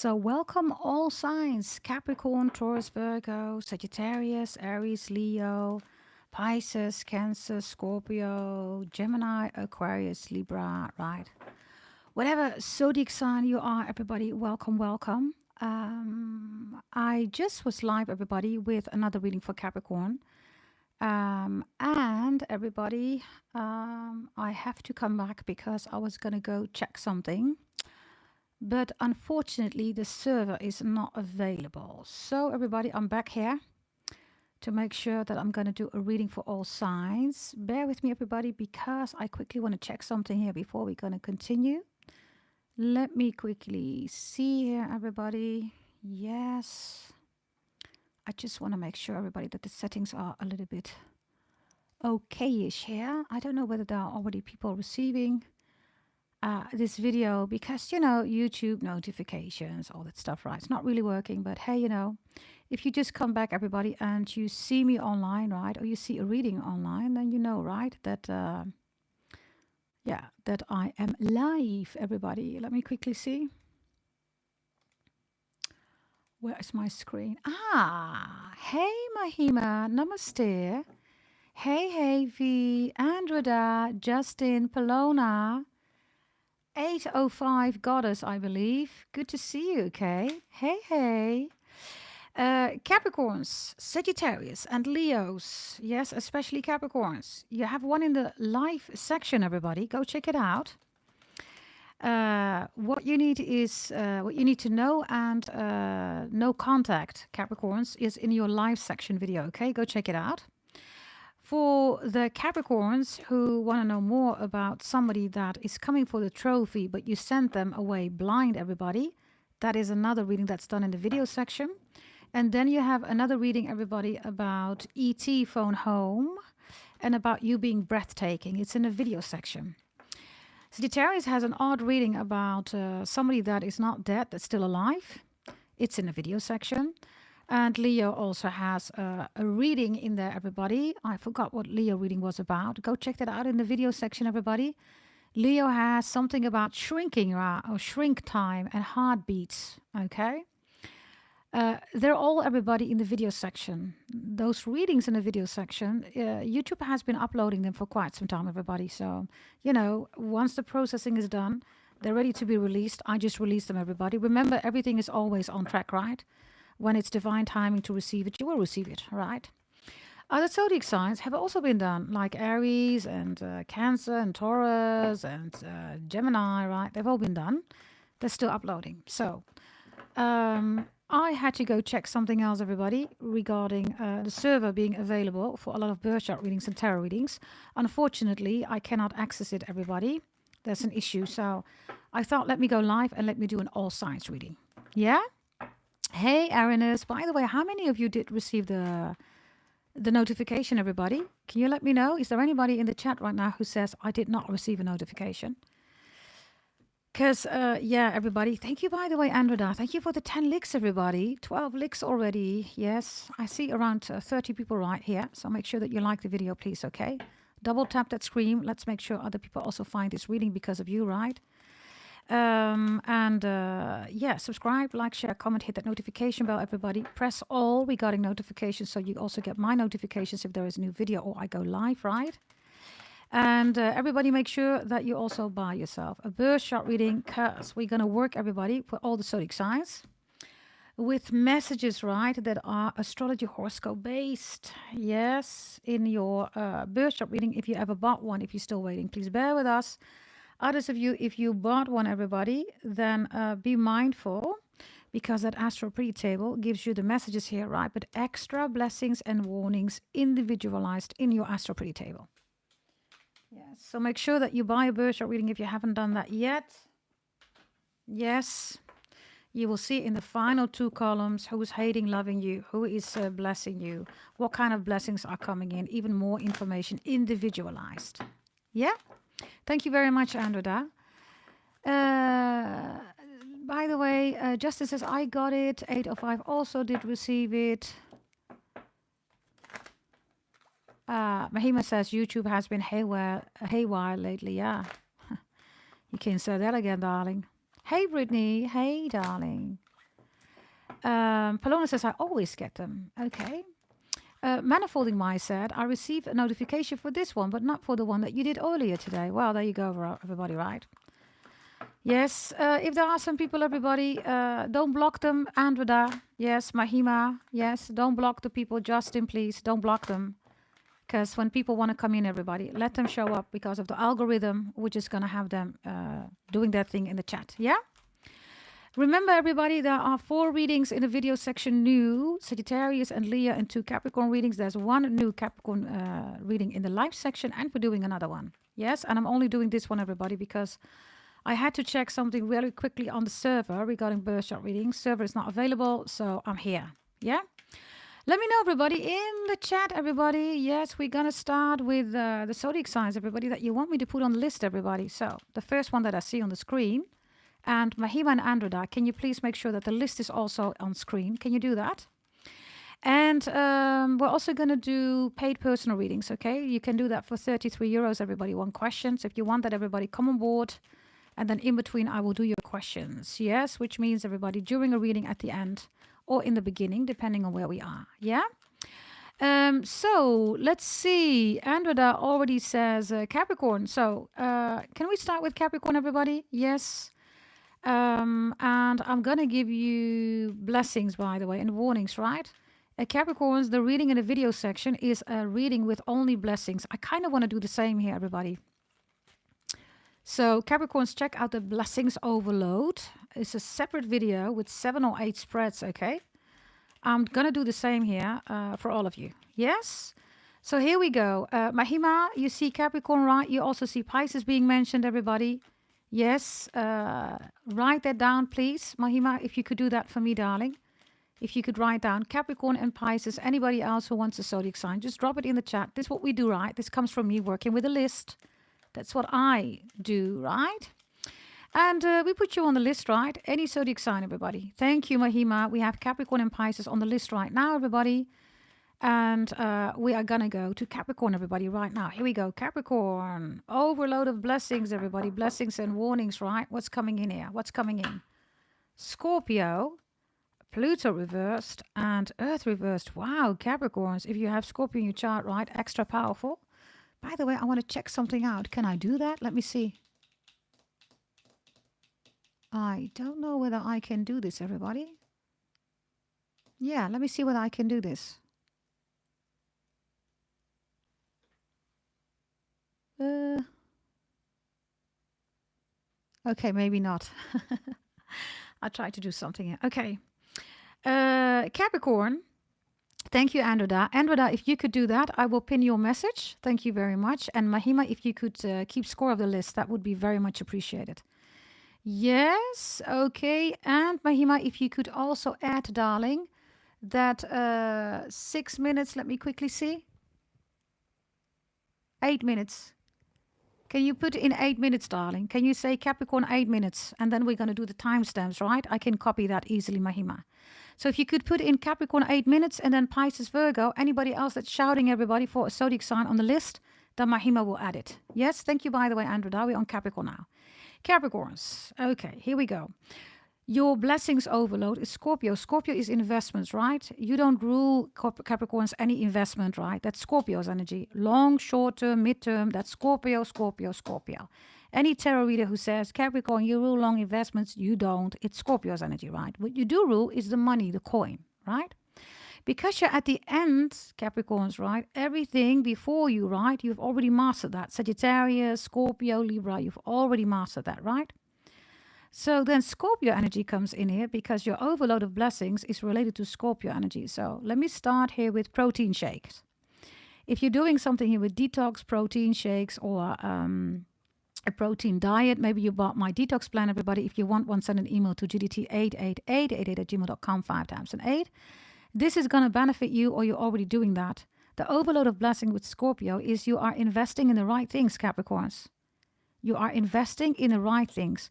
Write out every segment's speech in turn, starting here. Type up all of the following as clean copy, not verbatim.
So welcome all signs: Capricorn, Taurus, Virgo, Sagittarius, Aries, Leo, Pisces, Cancer, Scorpio, Gemini, Aquarius, Libra, right? Whatever zodiac sign you are, everybody, welcome, welcome. I just was live, everybody, with another reading for Capricorn. And everybody, I have to come back because I was going to go check something. But unfortunately, the server is not available. So everybody, I'm back here to make sure that I'm going to do a reading for all signs. Bear with me, everybody, because I quickly want to check something here before we're going to continue. Let me quickly see here, everybody. Yes. I just want to make sure, everybody, that the settings are a little bit okay-ish here. I don't know whether there are already people receiving this video because, you know, YouTube notifications, all that stuff, right? It's not really working, but hey, you know, if you just come back, everybody, and you see me online, right, or you see a reading online, then you know, right, that, yeah, that I am live, everybody. Let me quickly see. Where is my screen? Ah, hey, Mahima, namaste. Hey, V, Andreda, Justin, Palona, 805 Goddess, I believe. Good to see you, okay? Hey. Capricorns, Sagittarius, and Leos. Yes, especially Capricorns. You have one in the live section, everybody. Go check it out. What you need is what you need to know, and no contact, Capricorns, is in your live section video, okay? Go check it out. For the Capricorns who want to know more about somebody that is coming for the trophy, but you sent them away blind, everybody, that is another reading that's done in the video section. And then you have another reading, everybody, about ET phone home and about you being breathtaking. It's in the video section. Sagittarius has an odd reading about somebody that is not dead, that's still alive. It's in the video section. And Leo also has a reading in there, everybody. I forgot what Leo reading was about. Go check that out in the video section, everybody. Leo has something about shrinking or shrink time and heartbeats, okay? They're all, everybody, in the video section. Those readings in the video section, YouTube has been uploading them for quite some time, everybody. So, you know, once the processing is done, they're ready to be released. I just released them, everybody. Remember, everything is always on track, right? When it's divine timing to receive it, you will receive it, right? Other zodiac signs have also been done, like Aries and Cancer and Taurus and Gemini, right? They've all been done. They're still uploading. So I had to go check something else, everybody, regarding the server being available for a lot of birth chart readings and tarot readings. Unfortunately, I cannot access it, everybody. There's an issue. So I thought, let me go live and let me do an all signs reading. Yeah? Hey, Arinus. By the way, how many of you did receive the notification, everybody? Can you let me know? Is there anybody in the chat right now who says, I did not receive a notification? Because, yeah, everybody. Thank you, by the way, Andreda. Thank you for the 10 licks, everybody. 12 licks already. Yes, I see around 30 people right here. So make sure that you like the video, please, okay? Double tap that screen. Let's make sure other people also find this reading because of you, right? Yeah, subscribe, like, share, comment, hit that notification bell, everybody. Press all regarding notifications so you also get my notifications if there is a new video or I go live, right? And everybody make sure that you also buy yourself a birth chart reading, because we're going to work, everybody, for all the zodiac signs with messages, right, that are astrology horoscope based. Yes, in your birth chart reading, if you ever bought one, if you're still waiting, please bear with us. Others of you, if you bought one, everybody, then be mindful, because that astro pretty table gives you the messages here, right? But extra blessings and warnings individualized in your astro pretty table. Yes. So make sure that you buy a birth chart reading if you haven't done that yet. Yes. You will see in the final 2 columns who is hating, loving you, who is blessing you, what kind of blessings are coming in, even more information individualized. Yeah? Thank you very much, Andreda. By the way, Justice says, I got it. 805 also did receive it. Mahima says, YouTube has been haywire lately. Yeah. You can say that again, darling. Hey, Brittany. Hey, darling. Paloma says, I always get them. Okay. Manifolding My said, I received a notification for this one, but not for the one that you did earlier today. Well, there you go, everybody, right? Yes, if there are some people, everybody, don't block them. Andreda, yes. Mahima, yes. Don't block the people. Justin, please, don't block them. Because when people want to come in, everybody, let them show up because of the algorithm. We're just going to have them doing their thing in the chat. Yeah? Remember, everybody, there are 4 readings in the video section new. Sagittarius and Leo and 2 Capricorn readings. There's 1 new Capricorn reading in the live section, and we're doing another one. Yes? And I'm only doing this one, everybody, because I had to check something really quickly on the server regarding birth chart readings. Server is not available, so I'm here. Yeah? Let me know, everybody, in the chat, everybody. Yes, we're going to start with the zodiac signs, everybody, that you want me to put on the list, everybody. So the first one that I see on the screen. And Mahima and Andreda, can you please make sure that the list is also on screen? Can you do that? And we're also going to do paid personal readings, okay? You can do that for 33 euros, everybody. 1 question. So if you want that, everybody, come on board. And then in between, I will do your questions. Yes, which means, everybody, during a reading at the end or in the beginning, depending on where we are. Yeah? So let's see. Andreda already says Capricorn. So can we start with Capricorn, everybody? Yes. And I'm going to give you blessings, by the way, and warnings, right? Capricorns, the reading in the video section is a reading with only blessings. I kind of want to do the same here, everybody. So Capricorns, check out the blessings overload. It's a separate video with 7 or 8 spreads, okay? I'm going to do the same here for all of you. Yes? So here we go. Mahima, you see Capricorn, right? You also see Pisces being mentioned, everybody. Yes. Write that down, please. Mahima, if you could do that for me, darling. If you could write down Capricorn and Pisces, anybody else who wants a zodiac sign, just drop it in the chat. This is what we do, right? This comes from me working with a list. That's what I do, right? And we put you on the list, right? Any zodiac sign, everybody. Thank you, Mahima. We have Capricorn and Pisces on the list right now, everybody. And we are going to go to Capricorn, everybody, right now. Here we go. Capricorn. Overload of blessings, everybody. Blessings and warnings, right? What's coming in here? What's coming in? Scorpio, Pluto reversed, and Earth reversed. Wow, Capricorns. If you have Scorpio in your chart, right? Extra powerful. By the way, I want to check something out. Can I do that? Let me see. I don't know whether I can do this, everybody. Yeah, let me see whether I can do this. Okay, maybe not. I'll try to do something here. Okay. Capricorn. Thank you, Andreda. Andreda, if you could do that, I will pin your message. Thank you very much. And Mahima, if you could keep score of the list, that would be very much appreciated. Yes, okay. And Mahima, if you could also add, darling, that 6 minutes, let me quickly see. 8 minutes. Can you put in 8 minutes, darling? Can you say Capricorn 8 minutes? And then we're going to do the timestamps, right? I can copy that easily, Mahima. So if you could put in Capricorn 8 minutes and then Pisces, Virgo, anybody else that's shouting everybody for a zodiac sign on the list, then Mahima will add it. Yes, thank you, by the way, Andreda. We're on Capricorn now. Capricorns. Okay, here we go. Your blessings overload is Scorpio. Scorpio is investments, right? You don't rule Capricorns any investment, right? That's Scorpio's energy. Long, short term, mid-term, that's Scorpio, Scorpio, Scorpio. Any tarot reader who says, Capricorn, you rule long investments, you don't. It's Scorpio's energy, right? What you do rule is the money, the coin, right? Because you're at the end, Capricorns, right? Everything before you, right? You've already mastered that. Sagittarius, Scorpio, Libra, you've already mastered that, right? So then Scorpio energy comes in here because your overload of blessings is related to Scorpio energy. So let me start here with protein shakes. If you're doing something here with detox protein shakes or a protein diet, maybe you bought my detox plan, everybody. If you want one, send an email to gdt88888@gmail.com 5 times an 8. This is going to benefit you, or you're already doing that. The overload of blessing with Scorpio is you are investing in the right things, Capricorns. You are investing in the right things.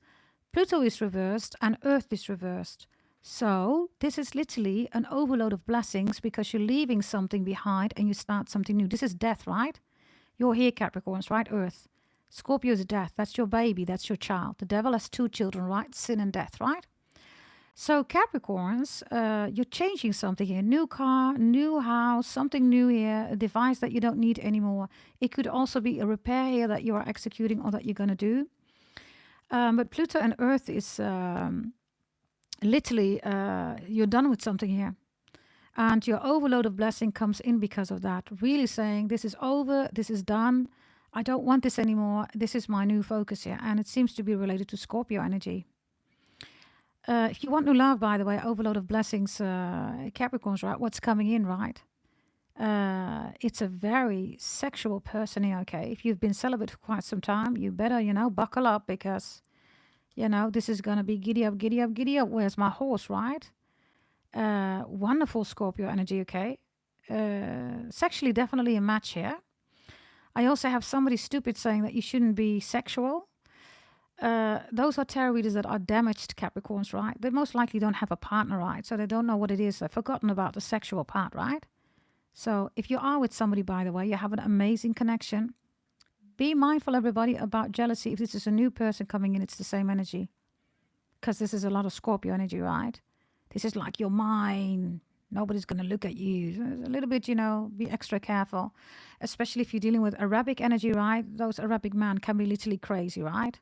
Pluto is reversed and Earth is reversed. So this is literally an overload of blessings because you're leaving something behind and you start something new. This is death, right? You're here, Capricorns, right? Earth. Scorpio is death. That's your baby. That's your child. The devil has 2 children, right? Sin and death, right? So Capricorns, you're changing something here. New car, new house, something new here, a device that you don't need anymore. It could also be a repair here that you are executing or that you're going to do. But Pluto and Earth is literally, you're done with something here. And your overload of blessing comes in because of that. Really saying, this is over, this is done. I don't want this anymore. This is my new focus here. And it seems to be related to Scorpio energy. If you want new love, by the way, overload of blessings, Capricorns, right? What's coming in, right? It's a very sexual person here, okay? If you've been celibate for quite some time, you better, buckle up because, this is going to be giddy up, giddy up, giddy up. Where's my horse, right? Wonderful Scorpio energy, okay? Sexually, definitely a match here. I also have somebody stupid saying that you shouldn't be sexual. Those are tarot readers that are damaged Capricorns, right? They most likely don't have a partner, right? So they don't know what it is. They've forgotten about the sexual part, right? So if you are with somebody, by the way, you have an amazing connection. Be mindful, everybody, about jealousy. If this is a new person coming in, it's the same energy. Because this is a lot of Scorpio energy, right? This is like, you're mine. Nobody's going to look at you. A little bit, be extra careful. Especially if you're dealing with Arabic energy, right? Those Arabic men can be literally crazy, right?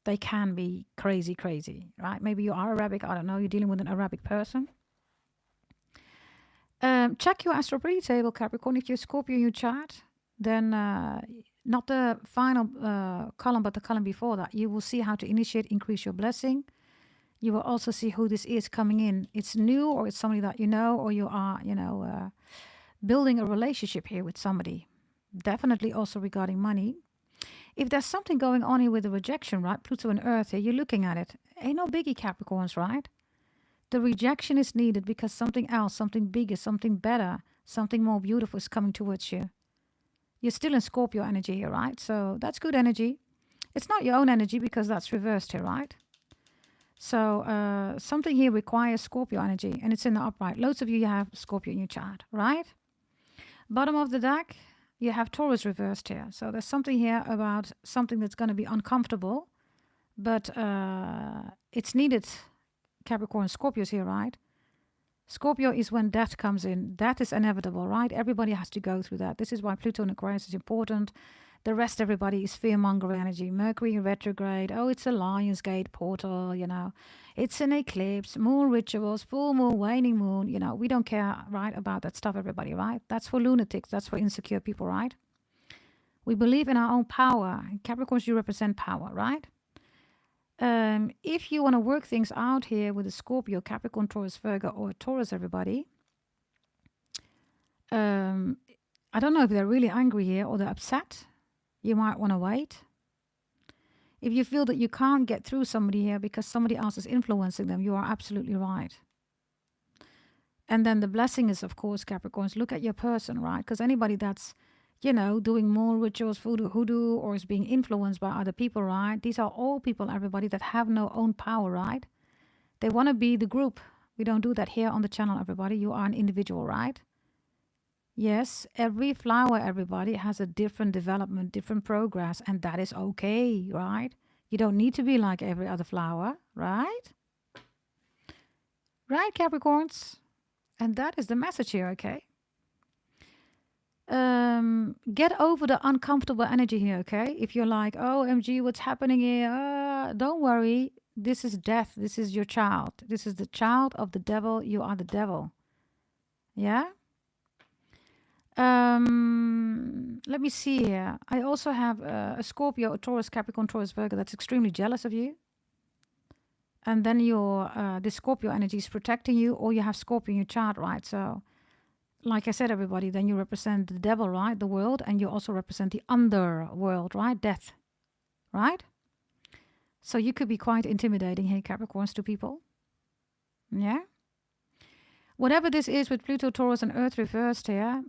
They can be crazy, crazy, right? Maybe you are Arabic. I don't know. You're dealing with an Arabic person. Check your astro pretty table, Capricorn. If you're Scorpio in your chart, then not the final column, but the column before that, you will see how to initiate, increase your blessing. You will also see who this is coming in. It's new, or it's somebody that you know, or you are, building a relationship here with somebody. Definitely also regarding money. If there's something going on here with the rejection, right? Pluto and Earth here, you're looking at it. Ain't no biggie, Capricorns, right? The rejection is needed because something else, something bigger, something better, something more beautiful is coming towards you. You're still in Scorpio energy here, right? So that's good energy. It's not your own energy because that's reversed here, right? So something here requires Scorpio energy, and it's in the upright. Loads of you have Scorpio in your chart, right? Bottom of the deck, you have Taurus reversed here. So there's something here about something that's going to be uncomfortable, but it's needed. Capricorn, Scorpio's here, right? Scorpio is when death comes in. Death is inevitable, right? Everybody has to go through that. This is why Pluto in Aquarius is important. The rest, everybody, is fear-mongering energy. Mercury in retrograde. Oh, it's a Lionsgate portal, It's an eclipse, moon rituals, full moon, waning moon. We don't care, right, about that stuff, everybody, right? That's for lunatics. That's for insecure people, right? We believe in our own power. Capricorns, you represent power, right? If you want to work things out here with a Scorpio, Capricorn, Taurus, Virgo, or Taurus, everybody, I don't know if they're really angry here or they're upset. You might want to wait. If you feel that you can't get through somebody here because somebody else is influencing them, you are absolutely right. And then the blessing is, of course, Capricorns, look at your person, right? Because anybody that's, doing more rituals, hoodoo, or is being influenced by other people, right? These are all people, everybody, that have no own power, right? They want to be the group. We don't do that here on the channel, everybody. You are an individual, right? Yes, every flower, everybody, has a different development, different progress, and that is okay, right? You don't need to be like every other flower, right? Right, Capricorns? And that is the message here, okay? Get over the uncomfortable energy here, okay? If you're like, oh, MG, what's happening here? Don't worry. This is death. This is your child. This is the child of the devil. You are the devil. Yeah? Let me see here. I also have a Scorpio, a Taurus, Capricorn, Taurus, Virgo that's extremely jealous of you. And then the Scorpio energy is protecting you, or you have Scorpio in your chart, right? So, like I said, everybody, then you represent the devil, right? The world, and you also represent the underworld, right? Death, right? So you could be quite intimidating here, Capricorns, to people. Yeah? Whatever this is with Pluto, Taurus, and Earth reversed here,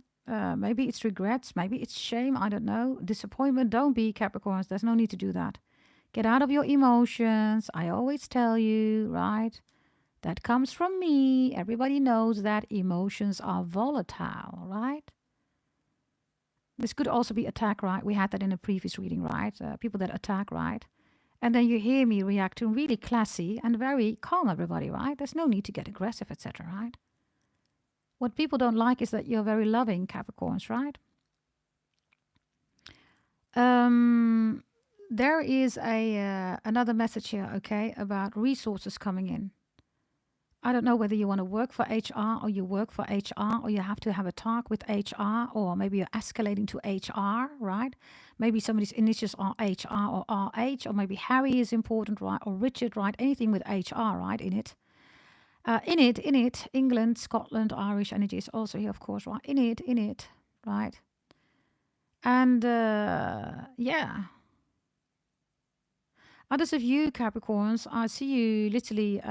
maybe it's regrets, maybe it's shame, I don't know. Disappointment, don't be, Capricorns. There's no need to do that. Get out of your emotions. I always tell you, right? That comes from me. Everybody knows that emotions are volatile, right? This could also be attack, right? We had that in a previous reading, right? People that attack, right? And then you hear me reacting really classy and very calm, everybody, right? There's no need to get aggressive, etc., right? What people don't like is that you're very loving, Capricorns, right? There is another message here, okay, about resources coming in. I don't know whether you want to work for HR or you work for HR or you have to have a talk with HR or maybe you're escalating to HR, right? Maybe somebody's initials are HR or RH or maybe Harry is important, right? Or Richard, right? Anything with HR, right? In it. England, Scotland, Irish energy is also here, of course, right? In it, right? And yeah. Others of you, Capricorns, I see you literally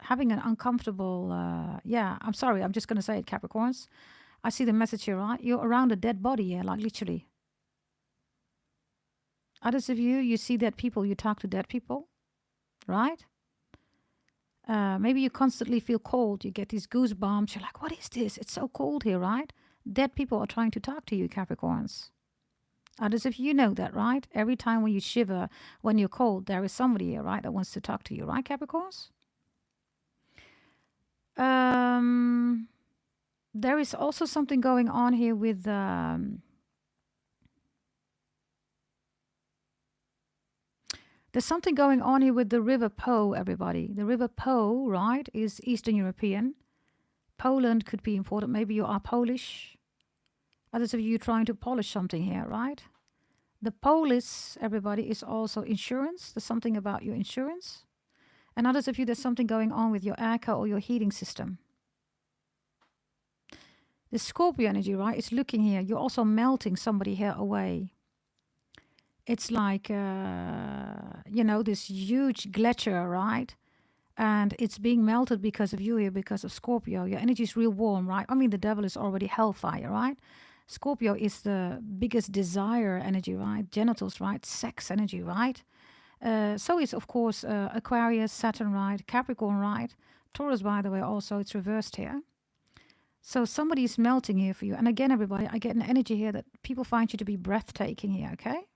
having an uncomfortable, yeah, I'm sorry, I'm just going to say it, Capricorns. I see the message here, right? You're around a dead body here, like literally. Others of you, you see dead people, you talk to dead people, right? Maybe you constantly feel cold, you get these goosebumps, you're like, what is this? It's so cold here, right? Dead people are trying to talk to you, Capricorns. Others of you know that, right? Every time when you shiver, when you're cold, there is somebody here, right, that wants to talk to you, right, Capricorns? There is also something going on here with there's something going on here with the River Po, everybody. The River Po, right, is Eastern European. Poland could be important. Maybe you are Polish. Others of you trying to polish something here, right? The polis, everybody, is also insurance. There's something about your insurance. And others of you, there's something going on with your airco or your heating system. The Scorpio energy, right, is looking here. You're also melting somebody here away. It's like, you know, this huge glacier, right? And it's being melted because of you here, because of Scorpio. Your energy is real warm, right? I mean, the devil is already hellfire, right? Scorpio is the biggest desire energy, right? Genitals, right? Sex energy, right? So is, of course, Aquarius, Saturn, right? Capricorn, right? Taurus, by the way, also, it's reversed here. So somebody is melting here for you. And again, everybody, I get an energy here that people find you to be breathtaking here, okay?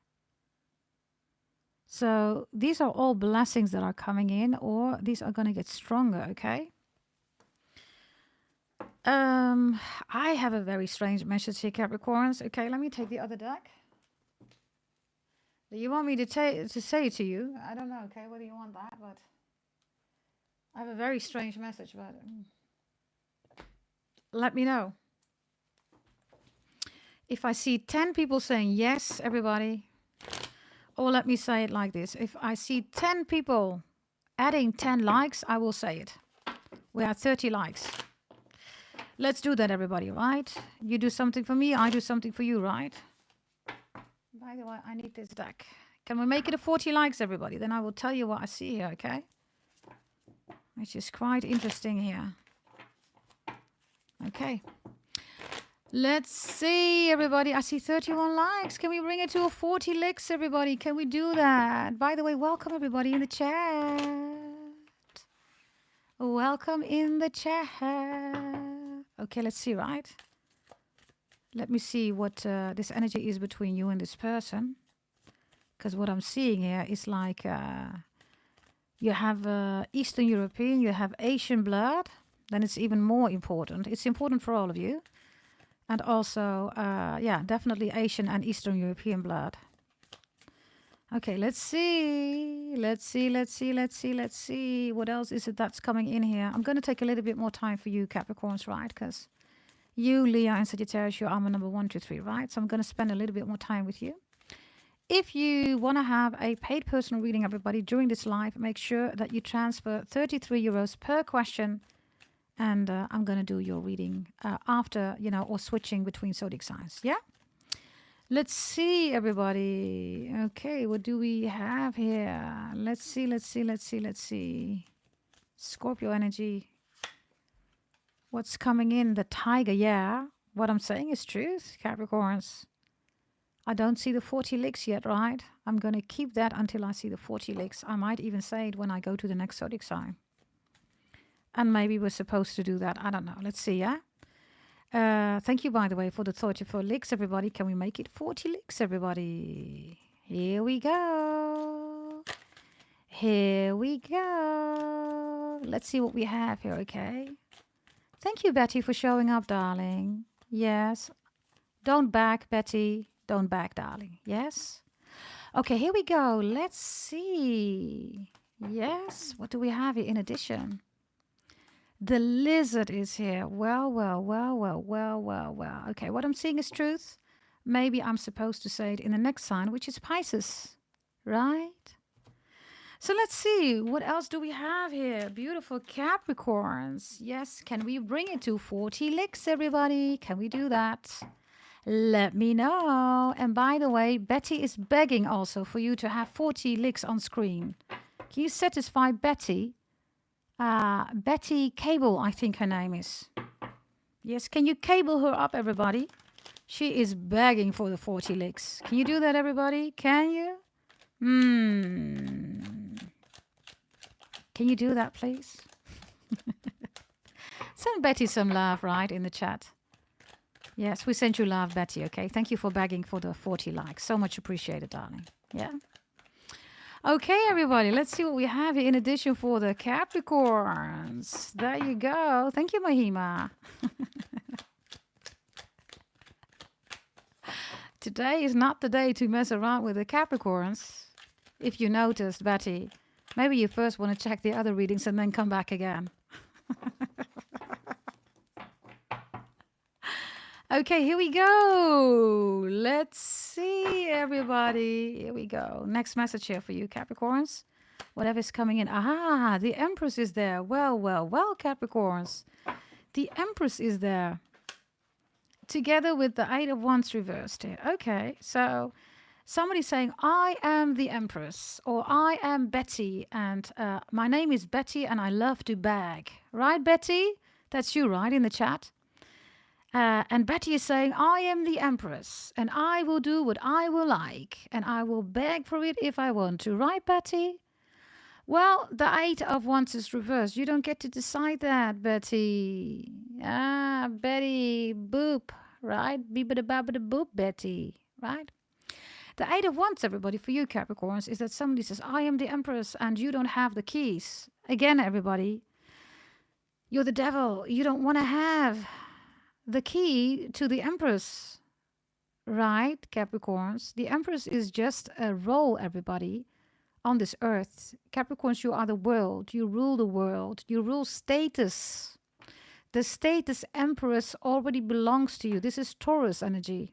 So these are all blessings that are coming in, or these are going to get stronger, okay? I have a very strange message here, Capricorns. Okay, let me take the other deck. Do you want me to say it to you? I don't know, okay, whether you want that, but I have a very strange message, but let me know. If I see 10 people saying yes, everybody, or let me say it like this. If I see 10 people adding 10 likes, I will say it. We have 30 likes. Let's do that, everybody, right? You do something for me, I do something for you, right? By the way, I need this deck. Can we make it a 40 likes, everybody? Then I will tell you what I see here, okay? Which is quite interesting here. Okay. Let's see, everybody. I see 31 likes. Can we bring it to a 40 likes, everybody? Can we do that? By the way, welcome, everybody, in the chat. Welcome in the chat. Okay, let's see, right? Let me see what this energy is between you and this person. Because what I'm seeing here is like you have Eastern European, you have Asian blood. Then it's even more important. It's important for all of you. And also, yeah, definitely Asian and Eastern European blood. Okay, let's see. Let's see. What else is it that's coming in here? I'm going to take a little bit more time for you, Capricorns, right? Because you, Leo, and Sagittarius, you're armor number 1, 2, 3, right? So I'm going to spend a little bit more time with you. If you want to have a paid personal reading, everybody, during this live, make sure that you transfer 33 euros per question. And I'm going to do your reading after, you know, or switching between zodiac signs. Yeah? Let's see, everybody. Okay, what do we have here? Let's see. Scorpio energy. What's coming in? The tiger, yeah. What I'm saying is truth, Capricorns. I don't see the 40 licks yet, right? I'm going to keep that until I see the 40 licks. I might even say it when I go to the next zodiac sign. And maybe we're supposed to do that. I don't know. Let's see, yeah? Thank you, by the way, for the 34 licks, everybody. Can we make it 40 licks, everybody? Here we go. Here we go. Let's see what we have here, okay? Thank you, Betty, for showing up, darling. Yes. Don't back, Betty. Don't back, darling. Yes? Okay, here we go. Let's see. Yes. What do we have here in addition? The lizard is here. Well, well, well, well, well, well, well. Okay, what I'm seeing is truth. Maybe I'm supposed to say it in the next sign, which is Pisces. Right? So let's see. What else do we have here? Beautiful Capricorns. Yes. Can we bring it to 40 licks, everybody? Can we do that? Let me know. And by the way, Betty is begging also for you to have 40 licks on screen. Can you satisfy Betty? Betty Cable, I think her name is. Yes, can you cable her up, everybody? She is begging for the 40 licks. Can you do that, everybody? Can you? Can you do that, please? Send Betty some love, right, in the chat. Yes, we sent you love, Betty, okay? Thank you for begging for the 40 likes. So much appreciated, darling. Yeah? Okay, everybody, let's see what we have here in addition for the Capricorns. There you go. Thank you, Mahima. Today is not the day to mess around with the Capricorns. If you noticed, Betty, maybe you first want to check the other readings and then come back again. Okay, here we go. Let's see, everybody. Here we go. Next message here for you, Capricorns. Whatever's coming in. Aha, the Empress is there. Well, well, well, Capricorns. The Empress is there. Together with the Eight of Wands reversed here. Okay, so somebody's saying, I am the Empress, or I am Betty, and my name is Betty, and I love to bag. Right, Betty? That's you, right, in the chat? And Betty is saying, I am the Empress, and I will do what I will like, and I will beg for it if I want to. Right, Betty? Well, the Eight of Wands is reversed. You don't get to decide that, Betty. Ah, Betty, boop, right? Beep-a-da-ba-ba-da-boop, Betty, right? The Eight of Wands, everybody, for you, Capricorns, is that somebody says, I am the Empress, and you don't have the keys. Again, everybody, you're the devil. You don't want to have the key to the Empress, right, Capricorns? The Empress is just a role, everybody, on this earth. Capricorns, you are the world. You rule the world. You rule status. The status Empress already belongs to you. This is Taurus energy.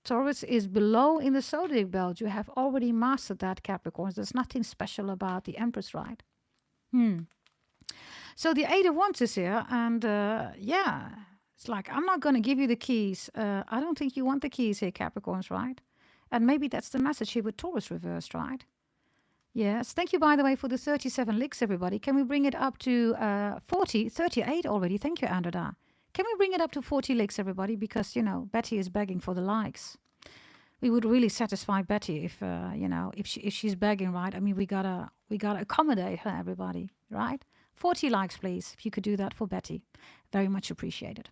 Taurus is below in the zodiac belt. You have already mastered that, Capricorns. There's nothing special about the Empress, right? So the Eight of Wands is here, and yeah, it's like, I'm not going to give you the keys. I don't think you want the keys here, Capricorns, right? And maybe that's the message here with Taurus reversed, right? Yes. Thank you, by the way, for the 37 licks, everybody. Can we bring it up to 38 already? Thank you, Andreda. Can we bring it up to 40 licks, everybody? Because, you know, Betty is begging for the likes. We would really satisfy Betty if, you know, if she's begging, right? I mean, we gotta accommodate her, everybody, right? 40 likes, please, if you could do that for Betty. Very much appreciated.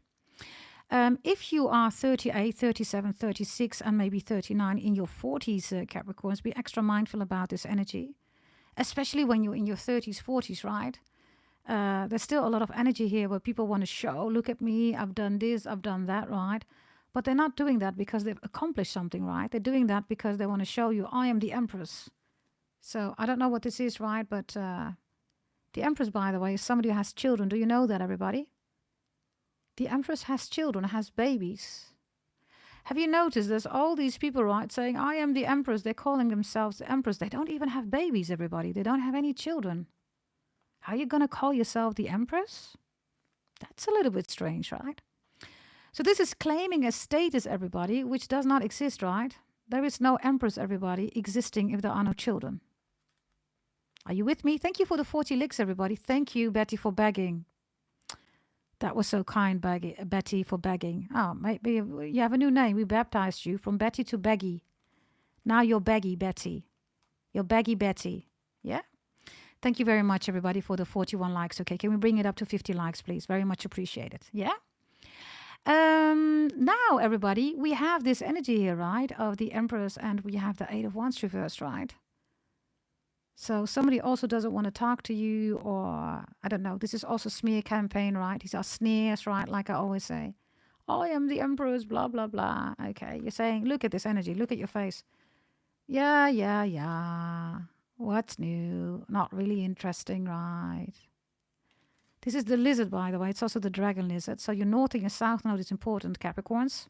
If you are 38, 37, 36, and maybe 39 in your 40s, Capricorns, be extra mindful about this energy, especially when you're in your 30s, 40s, right? There's still a lot of energy here where people want to show, look at me, I've done this, I've done that, right? But they're not doing that because they've accomplished something, right? They're doing that because they want to show you, I am the Empress. So I don't know what this is, right? But the Empress, by the way, is somebody who has children. Do you know that, everybody? The Empress has children, has babies. Have you noticed there's all these people, right, saying, I am the Empress. They're calling themselves the Empress. They don't even have babies, everybody. They don't have any children. How are you going to call yourself the Empress? That's a little bit strange, right? So this is claiming a status, everybody, which does not exist, right? There is no Empress, everybody, existing if there are no children. Are you with me? Thank you for the 40 licks, everybody. Thank you, Betty, for begging. That was so kind, Betty, for begging. Oh, maybe you have a new name. We baptized you from Betty to Beggy. Now you're Beggy Betty. You're Beggy Betty. Yeah? Thank you very much, everybody, for the 41 likes. Okay, can we bring it up to 50 likes, please? Very much appreciated. Yeah? Now, everybody, we have this energy here, right, of the Empress, and we have the Eight of Wands reversed, right? So somebody also doesn't want to talk to you, or I don't know. This is also smear campaign, right? These are sneers, right? Like I always say. I am the empress, blah, blah, blah. Okay, you're saying, look at this energy. Look at your face. Yeah, yeah, yeah. What's new? Not really interesting, right? This is the lizard, by the way. It's also the dragon lizard. So your north and your south node is important, Capricorns.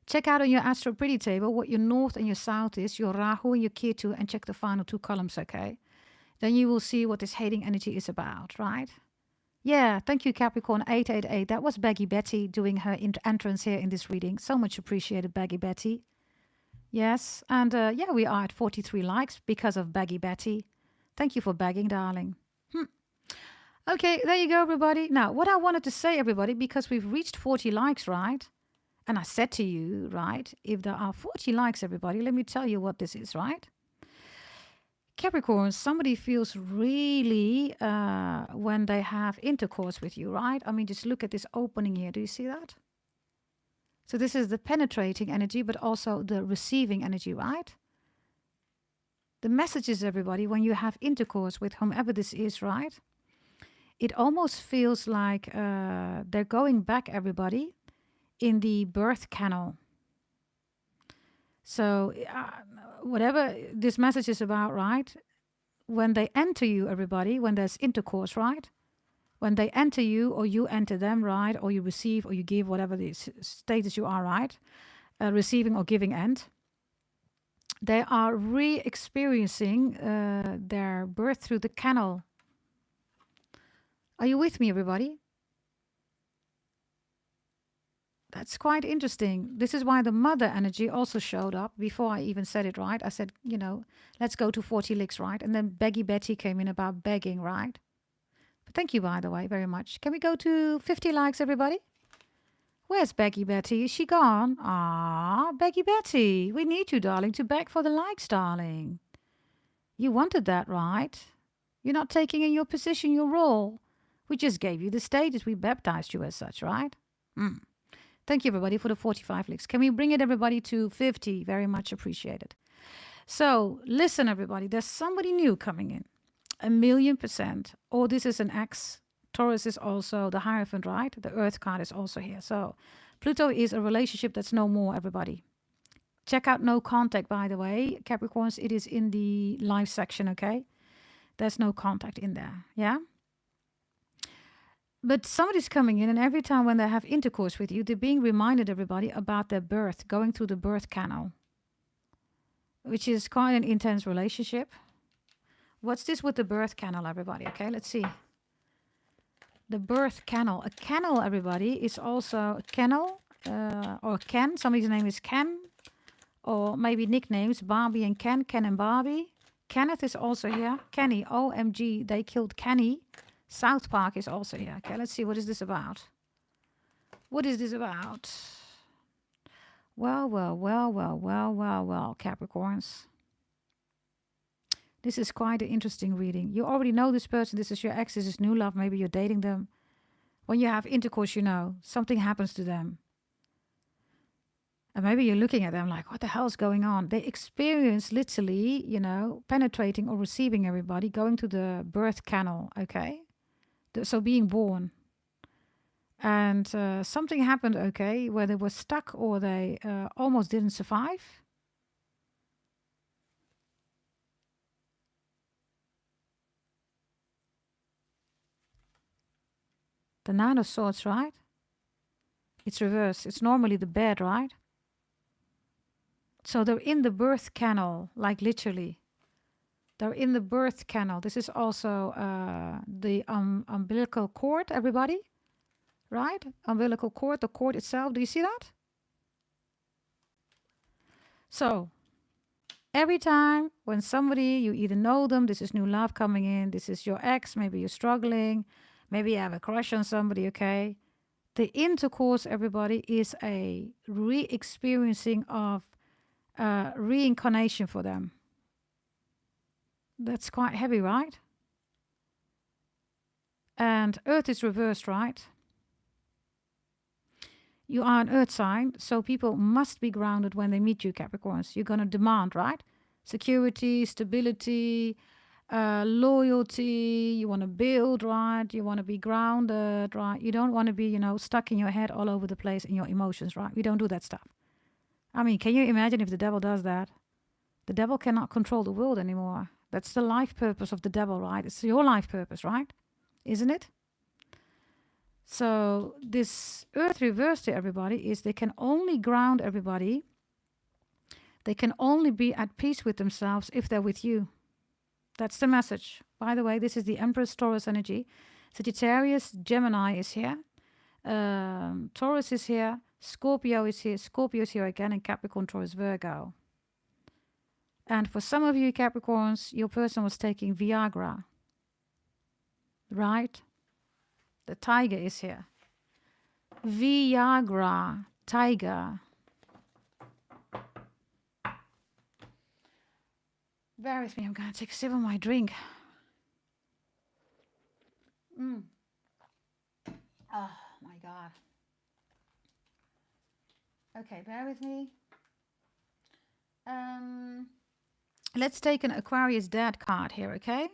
Check out on your astro pretty table what your north and your south is, your Rahu and your Ketu, and check the final 2 columns, okay? Then you will see what this hating energy is about, right? Yeah, thank you, Capricorn 888. That was Baggy Betty doing her entrance here in this reading. So much appreciated, Baggy Betty. Yes, and yeah, we are at 43 likes because of Baggy Betty. Thank you for bagging, darling. Okay, there you go, everybody. Now, what I wanted to say, everybody, because we've reached 40 likes, right? And I said to you, right, if there are 40 likes, everybody, let me tell you what this is, right? Capricorn, somebody feels really when they have intercourse with you, right? I mean, just look at this opening here. Do you see that? So this is the penetrating energy, but also the receiving energy, right? The messages, everybody, when you have intercourse with whomever this is, right? It almost feels like they're going back, everybody, in the birth canal. So whatever this message is about, right? When they enter you, everybody, when there's intercourse, right? When they enter you or you enter them, right? Or you receive or you give, whatever the status you are, right? Receiving or giving end. They are re-experiencing their birth through the canal. Are you with me, everybody? That's quite interesting. This is why the mother energy also showed up before I even said it, right? I said, you know, let's go to 40 licks, right? And then Baggy Betty came in about begging, right? But thank you, by the way, very much. Can we go to 50 likes, everybody? Where's Baggy Betty? Is she gone? Ah, Baggy Betty, we need you, darling, to beg for the likes, darling. You wanted that, right? You're not taking in your position, your role. We just gave you the status. We baptized you as such, right? Thank you, everybody, for the 45 licks. Can we bring it, everybody, to 50? Very much appreciated. So, listen, everybody. There's somebody new coming in. 1,000,000%. Oh, this is an X. Taurus is also the Hierophant, right? The Earth card is also here. So, Pluto is a relationship that's no more, everybody. Check out No Contact, by the way. Capricorns, it is in the live section, okay? There's no contact in there, yeah? But somebody's coming in, and every time when they have intercourse with you, they're being reminded, everybody, about their birth, going through the birth canal, which is quite an intense relationship. What's this with the birth canal, everybody? Okay, let's see. The birth canal. A canal, everybody, is also a kennel or Ken. Somebody's name is Ken, or maybe nicknames Barbie and Ken, Ken and Barbie. Kenneth is also here. Kenny, OMG, they killed Kenny. South Park is also here. Okay, let's see. What is this about? What is this about? Well, Capricorns. This is quite an interesting reading. You already know this person. This is your ex. This is new love. Maybe you're dating them. When you have intercourse, you know, something happens to them. And maybe you're looking at them like, what the hell is going on? They experience literally, you know, penetrating or receiving everybody, going to the birth canal, okay? So being born. And something happened, okay, where they were stuck or they almost didn't survive. The Nine of Swords, right? It's reversed. It's normally the bed, right? So they're in the birth canal, like literally. They're in the birth canal. This is also the umbilical cord, everybody. Right? Umbilical cord, the cord itself. Do you see that? So, every time when somebody, you either know them, this is new love coming in, this is your ex, maybe you're struggling, maybe you have a crush on somebody, okay? The intercourse, everybody, is a re-experiencing of reincarnation for them. That's quite heavy, right? And Earth is reversed, right? You are an Earth sign, so people must be grounded when they meet you, Capricorns. You're going to demand, right? security, stability, loyalty. You want to build, right? You want to be grounded, right? You don't want to be, stuck in your head all over the place in your emotions, right? We don't do that stuff. I mean, can you imagine if the devil does that? The devil cannot control the world anymore. That's the life purpose of the devil, right? It's your life purpose, right? Isn't it? So this earth reverse to everybody is they can only ground everybody. They can only be at peace with themselves if they're with you. That's the message. By the way, this is the Empress Taurus energy. Sagittarius, Gemini is here. Taurus is here. Scorpio is here. Scorpio is here again. And Capricorn, Taurus, Virgo. And for some of you Capricorns, your person was taking Viagra. Right? The tiger is here. Viagra, tiger. Bear with me, I'm going to take a sip of my drink. Oh my God. Okay, bear with me. Let's take an Aquarius Dad card here, okay?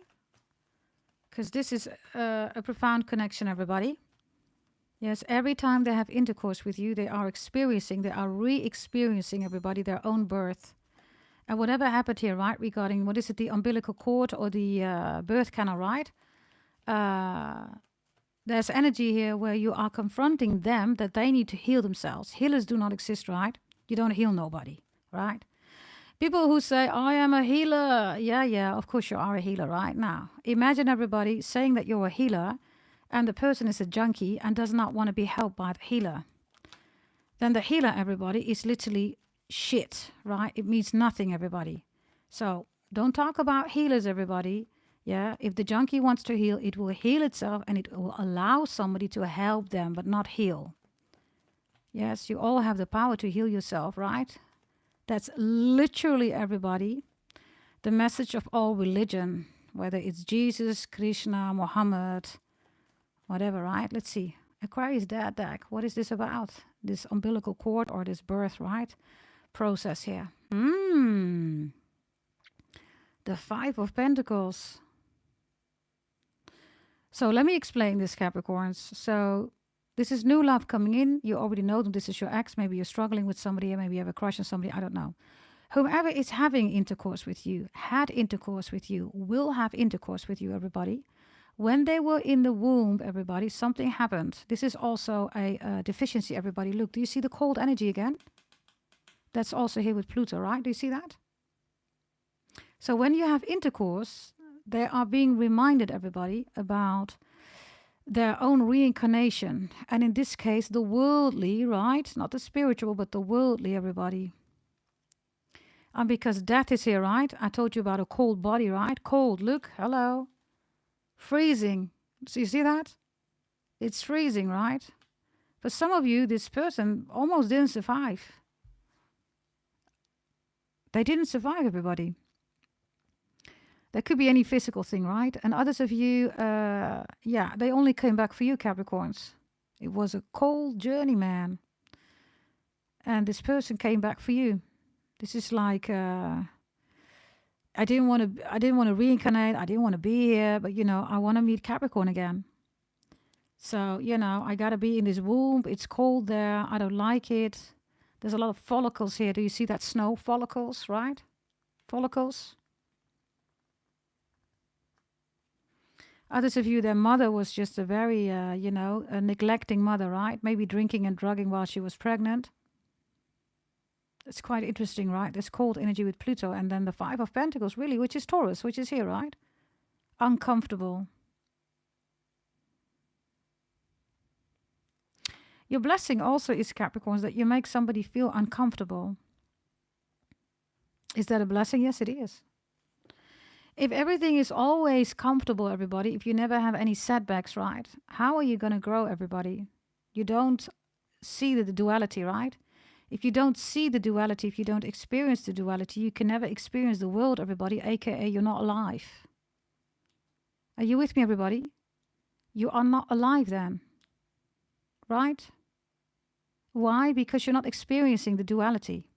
Because this is a profound connection, everybody. Yes, every time they have intercourse with you, they are re-experiencing, everybody, their own birth. And whatever happened here, right, regarding, what is it, the umbilical cord or the birth canal, right? There's energy here where you are confronting them that they need to heal themselves. Healers do not exist, right? You don't heal nobody, right? People who say, I am a healer. Yeah, of course you are a healer right now. Imagine everybody saying that you're a healer and the person is a junkie and does not want to be helped by the healer. Then the healer, everybody, is literally shit, right? It means nothing, everybody. So don't talk about healers, everybody. Yeah, if the junkie wants to heal, it will heal itself and it will allow somebody to help them, but not heal. Yes, you all have the power to heal yourself, right? That's literally, everybody, the message of all religion, whether it's Jesus, Krishna, Muhammad, whatever, right? Let's see. Aquarius Dad deck. What is this about? This umbilical cord or this birth, right? Process here. The Five of Pentacles. So let me explain this, Capricorns. So this is new love coming in. You already know them. This is your ex. Maybe you're struggling with somebody. Maybe you have a crush on somebody. I don't know. Whomever is having intercourse with you, had intercourse with you, will have intercourse with you, everybody. When they were in the womb, everybody, something happened. This is also a deficiency, everybody. Look, do you see the cold energy again? That's also here with Pluto, right? Do you see that? So when you have intercourse, they are being reminded, everybody, about their own reincarnation. And in this case, the worldly, right? Not the spiritual, but the worldly, everybody. And because death is here, right? I told you about a cold body, right? Cold, look, hello. Freezing. So you see that? It's freezing, right? For some of you, this person almost didn't survive. They didn't survive, everybody. There could be any physical thing, right? And others of you, they only came back for you, Capricorns. It was a cold journey, man. And this person came back for you. This is like, I didn't want to reincarnate. I didn't want to be here, but I want to meet Capricorn again. So, I got to be in this womb. It's cold there. I don't like it. There's a lot of follicles here. Do you see that snow? Follicles, right? Follicles. Others of you, their mother was just a very, a neglecting mother, right? Maybe drinking and drugging while she was pregnant. It's quite interesting, right? This cold energy with Pluto. And then the Five of Pentacles, really, which is Taurus, which is here, right? Uncomfortable. Your blessing also is, Capricorns, that you make somebody feel uncomfortable. Is that a blessing? Yes, it is. If everything is always comfortable, everybody, if you never have any setbacks, right? How are you going to grow, everybody? You don't see the duality, right? If you don't see the duality, if you don't experience the duality, you can never experience the world, everybody, aka you're not alive. Are you with me, everybody? You are not alive then, right? Why? Because you're not experiencing the duality.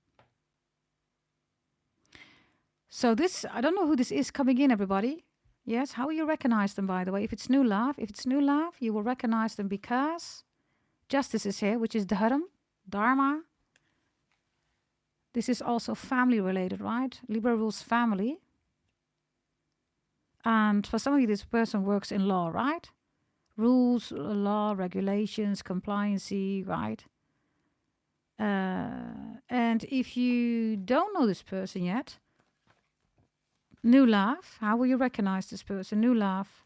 So this, I don't know who this is coming in, everybody. Yes, how will you recognize them, by the way? If it's new love, you will recognize them because justice is here, which is dharma. This is also family related, right? Libra rules family. And for some of you, this person works in law, right? Rules, law, regulations, compliancy, right? And if you don't know this person yet, new love, how will you recognize this person? New love.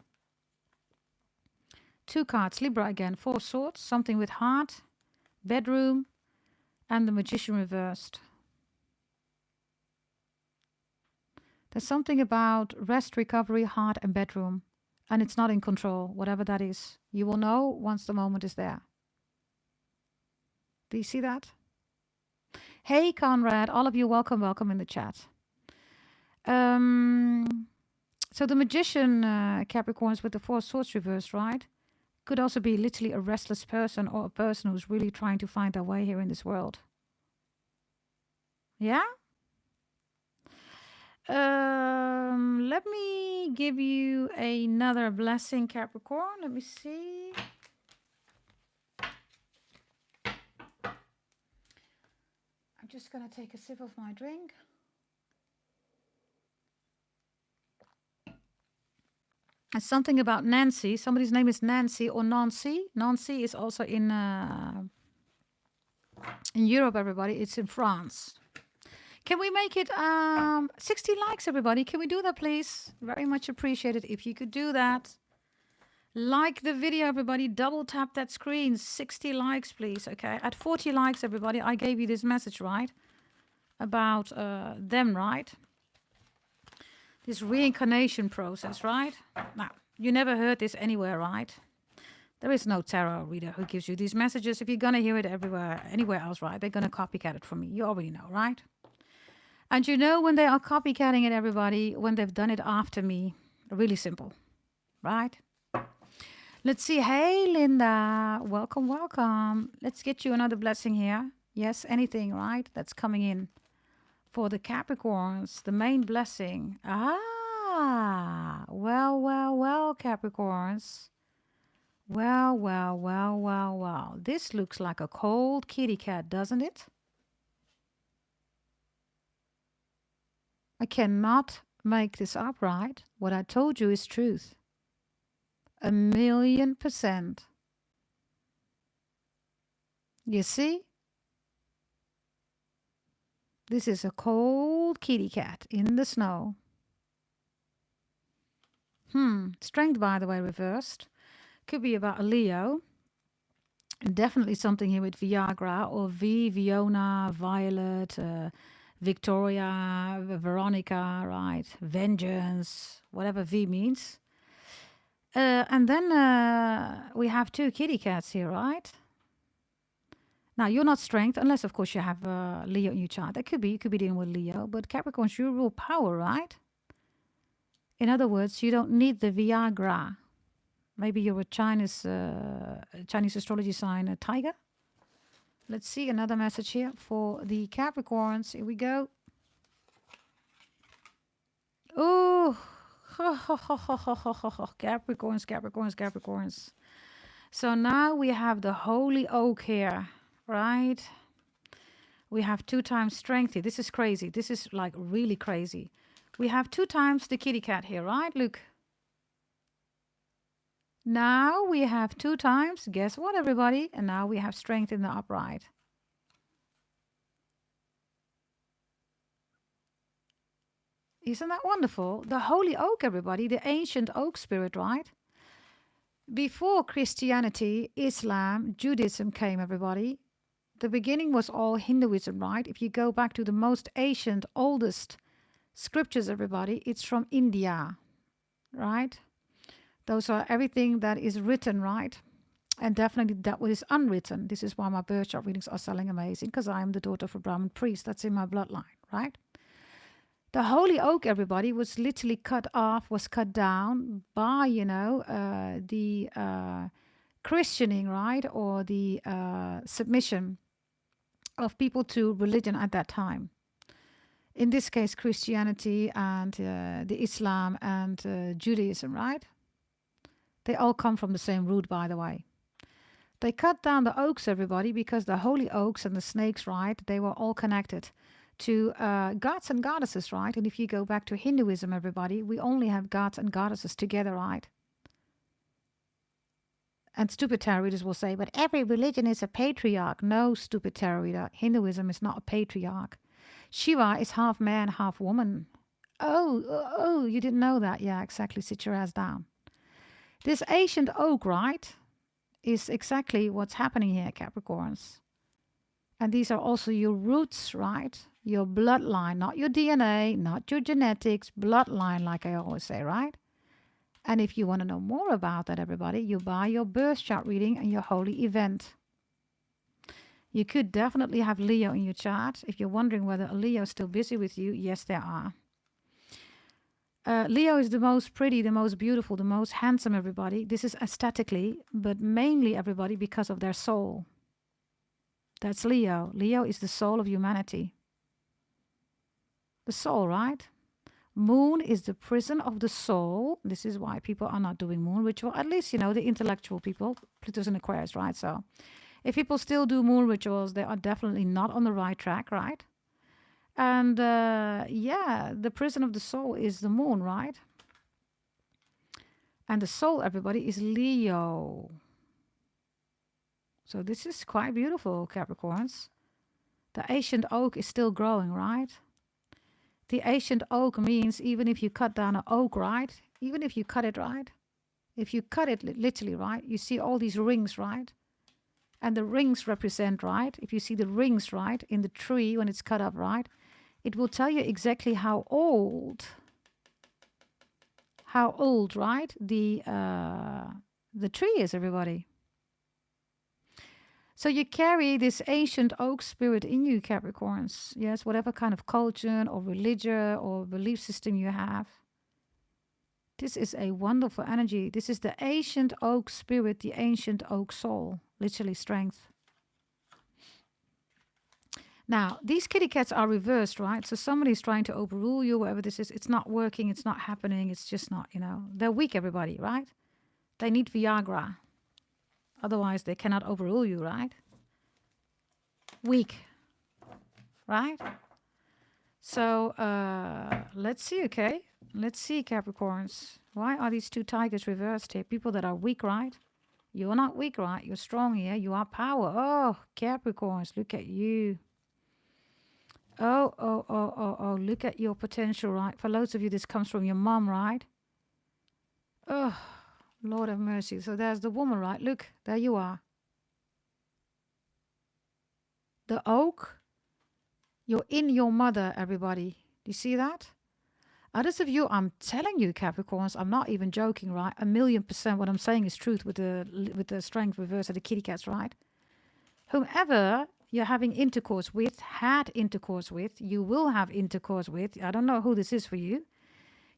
2 cards, Libra again, 4 swords, something with heart, bedroom, and the Magician reversed. There's something about rest, recovery, heart, and bedroom. And it's not in control, whatever that is. You will know once the moment is there. Do you see that? Hey, Conrad, all of you, welcome in the chat. So the Magician, Capricorns with the 4 swords reversed, right? Could also be literally a restless person or a person who's really trying to find their way here in this world. Yeah? Let me give you another blessing, Capricorn. Let me see. I'm just going to take a sip of my drink. It's something about Nancy. Somebody's name is Nancy or Nancy. Nancy is also in Europe, everybody. It's in France. Can we make it 60 likes, everybody? Can we do that, please? Very much appreciated if you could do that. Like the video, everybody. Double tap that screen. 60 likes, please. Okay. At 40 likes, everybody, I gave you this message, right? About them, right? This reincarnation process, right? Now, you never heard this anywhere, right? There is no tarot reader who gives you these messages. If you're going to hear it anywhere else, right? They're going to copycat it from me. You already know, right? And you know when they are copycatting it, everybody, when they've done it after me. Really simple, right? Let's see. Hey, Linda. Welcome, welcome. Let's get you another blessing here. Yes, anything, right? That's coming in. For the Capricorns, the main blessing. Ah, well, Capricorns. Well. This looks like a cold kitty cat, doesn't it? I cannot make this up, right? What I told you is truth. 1,000,000%. You see? This is a cold kitty cat in the snow. Strength, by the way, reversed. Could be about a Leo. And definitely something here with Viagra or Viona, Violet, Victoria, Veronica, right? Vengeance, whatever V means. And then we have 2 kitty cats here, right? Now, you're not strength, unless, of course, you have Leo in your chart. That could be, you could be dealing with Leo. But Capricorns, you rule power, right? In other words, you don't need the Viagra. Maybe you're a Chinese astrology sign, a tiger. Let's see another message here for the Capricorns. Here we go. Oh, Capricorns. So now we have the holy oak here, right? We have 2 times strength here. This is crazy. This is like really crazy. We have 2 times the kitty cat here, right? Look. Now we have 2 times, guess what, everybody? And now we have strength in the upright. Isn't that wonderful? The holy oak, everybody, the ancient oak spirit, right? Before Christianity, Islam, Judaism came, everybody, the beginning was all Hinduism, right? If you go back to the most ancient, oldest scriptures, everybody, it's from India, right? Those are everything that is written, right? And definitely that what is unwritten. This is why my birth chart readings are selling amazing, because I am the daughter of a Brahmin priest. That's in my bloodline, right? The holy oak, everybody, was literally cut off, was cut down by, the Christianing, right? Or the submission of people to religion at that time. in this case, Christianity and the Islam and Judaism, right? They all come from the same root, by the way. They cut down the oaks, everybody, because the holy oaks and the snakes, right? They were all connected to gods and goddesses, right? And if you go back to Hinduism, everybody, we only have gods and goddesses together, right? And stupid tarot readers will say, but every religion is a patriarch. No, stupid tarot reader. Hinduism is not a patriarch. Shiva is half man, half woman. Oh, you didn't know that? Yeah, exactly. Sit your ass down. This ancient oak, right, is exactly what's happening here, Capricorns. And these are also your roots, right? Your bloodline, not your DNA, not your genetics, bloodline, like I always say, right? And if you want to know more about that, everybody, you buy your birth chart reading and your holy event. You could definitely have Leo in your chart. If you're wondering whether a Leo is still busy with you, yes, there are. Leo is the most pretty, the most beautiful, the most handsome, everybody. This is aesthetically, but mainly, everybody, because of their soul. That's Leo. Leo is the soul of humanity. The soul, right? Moon is the prison of the soul. This is why people are not doing moon ritual. At least, you know, the intellectual people. Pluto's in Aquarius, right? So if people still do moon rituals, they are definitely not on the right track, right? And yeah, the prison of the soul is the moon, right? And the soul, everybody, is Leo. So this is quite beautiful, Capricorns. The ancient oak is still growing, right? The ancient oak means even if you cut down an oak, right? Even if you cut it, right? If you cut it literally, right? You see all these rings, right? And the rings represent, right? If you see the rings, right, in the tree when it's cut up, right? It will tell you exactly how old, right? The tree is, everybody. So you carry this ancient oak spirit in you, Capricorns. Yes, whatever kind of culture or religion or belief system you have. This is a wonderful energy. This is the ancient oak spirit, the ancient oak soul. Literally strength. Now, these kitty cats are reversed, right? So somebody's trying to overrule you, whatever this is. It's not working. It's not happening. It's just not, you know. They're weak, everybody, right? They need Viagra. Otherwise, they cannot overrule you, right? Weak, right? So, let's see, okay? Let's see, Capricorns. Why are these two tigers reversed here? People that are weak, right? You're not weak, right? You're strong here. You are power. Oh, Capricorns, look at you. Oh, look at your potential, right? For loads of you, this comes from your mom, right? Oh, Lord have mercy. So there's the woman, right? Look, there you are. The oak. You're in your mother, everybody. Do you see that? Others of you, I'm telling you, Capricorns, I'm not even joking, right? 1,000,000% what I'm saying is truth with the strength reverse of the kitty cats, right? Whomever you're having intercourse with, had intercourse with, you will have intercourse with. I don't know who this is for you.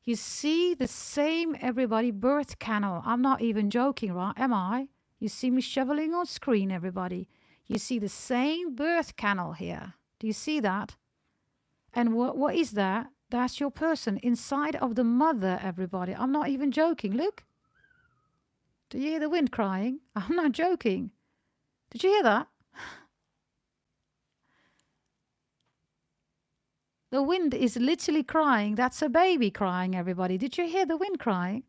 You see the same, everybody, birth canal. I'm not even joking, right? Am I? You see me shoveling on screen, everybody. You see the same birth canal here. Do you see that? And what is that? That's your person inside of the mother, everybody. I'm not even joking. Look. Do you hear the wind crying? I'm not joking. Did you hear that? The wind is literally crying. That's a baby crying, everybody. Did you hear the wind crying?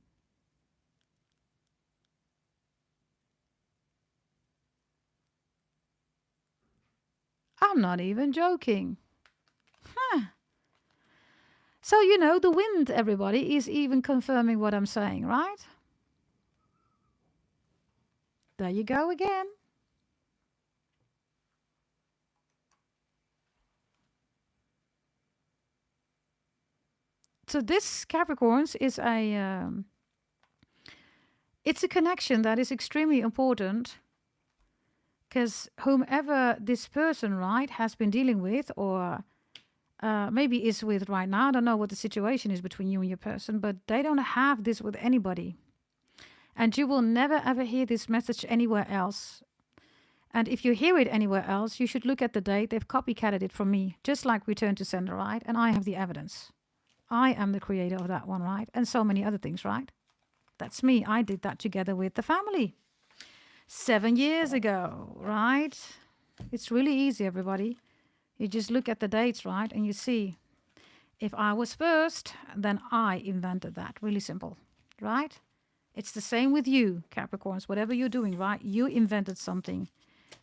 I'm not even joking. Huh. So, you know, the wind, everybody, is even confirming what I'm saying, right? There you go again. So this, Capricorns, is it's a connection that is extremely important, because whomever this person, right, has been dealing with or maybe is with right now, I don't know what the situation is between you and your person, but they don't have this with anybody. And you will never ever hear this message anywhere else. And if you hear it anywhere else, you should look at the date. They've copycatted it from me, just like return to sender, right? And I have the evidence. I am the creator of that one, right? And so many other things, right? That's me. I did that together with the family 7 years ago, right? It's really easy, everybody. You just look at the dates, right? And you see, if I was first, then I invented that. Really simple, right? It's the same with you, Capricorns. Whatever you're doing, right? You invented something.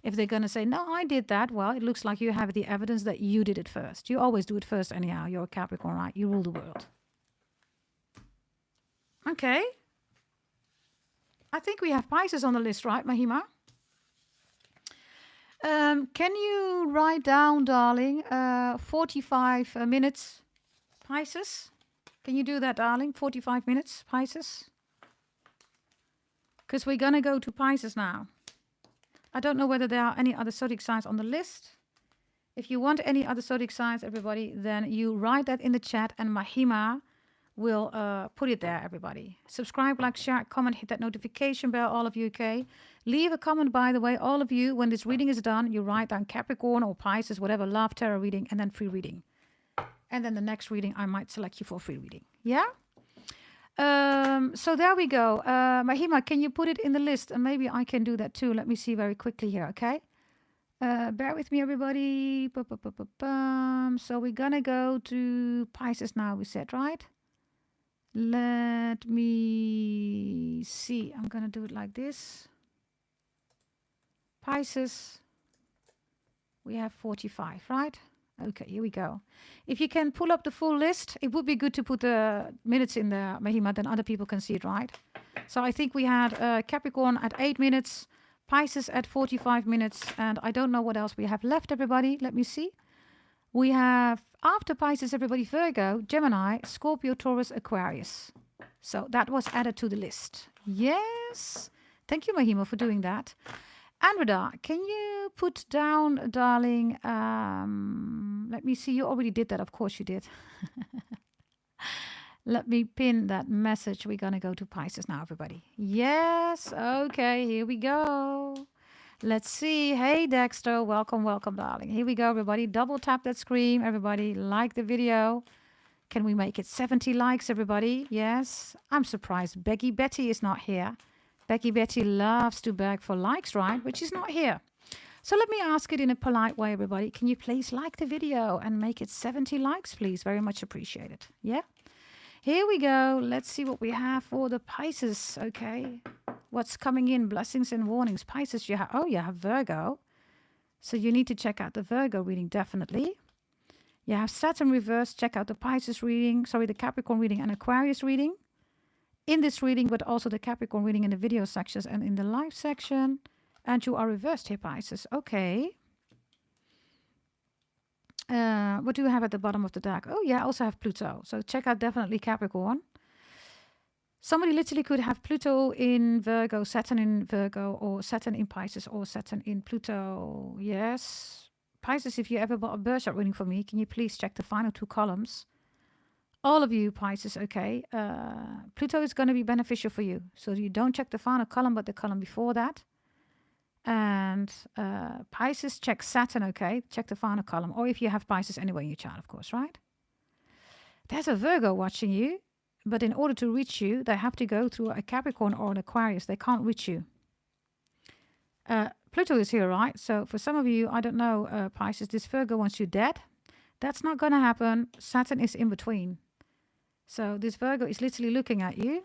If they're going to say, no, I did that, well, it looks like you have the evidence that you did it first. You always do it first anyhow. You're a Capricorn, right? You rule the world. Okay. I think we have Pisces on the list, right, Mahima? Can you write down, darling, 45 minutes, Pisces? Can you do that, darling? 45 minutes, Pisces? Because we're going to go to Pisces now. I don't know whether there are any other zodiac signs on the list. If you want any other zodiac signs, everybody, then you write that in the chat and Mahima will put it there, everybody. Subscribe, like, share, comment, hit that notification bell, all of you, okay? Leave a comment, by the way, all of you. When this reading is done, you write down Capricorn or Pisces, whatever, love, tarot reading, and then free reading. And then the next reading, I might select you for free reading. Yeah? So there we go. Mahima, can you put it in the list? And maybe I can do that too. Let me see very quickly here, okay? Bear with me, everybody. So we're going to go to Pisces now, we said, right? Let me see. I'm going to do it like this. Pisces. We have 45, right? Okay, here we go. If you can pull up the full list, it would be good to put the minutes in there, Mahima, then other people can see it, right? So I think we had Capricorn at 8 minutes, Pisces at 45 minutes, and I don't know what else we have left, everybody. Let me see. We have, after Pisces, everybody, Virgo, Gemini, Scorpio, Taurus, Aquarius. So that was added to the list. Yes. Thank you, Mahima, for doing that. Andreda, can you put down, darling, let me see, you already did that, of course you did. Let me pin that message. We're going to go to Pisces now, everybody. Yes, okay, here we go. Let's see. Hey, Dexter, welcome, welcome, darling. Here we go, everybody. Double tap that screen, everybody. Like the video. Can we make it 70 likes, everybody? Yes. I'm surprised Becky Betty is not here. Becky Betty loves to beg for likes, right? But she's not here. So let me ask it in a polite way, everybody. Can you please like the video and make it 70 likes, please? Very much appreciated. Yeah? Here we go. Let's see what we have for the Pisces. Okay. What's coming in? Blessings and warnings. Pisces, you have Virgo. So you need to check out the Virgo reading, definitely. You have Saturn reversed. Check out the Pisces reading. Sorry, the Capricorn reading and Aquarius reading. In this reading, but also the Capricorn reading in the video sections and in the live section. And you are reversed here, Pisces. Okay. What do you have at the bottom of the deck? Oh, yeah, I also have Pluto. So check out definitely Capricorn. Somebody literally could have Pluto in Virgo, Saturn in Virgo, or Saturn in Pisces, or Saturn in Pluto. Yes. Pisces, if you ever bought a birth chart reading for me, can you please check the final 2 columns? All of you, Pisces, okay. Pluto is going to be beneficial for you. So you don't check the final column, but the column before that. And Pisces, check Saturn, okay. Check the final column. Or if you have Pisces anyway in your chart, of course, right? There's a Virgo watching you. But in order to reach you, they have to go through a Capricorn or an Aquarius. They can't reach you. Pluto is here, right? So for some of you, I don't know, Pisces, this Virgo wants you dead. That's not going to happen. Saturn is in between. So this Virgo is literally looking at you.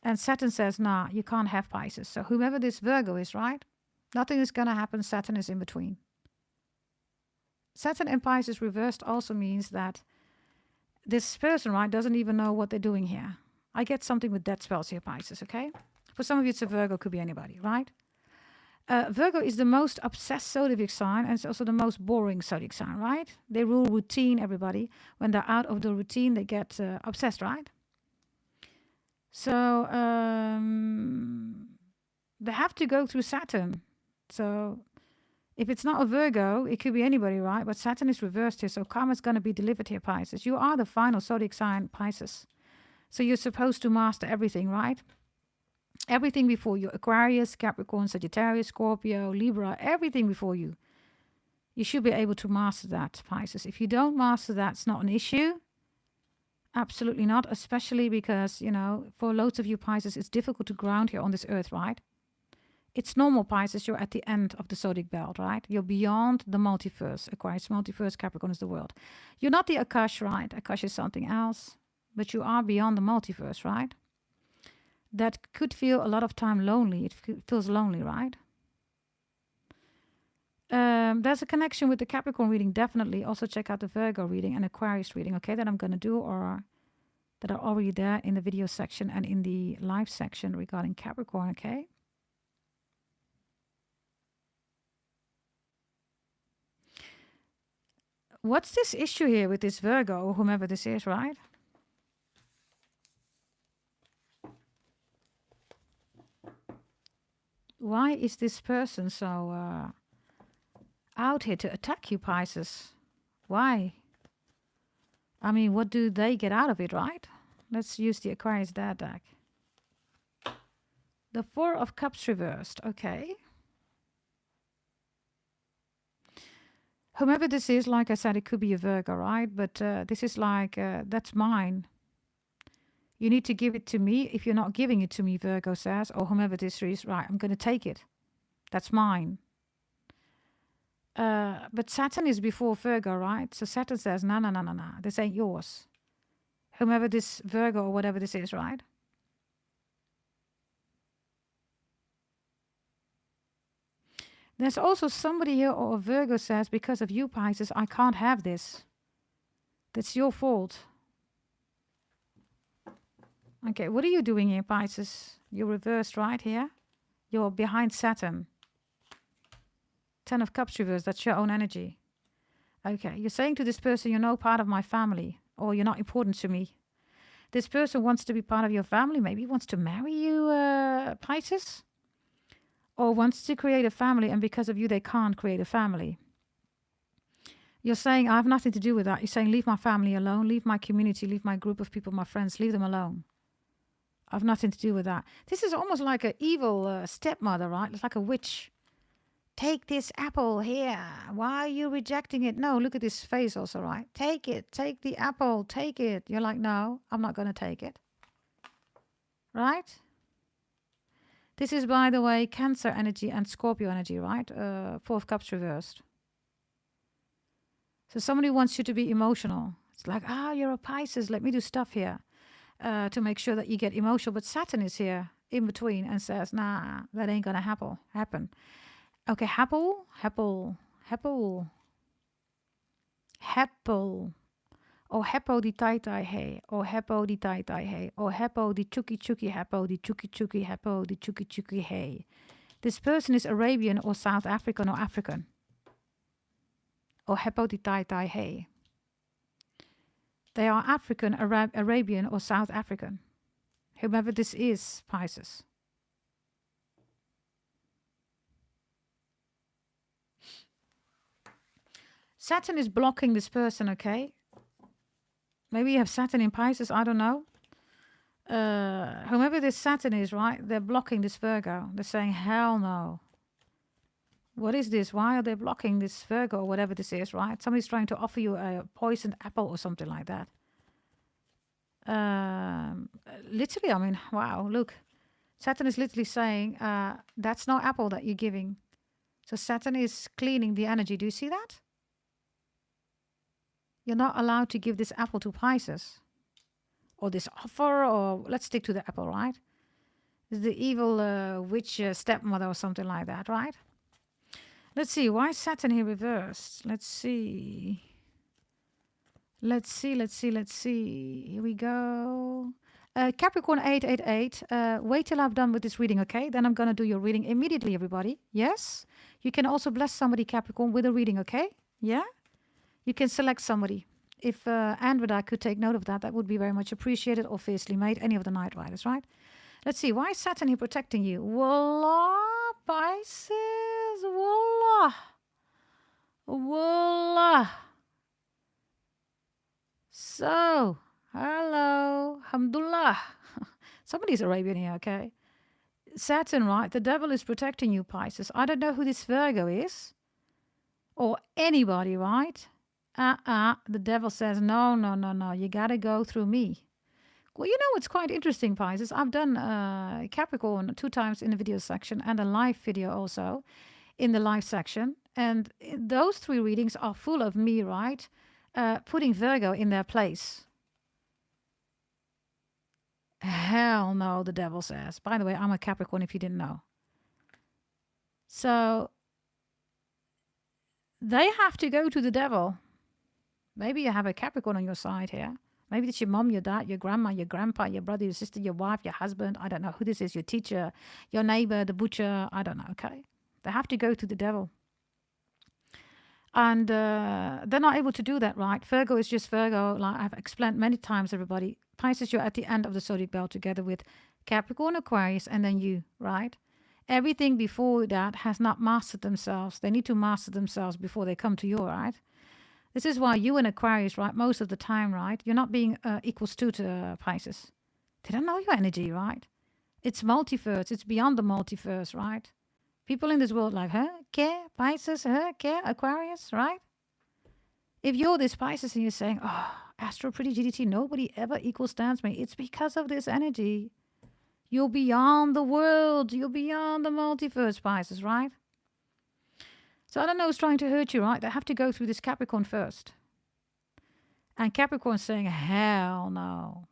And Saturn says, nah, you can't have Pisces. So whoever this Virgo is, right? Nothing is going to happen. Saturn is in between. Saturn and Pisces reversed also means that this person, right, doesn't even know what they're doing here. I get something with death spells here, Pisces, okay? For some of you, it's a Virgo, could be anybody, right? Virgo is the most obsessed zodiac sign, and it's also the most boring zodiac sign, right? They rule routine, everybody. When they're out of the routine, they get obsessed, right? So they have to go through Saturn. So if it's not a Virgo, it could be anybody, right? But Saturn is reversed here, so karma is going to be delivered here, Pisces. You are the final zodiac sign, Pisces. So you're supposed to master everything, right? Everything before you. Aquarius, Capricorn, Sagittarius, Scorpio, Libra, everything before you. You should be able to master that, Pisces. If you don't master that, it's not an issue. Absolutely not, especially because, you know, for loads of you Pisces, it's difficult to ground here on this earth, right? It's normal, Pisces, you're at the end of the zodiac belt, right? You're beyond the multiverse. Aquarius, multiverse, Capricorn is the world. You're not the Akash, right? Akash is something else, but you are beyond the multiverse, right? That could feel a lot of time lonely. It feels lonely, right? There's a connection with the Capricorn reading, definitely. Also check out the Virgo reading and Aquarius reading, okay, that I'm going to do, or that are already there in the video section and in the live section regarding Capricorn, okay? What's this issue here with this Virgo, or whomever this is, right? Why is this person so out here to attack you, Pisces? Why? I mean, what do they get out of it, right? Let's use the Aquarius Dad deck. The Four of Cups reversed, okay. Whomever this is, like I said, it could be a Virgo, right? But this is like, that's mine. You need to give it to me. If you're not giving it to me, Virgo says, or whomever this is, right, I'm going to take it. That's mine. But Saturn is before Virgo, right? So Saturn says, no, this ain't yours. Whomever this Virgo or whatever this is, right? There's also somebody here, or Virgo says, because of you, Pisces, I can't have this. That's your fault. Okay, what are you doing here, Pisces? You're reversed right here. You're behind Saturn. 10 of Cups reversed, that's your own energy. Okay, you're saying to this person, you're no part of my family, or you're not important to me. This person wants to be part of your family, maybe wants to marry you, Pisces, or wants to create a family, and because of you, they can't create a family. You're saying, I have nothing to do with that. You're saying, leave my family alone, leave my community, leave my group of people, my friends, leave them alone. I have nothing to do with that. This is almost like an evil stepmother, right? It's like a witch. Take this apple here. Why are you rejecting it? No, look at this face also, right? Take it. Take the apple. Take it. You're like, no, I'm not going to take it. Right? This is, by the way, Cancer energy and Scorpio energy, right? Four of Cups reversed. So somebody wants you to be emotional. It's like, you're a Pisces. Let me do stuff here to make sure that you get emotional. But Saturn is here in between and says, nah, that ain't going to happen. Okay, Heppel, or Heppo di tai tai hey, or Heppo di tai tai hey, or Heppo di chuki chuki Heppo di chuki chuki Heppo di chuki chuki hey. This person is Arabian or South African or African. Or Heppo di tai tai hey. They are African, Arabian or South African. Whomever this is, Pisces. Saturn is blocking this person, okay? Maybe you have Saturn in Pisces, I don't know. Whomever this Saturn is, right? They're blocking this Virgo. They're saying, hell no. What is this? Why are they blocking this Virgo or whatever this is, right? Somebody's trying to offer you a poisoned apple or something like that. Literally, I mean, wow, look. Saturn is literally saying, that's no apple that you're giving. So Saturn is cleaning the energy. Do you see that? You're not allowed to give this apple to Pisces. Or this offer, or let's stick to the apple, right? It's the evil witch stepmother or something like that, right? Let's see, why is Saturn here reversed? Let's see. Here we go. Capricorn 888. Wait till I've done with this reading, okay? Then I'm going to do your reading immediately, everybody. Yes? You can also bless somebody, Capricorn, with a reading, okay? Yeah? You can select somebody. If Andreda could take note of that, that would be very much appreciated, or Fiercely Made, any of the Night Riders, right? Let's see, why is Saturn here protecting you? Voila, Pisces, voila. Voila. So, hello, alhamdulillah. Somebody's Arabian here, okay? Saturn, right? The devil is protecting you, Pisces. I don't know who this Virgo is or anybody, right? The devil says, no, no, no, no. You got to go through me. Well, you know, it's quite interesting, Pisces. I've done Capricorn 2 times in the video section and a live video also in the live section. And those 3 readings are full of me, right? Putting Virgo in their place. Hell no, the devil says. By the way, I'm a Capricorn if you didn't know. So they have to go to the devil. Maybe you have a Capricorn on your side here. Maybe it's your mom, your dad, your grandma, your grandpa, your brother, your sister, your wife, your husband. I don't know who this is. Your teacher, your neighbor, the butcher. I don't know, okay? They have to go to the devil. And they're not able to do that, right? Virgo is just Virgo. Like I've explained many times, everybody. Pisces, you're at the end of the zodiac belt together with Capricorn, Aquarius, and then you, right? Everything before that has not mastered themselves. They need to master themselves before they come to you, right? This is why you and Aquarius, right, most of the time, right, you're not being equals to Pisces. They don't know your energy, right? It's multiverse. It's beyond the multiverse, right? People in this world like, huh? Care? Pisces? Huh? Care? Aquarius? Right? If you're this Pisces and you're saying, oh, Astro Pretty GDT, nobody ever equal stands me. It's because of this energy. You're beyond the world. You're beyond the multiverse, Pisces, right? So I don't know who's trying to hurt you, right? They have to go through this Capricorn first. And Capricorn's saying, hell no.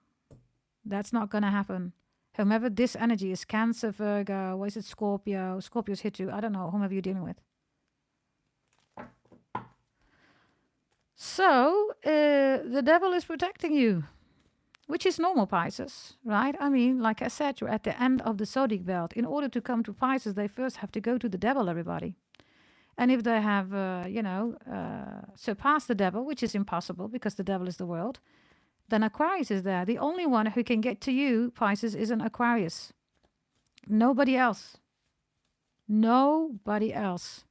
That's not going to happen. Whomever this energy is, Cancer, Virgo, or is it Scorpio? Scorpio's hit you. I don't know, whomever you're dealing with. So, the devil is protecting you, which is normal, Pisces, right? I mean, like I said, you're at the end of the zodiac belt. In order to come to Pisces, they first have to go to the devil, everybody. And if they have, surpassed the devil, which is impossible because the devil is the world, then Aquarius is there. The only one who can get to you, Pisces, is an Aquarius. Nobody else. Nobody else.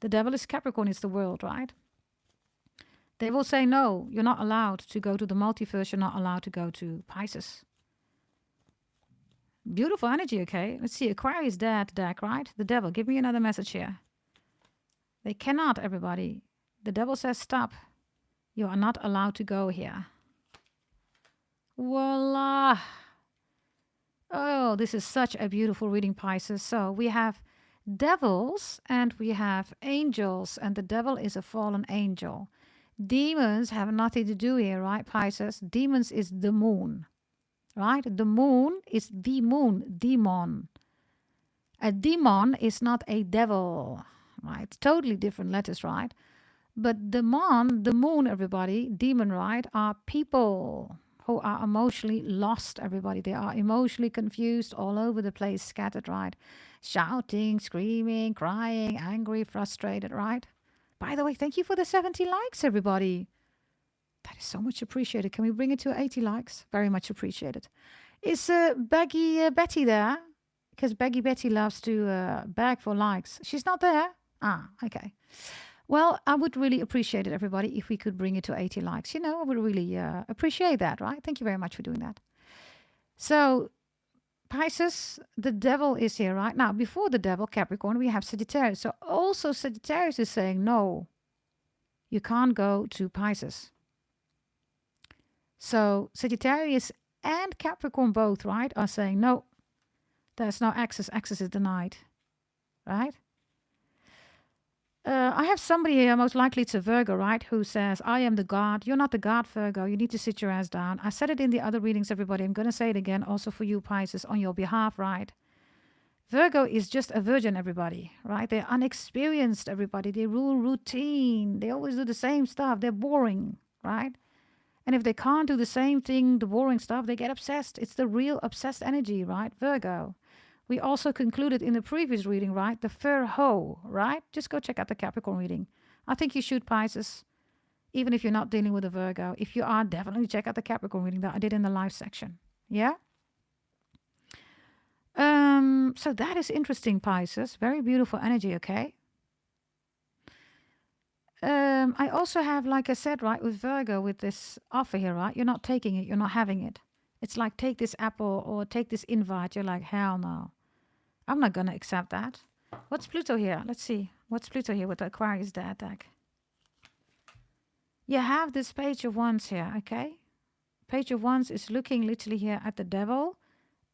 The devil is Capricorn, it's the world, right? They will say, no, you're not allowed to go to the multiverse. You're not allowed to go to Pisces. Beautiful energy, okay? Let's see, Aquarius there at the deck, right? The devil, give me another message here. They cannot, everybody. The devil says, stop. You are not allowed to go here. Voila. Oh, this is such a beautiful reading, Pisces. So we have devils and we have angels, and the devil is a fallen angel. Demons have nothing to do here, right, Pisces? Demons is the moon, right? The moon is the moon, demon. A demon is not a devil, right? Totally different letters, right? But the moon, everybody, demon, right, are people who are emotionally lost, everybody. They are emotionally confused, all over the place, scattered, right? Shouting, screaming, crying, angry, frustrated, right? By the way, thank you for the 70 likes, everybody. That is so much appreciated. Can we bring it to 80 likes? Very much appreciated. Is Baggy Betty there? Because Baggy Betty loves to beg for likes. She's not there? Ah, okay. Well, I would really appreciate it, everybody, if we could bring it to 80 likes. You know, I would really appreciate that, right? Thank you very much for doing that. So, Pisces, the devil is here, right? Now, before the devil, Capricorn, we have Sagittarius. So, also Sagittarius is saying, no, you can't go to Pisces. So, Sagittarius and Capricorn both, right, are saying, no, there's no access. Access is denied, right? I have somebody here, most likely it's a Virgo, right, who says, I am the God. You're not the God, Virgo. You need to sit your ass down. I said it in the other readings, everybody. I'm going to say it again also for you, Pisces, on your behalf, right? Virgo is just a virgin, everybody, right? They're unexperienced, everybody. They rule routine. They always do the same stuff. They're boring, right? And if they can't do the same thing, the boring stuff, they get obsessed. It's the real obsessed energy, right? Virgo. We also concluded in the previous reading, right? The fur hoe, right? Just go check out the Capricorn reading. I think you should, Pisces, even if you're not dealing with a Virgo. If you are, definitely check out the Capricorn reading that I did in the live section. Yeah? So that is interesting, Pisces. Very beautiful energy, okay? I also have, like I said, right, with Virgo, with this offer here, right? You're not taking it. You're not having it. It's like, take this apple or take this invite. You're like, hell no. I'm not going to accept that. What's Pluto here? Let's see. What's Pluto here with the Aquarius deck? You have this Page of Wands here, okay? Page of Wands is looking literally here at the Devil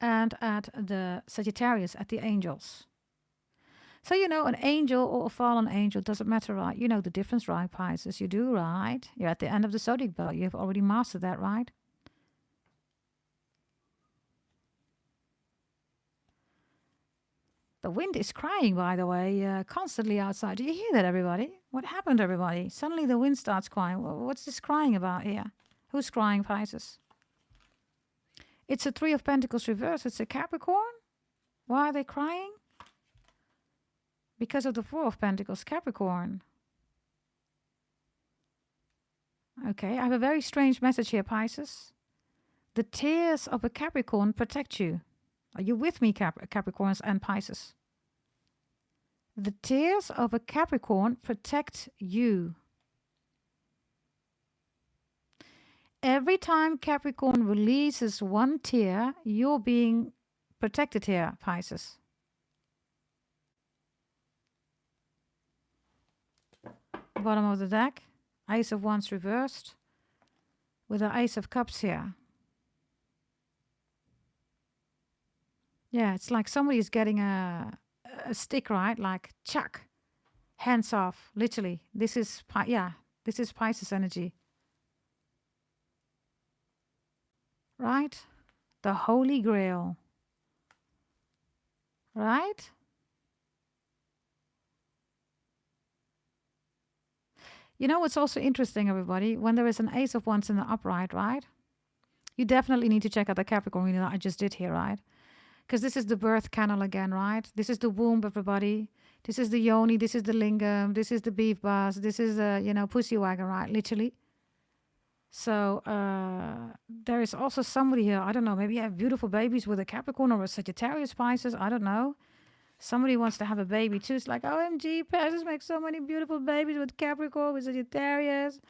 and at the Sagittarius, at the angels. So, you know, an angel or a fallen angel, doesn't matter, right? You know the difference, right, Pisces? You do, right? You're at the end of the zodiac belt. You've already mastered that, right? The wind is crying, by the way, constantly outside. Do you hear that, everybody? What happened, everybody? Suddenly the wind starts crying. What's this crying about here? Who's crying, Pisces? It's a Three of Pentacles reverse. It's a Capricorn. Why are they crying? Because of the Four of Pentacles, Capricorn. Okay, I have a very strange message here, Pisces. The tears of a Capricorn protect you. Are you with me, Capricorns and Pisces? The tears of a Capricorn protect you. Every time Capricorn releases one tear, you're being protected here, Pisces. Bottom of the deck, Ace of Wands reversed with the Ace of Cups here. Yeah, it's like somebody is getting a stick, right? Like, chuck, hands off, literally. This is Pisces energy. Right? The Holy Grail. Right? You know what's also interesting, everybody? When there is an Ace of Wands in the upright, right? You definitely need to check out the Capricorn reading that I just did here, right? Because this is the birth canal again, right? This is the womb, everybody. This is the yoni, this is the lingam, this is the beef bus, this is the, pussy wagon, right? Literally. So there is also somebody here, I don't know, maybe you have beautiful babies with a Capricorn or a Sagittarius, Pisces, I don't know. Somebody wants to have a baby too. It's like, OMG, Pisces makes so many beautiful babies with Capricorn, with Sagittarius.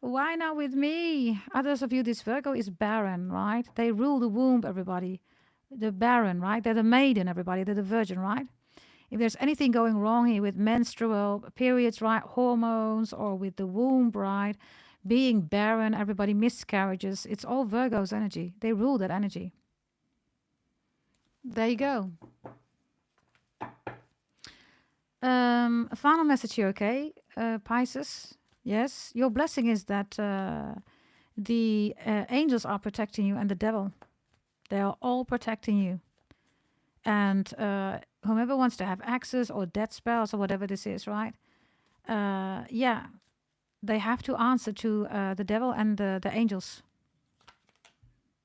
Why not with me? Others of you, this Virgo is barren, right? They rule the womb, everybody. The barren, right? They're the maiden, everybody. They're the virgin, right? If there's anything going wrong here with menstrual periods, right? Hormones, or with the womb, right? Being barren, everybody, miscarriages. It's all Virgo's energy. They rule that energy. There you go. A final message here, okay? Pisces, yes. Your blessing is that the angels are protecting you and the devil. They are all protecting you. And whomever wants to have access or death spells or whatever this is, right? Yeah, they have to answer to the devil and the angels.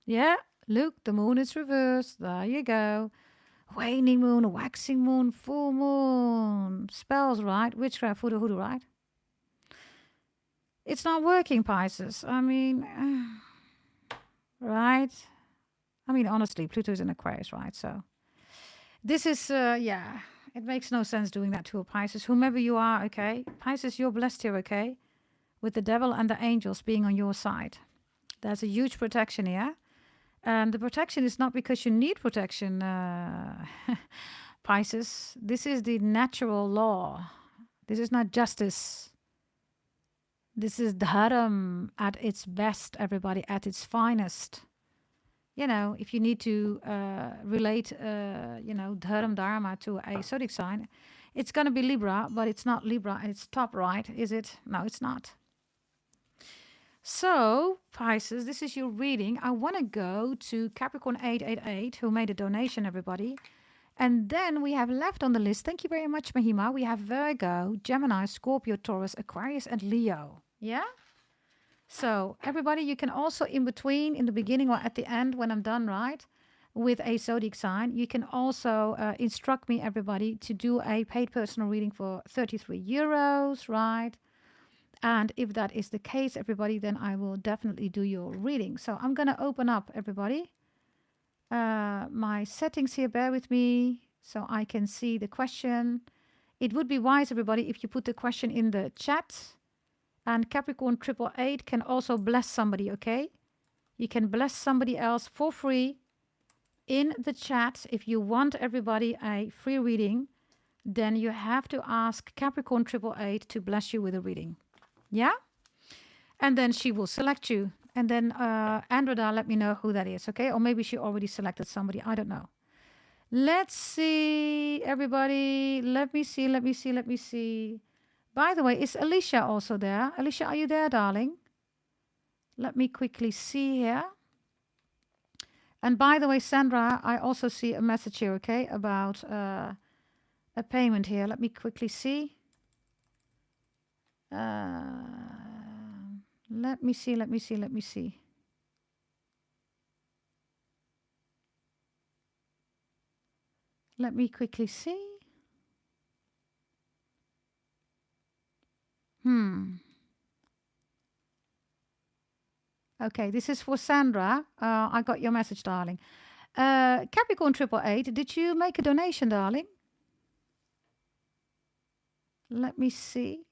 Yeah, look, the moon is reversed. There you go. Waning moon, waxing moon, full moon. Spells, right? Witchcraft, voodoo, hoodoo, right? It's not working, Pisces. I mean, right? I mean, honestly, Pluto is in Aquarius, right? So this is, yeah, it makes no sense doing that to a Pisces. Whomever you are, okay? Pisces, you're blessed here, okay? With the devil and the angels being on your side. There's a huge protection here. And the protection is not because you need protection, Pisces. This is the natural law. This is not justice. This is dharma at its best, everybody, at its finest. You know, if you need to relate, dharma to a zodiac sign, it's going to be Libra, but it's not Libra at its top, right? Is it? No, it's not. So, Pisces, this is your reading. I want to go to Capricorn 888, who made a donation, everybody. And then we have left on the list, thank you very much, Mahima. We have Virgo, Gemini, Scorpio, Taurus, Aquarius, and Leo. Yeah? So, everybody, you can also in between, in the beginning or at the end when I'm done, right, with a zodiac sign, you can also instruct me, everybody, to do a paid personal reading for 33 euros, right? And if that is the case, everybody, then I will definitely do your reading. So I'm going to open up, everybody, my settings here. Bear with me so I can see the question. It would be wise, everybody, if you put the question in the chat. And Capricorn 888 can also bless somebody, okay? You can bless somebody else for free in the chat, if you want everybody a free reading, then you have to ask Capricorn 888 to bless you with a reading. Yeah? And then she will select you. And then Andreda, let me know who that is, okay? Or maybe she already selected somebody. I don't know. Let's see, everybody. Let me see. By the way, is Alicia also there? Alicia, are you there, darling? Let me quickly see here. And by the way, Sandra, I also see a message here, okay, about a payment here. Let me quickly see. Let me see. Let me quickly see. Okay, this is for Sandra. I got your message, darling. Capricorn 888, did you make a donation, darling? Let me see.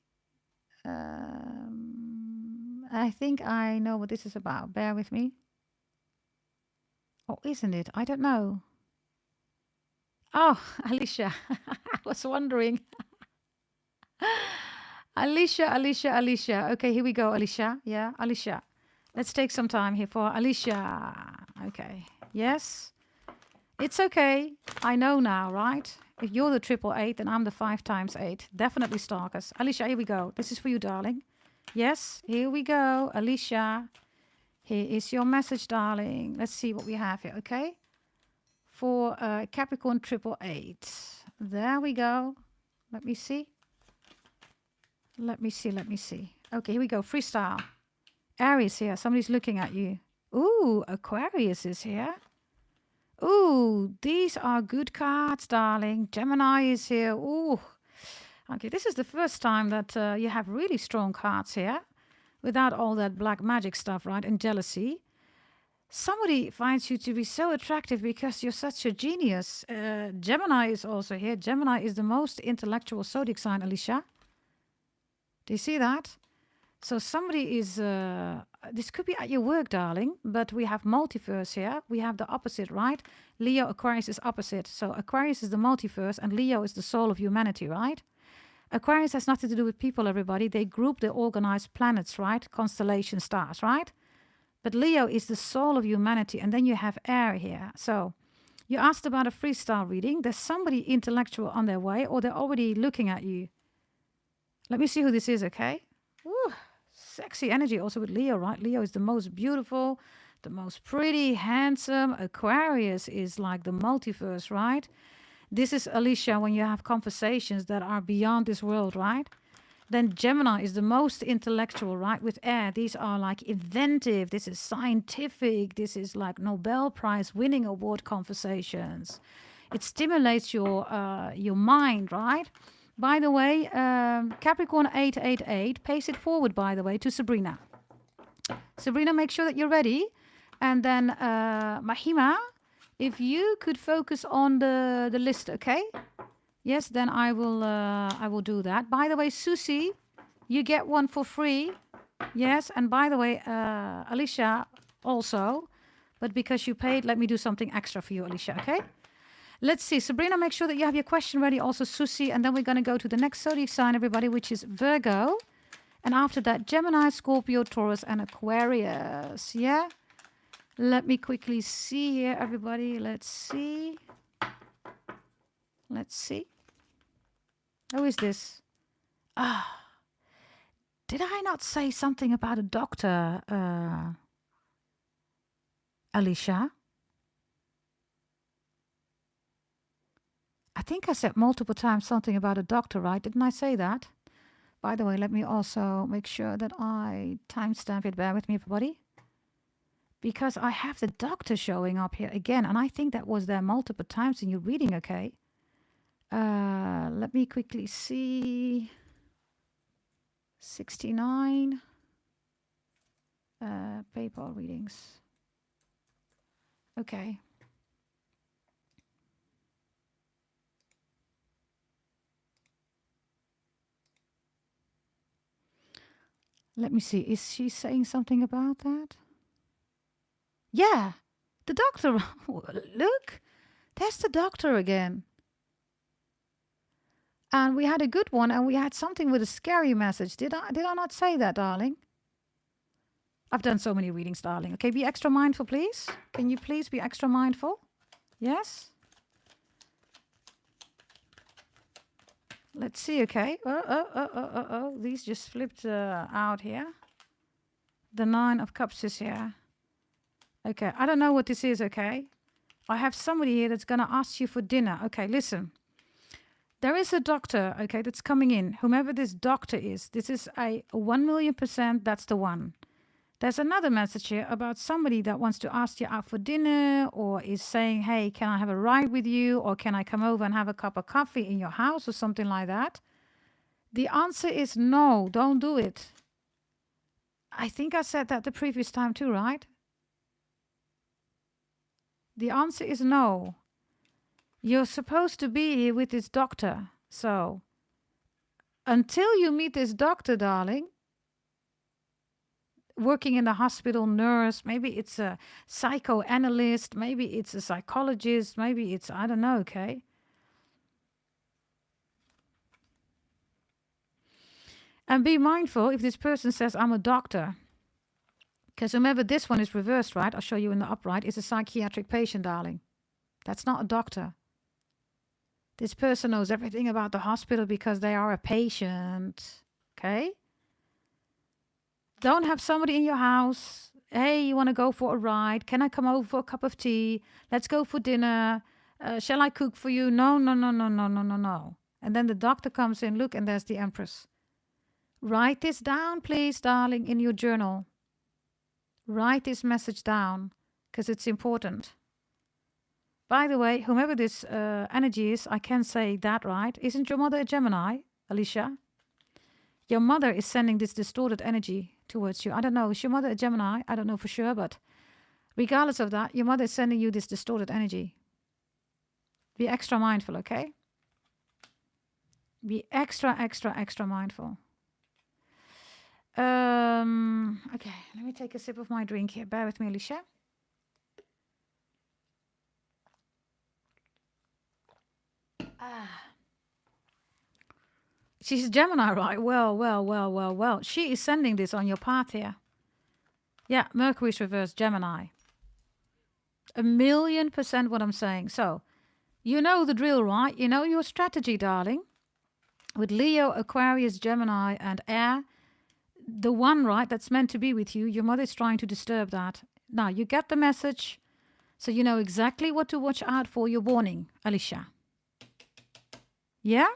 I think I know what this is about. Bear with me. Oh, isn't it? I don't know. Oh, Alicia. I was wondering. Alicia. Okay, here we go, Alicia. Yeah, Alicia. Let's take some time here for Alicia. Okay. Yes. It's okay. I know now, right? If you're the 888, then I'm the 5 times 8. Definitely stalkers. Alicia, here we go. This is for you, darling. Yes, here we go. Alicia, here is your message, darling. Let's see what we have here, okay? For Capricorn 888. There we go. Let me see. Okay, here we go. Freestyle. Aries here. Somebody's looking at you. Ooh, Aquarius is here. Ooh, these are good cards, darling. Gemini is here. Ooh. Okay, this is the first time that you have really strong cards here. Without all that black magic stuff, right? And jealousy. Somebody finds you to be so attractive because you're such a genius. Gemini is also here. Gemini is the most intellectual zodiac sign, Alicia. Do you see that? So somebody is, this could be at your work, darling, but we have multiverse here. We have the opposite, right? Leo, Aquarius is opposite. So Aquarius is the multiverse and Leo is the soul of humanity, right? Aquarius has nothing to do with people, everybody. They group, they organize planets, right? Constellation stars, right? But Leo is the soul of humanity. And then you have air here. So you asked about a freestyle reading. There's somebody intellectual on their way or they're already looking at you. Let me see who this is, okay? Ooh, sexy energy also with Leo, right? Leo is the most beautiful, the most pretty, handsome. Aquarius is like the multiverse, right? This is Alicia when you have conversations that are beyond this world, right? Then Gemini is the most intellectual, right? With air, these are like inventive. This is scientific. This is like Nobel Prize winning award conversations. It stimulates your mind, right? By the way, Capricorn 888, pace it forward, by the way, to Sabrina. Sabrina, make sure that you're ready. And then Mahima, if you could focus on the list, okay? Yes, then I will do that. By the way, Susy, you get one for free. Yes, and by the way, Alicia also. But because you paid, let me do something extra for you, Alicia, okay? Let's see. Sabrina, make sure that you have your question ready. Also, Susy. And then we're going to go to the next zodiac sign, everybody, which is Virgo. And after that, Gemini, Scorpio, Taurus, and Aquarius. Yeah? Let me quickly see here, everybody. Let's see. Who is this? Did I not say something about a doctor, Alicia? I think I said multiple times something about a doctor, right? Didn't I say that? By the way, let me also make sure that I timestamp it. Bear with me, everybody. Because I have the doctor showing up here again. And I think that was there multiple times in your reading, okay? Let me quickly see. 69. PayPal readings. Okay. Let me see. Is she saying something about that? Yeah. The doctor. Look, there's the doctor again. And we had a good one, and we had something with a scary message. Did I not say that, darling? I've done so many readings, darling. Okay, be extra mindful, please. Can you please be extra mindful? Yes? Let's see, okay. These just flipped out here. The 9 of Cups is here. Okay, I don't know what this is, okay? I have somebody here that's going to ask you for dinner. Okay, listen. There is a doctor, okay, that's coming in. Whomever this doctor is, this is a 1,000,000%, that's the one. There's another message here about somebody that wants to ask you out for dinner or is saying, hey, can I have a ride with you? Or can I come over and have a cup of coffee in your house or something like that? The answer is no, don't do it. I think I said that the previous time too, right? The answer is no. You're supposed to be here with this doctor. So, until you meet this doctor, darling, working in the hospital, nurse, maybe it's a psychoanalyst, maybe it's a psychologist, maybe it's, I don't know, okay? And be mindful if this person says, I'm a doctor. Because remember, this one is reversed, right? I'll show you in the upright. It's a psychiatric patient, darling. That's not a doctor. This person knows everything about the hospital because they are a patient. Okay? Don't have somebody in your house. Hey, you want to go for a ride? Can I come over for a cup of tea? Let's go for dinner. Shall I cook for you? No, no, no, no, no, no, no, no. And then the doctor comes in. Look, and there's the Empress. Write this down, please, darling, in your journal. Write this message down because it's important. By the way, whomever this energy is, I can say that, right? Isn't your mother a Gemini, Alicia? Your mother is sending this distorted energy towards you. I don't know. Is your mother a Gemini? I don't know for sure, but regardless of that, your mother is sending you this distorted energy. Be extra mindful, okay? Be extra, extra, extra mindful. Okay, let me take a sip of my drink here. Bear with me, Alicia. She's a Gemini, right? Well. She is sending this on your path here. Yeah, Mercury's reversed, Gemini. 1,000,000% what I'm saying. So, you know the drill, right? You know your strategy, darling. With Leo, Aquarius, Gemini, and Air. The one, right, that's meant to be with you. Your mother is trying to disturb that. Now, you get the message. So you know exactly what to watch out for. Your warning, Alicia. Yeah?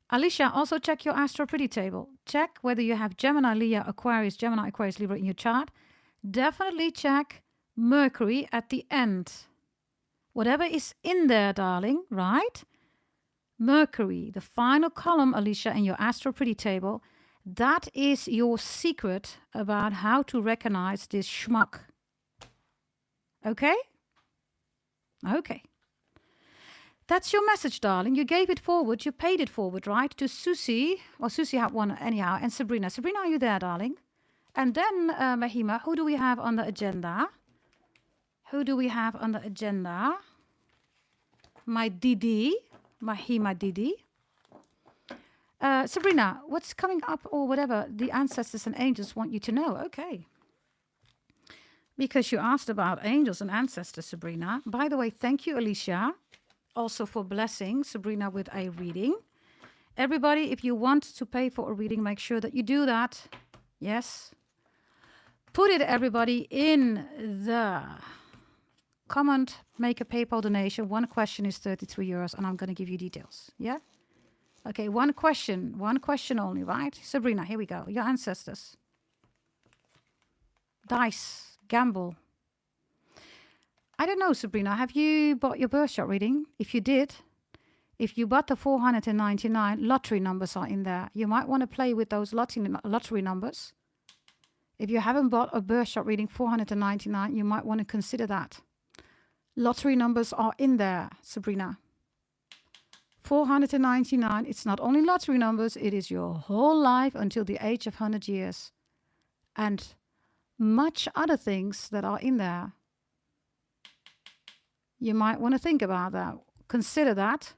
Alicia, also check your Astro Pretty table. Check whether you have Gemini, Leo, Aquarius, Gemini, Aquarius, Libra in your chart. Definitely check Mercury at the end. Whatever is in there, darling, right? Mercury, the final column, Alicia, in your Astro Pretty table. That is your secret about how to recognize this schmuck. Okay? Okay. That's your message, darling. You gave it forward. You paid it forward, right? To Susy. Well, Susy had one anyhow. And Sabrina. Sabrina, are you there, darling? And then, Mahima, who do we have on the agenda? Who do we have on the agenda? My Didi. Mahima Didi. Sabrina, what's coming up or whatever the ancestors and angels want you to know? Okay. Because you asked about angels and ancestors, Sabrina. By the way, thank you, Alicia. Also for blessing Sabrina with a reading. Everybody, if you want to pay for a reading, make sure that you do that. Yes. Put it, everybody, in the comment. Make a PayPal donation. One question is €33 and I'm going to give you details. Yeah? Okay, one question only, right? Sabrina, here we go. Your ancestors. Dice, gamble. I don't know, Sabrina. Have you bought your birth chart reading? If you did, if you bought the 499, lottery numbers are in there. You might want to play with those lottery numbers. If you haven't bought a birth chart reading 499, you might want to consider that. Lottery numbers are in there, Sabrina. 499, it's not only lottery numbers, it is your whole life until the age of 100 years. And much other things that are in there. You might want to think about that. Consider that.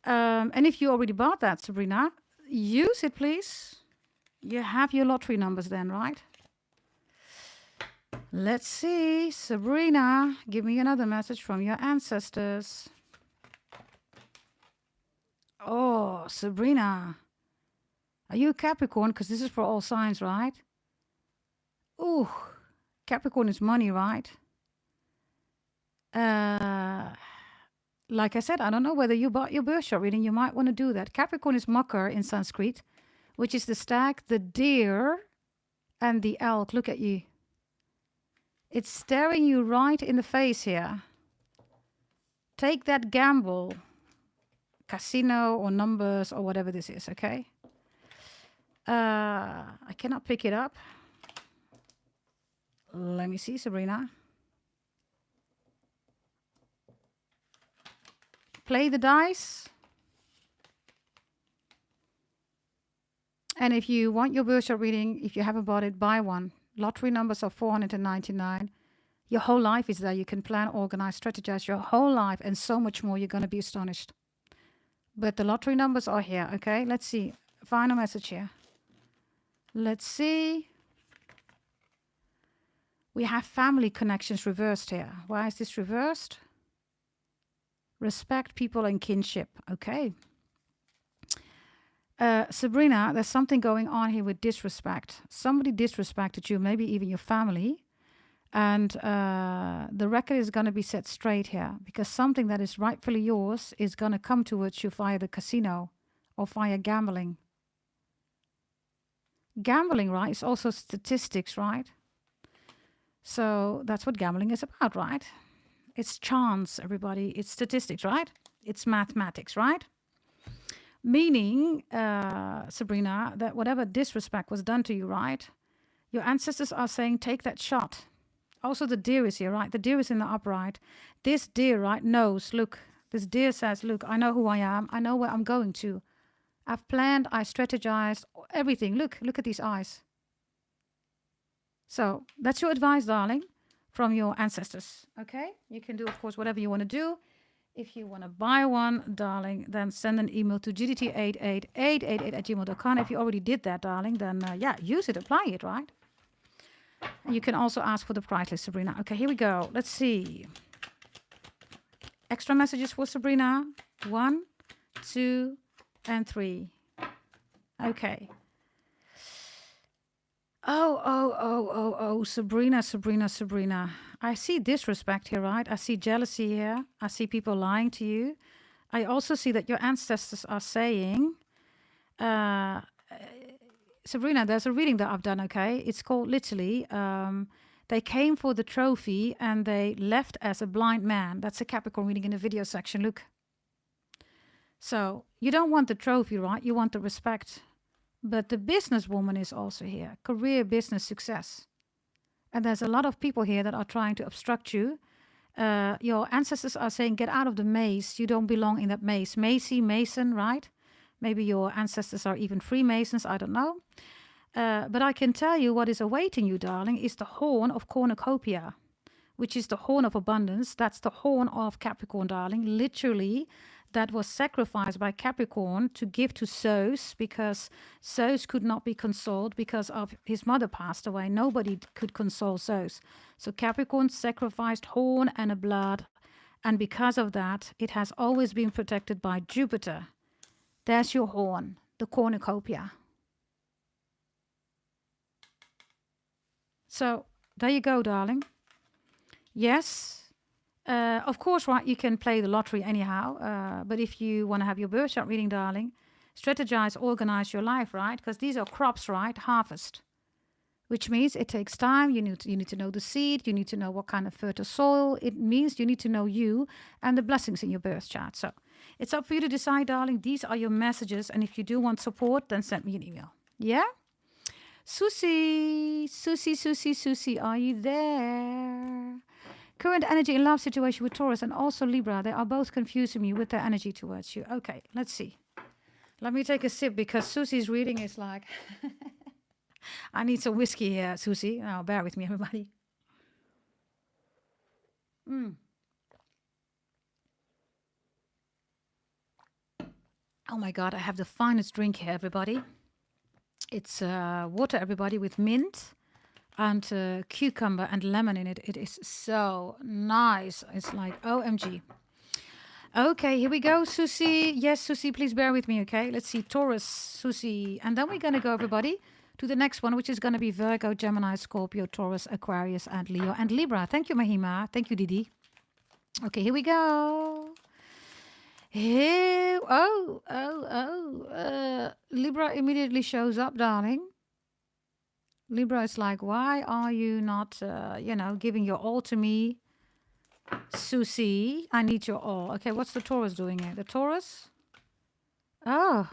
And if you already bought that, Sabrina, use it, please. You have your lottery numbers then, right? Let's see. Sabrina, give me another message from your ancestors. Oh, Sabrina. Are you a Capricorn? Because this is for all signs, right? Ooh, Capricorn is money, right? Like I said, I don't know whether you bought your birth chart reading. You might want to do that. Capricorn is Makar in Sanskrit, which is the stag, the deer, and the elk. Look at you. It's staring you right in the face here. Take that gamble. Casino or numbers or whatever this is, okay? I cannot pick it up. Let me see, Sabrina. Play the dice. And if you want your birth chart reading, if you haven't bought it, buy one. Lottery numbers are 499. Your whole life is there. You can plan, organize, strategize your whole life and so much more. You're going to be astonished. But the lottery numbers are here, okay? Let's see. Final message here. Let's see. We have family connections reversed here. Why is this reversed? Respect, people, and kinship. Okay. Sabrina, there's something going on here with disrespect. Somebody disrespected you, maybe even your family. And the record is going to be set straight here because something that is rightfully yours is going to come towards you via the casino or via gambling. Gambling, right, is also statistics, right? So that's what gambling is about, right? It's chance, everybody. It's statistics, right? It's mathematics, right? Meaning, Sabrina, that whatever disrespect was done to you, right? Your ancestors are saying, take that shot. Also, the deer is here, right? The deer is in the upright. This deer, right, knows, look, this deer says, look, I know who I am. I know where I'm going to. I've planned, I strategized, everything. Look at these eyes. So that's your advice, darling, from your ancestors, okay? You can do, of course, whatever you want to do. If you want to buy one, darling, then send an email to gdt88888@gmail.com. If you already did that, darling, then, yeah, use it, apply it, right? And you can also ask for the price list, Sabrina. Okay, here we go. Let's see. Extra messages for Sabrina. 1, 2, and 3. Okay. Oh, Sabrina. I see disrespect here, right? I see jealousy here. I see people lying to you. I also see that your ancestors are saying, Sabrina, there's a reading that I've done, okay? It's called literally, they came for the trophy and they left as a blind man. That's a Capricorn reading in the video section, look. So you don't want the trophy, right? You want the respect. But the businesswoman is also here. Career, business, success. And there's a lot of people here that are trying to obstruct you. Your ancestors are saying, get out of the maze. You don't belong in that maze. Macy, Mason, right? Maybe your ancestors are even Freemasons. I don't know. But I can tell you what is awaiting you, darling, is the horn of cornucopia, which is the horn of abundance. That's the horn of Capricorn, darling. Literally, that was sacrificed by Capricorn to give to Zeus because Zeus could not be consoled because of his mother passed away. Nobody could console Zeus. So Capricorn sacrificed horn and a blood. And because of that, it has always been protected by Jupiter. There's your horn, the cornucopia. So there you go, darling. Yes. Of course, right, you can play the lottery anyhow. But if you want to have your birth chart reading, darling, strategize, organize your life, right? Because these are crops, right? Harvest. Which means it takes time. You need to know the seed. You need to know what kind of fertile soil. It means you need to know you and the blessings in your birth chart. So it's up for you to decide, darling. These are your messages. And if you do want support, then send me an email. Yeah? Susy, are you there? Current energy in love situation with Taurus and also Libra. They are both confusing me with their energy towards you. Okay, let's see. Let me take a sip because Susy's reading is like... I need some whiskey here, Susy. Now, bear with me, everybody. Oh my God, I have the finest drink here, everybody. It's water, everybody, with mint and cucumber and lemon in it. It is so nice. It's like OMG. Okay, here we go, Susy. Yes, Susy, please bear with me, okay? Let's see, Taurus, Susy. And then we're going to go, everybody, to the next one, which is going to be Virgo, Gemini, Scorpio, Taurus, Aquarius, and Leo, and Libra. Thank you, Mahima. Thank you, Didi. Okay, here we go. Here, Libra immediately shows up, darling. Libra is like, why are you not, giving your all to me? Susy, I need your all. Okay, what's the Taurus doing here? The Taurus? Oh,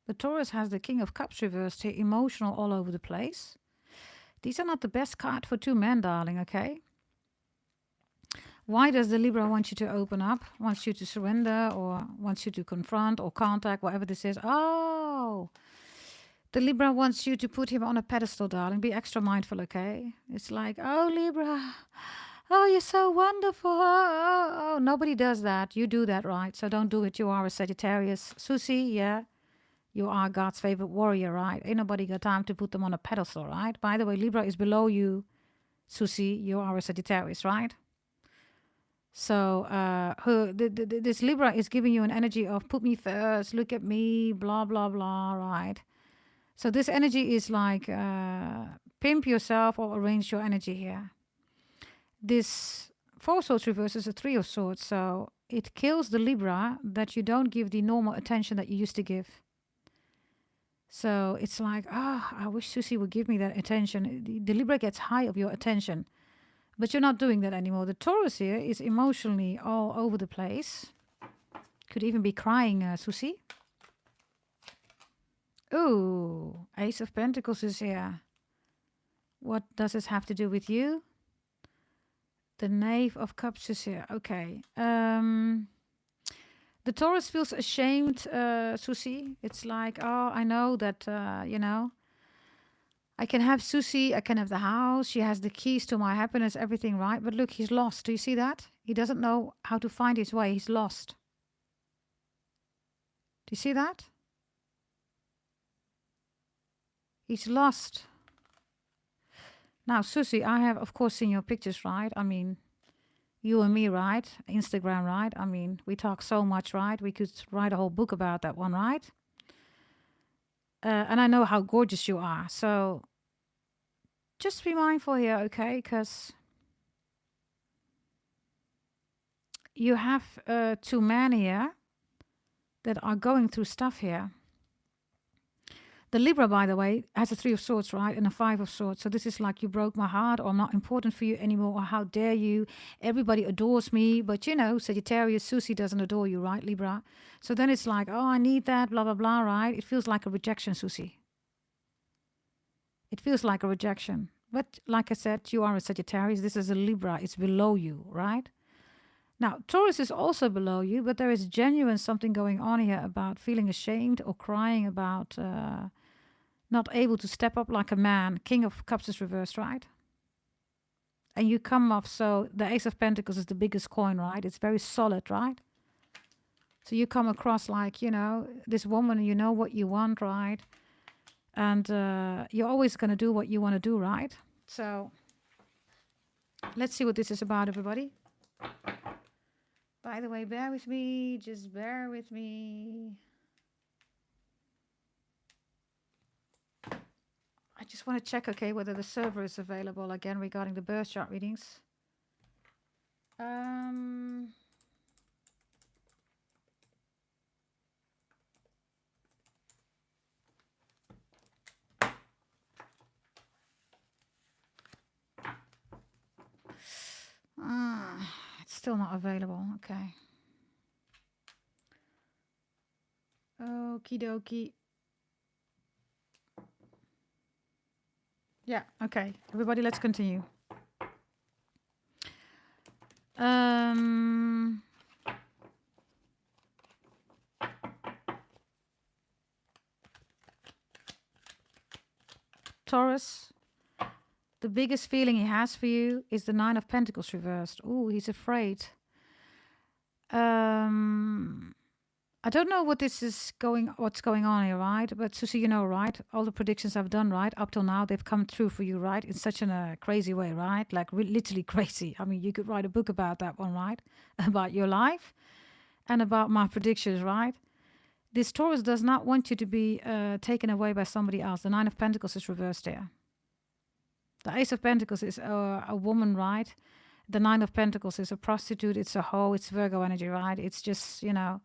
the Taurus has the King of Cups reversed here, emotional all over the place. These are not the best card for two men, darling, okay? Why does the Libra want you to open up, wants you to surrender, or wants you to confront or contact, whatever this is? Oh, the Libra wants you to put him on a pedestal, darling. Be extra mindful, okay? It's like, oh, Libra, oh, you're so wonderful. Oh, nobody does that. You do that, right? So don't do it. You are a Sagittarius. Susy, yeah, you are God's favorite warrior, right? Ain't nobody got time to put them on a pedestal, right? By the way, Libra is below you. Susy, you are a Sagittarius, right? So this Libra is giving you an energy of put me first, look at me, blah, blah, blah, right? So this energy is like pimp yourself or arrange your energy here. This Four of Swords reverse is a Three of Swords. So it kills the Libra that you don't give the normal attention that you used to give. So it's like, I wish Susy would give me that attention. The Libra gets high of your attention. But you're not doing that anymore. The Taurus here is emotionally all over the place. Could even be crying, Susy. Ooh, Ace of Pentacles is here. What does this have to do with you? The Knave of Cups is here. Okay. The Taurus feels ashamed, Susy. It's like, oh, I know that, I can have Susy, I can have the house, she has the keys to my happiness, everything, right? But look, he's lost. Do you see that? He doesn't know how to find his way. He's lost. Do you see that? He's lost. Now, Susy, I have, of course, seen your pictures, right? I mean, you and me, right? Instagram, right? I mean, we talk so much, right? We could write a whole book about that one, right? And I know how gorgeous you are. So just be mindful here, okay? Because you have two men here that are going through stuff here. The Libra, by the way, has a Three of Swords, right? And a Five of Swords. So this is like, you broke my heart, or I'm not important for you anymore, or how dare you? Everybody adores me. But, Sagittarius, Susy doesn't adore you, right, Libra? So then it's like, oh, I need that, blah, blah, blah, right? It feels like a rejection, Susy. It feels like a rejection. But like I said, you are a Sagittarius. This is a Libra. It's below you, right? Now, Taurus is also below you, but there is genuine something going on here about feeling ashamed or crying about not able to step up like a man. King of Cups is reversed, right? And you come off, so the Ace of Pentacles is the biggest coin, right? It's very solid, right? So you come across like, this woman, you know what you want, right? And you're always going to do what you want to do, right? So let's see what this is about, everybody. By the way, bear with me. Just bear with me. I just want to check, okay, whether the server is available again regarding the birth chart readings. It's still not available. Okay. Okie dokie. Yeah, okay. Everybody, let's continue. Taurus, the biggest feeling he has for you is the Nine of Pentacles reversed. Ooh, he's afraid. I don't know what's going on here, right? But Susie, you know, right? All the predictions I've done, right, up till now, they've come true for you, right? In such a crazy way, right? Like literally crazy. I mean, you could write a book about that one, right? About your life and about my predictions, right? This Taurus does not want you to be taken away by somebody else. The Nine of Pentacles is reversed there. The Ace of Pentacles is a woman, right? The Nine of Pentacles is a prostitute. It's a hoe. It's Virgo energy, right? It's just, you know,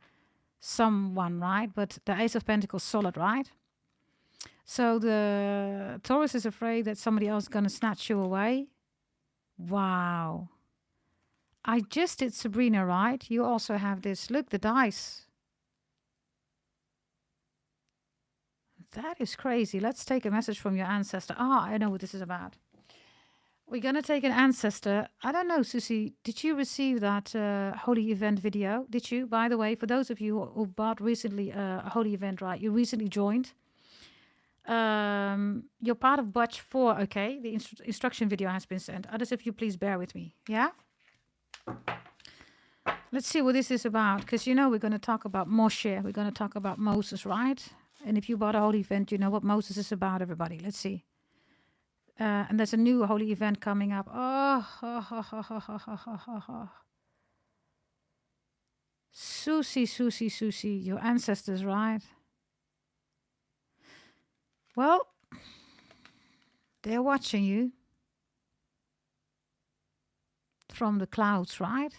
someone, right? But the Ace of Pentacles solid, right? So the Taurus is afraid that somebody else is going to snatch you away. Wow. I just did Sabrina, right? You also have this. Look, the dice. That is crazy. Let's take a message from your ancestor. Ah, I know what this is about. We're going to take an ancestor. I don't know, Susie, did you receive that holy event video? Did you? By the way, for those of you who bought recently a holy event, right? You recently joined. You're part of batch 4, okay? The instruction video has been sent. Others, if you please bear with me, yeah? Let's see what this is about, because you know we're going to talk about Moshe. We're going to talk about Moses, right? And if you bought a holy event, you know what Moses is about, everybody. Let's see. And there's a new holy event coming up. Susie, your ancestors, right? Well, they're watching you from the clouds, right?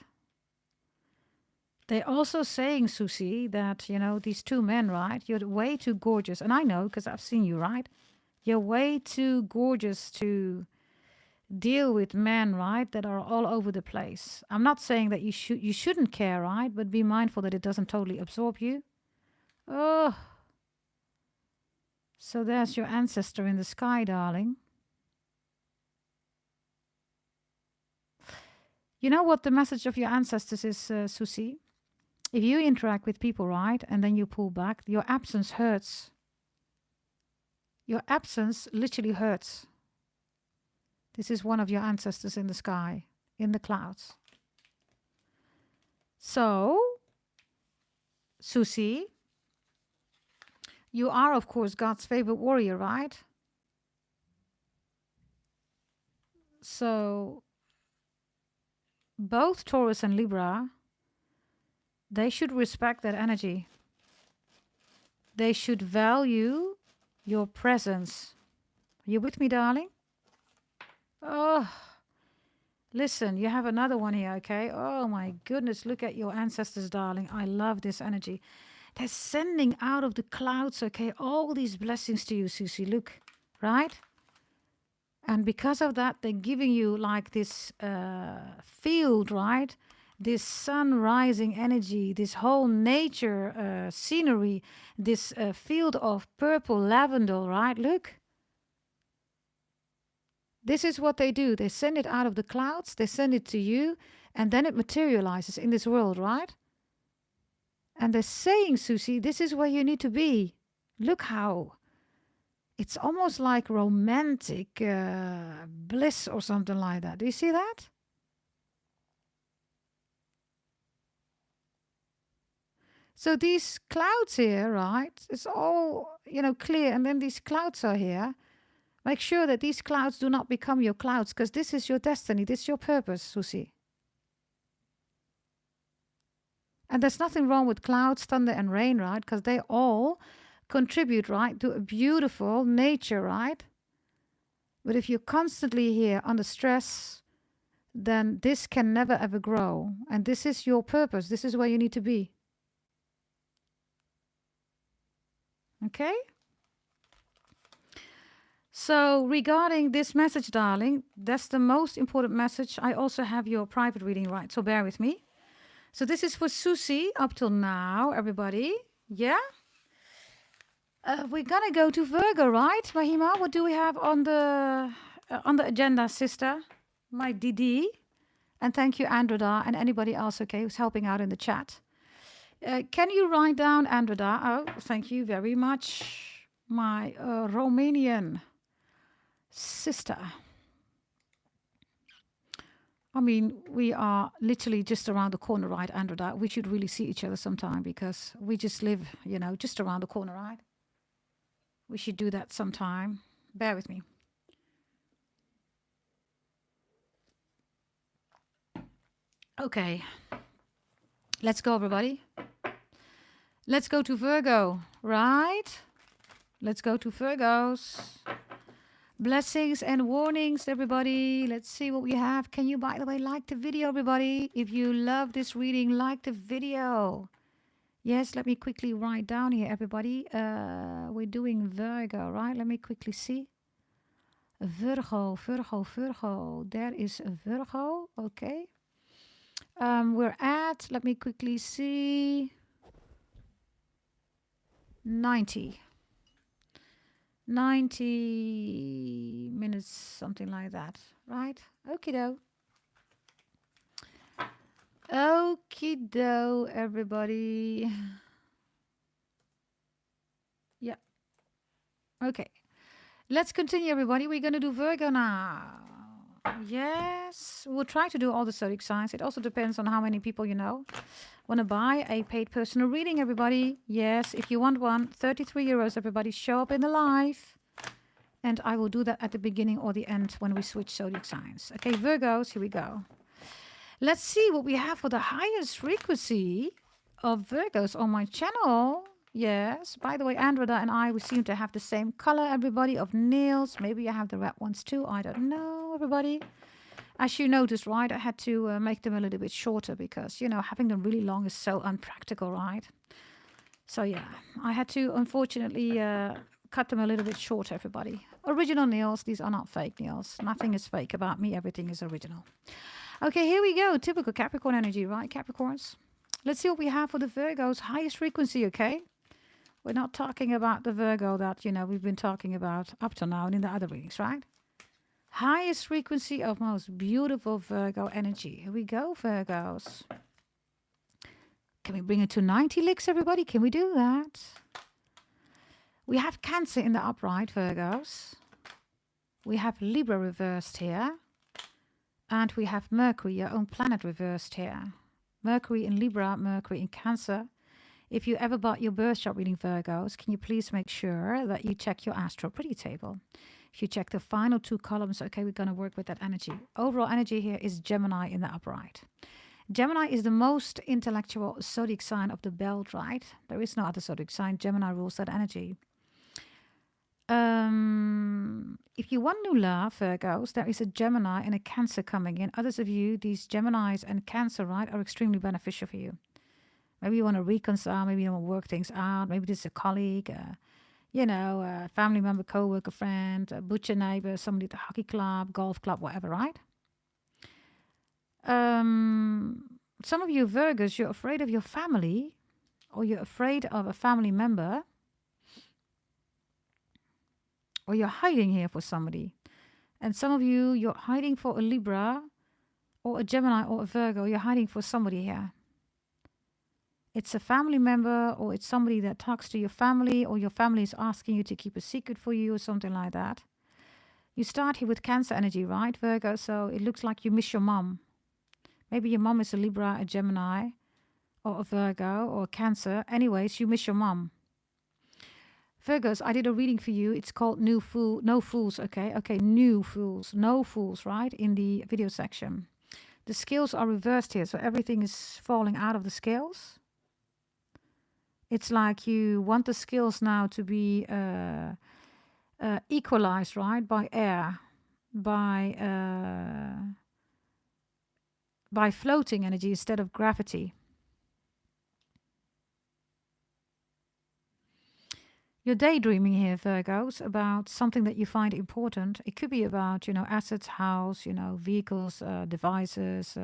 They're also saying, Susie, that, you know, these two men, right? You're way too gorgeous. And I know, because I've seen you, right? You're way too gorgeous to deal with men, right, that are all over the place. I'm not saying that you shouldn't care, right? But be mindful that it doesn't totally absorb you. Oh. So there's your ancestor in the sky, darling. You know what the message of your ancestors is, Susie? If you interact with people, right, and then you pull back, your absence hurts. Your absence literally hurts. This is one of your ancestors in the sky, in the clouds. So, Susie, you are, of course, God's favorite warrior, right? So, both Taurus and Libra, they should respect that energy. They should value your presence. Are you with me, darling? Oh, listen, you have another one here, okay? Oh my goodness, look at your ancestors, darling. I love this energy. They're sending out of the clouds, okay, all these blessings to you, Susie. Look, right? And because of that, they're giving you like this field, right? This sun rising energy, this whole nature scenery, this field of purple lavender, right? Look. This is what they do. They send it out of the clouds, they send it to you, and then it materializes in this world, right? And they're saying, Susie, this is where you need to be. Look how it's almost like romantic bliss or something like that. Do you see that? So these clouds here, right? It's all, you know, clear. And then these clouds are here. Make sure that these clouds do not become your clouds, because this is your destiny. This is your purpose, Susie. And there's nothing wrong with clouds, thunder, and rain, right? Because they all contribute, right, to a beautiful nature, right? But if you're constantly here under stress, then this can never ever grow. And this is your purpose. This is where you need to be. Okay? So regarding this message, darling, that's the most important message. I also have your private reading, right? So bear with me. So this is for Susie up till now, everybody. Yeah? We're going to go to Virgo, right, Mahima? What do we have on the agenda, sister? My Didi. And thank you, Andreda, and anybody else, okay, who's helping out in the chat. Can you write down, Andreda? Oh, thank you very much, my Romanian sister. I mean, we are literally just around the corner, right, Andrea? We should really see each other sometime because we just live, just around the corner, right? We should do that sometime. Bear with me. Okay. Let's go, everybody. Let's go to Virgo, right? Let's go to Virgos. Blessings and warnings, everybody. Let's see what we have. Can you, by the way, like the video, everybody? If you love this reading, like the video. Yes, let me quickly write down here, everybody. We're doing Virgo, right? Let me quickly see. Virgo, Virgo, Virgo. There is a Virgo. Okay. We're at, let me quickly see, 90 minutes, something like that, right? Okie doke. Okie doke, everybody. Yeah. Okay. Let's continue, everybody. We're going to do Virgo now. Yes. We'll try to do all the zodiac signs. It also depends on how many people want to buy a paid personal reading, everybody. Yes. If you want one, 33 euros, everybody. Show up in the live. And I will do that at the beginning or the end when we switch zodiac signs. Okay, Virgos, here we go. Let's see what we have for the highest frequency of Virgos on my channel. Yes, by the way, Andrea and I, we seem to have the same color, everybody, of nails. Maybe I have the red ones too. I don't know, everybody. As you noticed, right, I had to make them a little bit shorter because, having them really long is so unpractical, right? So, yeah, I had to, unfortunately, cut them a little bit shorter, everybody. Original nails. These are not fake nails. Nothing is fake about me. Everything is original. Okay, here we go. Typical Capricorn energy, right, Capricorns? Let's see what we have for the Virgos. Highest frequency, okay? We're not talking about the Virgo that, we've been talking about up to now and in the other readings, right? Highest frequency of most beautiful Virgo energy. Here we go, Virgos. Can we bring it to 90 licks, everybody? Can we do that? We have Cancer in the upright, Virgos. We have Libra reversed here. And we have Mercury, your own planet, reversed here. Mercury in Libra, Mercury in Cancer. If you ever bought your birth chart reading, Virgos, can you please make sure that you check your astro pretty table? If you check the final two columns, okay, we're going to work with that energy. Overall energy here is Gemini in the upright. Gemini is the most intellectual zodiac sign of the belt, right? There is no other zodiac sign. Gemini rules that energy. If you want new love, Virgos, there is a Gemini and a Cancer coming in. Others of you, these Geminis and Cancer, right, are extremely beneficial for you. Maybe you want to reconcile, maybe you want to work things out. Maybe this is a colleague, a family member, co-worker, friend, a butcher neighbor, somebody at the hockey club, golf club, whatever, right? Some of you Virgos, you're afraid of your family, or you're afraid of a family member, or you're hiding here for somebody. And some of you, you're hiding for a Libra, or a Gemini, or a Virgo. You're hiding for somebody here. It's a family member, or it's somebody that talks to your family, or your family is asking you to keep a secret for you, or something like that. You start here with Cancer energy, right, Virgo? So it looks like you miss your mom. Maybe your mom is a Libra, a Gemini, or a Virgo, or a Cancer. Anyways, you miss your mom. Virgos, I did a reading for you. It's called No Fools, okay? Okay, New Fools, No Fools, right, in the video section. The scales are reversed here, so everything is falling out of the scales. It's like you want the scales now to be equalized, right, by air, by floating energy instead of gravity. You're daydreaming here, Virgos, about something that you find important. It could be about, assets, house, vehicles, devices,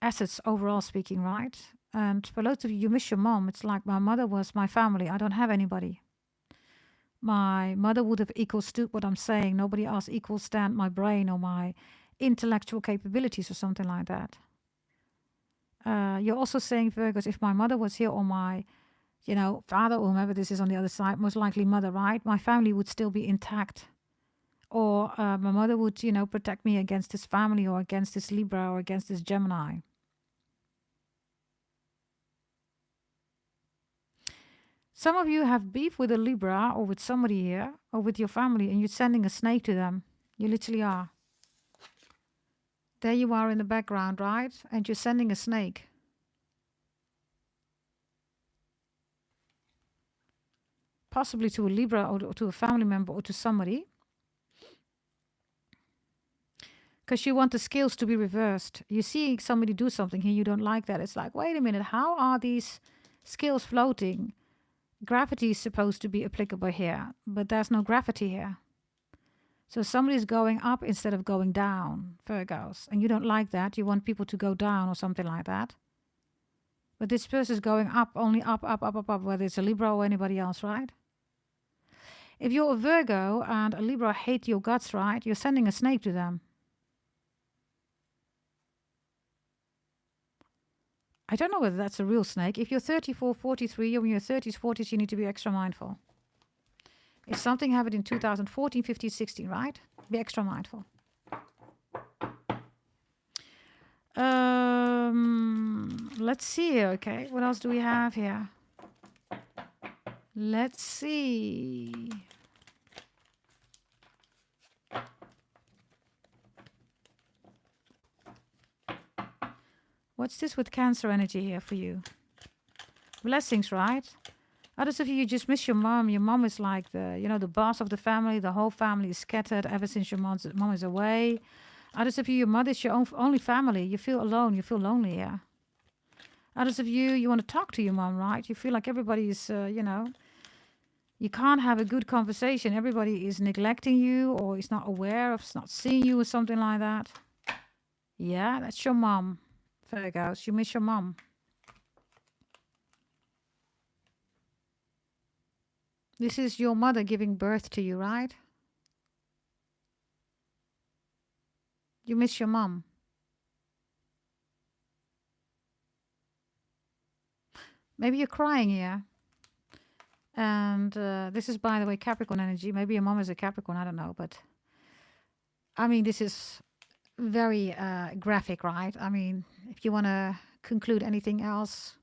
assets overall speaking, right? And for lots of you, you miss your mom. It's like my mother was my family. I don't have anybody. My mother would have equal stood what I'm saying. Nobody else equal stand my brain or my intellectual capabilities or something like that. You're also saying, Virgos, if my mother was here or my father or whomever this is on the other side, most likely mother, right? My family would still be intact. Or my mother would, you know, protect me against this family or against this Libra or against this Gemini. Some of you have beef with a Libra or with somebody here or with your family, and you're sending a snake to them. You literally are. There you are in the background, right? And you're sending a snake. Possibly to a Libra or to a family member or to somebody. Because you want the scales to be reversed. You see somebody do something and you don't like that. It's like, wait a minute, how are these scales floating? Gravity is supposed to be applicable here, but there's no gravity here. So somebody's going up instead of going down, Virgos. And you don't like that. You want people to go down or something like that. But this person is going up, only up, up, up, up, up, whether it's a Libra or anybody else, right? If you're a Virgo and a Libra hate your guts, right, you're sending a snake to them. I don't know whether that's a real snake. If you're 34, 43, or in your 30s, 40s, you need to be extra mindful. If something happened in 2014, 15, 16, right? Be extra mindful. Let's see, okay. What else do we have here? Let's see. What's this with Cancer energy here for you? Blessings, right? Others of you just miss your mom. Your mom is like the, you know, the boss of the family. The whole family is scattered ever since your mom is away. Others of you, your mother is your only family. You feel alone. You feel lonely, yeah. Others of you, you want to talk to your mom, right? You feel like everybody is, you know, you can't have a good conversation. Everybody is neglecting you or is not aware of, not seeing you or something like that. Yeah, that's your mom, Virgos. You miss your mom. This is your mother giving birth to you, right? You miss your mom. Maybe you're crying here. And this is, by the way, Capricorn energy. Maybe your mom is a Capricorn, I don't know. But, I mean, this is very graphic, right? I mean, if you want to conclude anything else,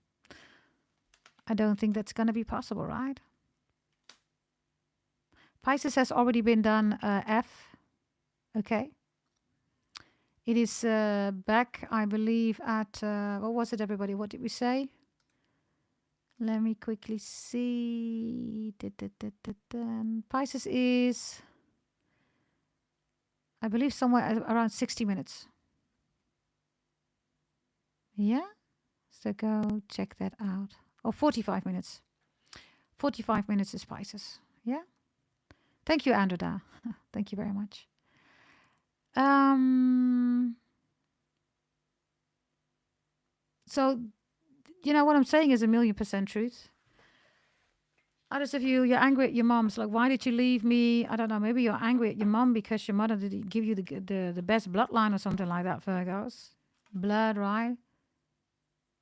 I don't think that's going to be possible, right? Pisces has already been done, F. Okay. It is back, I believe, at, what was it, everybody? What did we say? Let me quickly see. Pisces is, I believe, somewhere around 60 minutes. Yeah? So go check that out. Oh, 45 minutes. 45 minutes is Pisces. Yeah? Thank you, Andrea. Thank you very much. So, you know, what I'm saying is 1,000,000% truth. Others of you, you're angry at your mom. It's like, why did you leave me? I don't know. Maybe you're angry at your mom because your mother didn't give you the best bloodline or something like that, Virgos. Blood, right?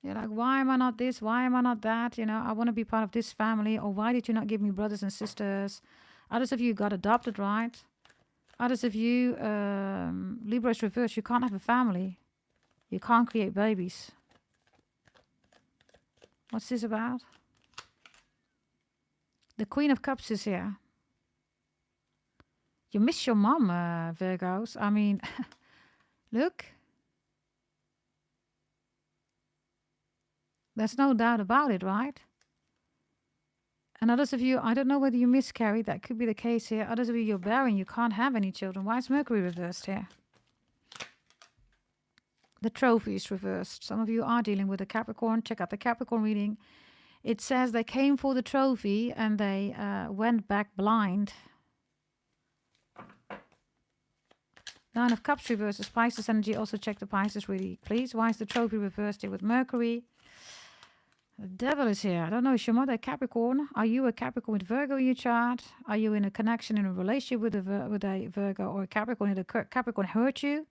You're like, why am I not this? Why am I not that? You know, I want to be part of this family. Or why did you not give me brothers and sisters? Others of you got adopted, right? Others of you, Libra is reversed. You can't have a family. You can't create babies. What's this about? The Queen of Cups is here. You miss your mom, Virgos. I mean, look. There's no doubt about it, right? And others of you, I don't know whether you miscarried. That could be the case here. Others of you, you're barren. You can't have any children. Why is Mercury reversed here? The trophy is reversed. Some of you are dealing with a Capricorn. Check out the Capricorn reading. It says they came for the trophy and they went back blind. Nine of Cups reverses Pisces energy. Also check the Pisces reading, please. Why is the trophy reversed here with Mercury? The devil is here. I don't know. Is your mother a Capricorn? Are you a Capricorn with Virgo in your chart? Are you in a connection, in a relationship with a Virgo or a Capricorn? Did a Capricorn hurt you?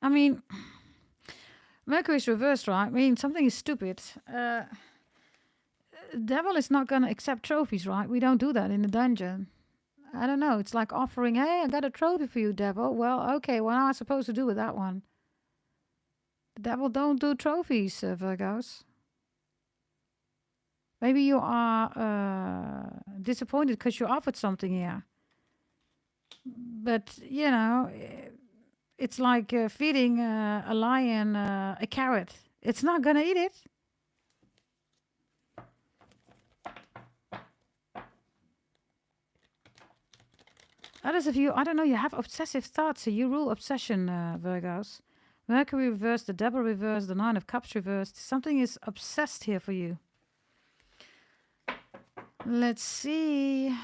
I mean, Mercury is reversed, right? I mean, something is stupid. Devil is not going to accept trophies, right? We don't do that in the dungeon. I don't know. It's like offering, hey, I got a trophy for you, devil. Well, okay, what am I supposed to do with that one? The devil don't do trophies, Virgos. Maybe you are disappointed because you offered something here. But, you know, it's like feeding a lion a carrot. It's not going to eat it. Others of you, I don't know, you have obsessive thoughts. So you rule obsession, Virgos. Mercury reversed, the devil reversed, the Nine of Cups reversed. Something is obsessed here for you. Let's see.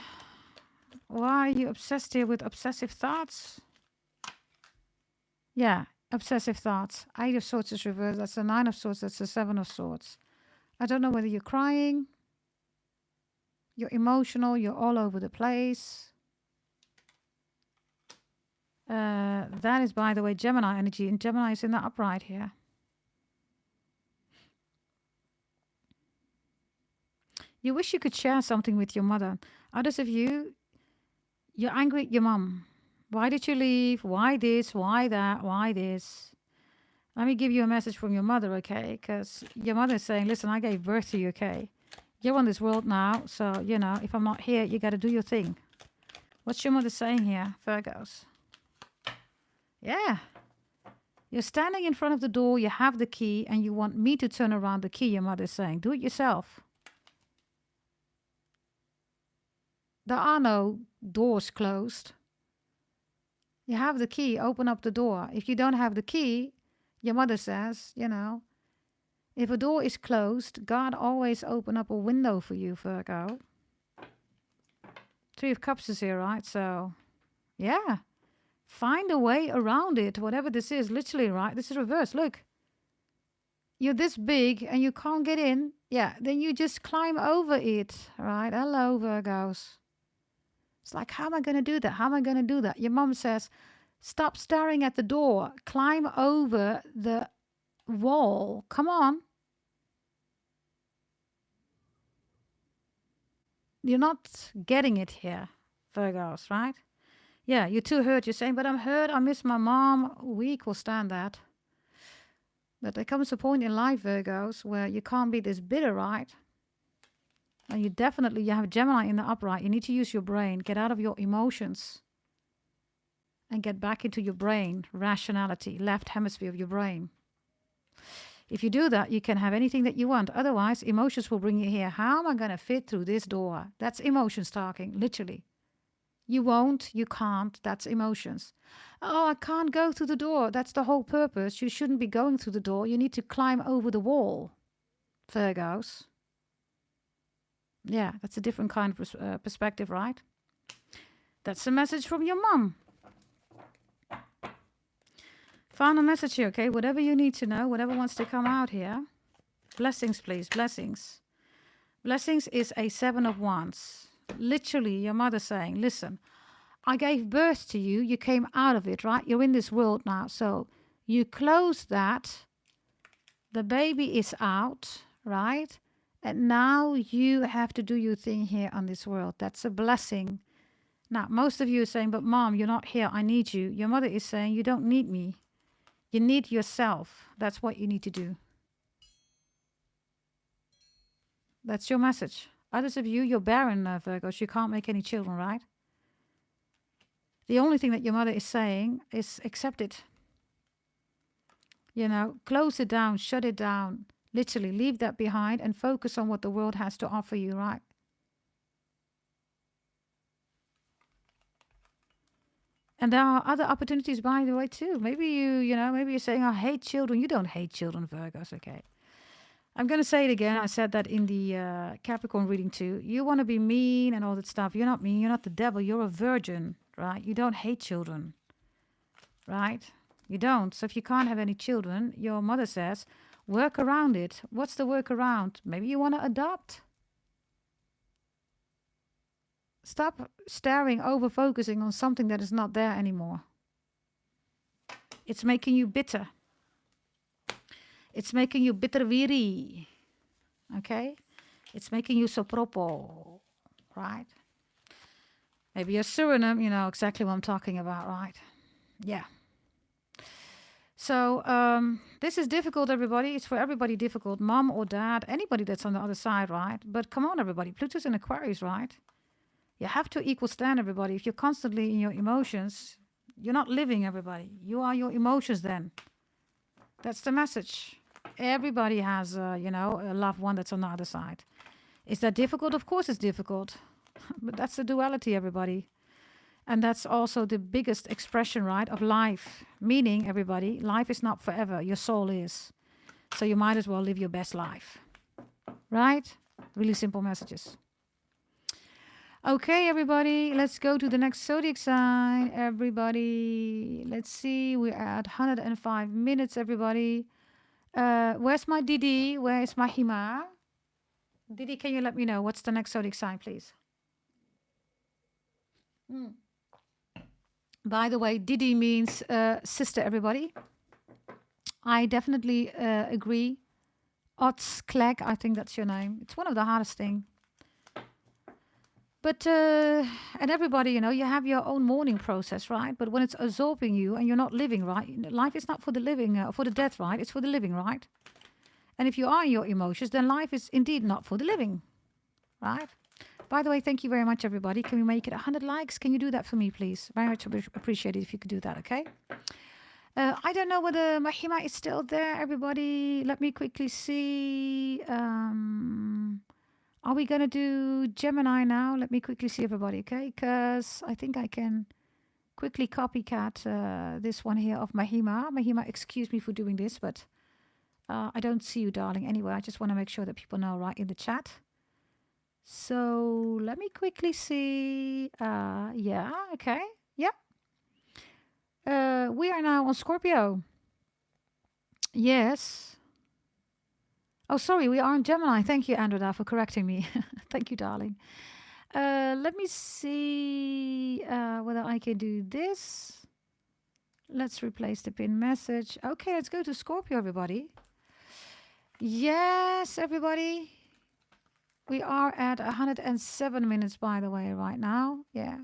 Why are you obsessed here with obsessive thoughts? Yeah, obsessive thoughts. Eight of Swords is reversed. That's the Nine of Swords. That's the Seven of Swords. I don't know whether you're crying, you're emotional, you're all over the place. That is, by the way, Gemini energy, and Gemini is in the upright here. You wish you could share something with your mother. Others of you, you're angry at your mum. Why did you leave? Why this? Why that? Why this? Let me give you a message from your mother, okay? Because your mother is saying, listen, I gave birth to you, okay? You're on this world now, so, you know, if I'm not here, you got to do your thing. What's your mother saying here, Virgos? Yeah. You're standing in front of the door, you have the key, and you want me to turn around the key, your mother is saying. Do it yourself. There are no doors closed. You have the key, open up the door. If you don't have the key, your mother says, you know, if a door is closed, God always open up a window for you, Virgo. Three of Cups is here, right? So, yeah. Find a way around it, whatever this is. Literally, right? This is reverse. Look. You're this big and you can't get in. Yeah, then you just climb over it, right? Hello, Virgos. It's like, how am I going to do that? How am I going to do that? Your mom says, stop staring at the door. Climb over the wall. Come on. You're not getting it here, Virgos, right? Yeah, you're too hurt. You're saying, but I'm hurt. I miss my mom. We equal stand that. But there comes a point in life, Virgos, where you can't be this bitter, right? And you have Gemini in the upright. You need to use your brain. Get out of your emotions. And get back into your brain. Rationality. Left hemisphere of your brain. If you do that, you can have anything that you want. Otherwise, emotions will bring you here. How am I going to fit through this door? That's emotions talking, literally. You won't, you can't. That's emotions. Oh, I can't go through the door. That's the whole purpose. You shouldn't be going through the door. You need to climb over the wall, Virgos. Yeah, that's a different kind of perspective, right? That's a message from your mum. Final message here, okay? Whatever you need to know, whatever wants to come out here. Blessings, please. Blessings. Blessings is a 7 of Wands. Literally, your mother saying, listen, I gave birth to you. You came out of it, right? You're in this world now. So you close that. The baby is out, right? And now you have to do your thing here on this world. That's a blessing. Now, most of you are saying, but mom, you're not here. I need you. Your mother is saying, you don't need me. You need yourself. That's what you need to do. That's your message. Others of you, you're barren, Virgos. You can't make any children, right? The only thing that your mother is saying is accept it. You know, close it down, shut it down. Literally, leave that behind and focus on what the world has to offer you, right? And there are other opportunities, by the way, too. Maybe maybe you're saying, I hate children. You don't hate children, Virgos, okay? I'm going to say it again. I said that in the Capricorn reading too. You want to be mean and all that stuff. You're not mean. You're not the devil. You're a virgin, right? You don't hate children, right? You don't. So if you can't have any children, your mother says, work around it. What's the work around? Maybe you want to adopt. Stop staring, over focusing on something that is not there anymore. It's making you bitter. It's making you bitterwiri. Okay? It's making you sopropo. Right? Maybe a Suriname, you know exactly what I'm talking about, right? Yeah. So this is difficult, everybody. It's for everybody difficult. Mom or dad, anybody that's on the other side, right? But come on, everybody. Pluto's in Aquarius, right? You have to equal stand, everybody. If you're constantly in your emotions, you're not living, everybody. You are your emotions then. That's the message. Everybody has, you know, a loved one that's on the other side. Is that difficult? Of course it's difficult. But that's the duality, everybody. And that's also the biggest expression, right, of life. Meaning, everybody, life is not forever. Your soul is. So you might as well live your best life. Right? Really simple messages. Okay, everybody, let's go to the next zodiac sign. Everybody, let's see. We're at 105 minutes, everybody. Where's my Didi? Where is my Hima? Didi, can you let me know what's the next zodiac sign, please? By the way, Didi means sister, everybody. I definitely agree. Otskleg, I think that's your name. It's one of the hardest things. But, and everybody, you know, you have your own mourning process, right? But when it's absorbing you and you're not living, right? Life is not for the living, for the death, right? It's for the living, right? And if you are in your emotions, then life is indeed not for the living, right? By the way, thank you very much, everybody. Can we make it 100 likes? Can you do that for me, please? Very much appreciated if you could do that, okay? I don't know whether Mahima is still there, everybody. Let me quickly see. Are we going to do Gemini now? Let me quickly see, everybody, okay? Because I think I can quickly copycat this one here of Mahima. Mahima, excuse me for doing this, but I don't see you, darling, anyway. I just want to make sure that people know right in the chat. So let me quickly see. Yeah, okay. Yeah. We are now on Scorpio. Yes. Oh, sorry, we are on Gemini. Thank you, Andrea, for correcting me. Thank you, darling. Let me see whether I can do this. Let's replace the pin message. Okay, let's go to Scorpio, everybody. Yes, everybody. We are at 107 minutes, by the way, right now. Yeah.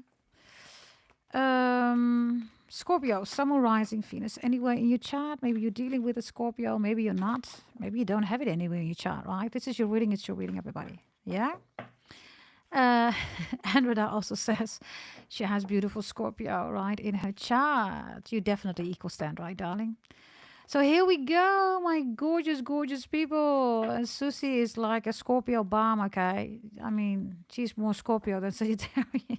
Scorpio, Sun, Moon, Rising, Venus. Anywhere in your chart, maybe you're dealing with a Scorpio, maybe you're not. Maybe you don't have it anywhere in your chart, right? This is your reading, it's your reading, everybody. Yeah? Andrea also says she has beautiful Scorpio, right, in her chart. You definitely equal stand, right, darling? So here we go, my gorgeous, gorgeous people. And Susy is like a Scorpio bomb, okay? I mean, she's more Scorpio than Sagittarius.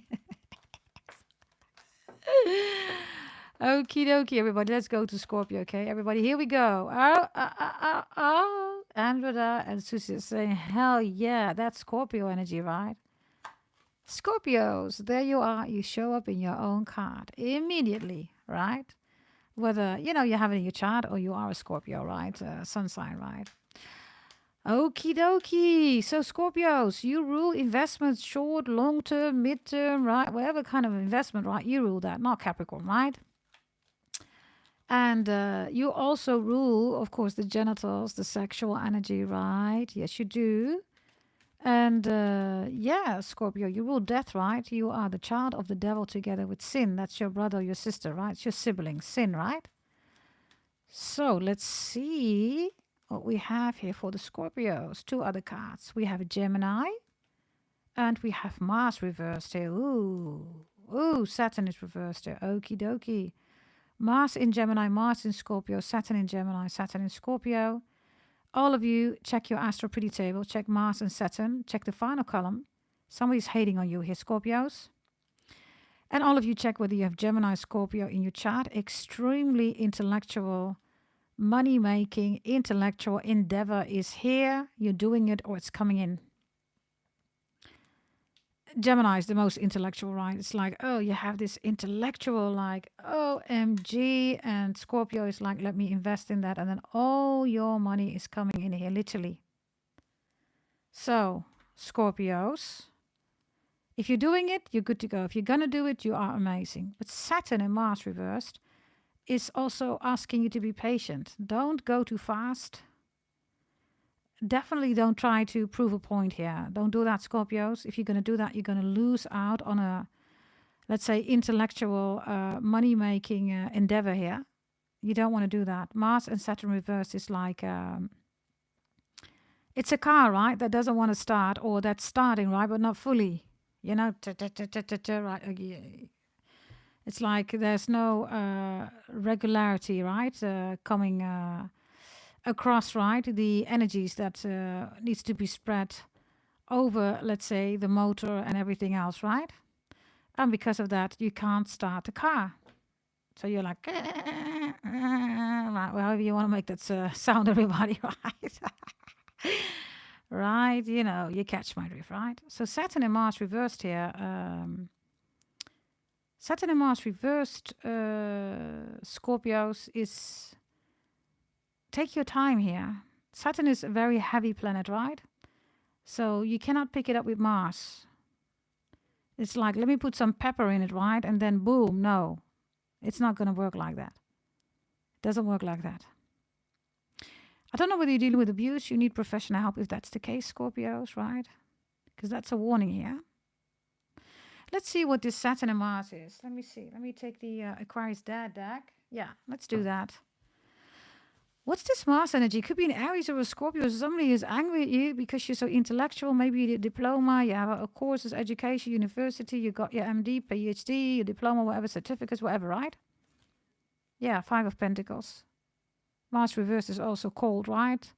Okie dokie, everybody. Let's go to Scorpio, okay? Everybody, here we go. Oh. Andrea and Susy are saying, hell yeah, that's Scorpio energy, right? Scorpios, there you are. You show up in your own card immediately, right? Whether, you know, you have it in your chart or you are a Scorpio, right? Sun sign, right? Okie dokie. So Scorpios, you rule investments, short, long term, mid term, right? Whatever kind of investment, right? You rule that, not Capricorn, right? And you also rule, of course, the genitals, the sexual energy, right? Yes, you do. And yeah, Scorpio, you rule death, right? You are the child of the devil together with sin. That's your brother or your sister, right? It's your sibling, sin, right? So let's see what we have here for the Scorpios. Two other cards. We have Gemini and we have Mars reversed here. Ooh, Saturn is reversed here. Okie dokie. Mars in Gemini, Mars in Scorpio, Saturn in Gemini, Saturn in Scorpio. All of you, check your astro pretty table. Check Mars and Saturn. Check the final column. Somebody's hating on you here, Scorpios. And all of you, check whether you have Gemini, Scorpio in your chart. Extremely intellectual, money-making, intellectual endeavor is here. You're doing it or it's coming in. Gemini is the most intellectual, right? It's like, oh, you have this intellectual, like, OMG. And Scorpio is like, let me invest in that. And then all your money is coming in here, literally. So, Scorpios, if you're doing it, you're good to go. If you're going to do it, you are amazing. But Saturn and Mars reversed. is also asking you to be patient. Don't go too fast. Definitely don't try to prove a point here. Don't do that, Scorpios. If you're going to do that, you're going to lose out on a, let's say, intellectual money-making endeavor here. You don't want to do that. Mars and Saturn reversed is like, it's a car, right, that doesn't want to start, or that's starting, right, but not fully. You know, right? It's like there's no regularity, right, coming across, right, the energies that needs to be spread over, let's say, the motor and everything else, right? And because of that, you can't start the car. So you're like, right, well, however you want to make that sound, everybody, right? Right, you know, you catch my drift, right? So Saturn and Mars reversed here. Saturn and Mars reversed, Scorpios, is take your time here. Saturn is a very heavy planet, right? So you cannot pick it up with Mars. It's like, let me put some pepper in it, right? And then boom, no. It's not going to work like that. It doesn't work like that. I don't know whether you're dealing with abuse. You need professional help if that's the case, Scorpios, right? Because that's a warning here. Let's see what this Saturn and Mars is. Let me see. Let me take the Aquarius Dad deck. Yeah, let's do that. What's this Mars energy? Could be an Aries or a Scorpio. Somebody is angry at you because you're so intellectual. Maybe you did a diploma, you have a courses, education, university, you got your MD, PhD, your diploma, whatever, certificates, whatever, right? Yeah, 5 of Pentacles. Mars reverse is also cold, right?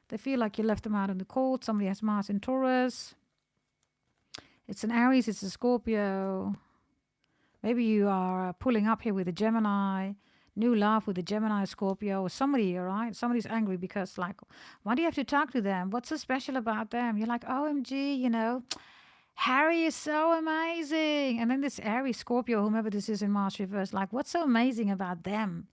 They feel like you left them out in the cold. Somebody has Mars in Taurus. It's an Aries, it's a Scorpio. Maybe you are pulling up here with a Gemini. New love with a Gemini, Scorpio, or somebody, all right? Somebody's angry because, like, why do you have to talk to them? What's so special about them? You're like, OMG, you know, Harry is so amazing. And then this Aries, Scorpio, whomever this is in Mars reverse, like, what's so amazing about them?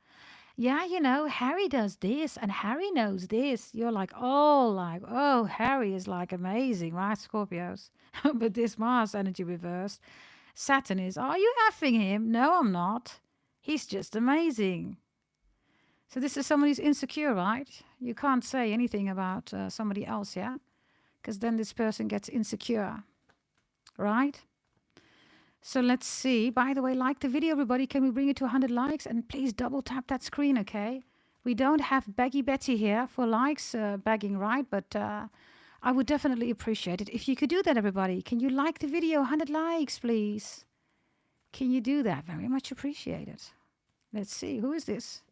Yeah, you know, Harry does this and Harry knows this. You're like, oh, Harry is like amazing, right, Scorpios? But this Mars energy reversed, Saturn is, are you effing him? No, I'm not. He's just amazing. So this is somebody who's insecure, right? You can't say anything about somebody else, yeah? Because then this person gets insecure, right? So let's see. By the way, like the video, everybody. Can we bring it to 100 likes? And please double tap that screen, okay? We don't have Baggy Betty here for likes, bagging, right? But I would definitely appreciate it if you could do that, everybody. Can you like the video? 100 likes, please. Can you do that? Very much appreciated. Let's see. Who is this?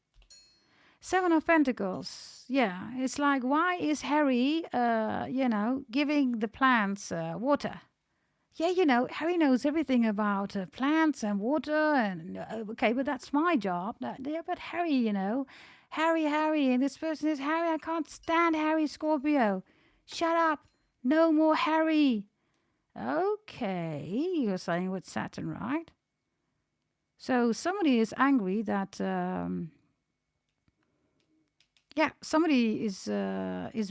7 of Pentacles. Yeah, it's like, why is Harry, you know, giving the plants water? Yeah, you know, Harry knows everything about plants and water. And okay, but that's my job. Yeah, but Harry, you know, Harry, and this person is Harry. I can't stand Harry, Scorpio. Shut up. No more Harry. Okay, you're saying with Saturn, right? So somebody is angry that, yeah, somebody is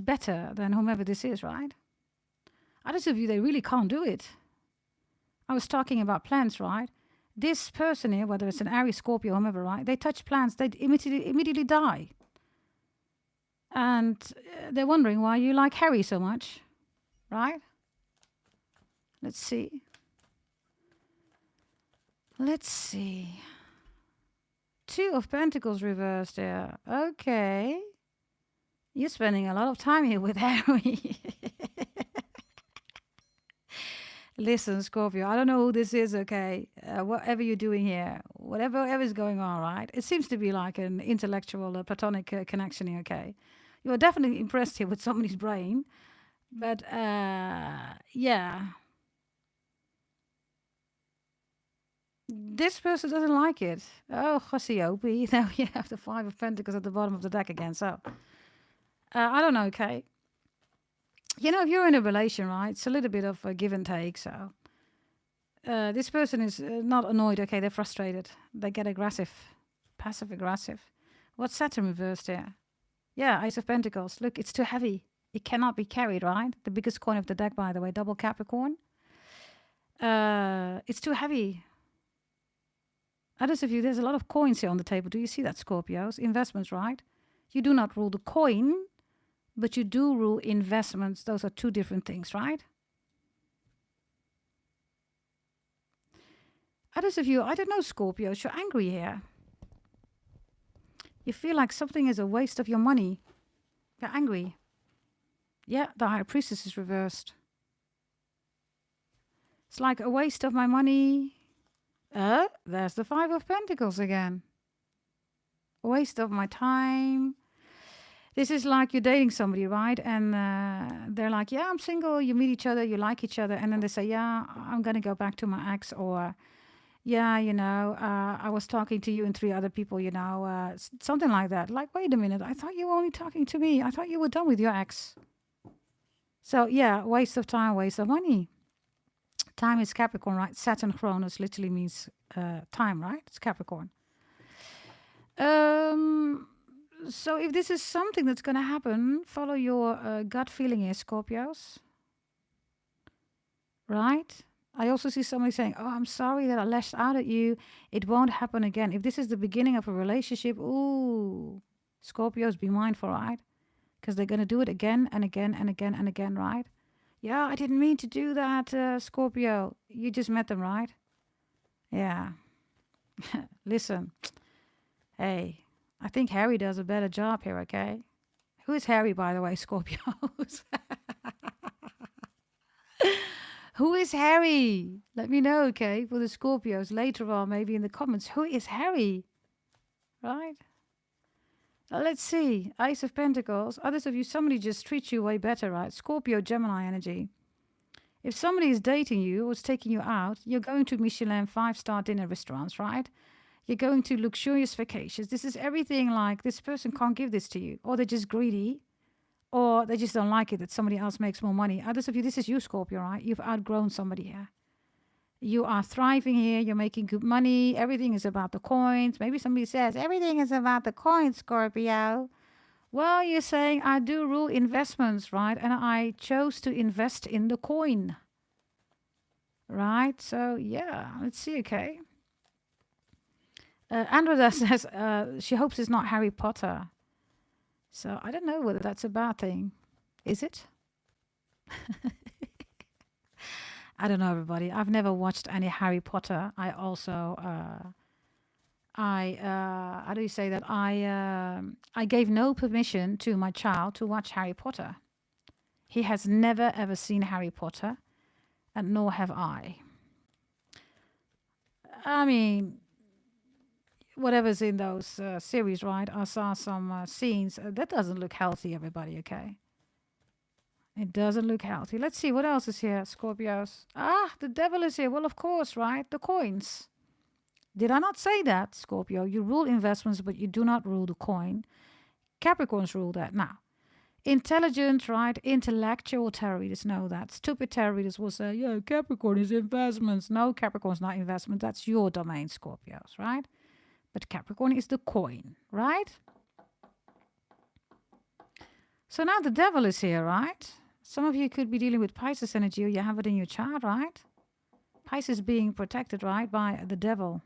better than whomever this is, right? Others of you, they really can't do it. I was talking about plants, right? This person here, whether it's an Aries, Scorpio, whomever, right? They touch plants, they immediately die. And they're wondering why you like Harry so much, right? Let's see. Let's see. 2 of Pentacles reversed there. Okay. You're spending a lot of time here with Harry. Listen, Scorpio, I don't know who this is, okay? Whatever you're doing here, whatever is going on, right? It seems to be like an intellectual, platonic connection here, okay? You're definitely impressed here with somebody's brain. But, yeah. This person doesn't like it. Oh, Chossiope. Now you have the 5 of Pentacles at the bottom of the deck again. So, I don't know, okay? You know, if you're in a relation, right, it's a little bit of a give and take. So, this person is not annoyed. Okay, they're frustrated. They get aggressive, passive aggressive. What's Saturn reversed here? Yeah, Ace of Pentacles. Look, it's too heavy. It cannot be carried, right? The biggest coin of the deck, by the way, double Capricorn. It's too heavy. Others of you, there's a lot of coins here on the table. Do you see that, Scorpios? Investments, right? You do not rule the coin, but you do rule investments. Those are two different things, right? Others of you, I don't know, Scorpios, you're angry here. You feel like something is a waste of your money. You're angry. Yeah, the High Priestess is reversed. It's like a waste of my money. There's the Five of Pentacles again. A waste of my time. This is like you're dating somebody, right? And they're like, yeah, I'm single. You meet each other, you like each other. And then they say, yeah, I'm going to go back to my ex. Or, yeah, you know, I was talking to you and 3 other people, you know, something like that. Like, wait a minute. I thought you were only talking to me. I thought you were done with your ex. So, yeah, waste of time, waste of money. Time is Capricorn, right? Saturn Chronos literally means time, right? It's Capricorn. So if this is something that's going to happen, follow your gut feeling here, Scorpios. Right? I also see somebody saying, oh, I'm sorry that I lashed out at you. It won't happen again. If this is the beginning of a relationship, ooh, Scorpios, be mindful, right? Because they're going to do it again and again and again and again, right? Yeah, I didn't mean to do that, Scorpio. You just met them, right? Yeah. Listen. Hey, I think Harry does a better job here, okay? Who is Harry, by the way, Scorpios? Who is Harry? Let me know, okay, for the Scorpios later on, maybe in the comments. Who is Harry? Right? Let's see. Ace of Pentacles. Others of you, somebody just treats you way better, right? Scorpio, Gemini energy. If somebody is dating you or is taking you out, you're going to Michelin 5-star dinner restaurants, right? You're going to luxurious vacations. This is everything like this person can't give this to you. Or they're just greedy. Or they just don't like it that somebody else makes more money. Others of you, this is you, Scorpio, right? You've outgrown somebody here. You are thriving here. You're making good money. Everything is about the coins. Maybe somebody says, everything is about the coins, Scorpio. Well, you're saying, I do rule investments, right? And I chose to invest in the coin. Right? So, yeah, let's see, okay. Andrea says she hopes it's not Harry Potter. So I don't know whether that's a bad thing. Is it? I don't know, everybody. I've never watched any Harry Potter. I also, how do you say that? I gave no permission to my child to watch Harry Potter. He has never, ever seen Harry Potter, and nor have I. I mean, whatever's in those series, right? I saw some scenes. That doesn't look healthy, everybody, okay? It doesn't look healthy. Let's see, what else is here, Scorpios? Ah, the devil is here. Well, of course, right? The coins. Did I not say that, Scorpio? You rule investments, but you do not rule the coin. Capricorns rule that. Now, intelligent, right? Intellectual tarot readers know that. Stupid tarot readers will say, yeah, Capricorn is investments. No, Capricorn's not investment. That's your domain, Scorpios, right? But Capricorn is the coin, right? So now the devil is here, right? Some of you could be dealing with Pisces energy, or you have it in your chart, right? Pisces being protected, right, by the devil.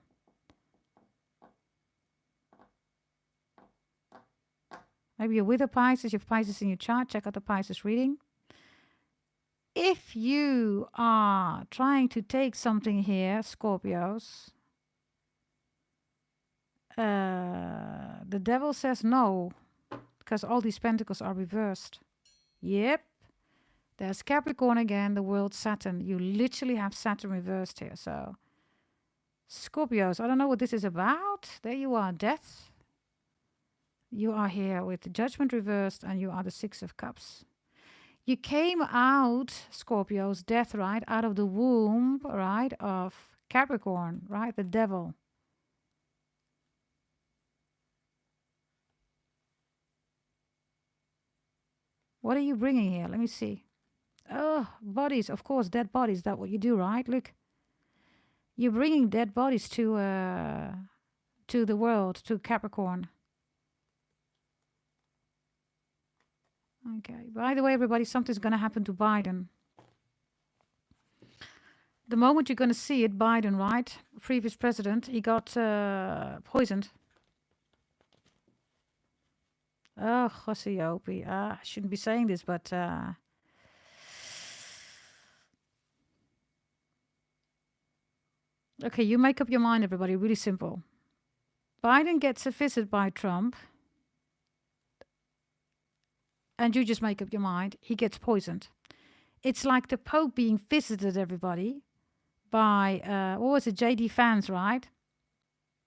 Maybe you're with a Pisces, you have Pisces in your chart, check out the Pisces reading. If you are trying to take something here, Scorpios, the devil says no, because all these pentacles are reversed. Yep. There's Capricorn again, the world Saturn. You literally have Saturn reversed here. So, Scorpios, I don't know what this is about. There you are, death. You are here with the Judgment reversed, and you are the 6 of Cups. You came out, Scorpios, death, right, out of the womb, right, of Capricorn, right, the devil. What are you bringing here? Let me see. Oh, bodies, of course, dead bodies. That's what you do, right? Look, you're bringing dead bodies to the world, to Capricorn. Okay. By the way, everybody, something's going to happen to Biden. The moment you're going to see it, Biden, right? Previous president, he got poisoned. Oh, Josie, I shouldn't be saying this, but okay, you make up your mind, everybody. Really simple. Biden gets a visit by Trump, and you just make up your mind. He gets poisoned. It's like the Pope being visited, everybody, by, what was it, J.D. Vance, right?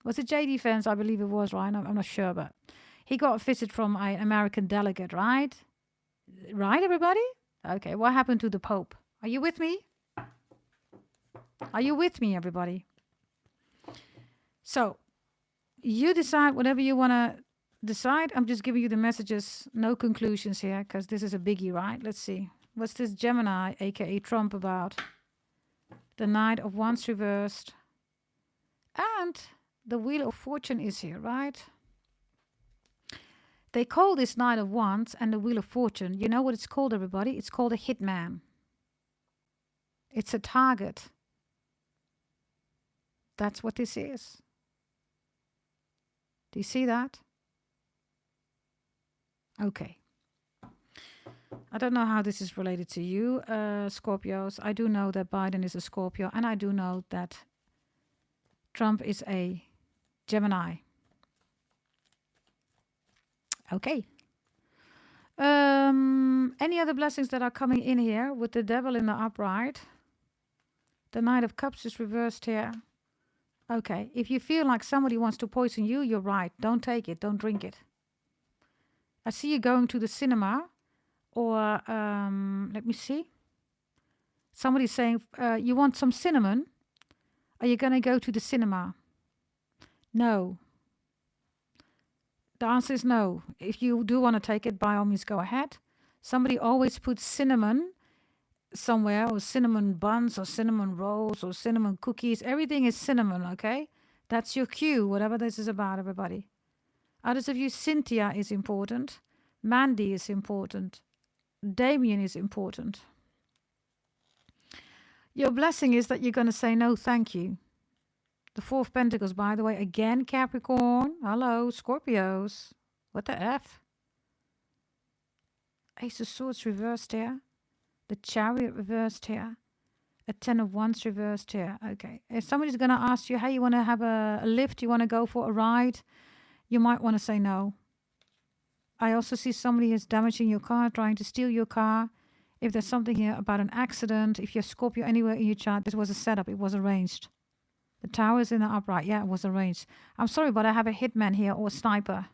Was it J.D. Vance? I believe it was, right? I'm not sure, but he got a visit from an American delegate, right? Right, everybody? Okay, what happened to the Pope? Are you with me? Are you with me, everybody? So, you decide whatever you want to decide. I'm just giving you the messages, no conclusions here, because this is a biggie, right? Let's see. What's this Gemini, aka Trump, about? The Knight of Wands reversed. And the Wheel of Fortune is here, right? They call this Knight of Wands and the Wheel of Fortune. You know what it's called, everybody? It's called a hitman. It's a target. That's what this is. Do you see that? Okay. I don't know how this is related to you, Scorpios. I do know that Biden is a Scorpio, and I do know that Trump is a Gemini. Okay. Any other blessings that are coming in here with the Devil in the upright? The Knight of Cups is reversed here. Okay. If you feel like somebody wants to poison you, you're right. Don't take it. Don't drink it. I see you going to the cinema. Or, let me see. Somebody's saying, you want some cinnamon? Are you going to go to the cinema? No. The answer is no. If you do want to take it, by all means, go ahead. Somebody always puts cinnamon somewhere, or cinnamon buns, or cinnamon rolls, or cinnamon cookies. Everything is cinnamon, okay? That's your cue, whatever this is about, everybody. Others of you, Cynthia is important. Mandy is important. Damien is important. Your blessing is that you're going to say no, thank you. The Four of Pentacles, by the way, again, Capricorn. Hello, Scorpios. What the F? Ace of Swords reversed here. The Chariot reversed here. A Ten of Wands reversed here. Okay. If somebody's going to ask you, hey, you want to have a lift? You want to go for a ride? You might want to say no. I also see somebody is damaging your car, trying to steal your car. If there's something here about an accident, if you're Scorpio anywhere in your chart, this was a setup. It was arranged. The Tower is in the upright. Yeah, it was arranged. I'm sorry, but I have a hitman here or a sniper.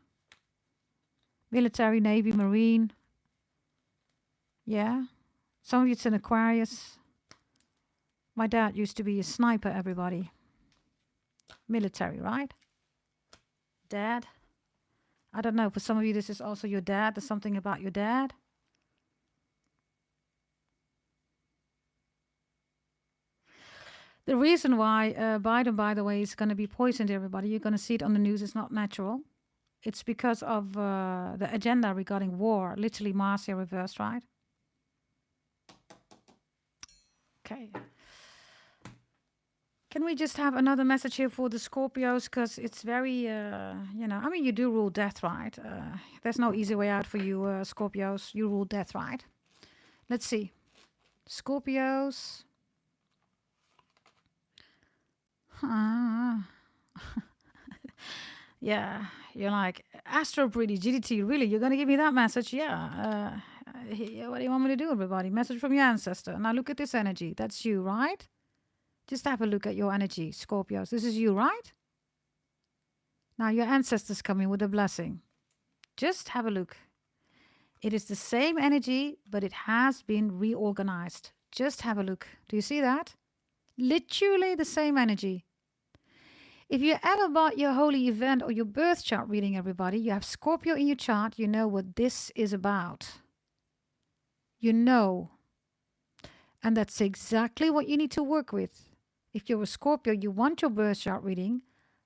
Military, Navy, Marine. Yeah. Some of you, it's an Aquarius. My dad used to be a sniper, everybody. Military, right? Dad. I don't know. For some of you, this is also your dad. There's something about your dad. The reason why Biden, by the way, is going to be poisoned, everybody, you're going to see it on the news, it's not natural. It's because of the agenda regarding war. Literally Mars here reversed, right? Okay. Can we just have another message here for the Scorpios? Because it's very, I mean, you do rule death, right? There's no easy way out for you, Scorpios. You rule death, right? Let's see. Scorpios. Yeah, you're like, Astro Pretty, GDT, really? You're going to give me that message? Yeah. What do you want me to do, everybody? Message from your ancestor. Now look at this energy. That's you, right? Just have a look at your energy, Scorpios. This is you, right? Now your ancestors come in with a blessing. Just have a look. It is the same energy, but it has been reorganized. Just have a look. Do you see that? Literally the same energy. If you ever bought your holy event or your birth chart reading, everybody, you have Scorpio in your chart, you know what this is about. You know. And that's exactly what you need to work with. If you're a Scorpio, you want your birth chart reading,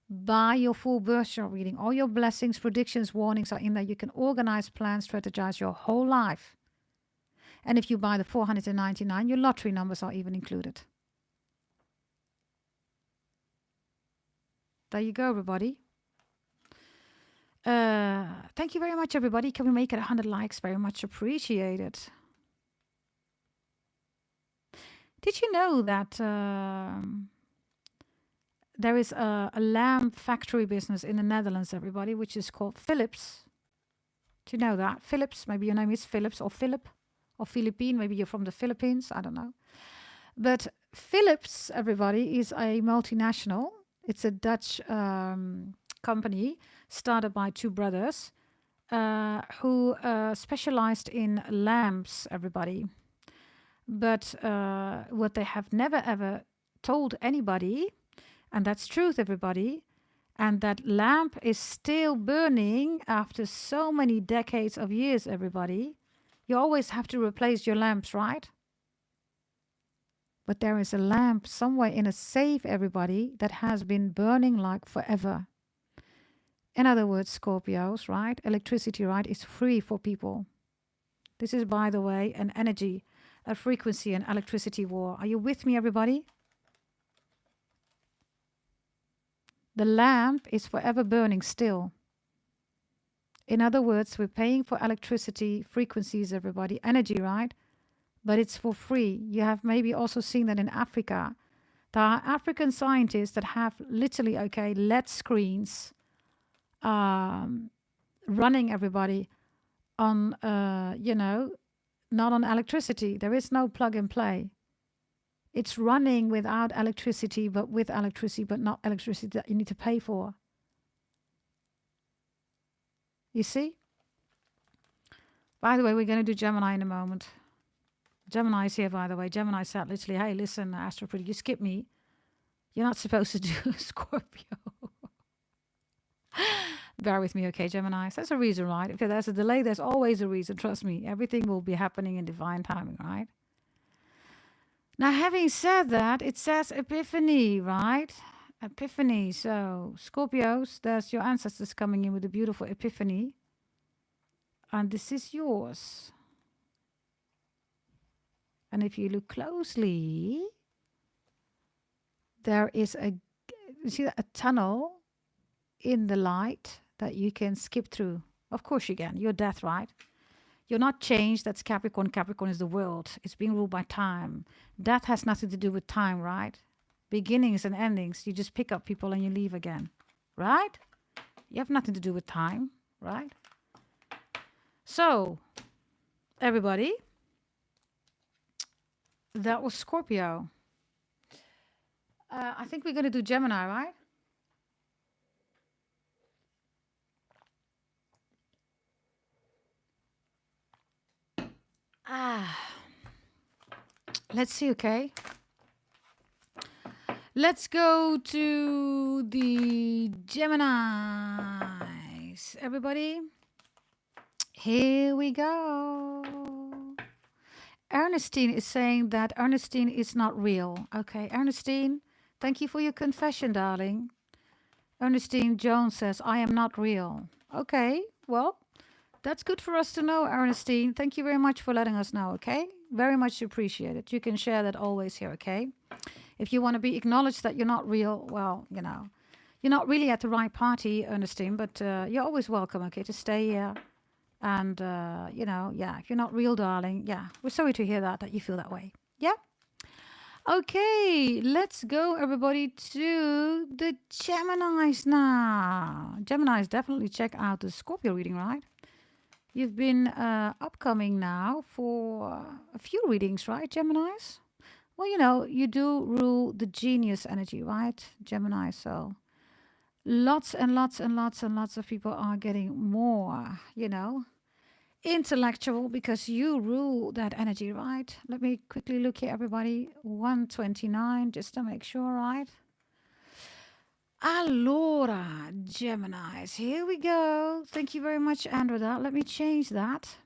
buy your full birth chart reading. All your blessings, predictions, warnings are in there. You can organize, plan, strategize your whole life. And if you buy the 499, your lottery numbers are even included. There you go, everybody. Thank you very much, everybody. Can we make it 100 likes? Very much appreciated. Did you know that there is a lamp factory business in the Netherlands, everybody, which is called Philips? Do you know that? Philips, maybe your name is Philips or Philip or Philippine. Maybe you're from the Philippines. I don't know. But Philips, everybody, is a multinational. It's a Dutch company started by two brothers who specialized in lamps, everybody. But what they have never ever told anybody, and that's truth, everybody, and that lamp is still burning after so many decades of years, everybody. You always have to replace your lamps, right? But there is a lamp somewhere in a safe, everybody, that has been burning like forever. In other words, Scorpios, right? Electricity, right, is free for people. This is, by the way, an energy, a frequency, an electricity war. Are you with me, everybody? The lamp is forever burning still. In other words, we're paying for electricity, frequencies, everybody, energy, right? But it's for free. You have maybe also seen that in Africa. There are African scientists that have literally, okay, LED screens running, everybody, on, you know, not on electricity. There is no plug and play. It's running without electricity, but with electricity, but not electricity that you need to pay for. You see? By the way, we're going to do Gemini in a moment. Gemini is here, by the way. Gemini said literally, hey, listen, Astro Pretty, you skip me. You're not supposed to do Scorpio. Bear with me, okay, Gemini? That's a reason, right? If there's a delay, there's always a reason. Trust me. Everything will be happening in divine timing, right? Now, having said that, it says Epiphany, right? Epiphany. So, Scorpios, there's your ancestors coming in with a beautiful Epiphany. And this is yours. And if you look closely, there is you see a tunnel in the light that you can skip through. Of course you can. You're death, right? You're not changed. That's Capricorn. Capricorn is the world. It's being ruled by time. Death has nothing to do with time, right? Beginnings and endings. You just pick up people and you leave again, right? You have nothing to do with time, right? So, everybody, that was Scorpio. I think we're going to do Gemini, right? Let's see, okay? Let's go to the Geminis. Everybody, here we go. Ernestine is saying that Ernestine is not real. Okay, Ernestine, thank you for your confession, darling. Ernestine Jones says, I am not real. Okay, well, that's good for us to know, Ernestine. Thank you very much for letting us know, okay? Very much appreciated. You can share that always here, okay? If you want to be acknowledged that you're not real, well, you know, you're not really at the right party, Ernestine, but you're always welcome, okay, to stay here. And, you know, yeah, if you're not real, darling, yeah, we're sorry to hear that you feel that way. Yeah? Okay, let's go, everybody, to the Geminis now. Geminis, definitely check out the Scorpio reading, right? You've been upcoming now for a few readings, right, Geminis? Well, you know, you do rule the genius energy, right, Gemini? So lots and lots and lots and lots of people are getting more, you know, intellectual because you rule that energy, right? Let me quickly look here, everybody. 129, just to make sure, right? Allora, Geminis, here we go. Thank you very much, Andrea. Let me change that.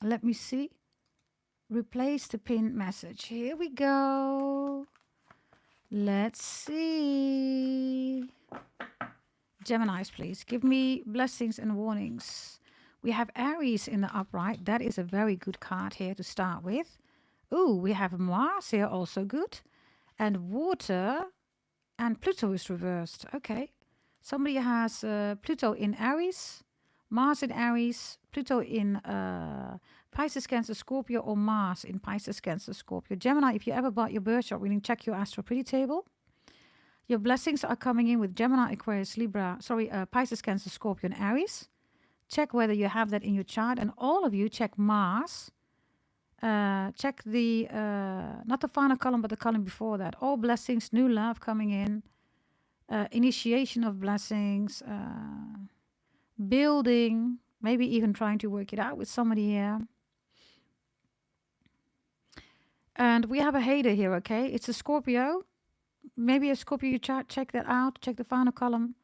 Let me see. Replace the pinned message. Here we go. Let's see. Geminis, please. Give me blessings and warnings. We have Aries in the upright. That is a very good card here to start with. Ooh, we have Mars here, also good. And water And Pluto is reversed. Okay. Somebody has Pluto in Aries, Mars in Aries, Pluto in Pisces, Cancer, Scorpio, or Mars in Pisces, Cancer, Scorpio. Gemini, if you ever bought your birth chart reading, check your astro pretty table. Your blessings are coming in with Gemini, Aquarius, Libra, Pisces, Cancer, Scorpio, and Aries. Check whether you have that in your chart. And all of you, check Mars. Check the, not the final column, but the column before that. All blessings, new love coming in. Initiation of blessings. Building. Maybe even trying to work it out with somebody here. And we have a hater here, okay? It's a Scorpio. Maybe a Scorpio you chart. Check that out. Check the final column.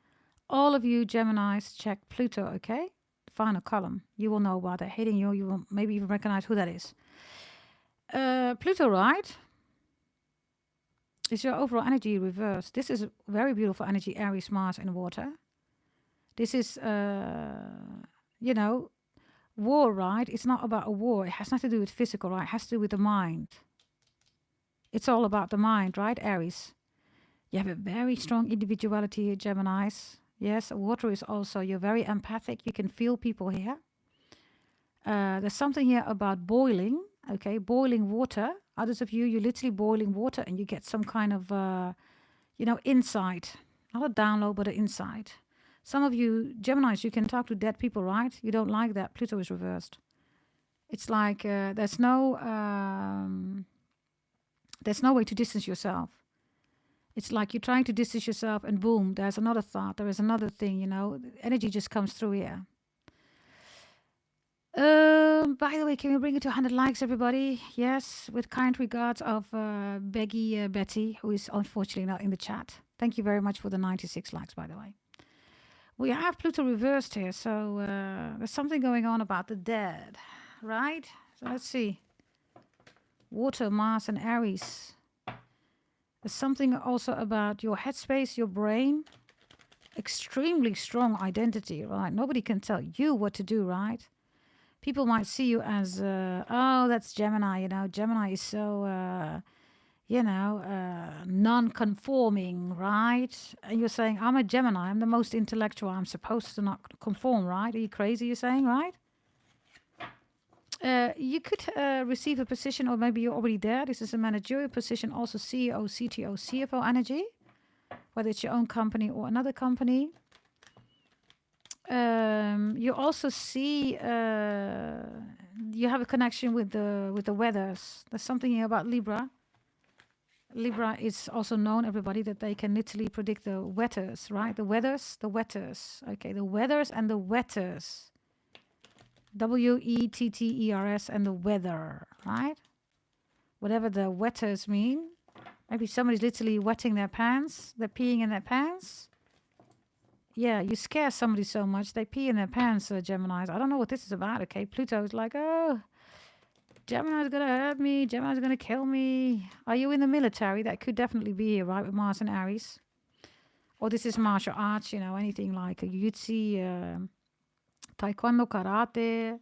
All of you Geminis, check Pluto, okay? The final column. You will know about that. Hating you. You will maybe even recognize who that is. Pluto, right? Is your overall energy reversed? This is a very beautiful energy, Aries, Mars, and water. This is, you know, war, right? It's not about a war. It has nothing to do with physical, right? It has to do with the mind. It's all about the mind, right, Aries? You have a very strong individuality, Geminis. Yes, water is also, you're very empathic. You can feel people here. There's something here about boiling, okay? Boiling water. Others of you, you're literally boiling water and you get some kind of, you know, insight. Not a download, but an insight. Some of you, Geminis, you can talk to dead people, right? You don't like that. Pluto is reversed. It's like there's no way to distance yourself. It's like you're trying to distance yourself and boom, there's another thought. There is another thing, you know. Energy just comes through here. By the way, can we bring it to 100 likes, everybody? Yes, with kind regards of Betty, who is unfortunately not in the chat. Thank you very much for the 96 likes, by the way. We have Pluto reversed here, so there's something going on about the dead, right? So let's see. Water, Mars, and Aries. There's something also about your headspace, your brain. Extremely strong identity, right? Nobody can tell you what to do, right? People might see you as, oh, that's Gemini, you know. Gemini is so, you know, non-conforming, right? And you're saying, I'm a Gemini. I'm the most intellectual. I'm supposed to not conform, right? Are you crazy, you're saying, right? You could receive a position, or maybe you're already there. This is a managerial position, also CEO, CTO, CFO energy, whether it's your own company or another company. You also see you have a connection with the weathers. There's something here about Libra. Libra is also known, everybody, that they can literally predict the wetters, right? The weathers, the wetters. Okay, the weathers and the wetters. WETTERS and the weather, right? Whatever the wetters mean. Maybe somebody's literally wetting their pants. They're peeing in their pants. Yeah, you scare somebody so much, they pee in their pants, Geminis. I don't know what this is about, okay? Pluto is like, oh, Gemini's going to hurt me. Gemini's going to kill me. Are you in the military? That could definitely be here, right, with Mars and Aries. Or this is martial arts, you know, anything like a Jutsu, Taekwondo, Karate,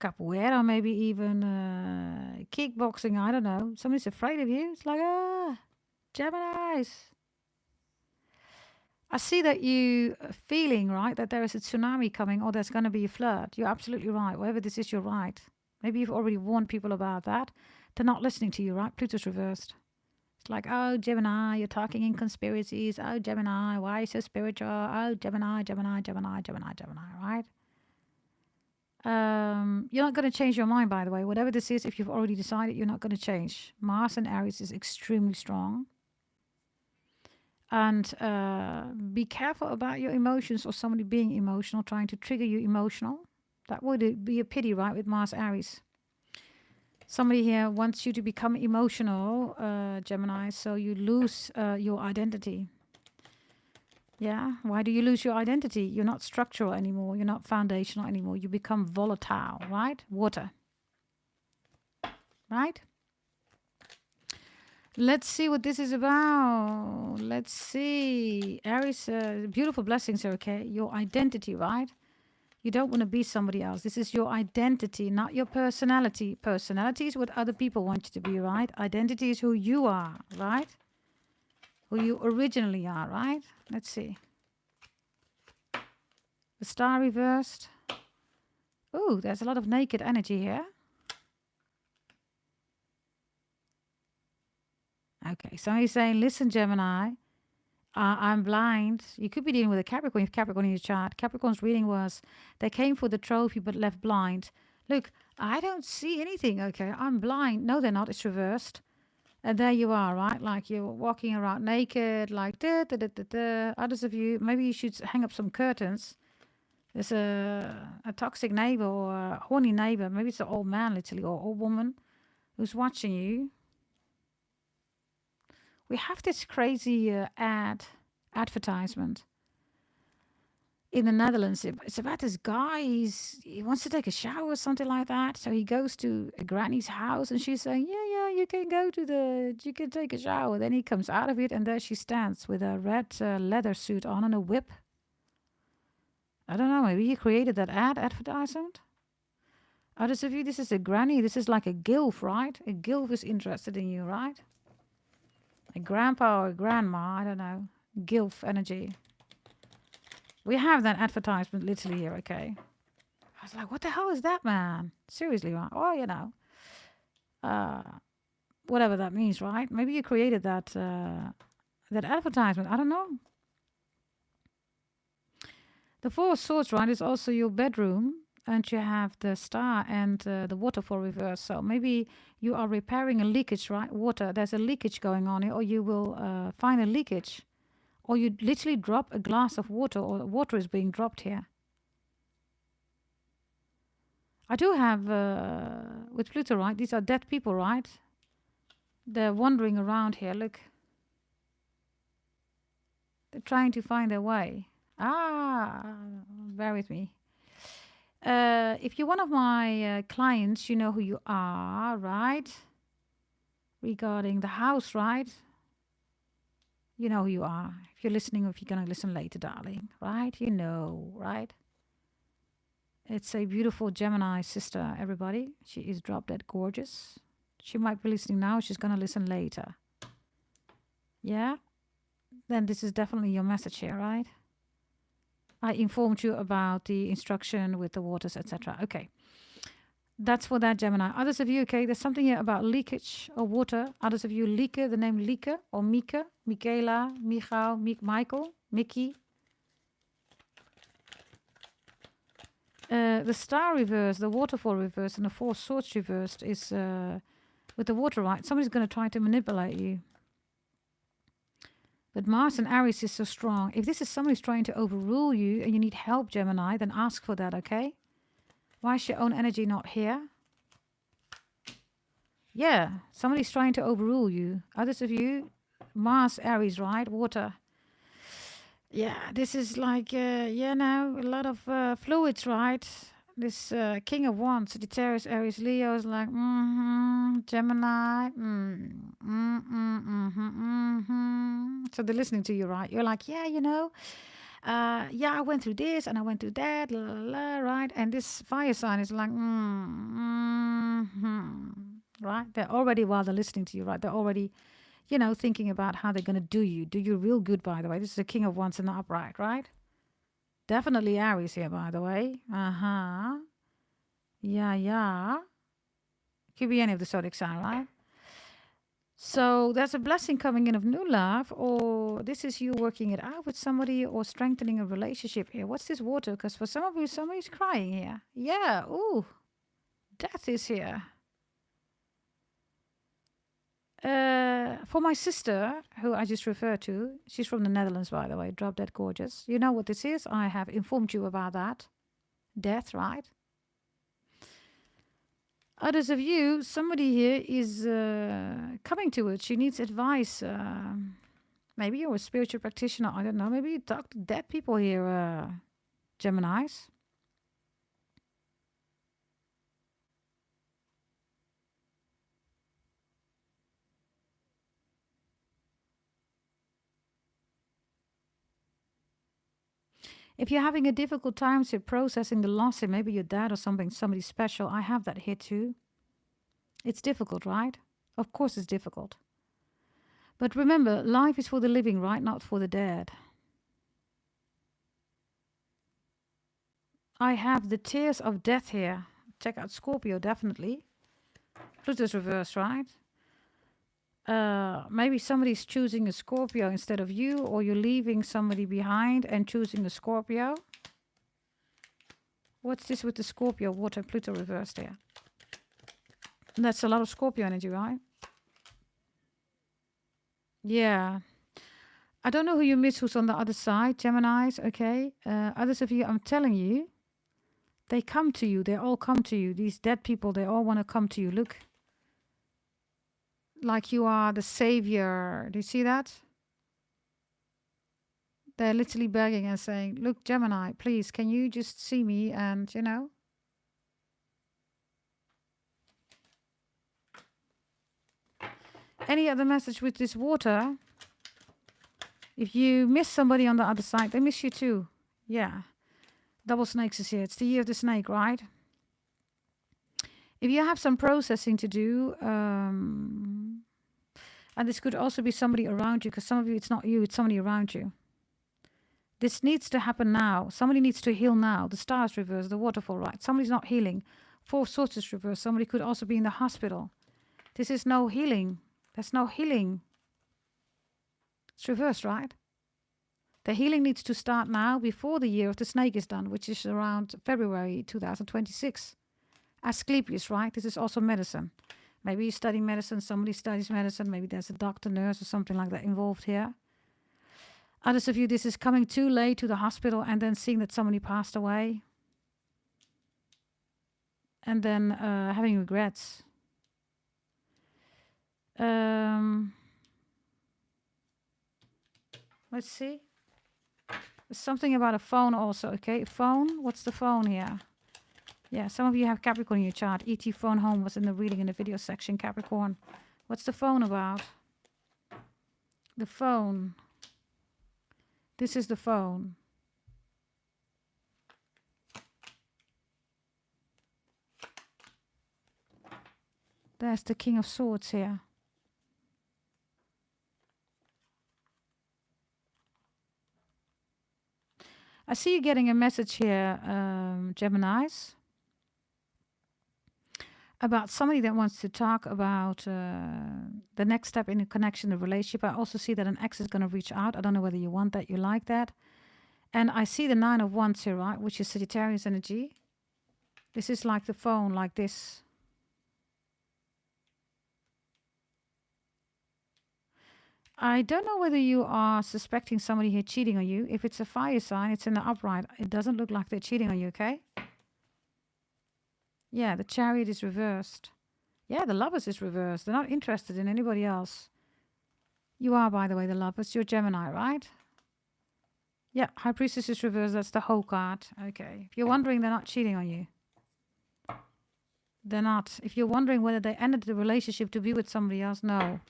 Capoeira, maybe even kickboxing, I don't know. Somebody's afraid of you. It's like, Geminis. I see that you feeling, right, that there is a tsunami coming or there's going to be a flood. You're absolutely right. Whatever this is, you're right. Maybe you've already warned people about that. They're not listening to you, right? Pluto's reversed. It's like, oh, Gemini, you're talking in conspiracies. Oh, Gemini, why are you so spiritual? Oh, Gemini, Gemini, Gemini, Gemini, Gemini, right? You're not going to change your mind, by the way. Whatever this is, if you've already decided, you're not going to change. Mars and Aries is extremely strong. And be careful about your emotions or somebody being emotional, trying to trigger you emotional. That would be a pity, right, with Mars Aries. Somebody here wants you to become emotional, Gemini, so you lose your identity. Yeah, why do you lose your identity? You're not structural anymore. You're not foundational anymore. You become volatile, right? Water. Right? Let's see what this is about. Let's see. Aries, beautiful blessings, okay? Your identity, right? You don't want to be somebody else. This is your identity, not your personality. Personality is what other people want you to be, right? Identity is who you are, right? who you originally are, right? Let's see. The star reversed. Ooh, there's a lot of naked energy here. Okay, somebody's saying, listen, Gemini, I'm blind. You could be dealing with a Capricorn. You have Capricorn in your chart. Capricorn's reading was, they came for the trophy but left blind. Look, I don't see anything, okay? I'm blind. No, they're not. It's reversed. And there you are, right? Like you're walking around naked, like da da da da da. Others of you, maybe you should hang up some curtains. There's a toxic neighbor or a horny neighbor. Maybe it's an old man, literally, or old woman who's watching you. We have this crazy advertisement in the Netherlands. It's about this guy. He wants to take a shower or something like that. So he goes to a granny's house and she's saying, yeah, you can take a shower. Then he comes out of it and there she stands with a red leather suit on and a whip. I don't know, maybe he created that advertisement. Others of you, this is a granny. This is like a gilf, right? A gilf is interested in you, right? A grandpa or a grandma, I don't know. Gilf energy. We have that advertisement literally here, okay? I was like, what the hell is that, man? Seriously, right? Oh, you know. Whatever that means, right? Maybe you created that advertisement. I don't know. The Four of Swords, right, is also your bedroom. And you have the star and the waterfall reverse. So maybe you are repairing a leakage, right? Water, there's a leakage going on here. Or you will find a leakage. Or you literally drop a glass of water. Or water is being dropped here. I do have, with Pluto, right? These are dead people, right? They're wandering around here. Look. They're trying to find their way. Bear with me. If you're one of my clients, you know who you are, right? Regarding the house, right? You know who you are. If you're listening or if you're going to listen later, darling, right? You know, right? It's a beautiful Gemini sister, everybody. She is drop dead gorgeous. She might be listening now. She's going to listen later. Yeah? Then this is definitely your message here, right? I informed you about the instruction with the waters, etc. Okay. That's for that, Gemini. Others of you, okay, there's something here about leakage or water. Others of you, Lieke, the name Lieke or Mieke, Michaela, Michal, Michael, Mickey. The star reverse, the waterfall reverse, and the Four Swords reversed is with the water, right? Somebody's going to try to manipulate you. But Mars and Aries is so strong. If this is somebody's trying to overrule you and you need help, Gemini, then ask for that, okay? Why is your own energy not here? Yeah, somebody's trying to overrule you. Others of you, Mars, Aries, right? Water. Yeah, this is like, a lot of fluids, right? This King of Wands, Sagittarius, Aries, Leo is like, Gemini, So they're listening to you, right? You're like, yeah, you know, I went through this and I went through that, la, la, la, right? And this fire sign is like, right? They're already, while they're listening to you, right? They're already, you know, thinking about how they're going to do you real good, by the way. This is a King of Wands in the upright, right? Definitely Aries here, by the way. Yeah. Could be any of the zodiac sign, right? So there's a blessing coming in of new love, or this is you working it out with somebody or strengthening a relationship here. What's this water? Because for some of you, somebody's crying here. Yeah, ooh, death is here. For my sister, who I just referred to, she's from the Netherlands, by the way, drop dead gorgeous. You know what this is? I have informed you about that. Death, right? Others of you, somebody here is coming to it. She needs advice. Maybe you're a spiritual practitioner. I don't know. Maybe you talk to dead people here, Geminis. If you're having a difficult time processing the loss, and maybe your dad or somebody special, I have that here too. It's difficult, right? Of course it's difficult. But remember, life is for the living, right? Not for the dead. I have the tears of death here. Check out Scorpio, definitely. Pluto's reversed, right? Maybe somebody's choosing a Scorpio instead of you, or you're leaving somebody behind and choosing a Scorpio. What's this with the Scorpio, water, Pluto reversed here? That's a lot of Scorpio energy, right? Yeah. I don't know who you miss, who's on the other side. Geminis, okay. Others of you, I'm telling you, they come to you. They all come to you. These dead people, they all want to come to you. Look. Like you are the savior. Do you see that? They're literally begging and saying, look, Gemini, please, can you just see me and, you know? Any other message with this water? If you miss somebody on the other side, they miss you too. Yeah. Double snakes is here. It's the year of the snake, right? If you have some processing to do, and this could also be somebody around you, because some of you, it's not you, it's somebody around you. This needs to happen now. Somebody needs to heal now. The stars reverse, the waterfall, right? Somebody's not healing. Four Swords reverse. Somebody could also be in the hospital. This is no healing. There's no healing. It's reversed, right? The healing needs to start now before the year of the snake is done, which is around February 2026. Asclepius, right? This is also medicine. Maybe you study medicine, somebody studies medicine, maybe there's a doctor, nurse, or something like that involved here. Others of you, this is coming too late to the hospital and then seeing that somebody passed away. And then having regrets. Let's see. There's something about a phone also, okay? Phone, what's the phone here? Yeah, some of you have Capricorn in your chart. ET phone home was in the reading in the video section, Capricorn. What's the phone about? The phone. This is the phone. There's the King of Swords here. I see you getting a message here, Geminis, about somebody that wants to talk about the next step in a connection, the relationship. I also see that an ex is going to reach out. I don't know whether you want that, you like that. And I see the 9 of Wands here, right, which is Sagittarius energy. This is like the phone, like this. I don't know whether you are suspecting somebody here cheating on you. If it's a fire sign, it's in the upright. It doesn't look like they're cheating on you, okay? Yeah, the Chariot is reversed. Yeah, the Lovers is reversed. They're not interested in anybody else. You are, by the way, the Lovers. You're Gemini, right? Yeah, High Priestess is reversed. That's the whole card. Okay. If you're wondering, they're not cheating on you. They're not. If you're wondering whether they ended the relationship to be with somebody else, no.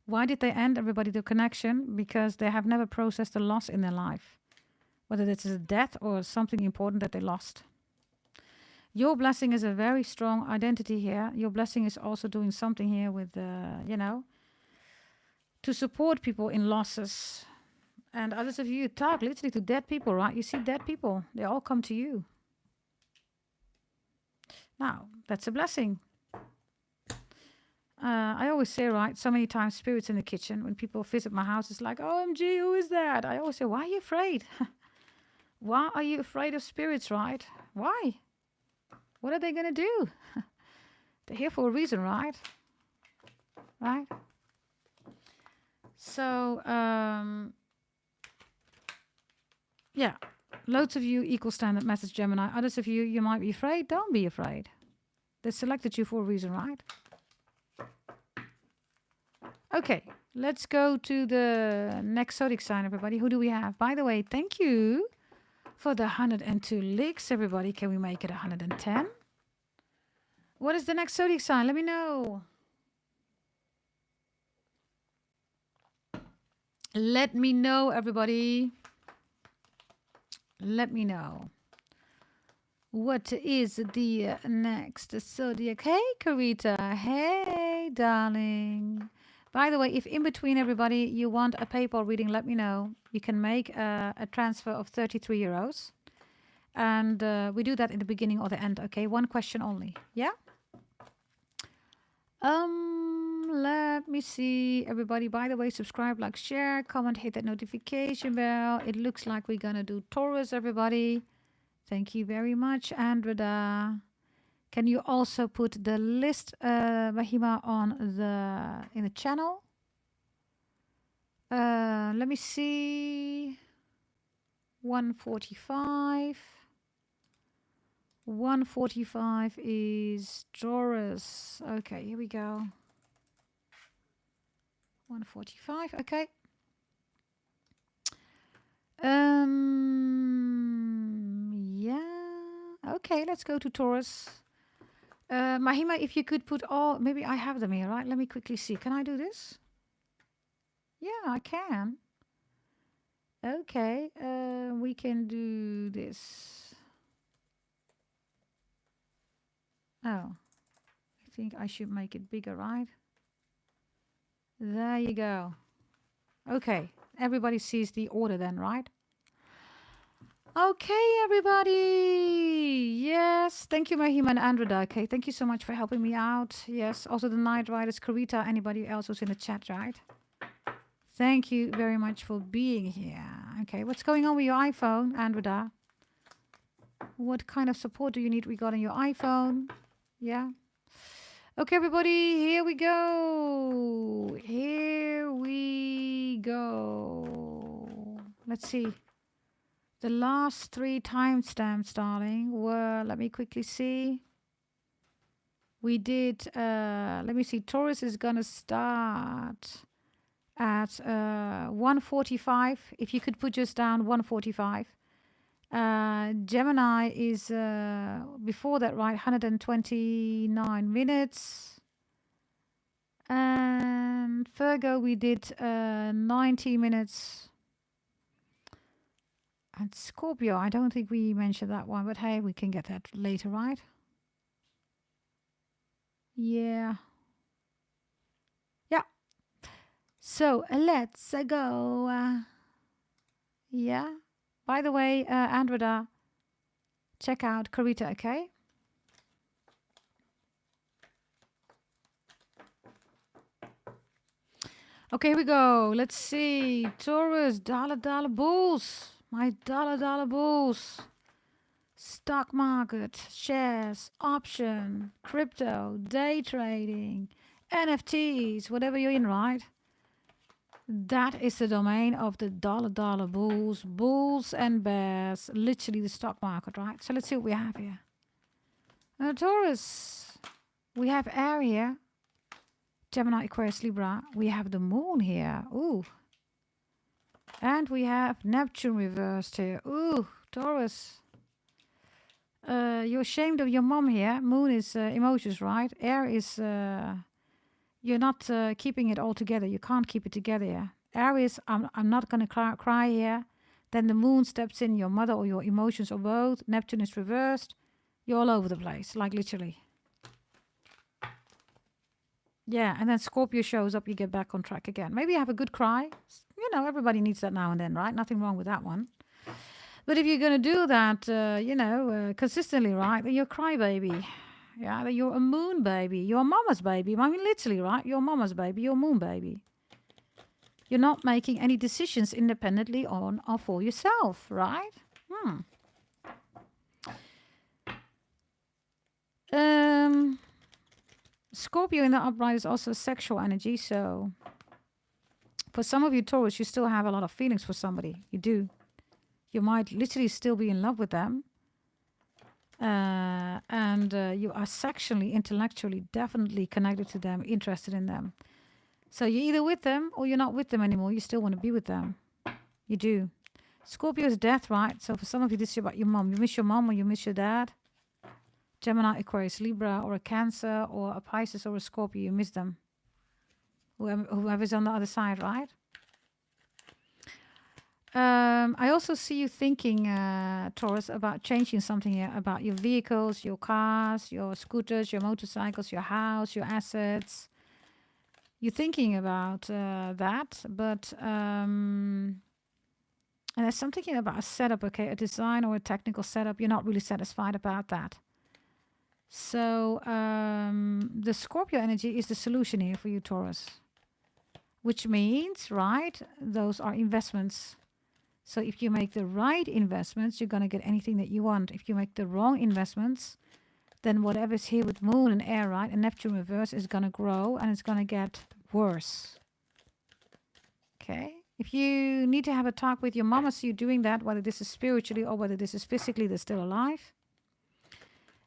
Why did they end, everybody, the connection? Because they have never processed a loss in their life. Whether this is a death or something important that they lost. Your blessing is a very strong identity here. Your blessing is also doing something here with, you know, to support people in losses. And others of you talk literally to dead people, right? You see dead people. They all come to you. Now, that's a blessing. I always say, right, so many times spirits in the kitchen. When people visit my house, it's like, OMG, who is that? I always say, why are you afraid? Why are you afraid of spirits, right? Why? What are they going to do? They're here for a reason, right? Right? So, yeah, loads of you equal standard message, Gemini. Others of you, you might be afraid. Don't be afraid. They selected you for a reason, right? Okay, let's go to the next zodiac sign, everybody. Who do we have? By the way, thank you for the 102 licks, everybody. Can we make it 110? What is the next zodiac sign? Let me know. Let me know, everybody. Let me know. What is the next zodiac? Hey, Karita. Hey, darling. By the way, if in between everybody you want a PayPal reading, let me know. You can make a transfer of 33 euros. And we do that in the beginning or the end, okay? One question only, yeah? Let me see, everybody. By the way, subscribe, like, share, comment, hit that notification bell. It looks like we're gonna do Taurus, everybody. Thank you very much, Andreda. Can you also put the list, Mahima, in the channel? Let me see. 145. 145 is Taurus. Okay, here we go. 145, okay. Yeah. Okay, let's go to Taurus. Mahima, if you could put all, maybe I have them here, right? Let me quickly see. Can I do this? Yeah, I can. Okay, we can do this. Oh, I think I should make it bigger, right? There you go. Okay, everybody sees the order then, right? Okay, everybody. Yes, thank you, Mahima and Andreda. Okay, thank you so much for helping me out. Yes, also the Night Riders, Karita, anybody else who's in the chat, right? Thank you very much for being here. Okay, what's going on with your iPhone, Andreda? What kind of support do you need regarding your iPhone? Yeah. Okay, everybody, here we go. Here we go. Let's see. The last 3 timestamps, darling, were, let me quickly see. We did, let me see, Taurus is going to start at 1:45. If you could put just down 1:45. Gemini is before that, right? 129 minutes. And Virgo, we did 90 minutes. And Scorpio, I don't think we mentioned that one, but hey, we can get that later, right? Yeah. Yeah. So let's go. Yeah. By the way, Andreda, check out Karita, okay? Okay, here we go. Let's see. Taurus, dollar bulls. My dollar bulls. Stock market, shares, option, crypto, day trading, NFTs, whatever you're in, right? That is the domain of the dollar bulls, bulls and bears, literally the stock market, right? So let's see what we have here. Taurus, we have air here. Gemini, Aquarius, Libra. We have the moon here. Ooh. And we have Neptune reversed here. Ooh, Taurus. You're ashamed of your mom here. Moon is emotions, right? Air is... you're not keeping it all together. You can't keep it together here. Aries, I'm not going to cry here. Then the moon steps in, your mother or your emotions or both. Neptune is reversed. You're all over the place, like literally. Yeah, and then Scorpio shows up, you get back on track again. Maybe you have a good cry. You know, everybody needs that now and then, right? Nothing wrong with that one. But if you're going to do that, consistently, right, then you're a crybaby. Yeah, that you're a moon baby. You're a mama's baby. I mean, literally, right? You're a mama's baby. You're a moon baby. You're not making any decisions independently on or for yourself, right? Scorpio in the upright is also sexual energy. So for some of you Taurus, you still have a lot of feelings for somebody. You do. You might literally still be in love with them. And you are sexually, intellectually, definitely connected to them, interested in them. So you're either with them or you're not with them anymore. You still want to be with them. You do. Scorpio is death, right? So for some of you, this is about your mom. You miss your mom or you miss your dad. Gemini, Aquarius, Libra, or a Cancer, or a Pisces, or a Scorpio. You miss them. Whoever's on the other side, right? I also see you thinking, Taurus, about changing something here, about your vehicles, your cars, your scooters, your motorcycles, your house, your assets. You're thinking about that, but and there's something here about a setup, okay, a design or a technical setup. You're not really satisfied about that. So the Scorpio energy is the solution here for you, Taurus, which means, right, those are investments. So if you make the right investments, you're going to get anything that you want. If you make the wrong investments, then whatever's here with Moon and Air, right, and Neptune reverse is going to grow and it's going to get worse. Okay. If you need to have a talk with your mama, so you're doing that, whether this is spiritually or whether this is physically, they're still alive.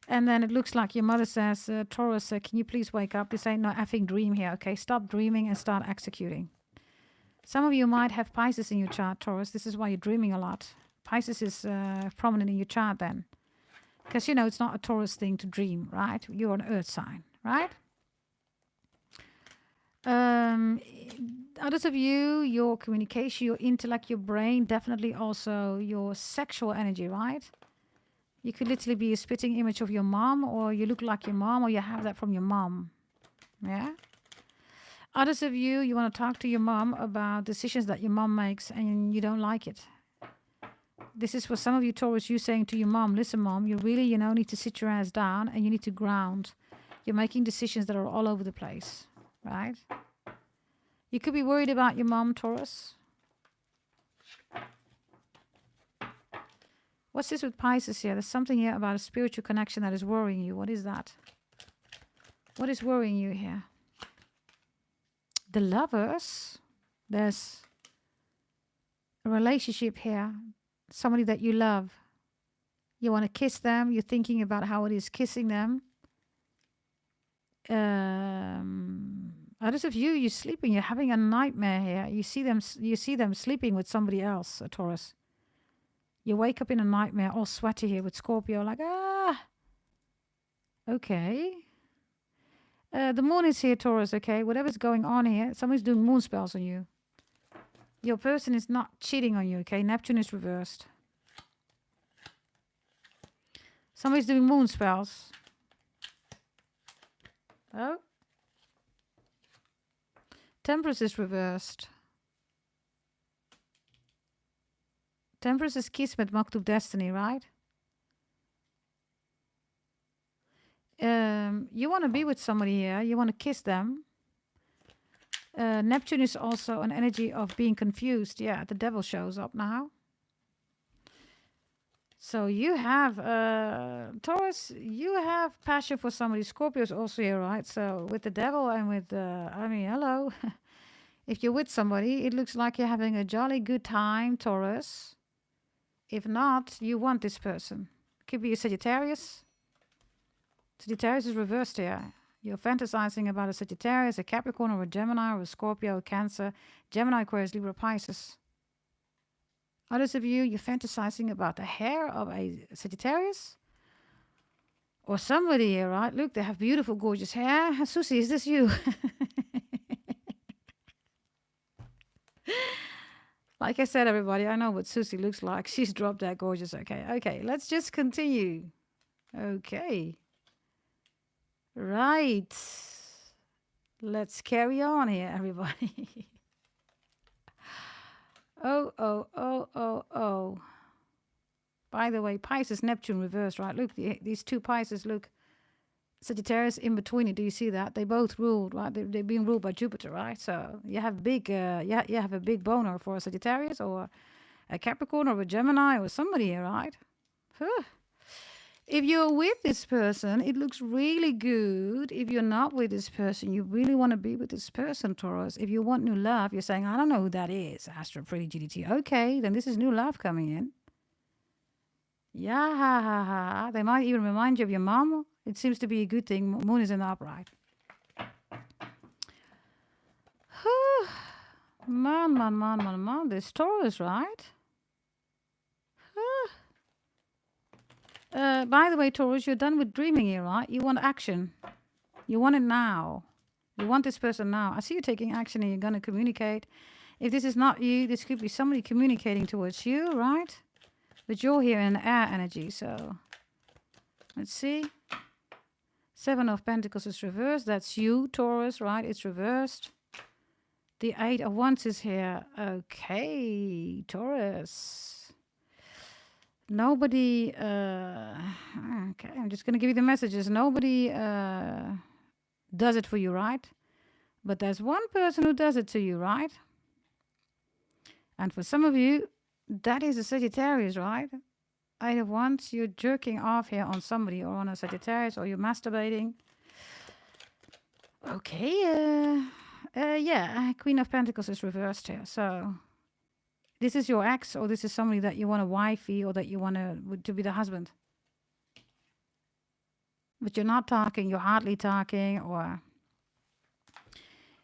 And then it looks like your mother says, Taurus, can you please wake up? This ain't no effing dream here, okay? Stop dreaming and start executing. Some of you might have Pisces in your chart, Taurus. This is why you're dreaming a lot. Pisces is prominent in your chart then. Because, you know, it's not a Taurus thing to dream, right? You're an earth sign, right? Others of you, your communication, your intellect, your brain, definitely also your sexual energy, right? You could literally be a spitting image of your mom, or you look like your mom, or you have that from your mom. Yeah? Others of you, you want to talk to your mom about decisions that your mom makes and you don't like it. This is for some of you, Taurus, you saying to your mom, listen, mom, you really, you know, need to sit your ass down and you need to ground. You're making decisions that are all over the place, right? You could be worried about your mom, Taurus. What's this with Pisces here? There's something here about a spiritual connection that is worrying you. What is that? What is worrying you here? The Lovers. There's a relationship here. Somebody that you love. You want to kiss them. You're thinking about how it is kissing them. Others of you, you're sleeping. You're having a nightmare here. You see them sleeping with somebody else, a Taurus. You wake up in a nightmare, all sweaty here with Scorpio, like, ah. Okay. The moon is here, Taurus, okay? Whatever's going on here, somebody's doing moon spells on you. Your person is not cheating on you, okay? Neptune is reversed. Somebody's doing moon spells. Oh. Temperance is reversed. Temperance is Kismet, Maktub, destiny, right? You want to be with somebody here. You want to kiss them. Neptune is also an energy of being confused. Yeah, the devil shows up now. So you have, Taurus, you have passion for somebody. Scorpio is also here, right? So with the devil and with, I mean, hello. If you're with somebody, it looks like you're having a jolly good time, Taurus. If not, you want this person. Could be a Sagittarius. Sagittarius is reversed here. You're fantasizing about a Sagittarius, a Capricorn, or a Gemini, or a Scorpio, a Cancer, Gemini, Aquarius, Libra, Pisces. Others of you, you're fantasizing about the hair of a Sagittarius. Or somebody here, right? Look, they have beautiful, gorgeous hair. Susy, is this you? Like I said, everybody, I know what Susy looks like. She's dropped that gorgeous. Okay, let's just continue. Okay. Right. Let's carry on here, everybody. Oh. By the way, Pisces, Neptune reversed, right? Look, these two Pisces, look. Sagittarius in between it. Do you see that? They both ruled, right? They're being ruled by Jupiter, right? So you have big, you have a big boner for a Sagittarius or a Capricorn or a Gemini or somebody here, right? If you're with this person, it looks really good. If you're not with this person, you really want to be with this person, Taurus. If you want new love, you're saying, I don't know who that is, Astro Pretty GDT. Okay, then this is new love coming in. Yeah, they might even remind you of your mom. It seems to be a good thing. Moon is in the upright. Man. This Taurus, right? By the way, Taurus, you're done with dreaming here, right? You want action. You want it now. You want this person now. I see you taking action and you're going to communicate. If this is not you, this could be somebody communicating towards you, right? But you're here in air energy, so let's see. 7 of Pentacles is reversed. That's you, Taurus, right? It's reversed. The Eight of Wands is here. Okay, Taurus. Nobody, okay, I'm just going to give you the messages. Nobody does it for you, right? But there's one person who does it to you, right? And for some of you, that is a Sagittarius, right? Eight of Wands, you're jerking off here on somebody or on a Sagittarius, or you're masturbating. Okay, yeah, Queen of Pentacles is reversed here. So this is your ex, or this is somebody that you want a wifey, or that you want to be the husband. But you're not talking, you're hardly talking, or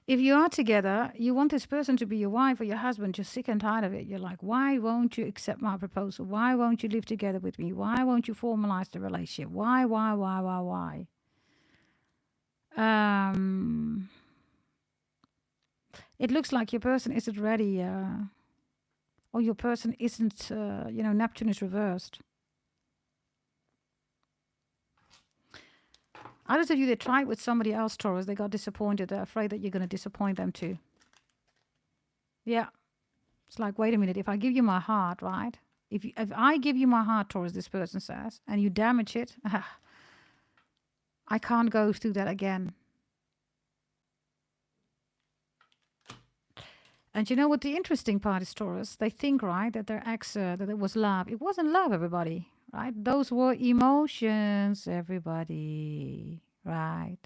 if you are together, you want this person to be your wife or your husband. You're sick and tired of it. You're like, why won't you accept my proposal? Why won't you live together with me? Why won't you formalize the relationship? Why? It looks like your person isn't ready, or your person isn't, Neptune is reversed. Others of you that tried with somebody else, Taurus, they got disappointed. They're afraid that you're going to disappoint them too. Yeah. It's like, wait a minute, if I give you my heart, right? If I give you my heart, Taurus, this person says, and you damage it, I can't go through that again. And you know what the interesting part is, Taurus? They think, right, that their ex, that it was love. It wasn't love, everybody, right? Those were emotions, everybody, right?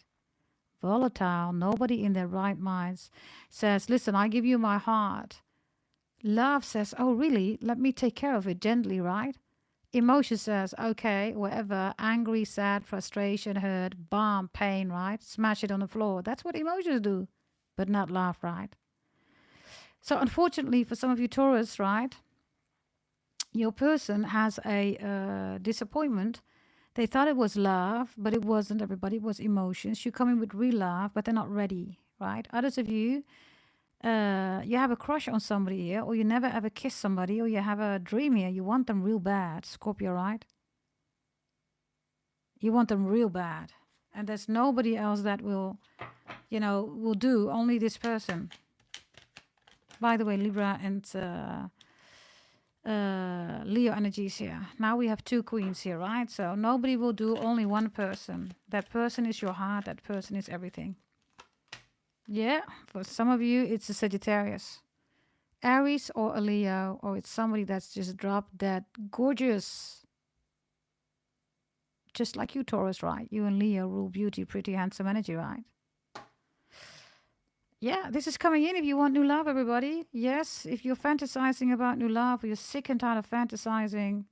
Volatile. Nobody in their right minds says, listen, I give you my heart. Love says, oh, really? Let me take care of it gently, right? Emotion says, okay, whatever, angry, sad, frustration, hurt, bomb, pain, right? Smash it on the floor. That's what emotions do, but not love, right? So unfortunately for some of you Taurus, right, your person has a disappointment. They thought it was love, but it wasn't, everybody. It was emotions. You come in with real love, but they're not ready, right? Others of you, you have a crush on somebody here, or you never ever kiss somebody, or you have a dream here. You want them real bad, Scorpio, right? You want them real bad. And there's nobody else that will do, only this person. By the way, Libra and Leo energies here. Now we have two queens here, right? So nobody will do, only one person. That person is your heart. That person is everything. Yeah, for some of you, it's a Sagittarius. Aries or a Leo, or it's somebody that's just dropped that gorgeous. Just like you, Taurus, right? You and Leo rule beauty, pretty, handsome energy, right? Yeah, this is coming in if you want new love, everybody. Yes, if you're fantasizing about new love, or you're sick and tired of fantasizing,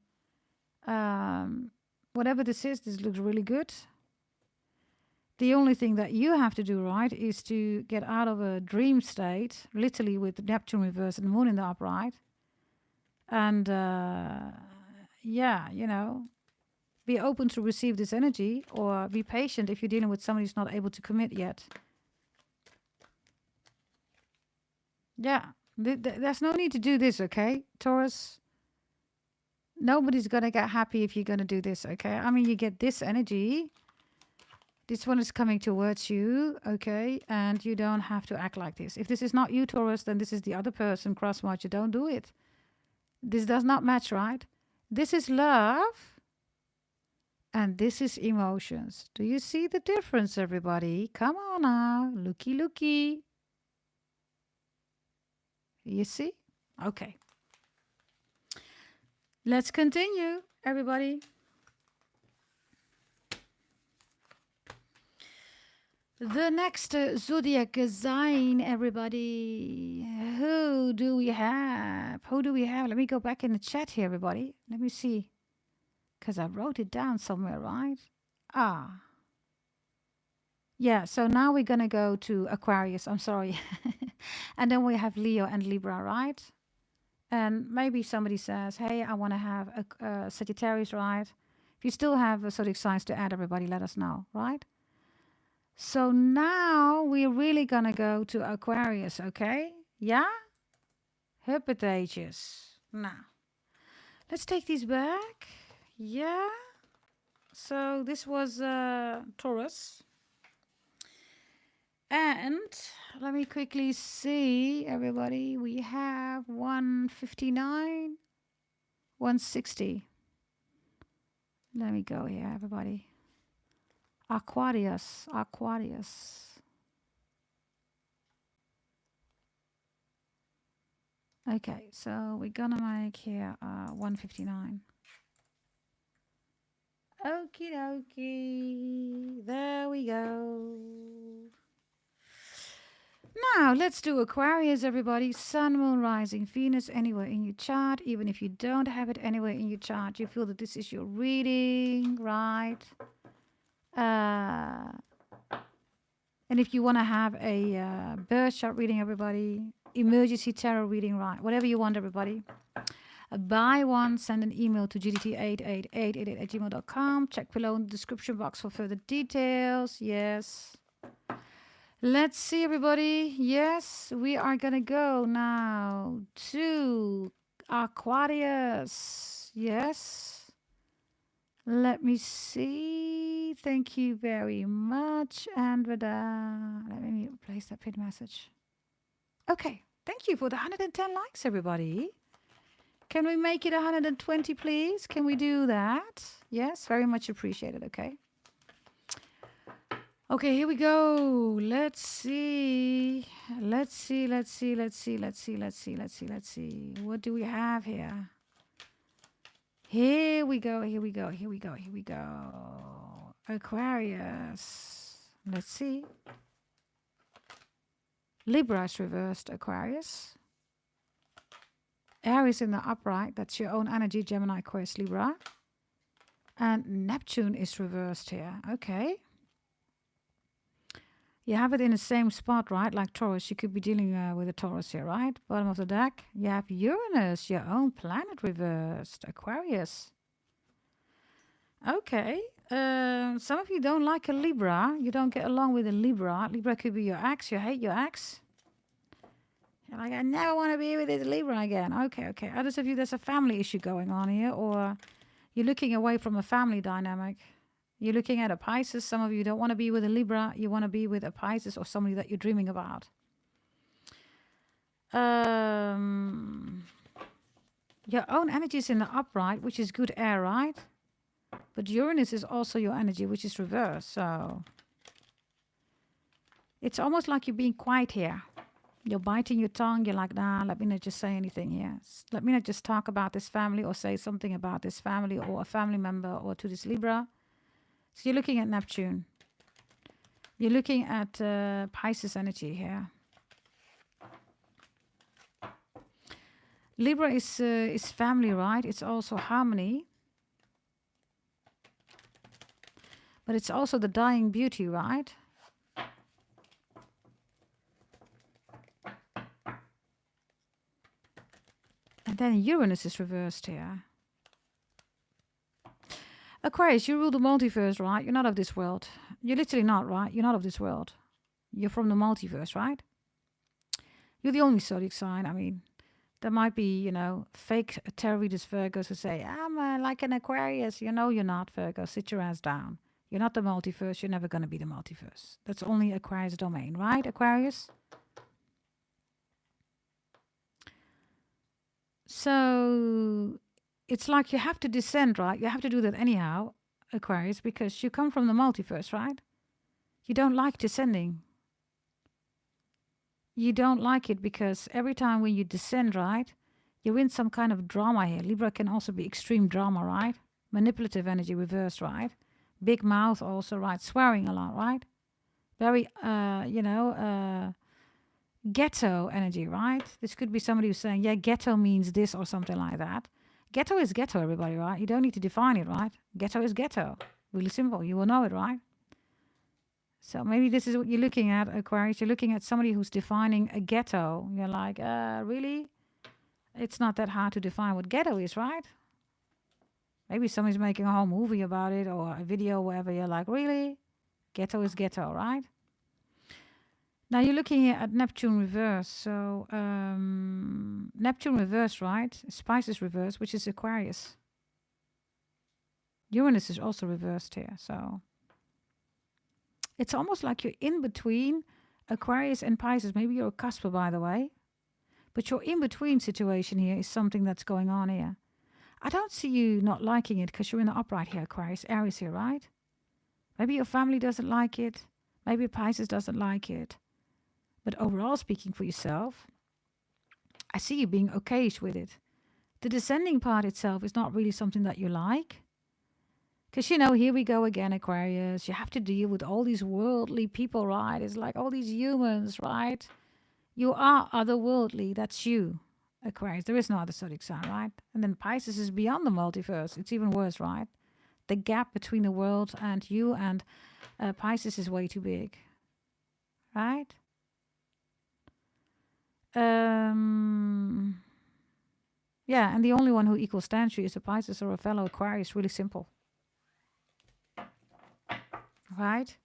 whatever this is, this looks really good. The only thing that you have to do, right, is to get out of a dream state, literally with Neptune reverse and the moon in the upright. And, be open to receive this energy, or be patient if you're dealing with somebody who's not able to commit yet. Yeah, there's no need to do this, okay, Taurus? Nobody's going to get happy if you're going to do this, okay? I mean, you get this energy. This one is coming towards you, okay? And you don't have to act like this. If this is not you, Taurus, then this is the other person. Cross watch, you don't do it. This does not match, right? This is love. And this is emotions. Do you see the difference, everybody? Come on now. Looky. You see? Okay. Let's continue, everybody. The next zodiac sign, everybody. Who do we have? Let me go back in the chat here, everybody. Let me see. Because I wrote it down somewhere, right? Yeah, so now we're going to go to Aquarius. I'm sorry. And then we have Leo and Libra, right? And maybe somebody says, hey, I want to have a Sagittarius, right? If you still have zodiac signs to add, everybody, let us know, right? So now we're really going to go to Aquarius, okay? Yeah? Herpetages. Now, let's take these back. Yeah. So this was Taurus. And let me quickly see, everybody. We have 159, 160. Let me go here, everybody. Aquarius, Aquarius. Okay, so we're gonna make here 159. Okie dokie. There we go. Now, let's do Aquarius, everybody. Sun, Moon, Rising, Venus, anywhere in your chart. Even if you don't have it anywhere in your chart, you feel that this is your reading, right? And if you want to have a birth chart reading, everybody, emergency tarot reading, right? Whatever you want, everybody. Buy one, send an email to gdt88888@gmail.com. Check below in the description box for further details. Yes. Let's see, everybody. Yes, we are going to go now to Aquarius. Yes. Let me see. Thank you very much, Andreda. Let me place that pin message. Okay. Thank you for the 110 likes, everybody. Can we make it 120, please? Can we do that? Yes, very much appreciated. Okay. Okay, here we go. Let's see. Let's see. What do we have here? Here we go. Aquarius. Let's see. Libra is reversed, Aquarius. Aries in the upright, that's your own energy, Gemini, Aquarius, Libra. And Neptune is reversed here. Okay. You have it in the same spot, right? Like Taurus, you could be dealing with a Taurus here, right? Bottom of the deck, you have Uranus, your own planet, reversed, Aquarius. Okay. Some of you don't like a Libra. You don't get along with a Libra. Libra could be your ex. You hate your ex. You're like, I never want to be with this Libra again. Okay. Others of you, there's a family issue going on here, or you're looking away from a family dynamic. You're looking at a Pisces. Some of you don't want to be with a Libra. You want to be with a Pisces or somebody that you're dreaming about. Your own energy is in the upright, which is good air, right? But Uranus is also your energy, which is reversed. So it's almost like you're being quiet here. You're biting your tongue. You're like, nah, let me not just say anything here. Let me not just talk about this family or say something about this family or a family member or to this Libra. So you're looking at Neptune. You're looking at Pisces energy here. Libra is family, right? It's also harmony. But it's also the dying beauty, right? And then Uranus is reversed here. Aquarius, you rule the multiverse, right? You're not of this world. You're literally not, right? You're not of this world. You're from the multiverse, right? You're the only zodiac sign. I mean, there might be, you know, fake tarot readers, Virgos, who say, I'm like an Aquarius. You know you're not, Virgo. Sit your ass down. You're not the multiverse. You're never going to be the multiverse. That's only Aquarius domain, right, Aquarius? So it's like you have to descend, right? You have to do that anyhow, Aquarius, because you come from the multiverse, right? You don't like descending. You don't like it because every time when you descend, right, you're in some kind of drama here. Libra can also be extreme drama, right? Manipulative energy reversed, right? Big mouth also, right? Swearing a lot, right? Very, ghetto energy, right? This could be somebody who's saying, yeah, ghetto means this or something like that. Ghetto is ghetto, everybody, right? You don't need to define it, right? Ghetto is ghetto. Really simple. You will know it, right? So maybe this is what you're looking at, Aquarius. You're looking at somebody who's defining a ghetto. You're like, really? It's not that hard to define what ghetto is, right? Maybe somebody's making a whole movie about it or a video, whatever. You're like, really? Ghetto is ghetto, right? Now you're looking here at Neptune reverse. So Neptune reverse, right? Pisces reverse, which is Aquarius. Uranus is also reversed here. So it's almost like you're in between Aquarius and Pisces, maybe you're a cusper, by the way. But your in-between situation here is something that's going on here. I don't see you not liking it because you're in the upright here, Aquarius, Aries here, right? Maybe your family doesn't like it. Maybe Pisces doesn't like it. But overall speaking for yourself, I see you being okayish with it. The descending part itself is not really something that you like. Because, you know, here we go again, Aquarius. You have to deal with all these worldly people, right? It's like all these humans, right? You are otherworldly. That's you, Aquarius. There is no other zodiac sign, right? And then Pisces is beyond the multiverse. It's even worse, right? The gap between the world and you and Pisces is way too big, right? Yeah, and the only one who equals stands you is a Pisces or a fellow Aquarius. Really simple. Right?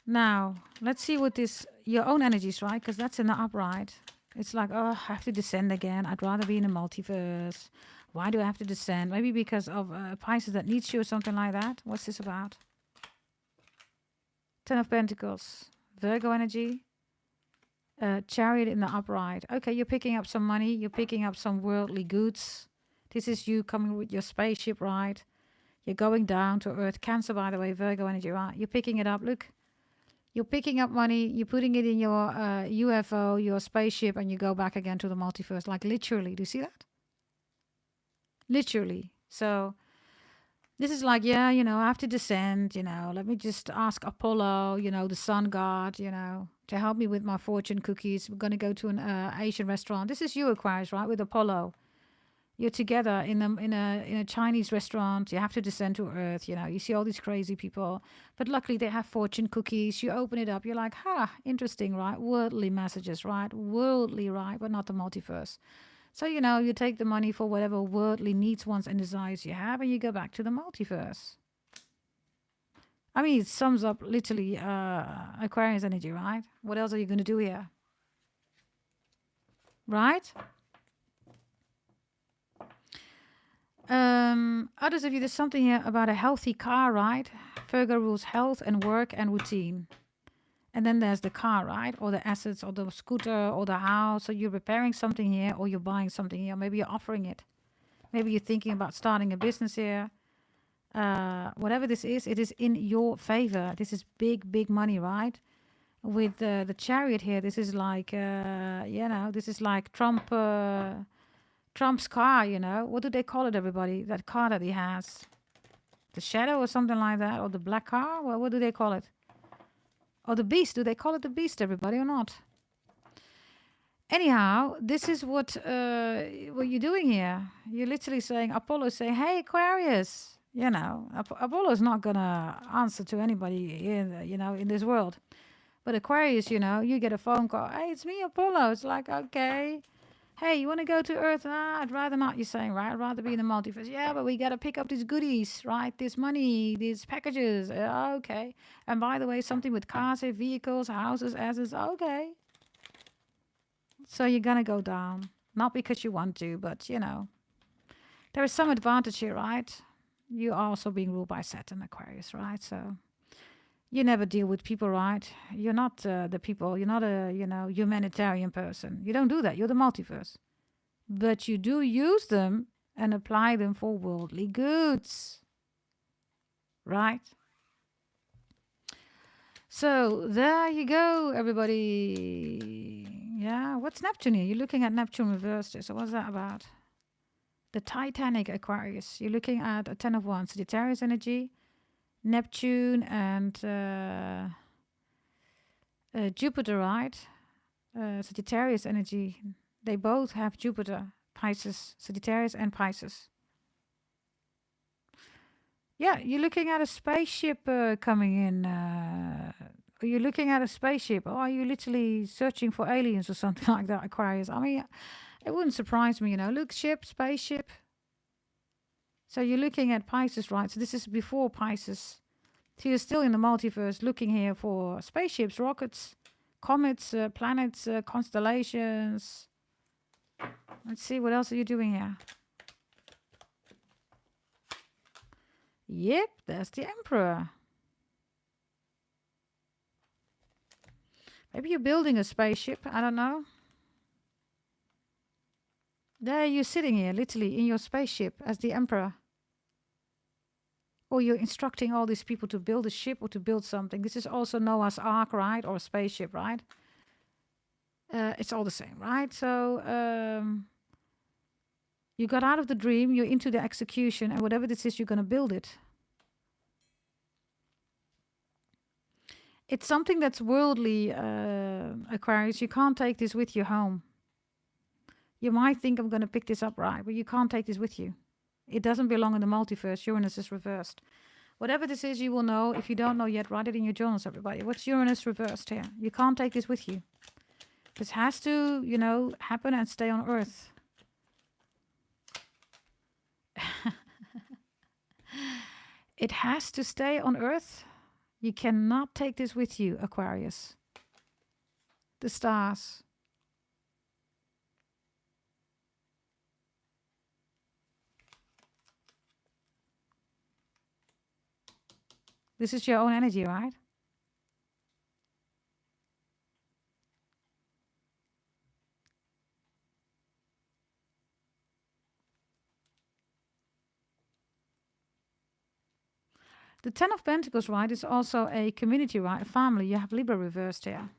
Now, let's see what this, your own energies, right? Because that's in the upright. It's like, oh, I have to descend again. I'd rather be in a multiverse. Why do I have to descend? Maybe because of Pisces that needs you or something like that. What's this about? Ten of Pentacles. Virgo energy. Chariot in the upright. Okay, you're picking up some money. You're picking up some worldly goods. This is you coming with your spaceship, right? You're going down to Earth. Cancer, by the way, Virgo energy, right? You're picking it up. Look. You're picking up money. You're putting it in your UFO, your spaceship, and you go back again to the multiverse. Like literally. Do you see that? Literally. So this is like, yeah, you know, I have to descend, you know, let me just ask Apollo, you know, the sun god, you know, to help me with my fortune cookies. We're going to go to an Asian restaurant. This is you, Aquarius, right? With Apollo. You're together in a Chinese restaurant. You have to descend to Earth, you know. You see all these crazy people. But luckily they have fortune cookies. You open it up. You're like, interesting, right? Worldly messages, right? Worldly, right? But not the multiverse. So, you know, you take the money for whatever worldly needs, wants, and desires you have, and you go back to the multiverse. I mean, it sums up literally Aquarius energy, right? What else are you going to do here? Right? Others of you, there's something here about a healthy car, right? Virgo rules health and work and routine. And then there's the car, right? Or the assets, or the scooter, or the house. So you're repairing something here, or you're buying something here. Maybe you're offering it. Maybe you're thinking about starting a business here. Whatever this is, it is in your favor. This is big, big money, right? With the chariot here, this is like, you know, this is like Trump's car, you know. What do they call it, everybody? That car that he has. The Shadow or something like that? Or the black car? Well, what do they call it? Or the Beast. Do they call it the Beast, everybody, or not? Anyhow, this is what you're doing here. You're literally saying, Apollo is saying, hey, Aquarius. You know, Apollo is not going to answer to anybody in, you know, in this world. But Aquarius, you know, you get a phone call. Hey, it's me, Apollo. It's like, okay. Hey, you want to go to Earth? I'd rather not, you're saying, right? I'd rather be in the multiverse. Yeah, but we got to pick up these goodies, right? This money, these packages. Okay. And by the way, something with cars, vehicles, houses, assets. Okay. So you're going to go down. Not because you want to, but, you know. There is some advantage here, right? You are also being ruled by Saturn, Aquarius, right? So you never deal with people, right? You're not the people. You're not a, you know, humanitarian person. You don't do that. You're the multiverse. But you do use them and apply them for worldly goods. Right? So there you go, everybody. Yeah, what's Neptune here? You're looking at Neptune reversed. So what's that about? The Titanic, Aquarius. You're looking at a 10 of Wands, Sagittarius energy, Neptune and Jupiter, right? Sagittarius energy. They both have Jupiter, Pisces, Sagittarius and Pisces. Yeah, you're looking at a spaceship coming in. Are you looking at a spaceship? Or are you literally searching for aliens or something like that, Aquarius? I mean, it wouldn't surprise me, you know. Look, ship, spaceship. So you're looking at Pisces, right? So this is before Pisces. So you're still in the multiverse looking here for spaceships, rockets, comets, planets, constellations. Let's see, what else are you doing here? Yep, there's the Emperor. Maybe you're building a spaceship. I don't know. There you're sitting here, literally, in your spaceship as the emperor. Or you're instructing all these people to build a ship or to build something. This is also Noah's Ark, right? Or a spaceship, right? It's all the same, right? So you got out of the dream, you're into the execution, and whatever this is, you're going to build it. It's something that's worldly, Aquarius. You can't take this with you home. You might think I'm going to pick this up, right? But you can't take this with you. It doesn't belong in the multiverse. Uranus is reversed. Whatever this is, you will know. If you don't know yet, write it in your journals, everybody. What's Uranus reversed here? You can't take this with you. This has to, you know, happen and stay on Earth. It has to stay on Earth. You cannot take this with you, Aquarius. The stars. This is your own energy, right? The Ten of Pentacles, right, is also a community, right? A family. You have Libra reversed here.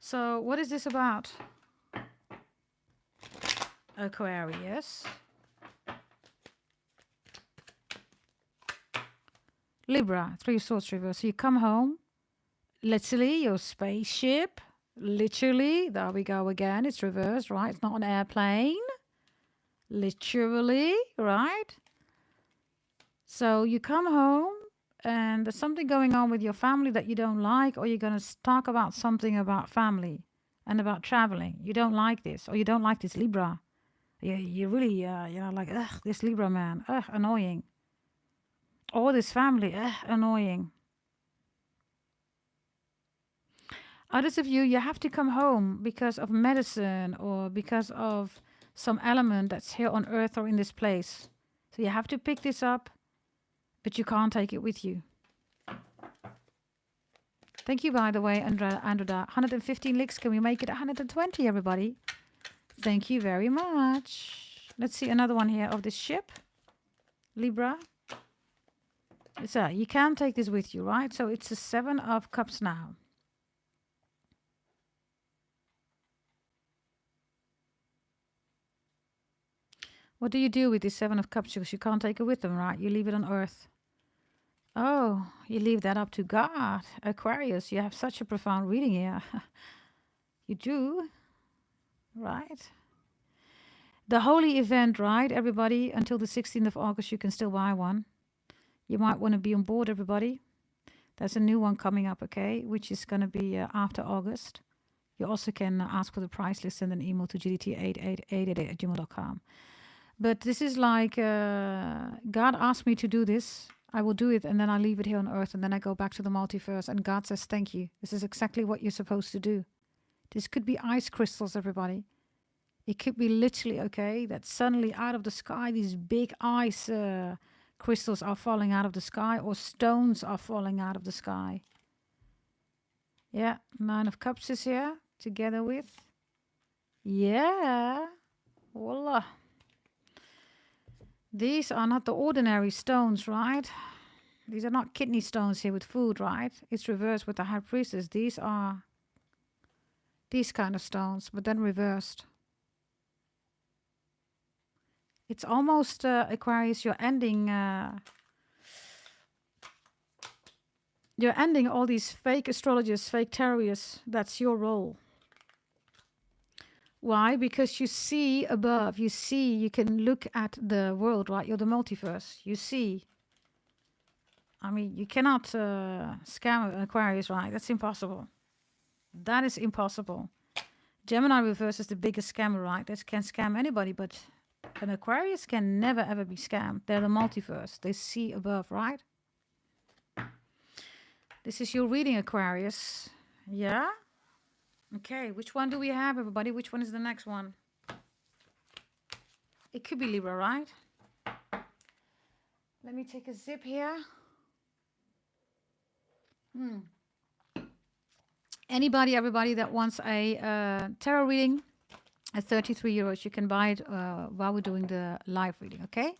So what is this about? Aquarius. Libra, Three of Swords reversed. So you come home, literally, your spaceship, literally, there we go again, it's reversed, right? It's not an airplane. Literally, right? So you come home and there's something going on with your family that you don't like, or you're going to talk about something about family and about traveling. You don't like this, or you don't like this Libra. You really, you know, like, ugh, this Libra man, ugh, annoying. Or this family, ugh, annoying. Others of you, you have to come home because of medicine or because of some element that's here on Earth or in this place. So you have to pick this up, but you can't take it with you. Thank you, by the way, Andrea. 115 licks. Can we make it 120, everybody? Thank you very much. Let's see another one here of this ship. Libra. So you can take this with you, right? So it's a 7 of Cups now. What do you do with this 7 of Cups? Because you can't take it with them, right? You leave it on Earth. Oh, you leave that up to God. Aquarius, you have such a profound reading here. You do, right? The holy event, right, everybody? Until the 16th of August, you can still buy one. You might want to be on board, everybody. There's a new one coming up, okay, which is going to be after August. You also can ask for the price list, send an email to gdt88888@gmail.com. But this is like, God asked me to do this. I will do it, and then I leave it here on Earth, and then I go back to the multiverse, and God says, thank you. This is exactly what you're supposed to do. This could be ice crystals, everybody. It could be literally, okay, that suddenly out of the sky, these big ice crystals are falling out of the sky, or stones are falling out of the sky. Yeah, 9 of Cups is here, together with, yeah, voila. These are not the ordinary stones, right? These are not kidney stones here with food, right? It's reversed with the High Priestess. These are these kind of stones, but then reversed. It's almost, Aquarius, you're ending all these fake astrologers, fake tarot. That's your role. Why? Because you see above, you can look at the world, right? You're the multiverse. You see. I mean, you cannot scam an Aquarius, right? That's impossible. That is impossible. Gemini reverse is the biggest scammer, right? They can scam anybody, but an Aquarius can never, ever be scammed. They're the multiverse. They see above, right? This is your reading, Aquarius. Yeah? Okay, which one do we have, everybody? Which one is the next one? It could be Libra, right? Let me take a zip here. Anybody, everybody that wants a tarot reading at 33 euros, you can buy it while we're doing the live reading, okay?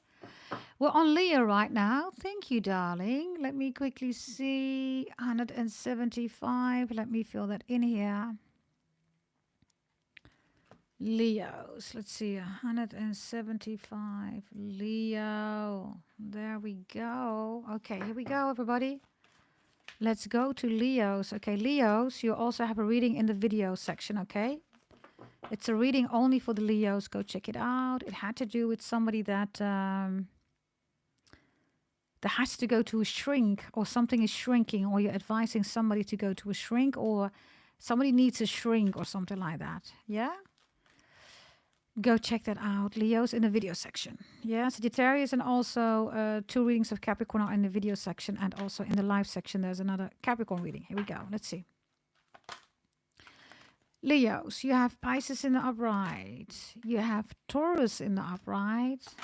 We're on Leo right now. Thank you, darling. Let me quickly see. 175. Let me fill that in here. Leos. Let's see. 175. Leo. There we go. Okay, here we go, everybody. Let's go to Leos. Okay, Leos, you also have a reading in the video section, okay? It's a reading only for the Leos. Go check it out. It had to do with somebody that has to go to a shrink, or something is shrinking, or you're advising somebody to go to a shrink, or somebody needs a shrink or something like that. Yeah? Go check that out. Leos in the video section. Yeah, Sagittarius, and also 2 readings of Capricorn are in the video section, and also in the live section there's another Capricorn reading. Here we go. Let's see. Leos, you have Pisces in the upright. You have Taurus in the upright.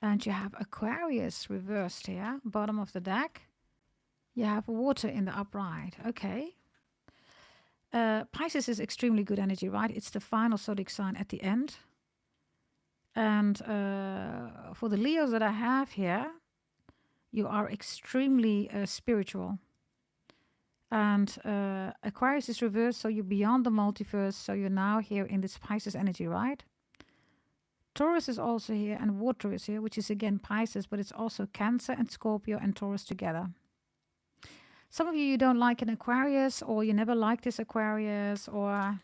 And you have Aquarius reversed here, bottom of the deck. You have water in the upright. Okay. Pisces is extremely good energy, right? It's the final zodiac sign at the end. And for the Leos that I have here, you are extremely spiritual. And Aquarius is reversed, so you're beyond the multiverse. So you're now here in this Pisces energy, right? Taurus is also here, and water is here, which is again Pisces, but it's also Cancer and Scorpio and Taurus together. Some of you don't like an Aquarius, or you never liked this Aquarius, or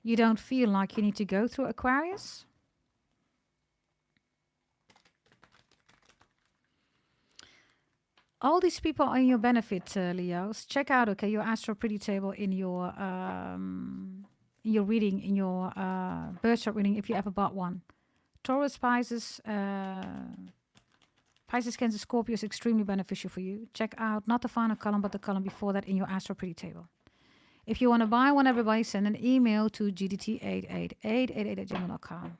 you don't feel like you need to go through Aquarius. All these people are in your benefit, Leos. Check out, okay, your astro pretty table in your reading, in your birth chart reading, if you ever bought one. Taurus, Pisces, Pisces, Cancer, Scorpio is extremely beneficial for you. Check out not the final column, but the column before that in your astro pretty table. If you want to buy one, everybody send an email to gdt88888@gmail.com.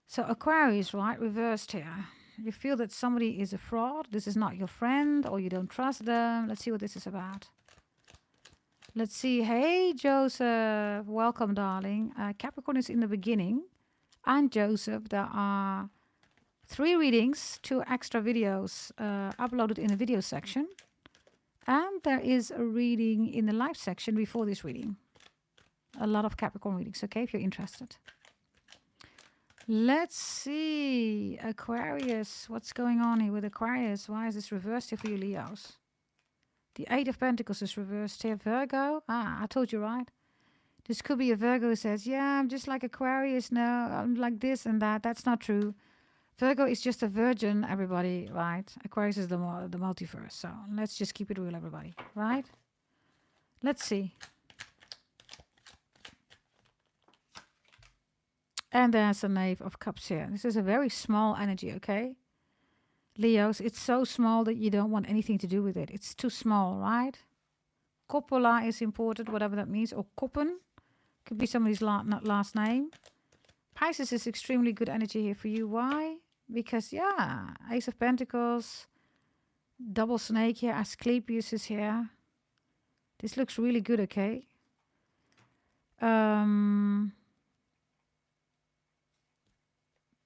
So Aquarius, right, reversed here. You feel that somebody is a fraud. This is not your friend, or you don't trust them. Let's see what this is about. Let's see. Hey, Joseph. Welcome, darling. Capricorn is in the beginning. And Joseph, there are 3 readings, 2 extra videos uploaded in the video section. And there is a reading in the live section before this reading. A lot of Capricorn readings, okay, if you're interested. Let's see. Aquarius. What's going on here with Aquarius? Why is this reversed here for you, Leos? The 8 of Pentacles is reversed here. Virgo. I told you, right? This could be a Virgo who says, yeah, I'm just like Aquarius. No, I'm like this and that. That's not true. Virgo is just a virgin, everybody, right? Aquarius is the multiverse. So let's just keep it real, everybody, right? Let's see. And there's a Knave of Cups here. This is a very small energy, okay? Leos, it's so small that you don't want anything to do with it. It's too small, right? Coppola is important, whatever that means. Or Koppen. Could be somebody's last name. Pisces is extremely good energy here for you. Why? Because, yeah, Ace of Pentacles. Double snake here. Asclepius is here. This looks really good, okay?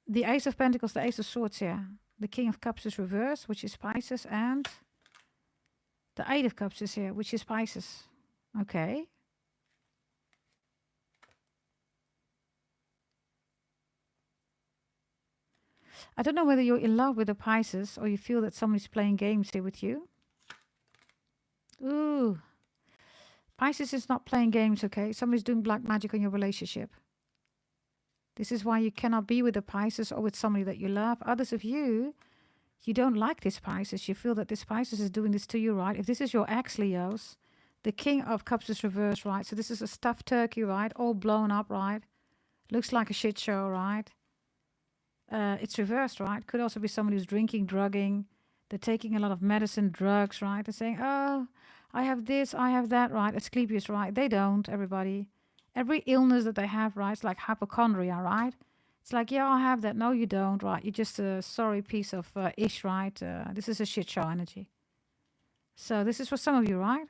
The Ace of Pentacles, the Ace of Swords here. The King of Cups is reversed, which is Pisces. And the 8 of Cups is here, which is Pisces. Okay. I don't know whether you're in love with the Pisces, or you feel that somebody's playing games here with you. Ooh. Pisces is not playing games, okay? Somebody's doing black magic on your relationship. This is why you cannot be with a Pisces or with somebody that you love. Others of you, you don't like this Pisces. You feel that this Pisces is doing this to you, right? If this is your ex, Leos, the King of Cups is reversed, right? So this is a stuffed turkey, right? All blown up, right? Looks like a shit show, right? It's reversed, right? Could also be somebody who's drinking, drugging. They're taking a lot of medicine, drugs, right? They're saying, oh, I have this, I have that, right? Asclepius, right? They don't, everybody. Every illness that they have, right? It's like hypochondria, right? It's like, yeah, I have that. No, you don't, right? You're just a sorry piece of ish, right? This is a shit show energy. So this is for some of you, right?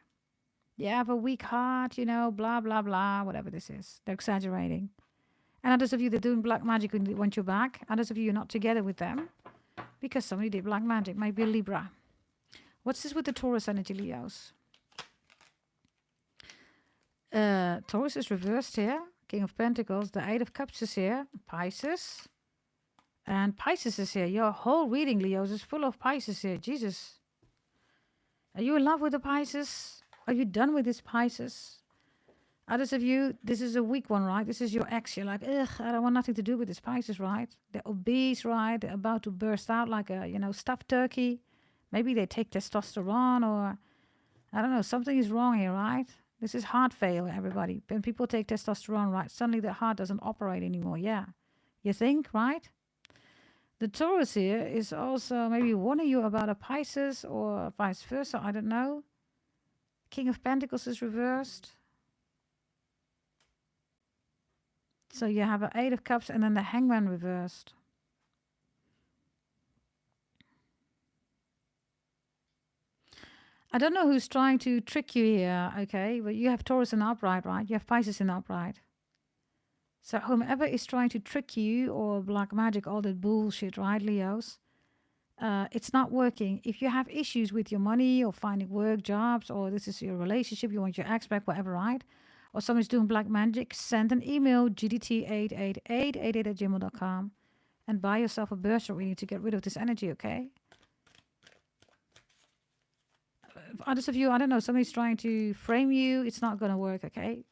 You have a weak heart, you know, blah, blah, blah, whatever this is. They're exaggerating. And others of you, they're doing black magic and they want you back. Others of you, you're not together with them because somebody did black magic. Maybe a Libra. What's this with the Taurus energy, Leos? Taurus is reversed here. King of Pentacles. The Eight of Cups is here. Pisces. And Pisces is here. Your whole reading, Leos, is full of Pisces here. Jesus. Are you in love with the Pisces? Are you done with this Pisces? Others of you, this is a weak one, right? This is your ex. You're like, ugh, I don't want nothing to do with this Pisces, right? They're obese, right? They're about to burst out like a, stuffed turkey. Maybe they take testosterone or, I don't know, something is wrong here, right? This is heart failure, everybody. When people take testosterone, right, suddenly their heart doesn't operate anymore. Yeah. You think, right? The Taurus here is also maybe warning you about a Pisces or vice versa. I don't know. King of Pentacles is reversed. So you have an Eight of Cups and then the Hangman reversed. I don't know who's trying to trick you here, okay? But you have Taurus in the upright, right? You have Pisces in the upright. So whomever is trying to trick you or black magic, all that bullshit, right, Leos? It's not working. If you have issues with your money or finding work, jobs, or this is your relationship, you want your ex back, whatever, right? Or someone's doing black magic, send an email, gdt88888@gmail.com, and buy yourself a birthright reading to get rid of this energy, okay? Others of you, I don't know, somebody's trying to frame you. It's not going to work, okay?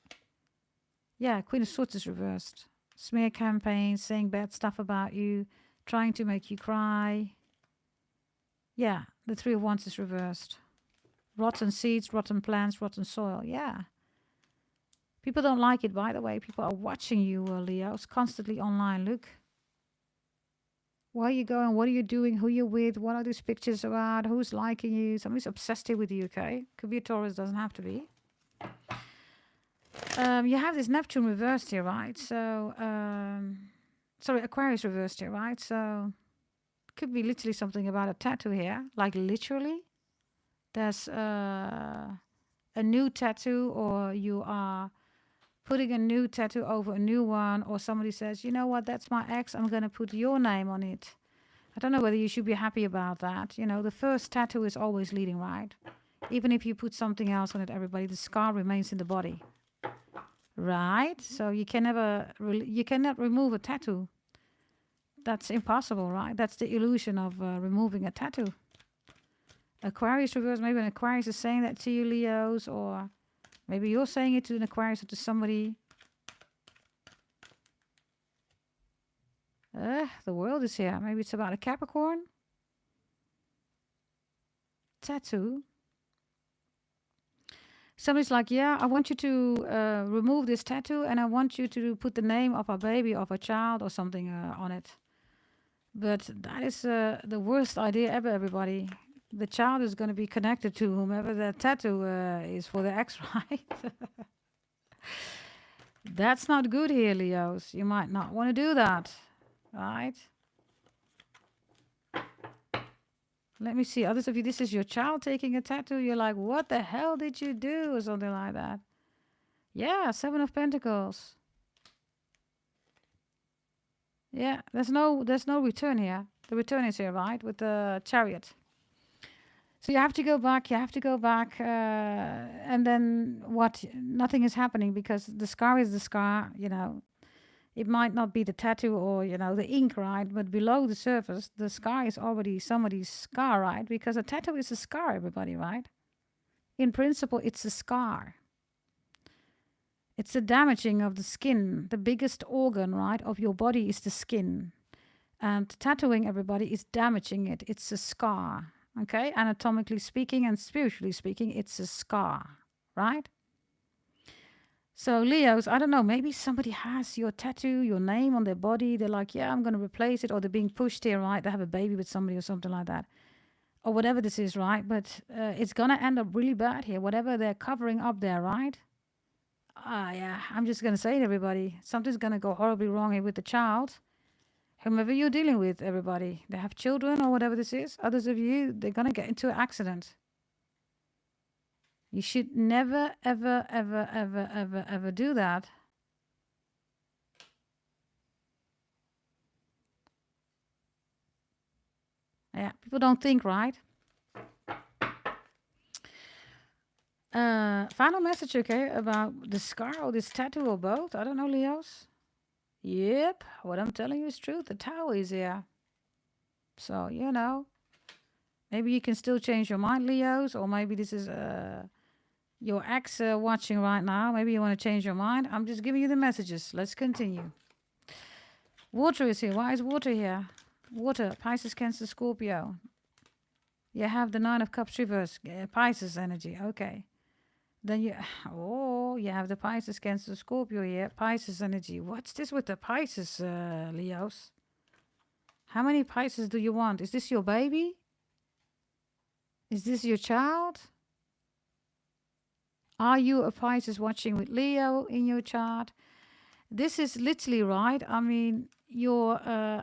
Yeah, Queen of Swords is reversed. Smear campaigns, saying bad stuff about you, trying to make you cry. Yeah, the Three of Wands is reversed. Rotten seeds, rotten plants, rotten soil. Yeah. People don't like it, by the way. People are watching you, Leos, constantly online. Look. Where are you going? What are you doing? Who you're with? What are these pictures about? Who's liking you? Somebody's obsessed with you, okay? Could be a Taurus, doesn't have to be. You have this Neptune reversed here, right? So, sorry, Aquarius reversed here, right? So, could be literally something about a tattoo here. Like literally. There's a new tattoo, or you are putting a new tattoo over a new one, or somebody says, you know what, that's my ex, I'm going to put your name on it. I don't know whether you should be happy about that. You know, the first tattoo is always leading, right? Even if you put something else on it, everybody, the scar remains in the body. Right? So you can you cannot remove a tattoo. That's impossible, right? That's the illusion of removing a tattoo. Aquarius reverse, maybe an Aquarius is saying that to you, Leos, or maybe you're saying it to an Aquarius or to somebody. The world is here. Maybe it's about a Capricorn. Tattoo. Somebody's like, yeah, I want you to remove this tattoo and I want you to put the name of a baby, of a child or something on it. But that is the worst idea ever, everybody. The child is going to be connected to whomever the tattoo is for the ex, right? That's not good here, Leos. You might not want to do that, right? Let me see. Others of you, this is your child taking a tattoo. You're like, what the hell did you do? Or something like that. Yeah, Seven of Pentacles. Yeah, there's no return here. The return is here, right? With the Chariot. So you have to go back, and then what? Nothing is happening because the scar is the scar, you know. It might not be the tattoo or, you know, the ink, right? But below the surface, the scar is already somebody's scar, right? Because a tattoo is a scar, everybody, right? In principle, it's a scar. It's the damaging of the skin. The biggest organ, right, of your body is the skin. And tattooing, everybody, is damaging it. It's a scar. Okay, anatomically speaking and spiritually speaking, it's a scar, right? So Leos, I don't know, maybe somebody has your tattoo, your name on their body. They're like, yeah, I'm going to replace it. Or they're being pushed here, right? They have a baby with somebody or something like that. Or whatever this is, right? But it's going to end up really bad here. Whatever they're covering up there, right? Yeah, I'm just going to say it, everybody. Something's going to go horribly wrong here with the child. Whomever you're dealing with, everybody, they have children or whatever this is. Others of you, they're going to get into an accident. You should never, ever, ever, ever, ever, ever do that. Yeah, people don't think, right? Final message, okay, about the scar or this tattoo or both. I don't know, Leos. Yep, what I'm telling you is true. The Tower is here. So, you know, maybe you can still change your mind, Leos, or maybe this is your ex watching right now. Maybe you want to change your mind. I'm just giving you the messages. Let's continue. Water is here. Why is water here? Water, Pisces, Cancer, Scorpio. You have the Nine of Cups reverse, Pisces energy. Okay. Then you, oh, you have the Pisces, Cancer, Scorpio here. Pisces energy. What's this with the Pisces, Leos? How many Pisces do you want? Is this your baby? Is this your child? Are you a Pisces watching with Leo in your chart? This is literally right. I mean, you're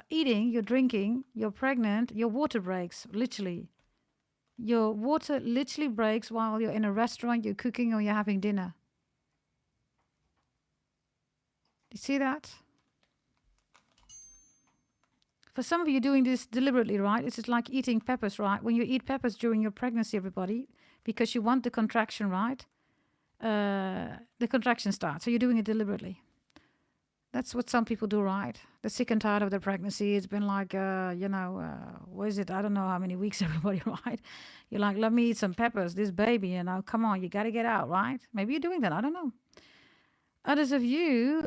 eating, you're drinking, you're pregnant, your water breaks, literally. Your water literally breaks while you're in a restaurant, you're cooking, or you're having dinner. You see that? For some of you doing this deliberately, right? This is like eating peppers, right? When you eat peppers during your pregnancy, everybody, because you want the contraction, right? The contraction starts. So you're doing it deliberately. That's what some people do, right? They're sick and tired of their pregnancy. It's been like, what is it? I don't know how many weeks, everybody, right? You're like, let me eat some peppers. This baby, come on, you got to get out, right? Maybe you're doing that. I don't know. Others of you,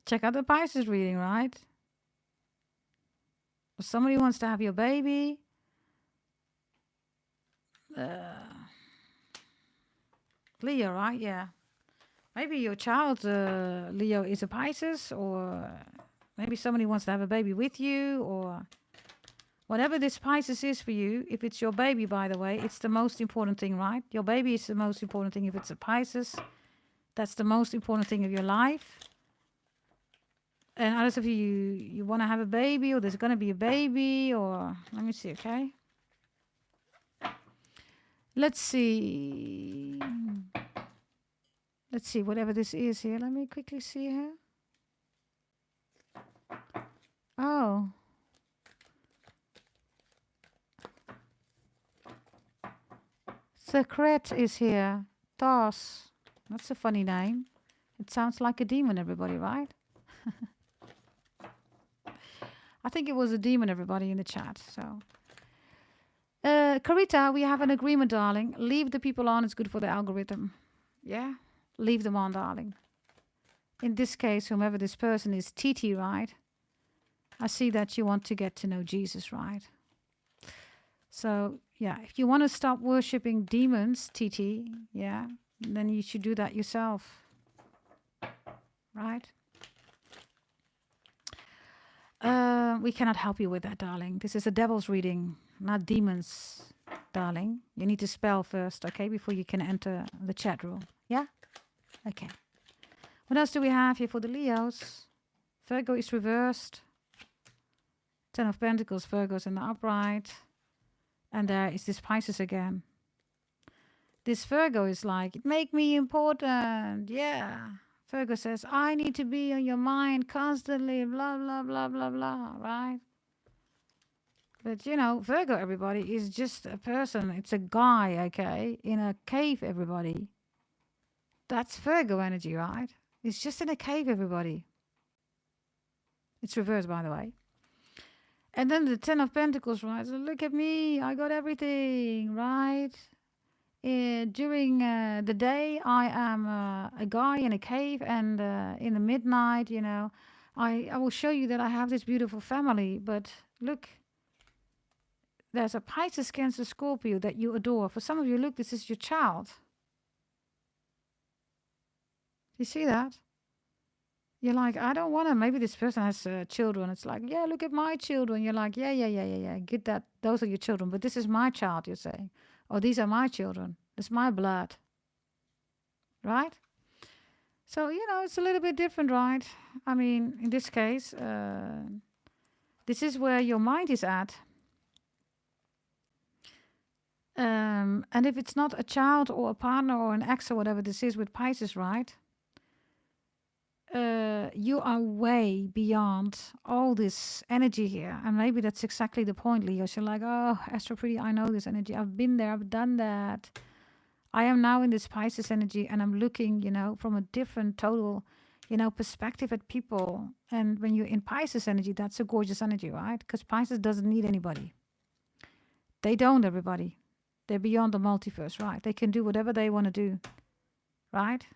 check out the Pisces reading, right? If somebody wants to have your baby. Leo, right? Yeah. Maybe your child, Leo, is a Pisces, or maybe somebody wants to have a baby with you, or whatever this Pisces is for you. If it's your baby, by the way, it's the most important thing, right? Your baby is the most important thing. If it's a Pisces, that's the most important thing of your life. And others of you want to have a baby, or there's going to be a baby, or let me see, okay? Let's see. Let's see, whatever this is here. Let me quickly see here. Oh. Secret is here. Taurus. That's a funny name. It sounds like a demon, everybody, right? I think it was a demon, everybody, in the chat. So, Carita, we have an agreement, darling. Leave the people on. It's good for the algorithm. Yeah? Leave them on, darling. In this case, whomever this person is, TT, right? I see that you want to get to know Jesus, right? So, yeah, if you want to stop worshipping demons, TT, yeah, then you should do that yourself, right? We cannot help you with that, darling. This is a devil's reading, not demons, darling. You need to spell first, okay, before you can enter the chat room. Yeah? Okay. What else do we have here for the Leos? Virgo is reversed. Ten of Pentacles, Virgo's in the upright. And there is this Pisces again. This Virgo is like, make me important. Yeah. Virgo says, I need to be on your mind constantly, blah, blah, blah, blah, blah, right? But, Virgo, everybody, is just a person. It's a guy, okay, in a cave, everybody. That's Virgo energy, right? It's just in a cave, everybody. It's reversed, by the way. And then the Ten of Pentacles, right? So look at me. I got everything, right? During the day, I am a guy in a cave, and in the midnight, I will show you that I have this beautiful family. But look, there's a Pisces, Cancer, Scorpio that you adore. For some of you, look, this is your child. You see that? You're like, I don't want to. Maybe this person has children. It's like, yeah, look at my children. You're like, yeah. Get that. Those are your children. But this is my child, you're saying. Oh, these are my children. It's my blood. Right? So, it's a little bit different, right? I mean, in this case, this is where your mind is at. And if it's not a child or a partner or an ex or whatever this is with Pisces, right? You are way beyond all this energy here. And maybe that's exactly the point, Leo. So you're like, oh, Astro Pretty, I know this energy. I've been there. I've done that. I am now in this Pisces energy and I'm looking, from a different total, perspective at people. And when you're in Pisces energy, that's a gorgeous energy, right? Because Pisces doesn't need anybody. They don't, everybody. They're beyond the multiverse, right? They can do whatever they want to do, right?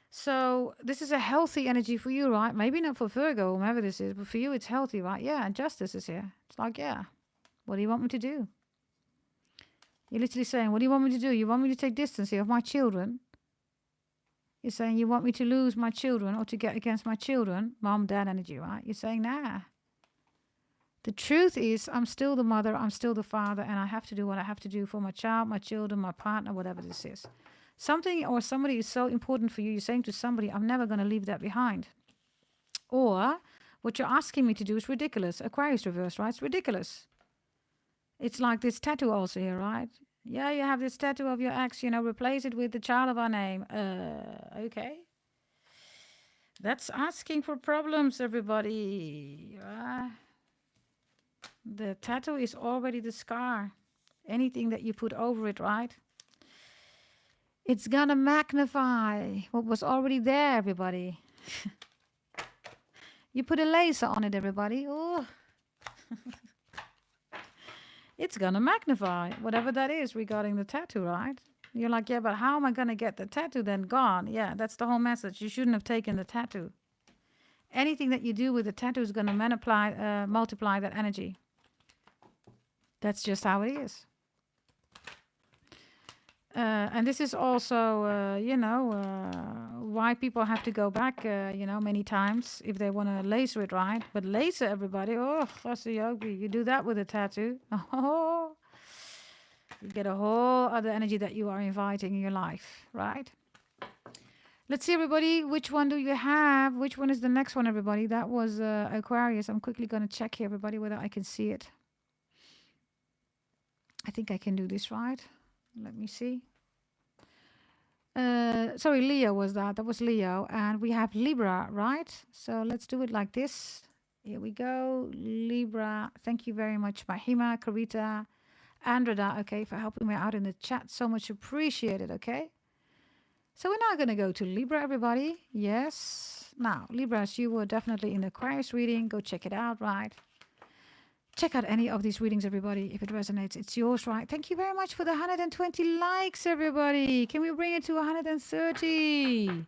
So this is a healthy energy for you, right? Maybe not for Virgo, whomever this is, but for you it's healthy, right? Yeah, and justice is here. It's like, yeah, what do you want me to do? You're literally saying, what do you want me to do? You want me to take distance here of my children? You're saying you want me to lose my children or to get against my children? Mom, dad energy, right? You're saying, nah. The truth is, I'm still the mother, I'm still the father, and I have to do what I have to do for my child, my children, my partner, whatever this is. Something or somebody is so important for you, you're saying to somebody, I'm never going to leave that behind. Or what you're asking me to do is ridiculous. Aquarius reverse, right? It's ridiculous. It's like this tattoo also here, right? Yeah, you have this tattoo of your ex, replace it with the child of our name. Okay. That's asking for problems, everybody. The tattoo is already the scar. Anything that you put over it, right? It's gonna magnify what was already there, everybody. You put a laser on it, everybody. Oh. It's gonna magnify whatever that is regarding the tattoo, right? You're like, yeah, but how am I gonna get the tattoo then gone? Yeah, that's the whole message. You shouldn't have taken the tattoo. Anything that you do with the tattoo is gonna multiply that energy. That's just how it is. And this is also, why people have to go back, many times if they want to laser it, right? But laser, everybody, oh, you do that with a tattoo. Oh, you get a whole other energy that you are inviting in your life, right? Let's see, everybody, which one do you have? Which one is the next one, everybody? That was Aquarius. I'm quickly going to check here, everybody, whether I can see it. I think I can do this right. Let me see. Sorry, Leo was that. That was Leo. And we have Libra, right? So let's do it like this. Here we go. Libra. Thank you very much, Mahima, Karita, Andreda, okay, for helping me out in the chat. So much appreciated, okay? So we're now going to go to Libra, everybody. Yes. Now, Libras, you were definitely in the Aquarius reading. Go check it out, right? Check out any of these readings, everybody. If it resonates, it's yours, right? Thank you very much for the 120 likes, everybody. Can we bring it to 130?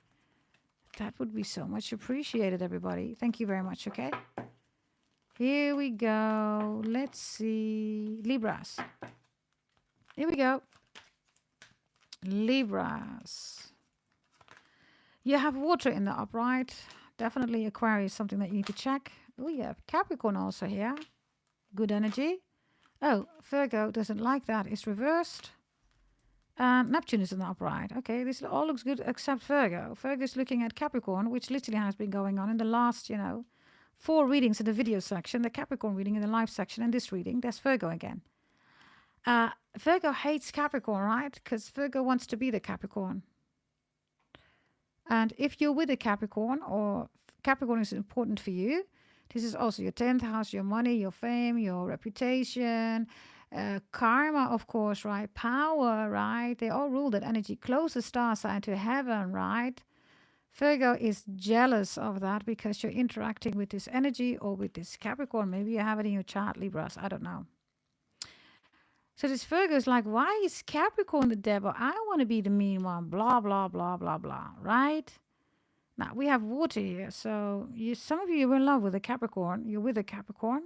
That would be so much appreciated, everybody. Thank you very much, okay? Here we go. Let's see. Libras. Here we go. Libras. You have water in the upright. Definitely Aquarius, something that you need to check. Oh, you have Capricorn also here. Good energy. Oh, Virgo doesn't like that. It's reversed. And Neptune is in the upright. Okay, this all looks good except Virgo. Virgo is looking at Capricorn, which literally has been going on in the last, 4 readings in the video section, the Capricorn reading in the live section, and this reading. There's Virgo again. Virgo hates Capricorn, right? Because Virgo wants to be the Capricorn. And if you're with a Capricorn, or Capricorn is important for you, this is also your 10th house, your money, your fame, your reputation, karma, of course, right? Power, right? They all rule that energy. Close the star sign to heaven, right? Virgo is jealous of that because you're interacting with this energy or with this Capricorn. Maybe you have it in your chart, Libras. I don't know. So this Virgo is like, why is Capricorn the devil? I want to be the mean one. Blah, blah, blah, blah, blah, right? Now, we have water here, so some of you are in love with a Capricorn. You're with a Capricorn.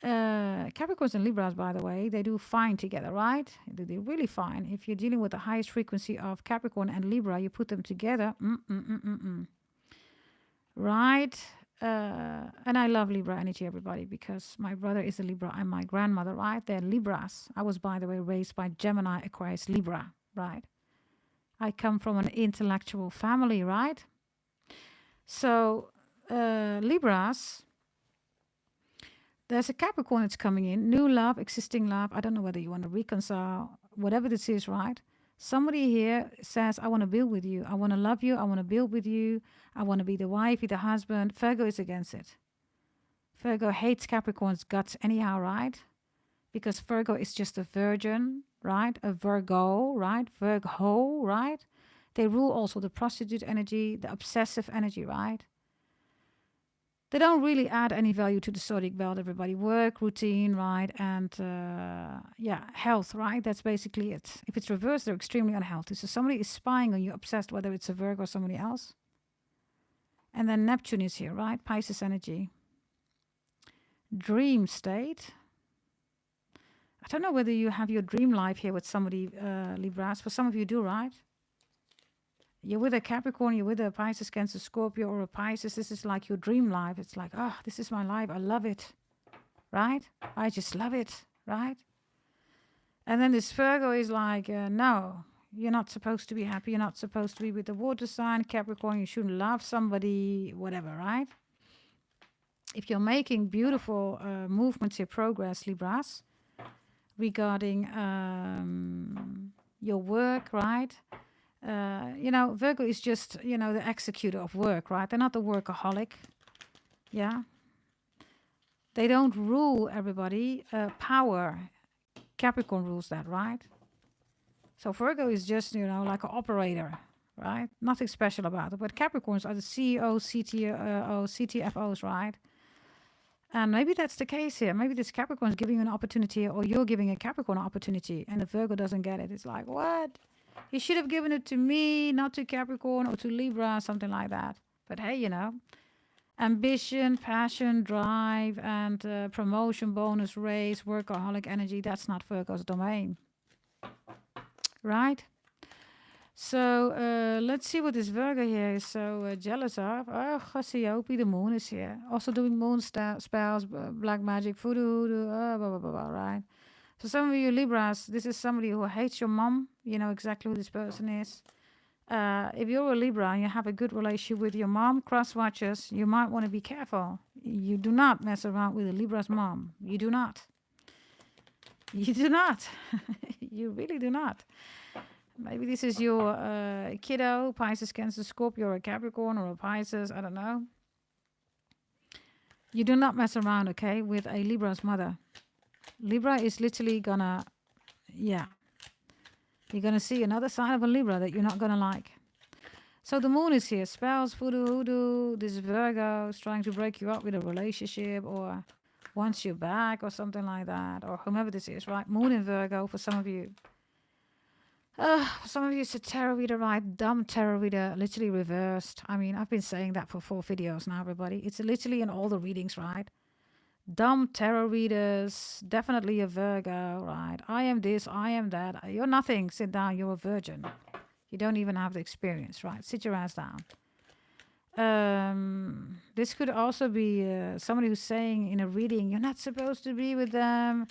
Capricorns and Libras, by the way, they do fine together, right? They do really fine. If you're dealing with the highest frequency of Capricorn and Libra, you put them together. Right? And I love Libra energy, everybody, because my brother is a Libra and my grandmother, right? They're Libras. I was, by the way, raised by Gemini, Aquarius, Libra, right? I come from an intellectual family, right? So, Libras, There's a Capricorn that's coming in. New love, existing love. I don't know whether you want to reconcile, whatever this is, right? Somebody here says, I want to build with you. I want to love you. I want to build with you. I want to be the wife, be the husband. Virgo is against it. Virgo hates Capricorn's guts anyhow, right? Because Virgo is just a virgin, right? A Virgo, right? Virgo, right? They rule also the prostitute energy, the obsessive energy, right? They don't really add any value to the zodiac belt, everybody. Work, routine, right? And yeah, health, right? That's basically it. If it's reversed, they're extremely unhealthy. So somebody is spying on you, obsessed, whether it's a Virgo or somebody else. And then Neptune is here, right? Pisces energy. Dream state. I don't know whether you have your dream life here with somebody, Libras. For some of you do, right? You're with a Capricorn, you're with a Pisces, Cancer, Scorpio, or a Pisces. This is like your dream life. It's like, oh, this is my life. I love it, right? I just love it, right? And then this Virgo is like, no, you're not supposed to be happy. You're not supposed to be with the water sign, Capricorn. You shouldn't love somebody, whatever, right? If you're making beautiful movements here, progress, Libras, regarding your work, right? You know, Virgo is just, you know, the executor of work, right? They're not the workaholic. Yeah. They don't rule everybody. Power. Capricorn rules that, right? So Virgo is just, you know, like an operator, right? Nothing special about it. But Capricorns are the CEO, CTO, CTFOs, right? And maybe that's the case here. Maybe this Capricorn is giving you an opportunity, or you're giving a Capricorn an opportunity, and the Virgo doesn't get it. It's like, what? You should have given it to me, not to Capricorn or to Libra, something like that. But hey, you know, ambition, passion, drive, and promotion, bonus, raise, workaholic energy, that's not Virgo's domain. Right? So let's see what this Virgo here is so jealous of. Oh, Cassiope, the moon is here. Also doing moon spells, black magic, voodoo, blah, blah, blah, blah, right? So some of you Libras, this is somebody who hates your mom. You know exactly who this person is. If you're a Libra and you have a good relationship with your mom, cross watchers, you might want to be careful. You do not mess around with a Libra's mom. You do not. You do not. You really do not. Maybe this is your kiddo, Pisces, Cancer, Scorpio, or a Capricorn, or a Pisces, I don't know. You do not mess around, okay, with a Libra's mother. Libra is literally gonna, yeah. You're gonna see another side of a Libra that you're not gonna like. So the moon is here. Spells, voodoo, hoodoo. This Virgo is trying to break you up with a relationship, or wants you back, or something like that. Or whomever this is, right? Moon in Virgo for some of you. For some of you, it's a tarot reader, right? Dumb tarot reader, literally reversed. I mean, I've been saying that for 4 videos now, everybody. It's literally in all the readings, right? Dumb tarot readers, definitely a Virgo, right? I am this, I am that. You're nothing. Sit down. You're a virgin. You don't even have the experience, right? Sit your ass down. This could also be somebody who's saying in a reading, you're not supposed to be with them.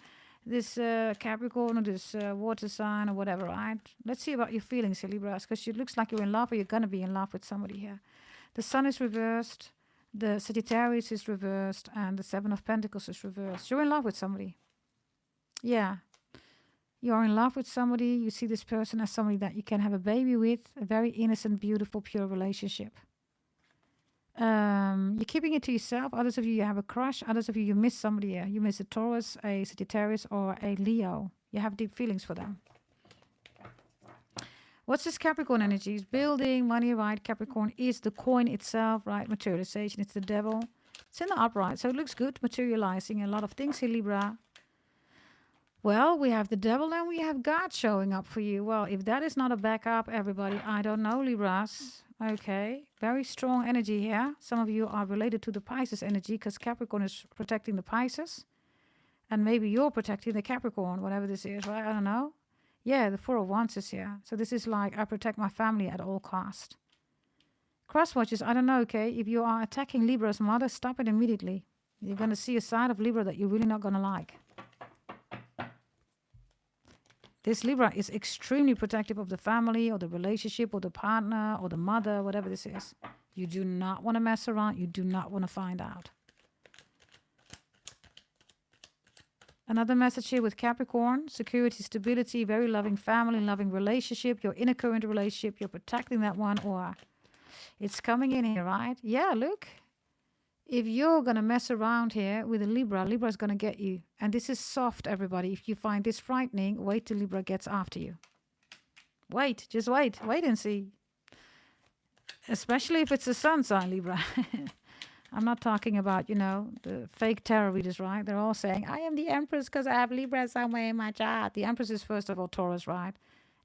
This Capricorn or this water sign or whatever, right? Let's see about your feelings here, Libras, because it looks like you're in love, or you're going to be in love with somebody here. The Sun is reversed, the Sagittarius is reversed, and the Seven of Pentacles is reversed. You're in love with somebody. Yeah. You're in love with somebody. You see this person as somebody that you can have a baby with, a very innocent, beautiful, pure relationship. You're keeping it to yourself. Others of you have a crush. Others of you miss somebody. You miss a Taurus, a Sagittarius, or a Leo. You have deep feelings for them. What's this Capricorn energy? It's building, money, right? Capricorn is the coin itself, right? Materialization. It's the devil. It's in the upright, so it looks good. Materializing a lot of things here, Libra. Well, we have the devil and we have God showing up for you. Well, if that is not a backup, everybody, I don't know, Libras. Okay, very strong energy here. Some of you are related to the Pisces energy because Capricorn is protecting the Pisces. And maybe you're protecting the Capricorn, whatever this is, right? I don't know. Yeah, the Four of Wands is here. So this is like, I protect my family at all cost. Cross watchers, I don't know, okay? If you are attacking Libra's mother, stop it immediately. You're going to see a side of Libra that you're really not going to like. This Libra is extremely protective of the family or the relationship or the partner or the mother, whatever this is. You do not want to mess around. You do not want to find out. Another message here with Capricorn, security, stability, very loving family, loving relationship. You're in a current relationship. You're protecting that one, or it's coming in here, right? Yeah, look. If you're going to mess around here with a Libra, Libra's going to get you. And this is soft, everybody. If you find this frightening, wait till Libra gets after you. Wait, just wait. Wait and see. Especially if it's a sun sign, Libra. I'm not talking about, you know, the fake tarot readers, right? They're all saying, I am the Empress because I have Libra somewhere in my chart. The Empress is, first of all, Taurus, right?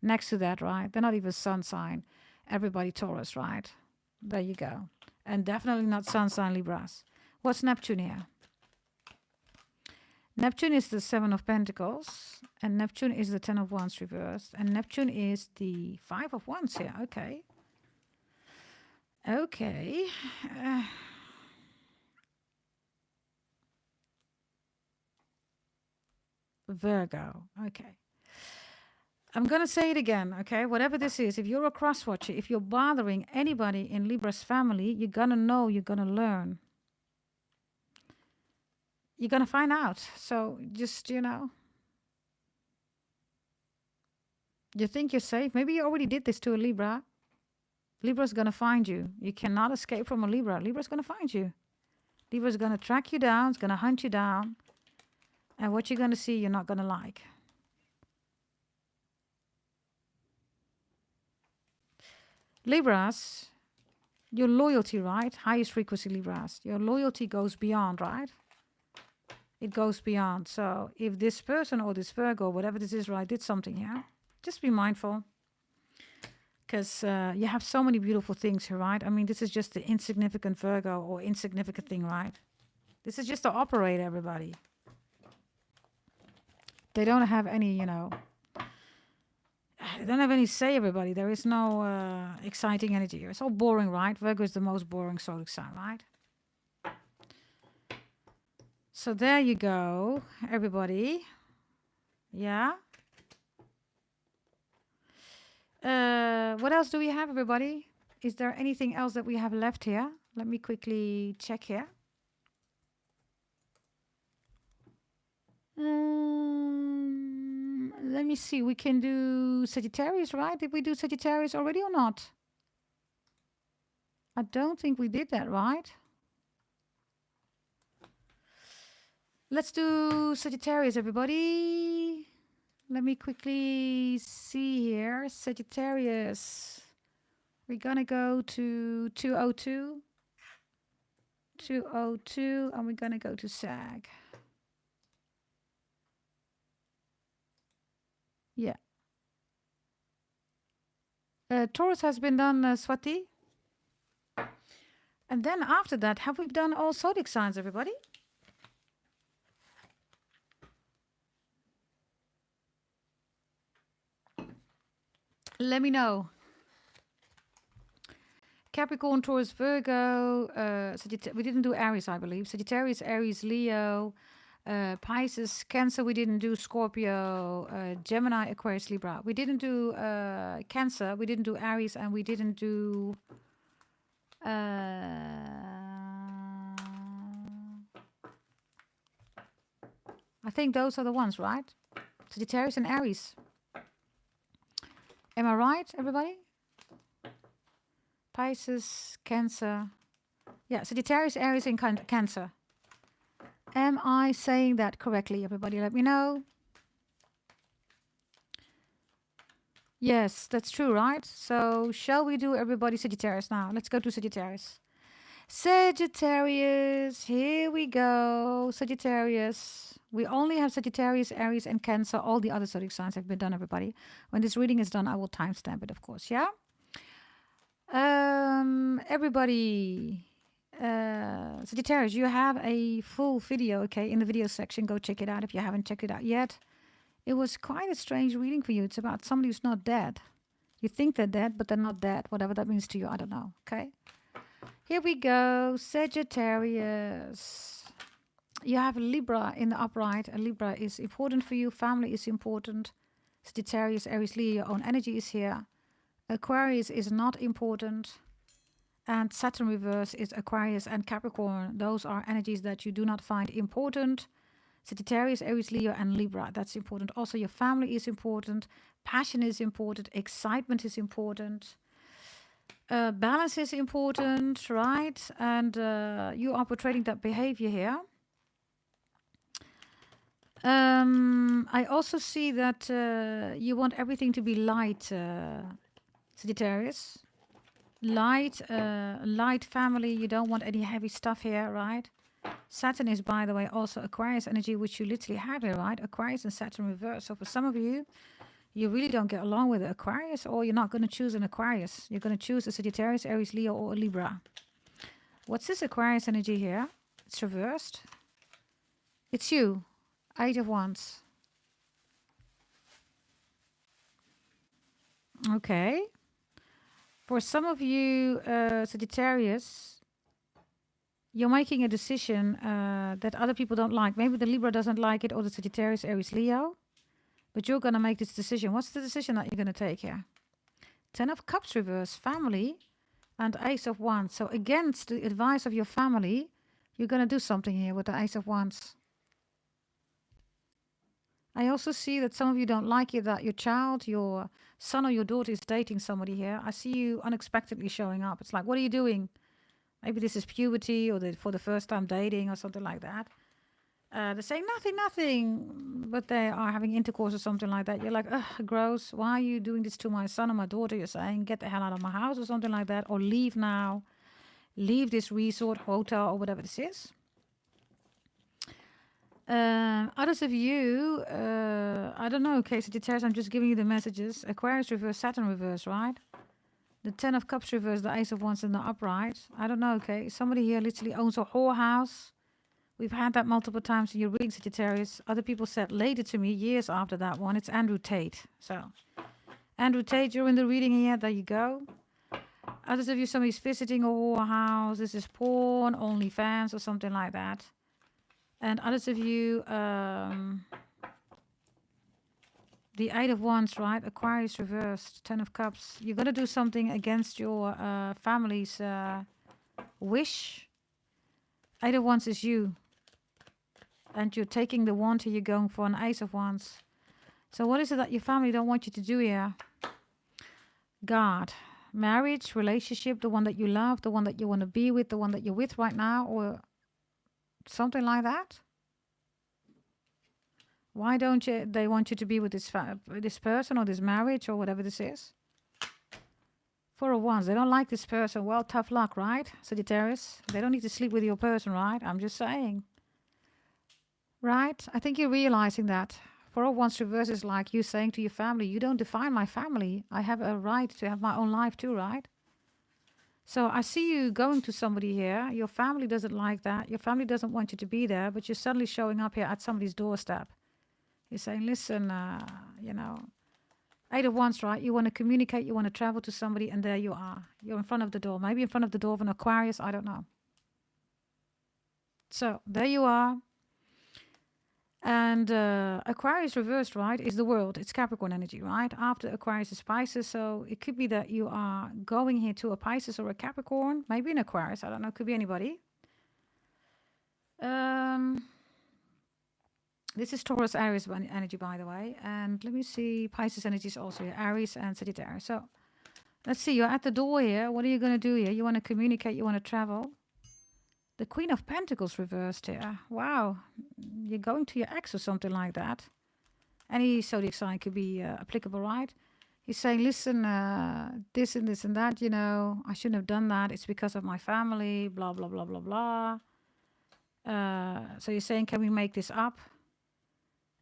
Next to that, right? They're not even sun sign. Everybody Taurus, right? There you go. And definitely not sun sign Libras. What's Neptune here? Neptune is the 7 of Pentacles. And Neptune is the 10 of Wands reversed. And Neptune is the 5 of Wands here. Okay. Okay. Virgo. Okay. I'm going to say it again, okay? Whatever this is, if you're a cross-watcher, if you're bothering anybody in Libra's family, you're going to know, you're going to learn. You're going to find out. So just, you know, you think you're safe. Maybe you already did this to a Libra. Libra's going to find you. You cannot escape from a Libra. Libra's going to find you. Libra's going to track you down. It's going to hunt you down. And what you're going to see, you're not going to like. Libras, your loyalty, right? Highest frequency Libras. Your loyalty goes beyond, right? It goes beyond. So if this person or this Virgo, whatever this is, right, did something here, just be mindful. Because you have so many beautiful things here, right? I mean, this is just the insignificant Virgo or insignificant thing, right? This is just to operate, everybody. They don't have any, you know, they don't have any say, everybody. There is no exciting energy here. It's all boring, right? Virgo is the most boring zodiac sign, right? So there you go, everybody. Yeah. What else do we have, everybody? Is there anything else that we have left here? Let me quickly check here. Let me see. We can do Sagittarius, right? Did we do Sagittarius already or not? I don't think we did that, right? Let's do Sagittarius, everybody. Let me quickly see here. Sagittarius. We're going to go to 202. 202. And we're going to go to Sag. Yeah. Taurus has been done, Swati. And then after that, have we done all zodiac signs, everybody? Let me know. Capricorn, Taurus, Virgo. We didn't do Aries, I believe. Sagittarius, Aries, Leo. Pisces, Cancer, we didn't do. Scorpio, Gemini, Aquarius, Libra. We didn't do Cancer, we didn't do Aries, and we didn't do I think those are the ones, right? Sagittarius and Aries. Am I right, everybody? Pisces, Cancer. Yeah, Sagittarius, Aries, and Cancer. Am I saying that correctly? Everybody let me know. Yes, that's true, right? So shall we do everybody Sagittarius now? Let's go to Sagittarius. Sagittarius, here we go. Sagittarius. We only have Sagittarius, Aries, and Cancer. All the other zodiac signs have been done, everybody. When this reading is done, I will timestamp it, of course, yeah? Everybody... Sagittarius, you have a full video, okay, in the video section. Go check it out if you haven't checked it out yet. It was quite a strange reading for you. It's about somebody who's not dead. You think they're dead, but they're not dead. Whatever that means to you, I don't know, okay? Here we go, Sagittarius. You have Libra in the upright. And Libra is important for you. Family is important. Sagittarius, Aries, Leo, your own energy is here. Aquarius is not important. And Saturn reverse is Aquarius and Capricorn. Those are energies that you do not find important. Sagittarius, Aries, Leo, and Libra. That's important. Also, your family is important. Passion is important. Excitement is important. Balance is important, right? And you are portraying that behavior here. I also see that you want everything to be light, Sagittarius. Light family. You don't want any heavy stuff here, right? Saturn is, by the way, also Aquarius energy, which you literally have here, right? Aquarius and Saturn reverse. So for some of you, you really don't get along with Aquarius, or you're not going to choose an Aquarius. You're going to choose a Sagittarius, Aries, Leo, or a Libra. What's this Aquarius energy here? It's reversed. It's you. 8 of Wands. Okay. For some of you, Sagittarius, you're making a decision that other people don't like. Maybe the Libra doesn't like it, or the Sagittarius, Aries, Leo. But you're going to make this decision. What's the decision that you're going to take here? 10 of Cups reverse, family, and Ace of Wands. So against the advice of your family, you're going to do something here with the Ace of Wands. I also see that some of you don't like it that your child, your son or your daughter is dating somebody here. I see you unexpectedly showing up. It's like, what are you doing? Maybe this is puberty, or for the first time dating or something like that. They're saying nothing, but they are having intercourse or something like that. You're like, ugh, gross. Why are you doing this to my son or my daughter? You're saying, get the hell out of my house or something like that. Or leave now. Leave this resort, hotel, or whatever this is. Others of you, I don't know, okay, Sagittarius, I'm just giving you the messages. Aquarius reverse, Saturn reverse, right? The 10 of Cups reverse, the Ace of Wands in the upright. I don't know, okay. Somebody here literally owns a whorehouse. We've had that multiple times in your reading, Sagittarius. Other people said later to me, years after that one, it's Andrew Tate. So, Andrew Tate, you're in the reading here. There you go. Others of you, somebody's visiting a whorehouse. This is porn, OnlyFans, or something like that. And others of you, the 8 of Wands, right? Aquarius reversed, 10 of Cups. You're going to do something against your family's wish. 8 of Wands is you. And you're taking the wand here, you're going for an Ace of Wands. So what is it that your family don't want you to do here? God. Marriage, relationship, the one that you love, the one that you want to be with, the one that you're with right now, or something like that. Why don't they want you to be with this person or this marriage or whatever this is? 4 of Wands, they don't like this person. Well, tough luck, right, Sagittarius? They don't need to sleep with your person, right? I'm just saying. Right? I think you're realizing that. 4 of Wands reverse is like you saying to your family, you don't define my family. I have a right to have my own life too, right? So I see you going to somebody here. Your family doesn't like that. Your family doesn't want you to be there, but you're suddenly showing up here at somebody's doorstep. You're saying, listen, you know, 8 of Wands, right? You want to communicate, you want to travel to somebody, and there you are. You're in front of the door. Maybe in front of the door of an Aquarius, I don't know. So there you are. And Aquarius reversed, right, is the world. It's Capricorn energy, right? After Aquarius is Pisces. So it could be that you are going here to a Pisces or a Capricorn, maybe an Aquarius. I don't know. Could be anybody. This is Taurus, Aries energy, by the way. And let me see. Pisces energy is also here. Aries and Sagittarius. So let's see. You're at the door here. What are you going to do here? You want to communicate. You want to travel. The Queen of Pentacles reversed here. Wow. You're going to your ex or something like that. Any zodiac sign could be applicable, right? He's saying, listen, this and this and that, you know, I shouldn't have done that. It's because of my family, blah, blah, blah, blah, blah. So you're saying, can we make this up?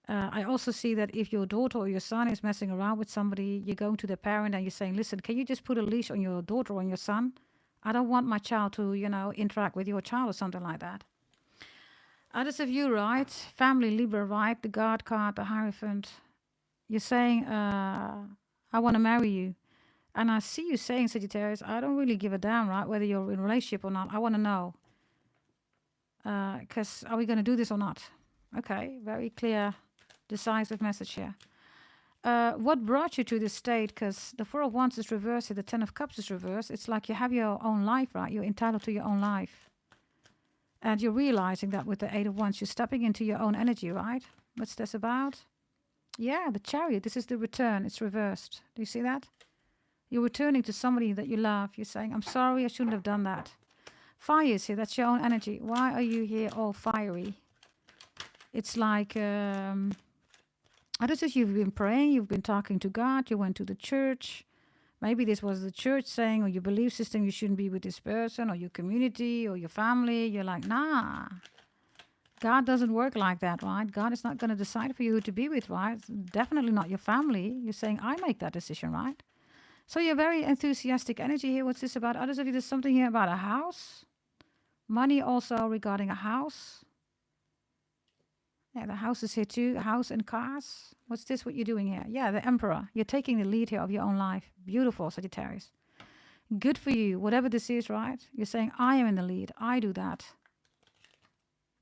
I also see that if your daughter or your son is messing around with somebody, you're going to the parent and you're saying, listen, can you just put a leash on your daughter or on your son? I don't want my child to, you know, interact with your child or something like that. Others of you, right? Family, Libra, right? The God card, the Hierophant. You're saying, I want to marry you. And I see you saying, Sagittarius, I don't really give a damn, right? Whether you're in a relationship or not. I want to know. Because are we going to do this or not? Okay, very clear, decisive message here. What brought you to this state? Because the 4 of Wands is reversed, the 10 of Cups is reversed. It's like you have your own life, right? You're entitled to your own life. And you're realizing that with the Eight of Wands, you're stepping into your own energy, right? What's this about? Yeah, the Chariot. This is the return. It's reversed. Do you see that? You're returning to somebody that you love. You're saying, I'm sorry, I shouldn't have done that. Fire is here. That's your own energy. Why are you here all fiery? It's like, I don't know if you've been praying, you've been talking to God, you went to the church. Maybe this was the church saying, or your belief system, you shouldn't be with this person, or your community, or your family. You're like, nah. God doesn't work like that, right? God is not going to decide for you who to be with, right? It's definitely not your family. You're saying, I make that decision, right? So you're very enthusiastic energy here. What's this about? Others of you, there's something here about a house. Money also regarding a house. Yeah, the house is here too. House and cars. What's this? What you're doing here? Yeah, the Emperor. You're taking the lead here of your own life. Beautiful, Sagittarius. Good for you. Whatever this is, right? You're saying, I am in the lead. I do that.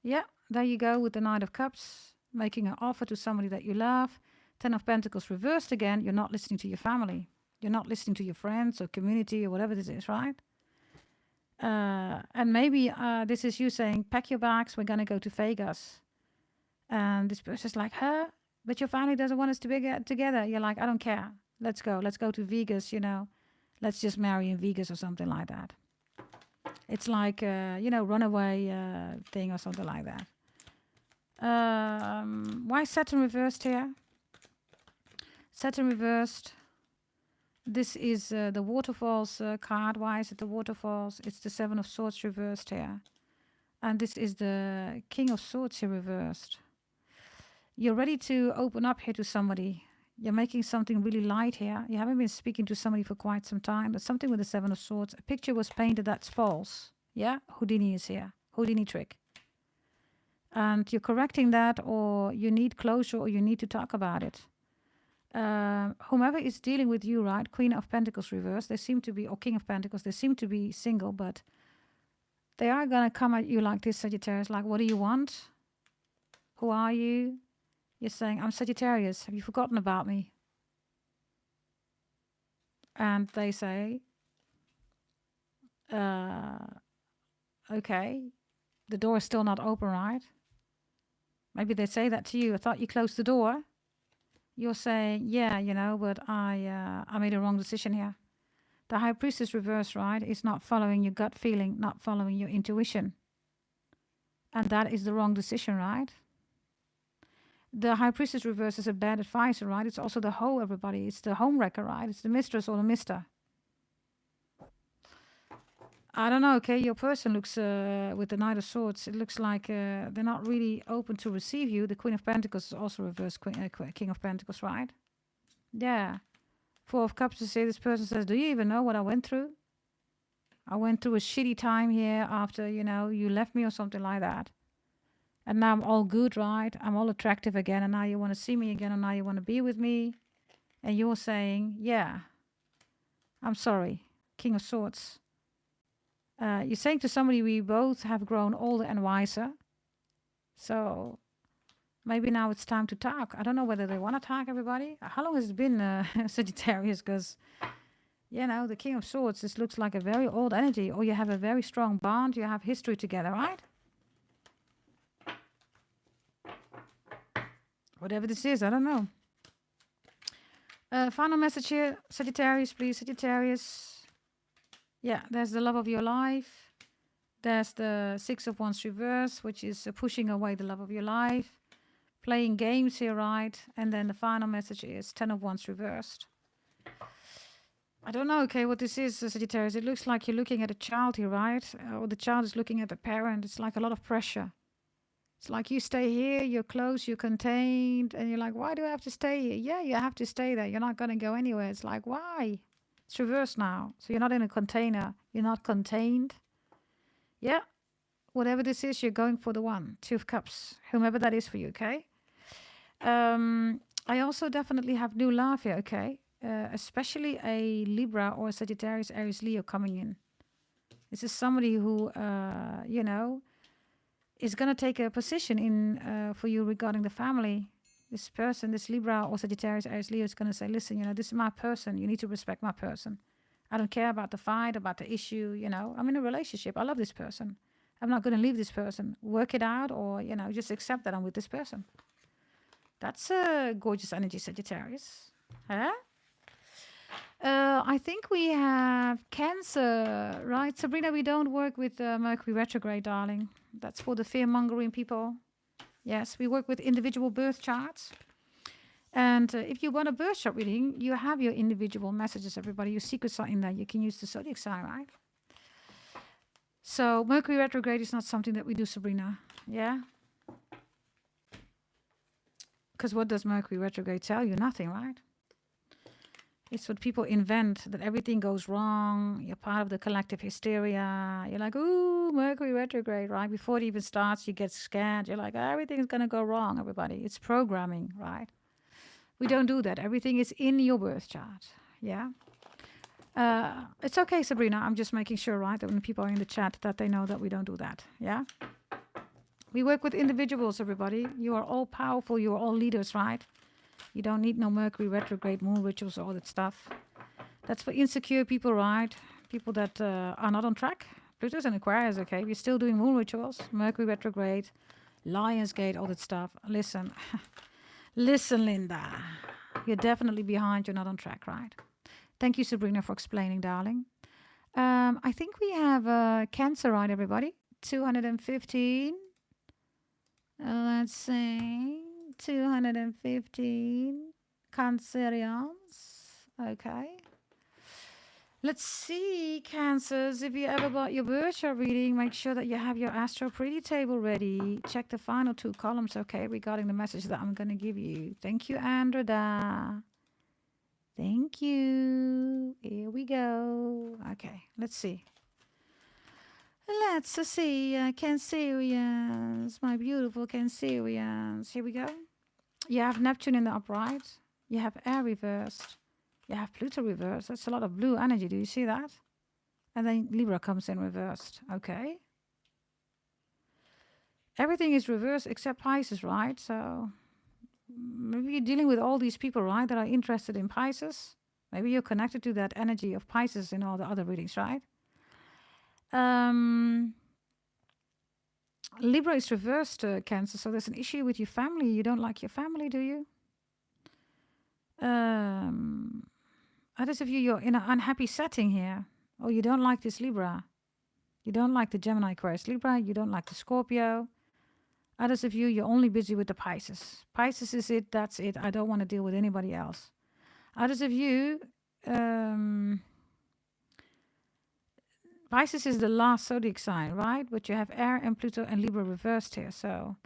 Yeah, there you go with the Knight of Cups. Making an offer to somebody that you love. Ten of Pentacles reversed again. You're not listening to your family. You're not listening to your friends or community or whatever this is, right? And maybe this is you saying, pack your bags. We're going to go to Vegas. And this person's like, huh? But your family doesn't want us to be together. You're like, I don't care. Let's go. Let's go to Vegas, you know. Let's just marry in Vegas or something like that. It's like, runaway thing or something like that. Why Saturn reversed here? Saturn reversed. This is the Waterfalls card. Why is it the Waterfalls? It's the Seven of Swords reversed here. And this is the King of Swords here reversed. You're ready to open up here to somebody. You're making something really light here. You haven't been speaking to somebody for quite some time, but something with the Seven of Swords. A picture was painted that's false. Yeah, Houdini is here. Houdini trick. And you're correcting that, or you need closure, or you need to talk about it. Whomever is dealing with you, right? Queen of Pentacles reversed. They seem to be, or King of Pentacles, they seem to be single, but they are going to come at you like this, Sagittarius. Like, what do you want? Who are you? You're saying, I'm Sagittarius. Have you forgotten about me? And they say, okay, the door is still not open, right? Maybe they say that to you. I thought you closed the door. You're saying, yeah, but I made a wrong decision here. The High Priestess reverse, right, is not following your gut feeling, not following your intuition. And that is the wrong decision, right? The High Priestess reverse is a bad advisor, right? It's also the hoe, everybody. It's the home wrecker, right? It's the mistress or the mister. I don't know, okay? Your person looks, with the Knight of Swords, it looks like they're not really open to receive you. The Queen of Pentacles is also reverse King of Pentacles, right? Yeah. Four of Cups to say this person says, do you even know what I went through? I went through a shitty time here after, you left me or something like that. And now I'm all good, right? I'm all attractive again. And now you want to see me again. And now you want to be with me. And you're saying, yeah, I'm sorry. King of Swords. You're saying to somebody, we both have grown older and wiser. So maybe now it's time to talk. I don't know whether they want to talk, everybody. How long has it been, Sagittarius? Because, the King of Swords, this looks like a very old energy. Or you have a very strong bond. You have history together, right? Whatever this is, I don't know. Final message here, Sagittarius, please, Sagittarius. Yeah, there's the love of your life. There's the Six of Wands reverse, which is pushing away the love of your life. Playing games here, right? And then the final message is Ten of Wands reversed. I don't know, okay, what this is, Sagittarius. It looks like you're looking at a child here, right? Or the child is looking at the parent. It's like a lot of pressure. It's like you stay here, you're close, you're contained, and you're like, why do I have to stay here? Yeah, you have to stay there. You're not going to go anywhere. It's like, why? It's reversed now. So you're not in a container. You're not contained. Yeah, whatever this is, you're going for the one. Two of Cups, whomever that is for you, okay? I also definitely have new love here, okay? Especially a Libra or a Sagittarius, Aries, Leo coming in. This is somebody who, is going to take a position in for you regarding the family. This person, this Libra or Sagittarius, Aries, Leo is going to say, listen, this is my person. You need to respect my person. I don't care about the fight, about the issue, I'm in a relationship. I love this person. I'm not going to leave this person. Work it out, or, you know, just accept that I'm with this person. That's a gorgeous energy, Sagittarius. Huh? I think we have Cancer, right? Sabrina, we don't work with Mercury retrograde, darling. That's for the fear-mongering people. Yes, we work with individual birth charts. And if you want a birth chart reading, you have your individual messages, everybody. Your secrets are in there. You can use the zodiac sign, right? So Mercury retrograde is not something that we do, Sabrina. Yeah? Because what does Mercury retrograde tell you? Nothing, right? It's what people invent, that everything goes wrong. You're part of the collective hysteria. You're like, ooh, Mercury retrograde, right? Before it even starts, you get scared. You're like, everything's going to go wrong, everybody. It's programming, right? We don't do that. Everything is in your birth chart. Yeah? It's okay, Sabrina. I'm just making sure, right, that when people are in the chat, that they know that we don't do that. Yeah? We work with individuals, everybody. You are all powerful. You are all leaders, right? You don't need no Mercury retrograde, moon rituals, all that stuff. That's for insecure people, right? People that are not on track. Pluto's in Aquarius, okay? We're still doing moon rituals, Mercury retrograde, Lion's Gate, all that stuff. Listen, listen, Linda. You're definitely behind. You're not on track, right? Thank you, Sabrina, for explaining, darling. I think we have Cancer, right, everybody? 215. Let's see. 215 Cancerians. Okay. Let's see, Cancers. If you ever got your birth chart reading, make sure that you have your Astro Pretty table ready. Check the final 2 columns, okay, regarding the message that I'm going to give you. Thank you, Andreda. Thank you. Here we go. Okay, let's see. Let's see, Cancerians, my beautiful Cancerians. Here we go. You have Neptune in the upright. You have air reversed. You have Pluto reversed. That's a lot of blue energy. Do you see that? And then Libra comes in reversed. Okay. Everything is reversed except Pisces, right? So maybe you're dealing with all these people, right, that are interested in Pisces. Maybe you're connected to that energy of Pisces in all the other readings, right? Libra is reversed, Cancer, so there's an issue with your family. You don't like your family, do you? Others of you, you're in an unhappy setting here. Oh, you don't like this Libra. You don't like the Gemini, Aquarius, Libra. You don't like the Scorpio. Others of you, you're only busy with the Pisces. Pisces is it, that's it. I don't want to deal with anybody else. Others of you, Pisces is the last zodiac sign, right? But you have air and Pluto and Libra reversed here. So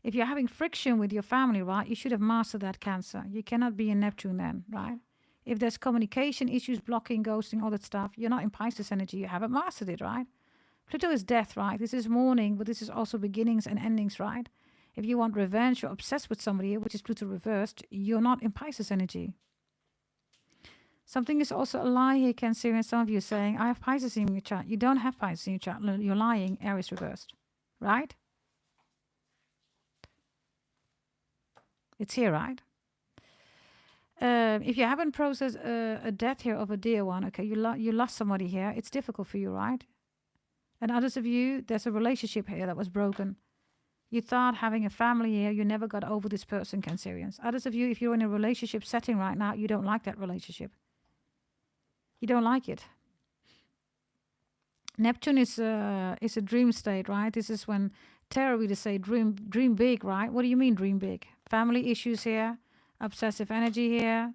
if you're having friction with your family, right, you should have mastered that, Cancer. You cannot be in Neptune then, right? If there's communication issues, blocking, ghosting, all that stuff, you're not in Pisces energy. You haven't mastered it, right? Pluto is death, right? This is mourning, but this is also beginnings and endings, right? If you want revenge, you're obsessed with somebody, which is Pluto reversed, you're not in Pisces energy. Something is also a lie here, Cancer, and some of you are saying, I have Pisces in your chart. You don't have Pisces in your chart. You're lying. Aries reversed, right? It's here, right? If you haven't processed a death here of a dear one, okay, you lost somebody here. It's difficult for you, right? And others of you, there's a relationship here that was broken. You thought having a family here, you never got over this person, Cancerians. Others of you, if you're in a relationship setting right now, you don't like that relationship. You don't like it. Neptune is a dream state, right? This is when tarot readers say dream big, right? What do you mean dream big? Family issues here, obsessive energy here,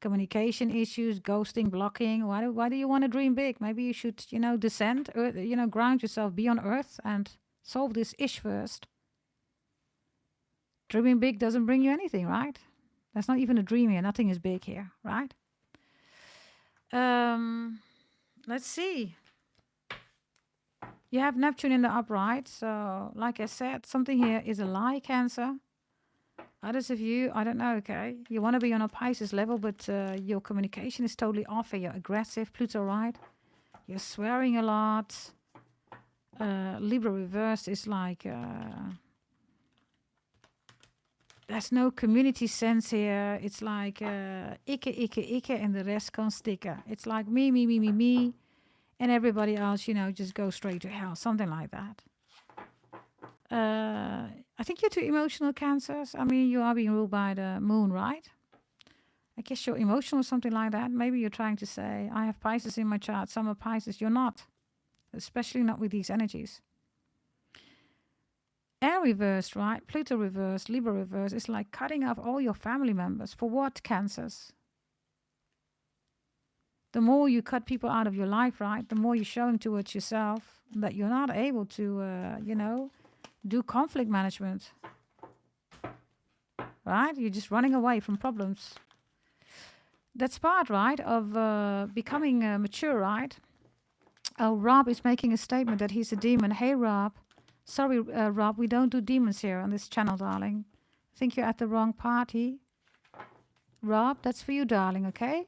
communication issues, ghosting, blocking. Why do you want to dream big? Maybe you should, descend, ground yourself, be on earth and solve this ish first. Dreaming big doesn't bring you anything, right? That's not even a dream here. Nothing is big here, right? Let's see. You have Neptune in the upright. So, like I said, something here is a lie, Cancer. Others of you, I don't know, okay? You want to be on a Pisces level, but your communication is totally off here. You're aggressive, Pluto, right? You're swearing a lot. Libra reversed is like... there's no community sense here. It's like ikke, and the rest kan stikken. It's like me, and everybody else, just go straight to hell. Something like that. I think you're too emotional, Cancers. I mean, you are being ruled by the moon, right? I guess you're emotional or something like that. Maybe you're trying to say, I have Pisces in my chart. Some are Pisces. You're not. Especially not with these energies. Air reversed, right? Pluto reversed, Libra reversed. It's like cutting off all your family members. For what, Cancers? The more you cut people out of your life, right? The more you're showing towards yourself that you're not able to, do conflict management. Right? You're just running away from problems. That's part, right, of becoming mature, right? Oh, Rob is making a statement that he's a demon. Hey, Rob. Sorry, Rob, we don't do demons here on this channel, darling. I think you're at the wrong party. Rob, that's for you, darling, okay?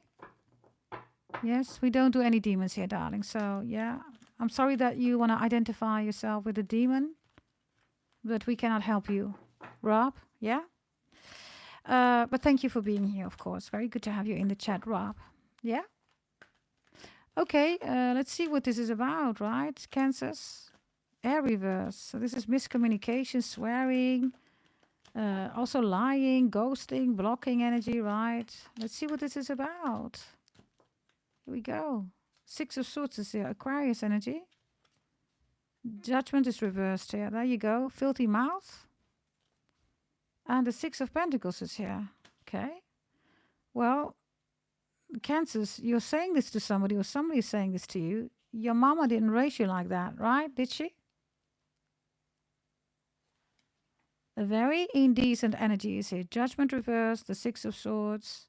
Yes, we don't do any demons here, darling. So, yeah, I'm sorry that you want to identify yourself with a demon, but we cannot help you. Rob, yeah? But thank you for being here, of course. Very good to have you in the chat, Rob. Yeah? Okay, let's see what this is about, right? Cancers. Air reverse. So this is miscommunication, swearing, also lying, ghosting, blocking energy, right? Let's see what this is about. Here we go. Six of Swords is here. Aquarius energy. Judgment is reversed here. There you go. Filthy mouth. And the Six of Pentacles is here. Okay. Well, Cancers, you're saying this to somebody or somebody is saying this to you. Your mama didn't raise you like that, right? Did she? A very indecent energy is here. Judgment reversed, the Six of Swords.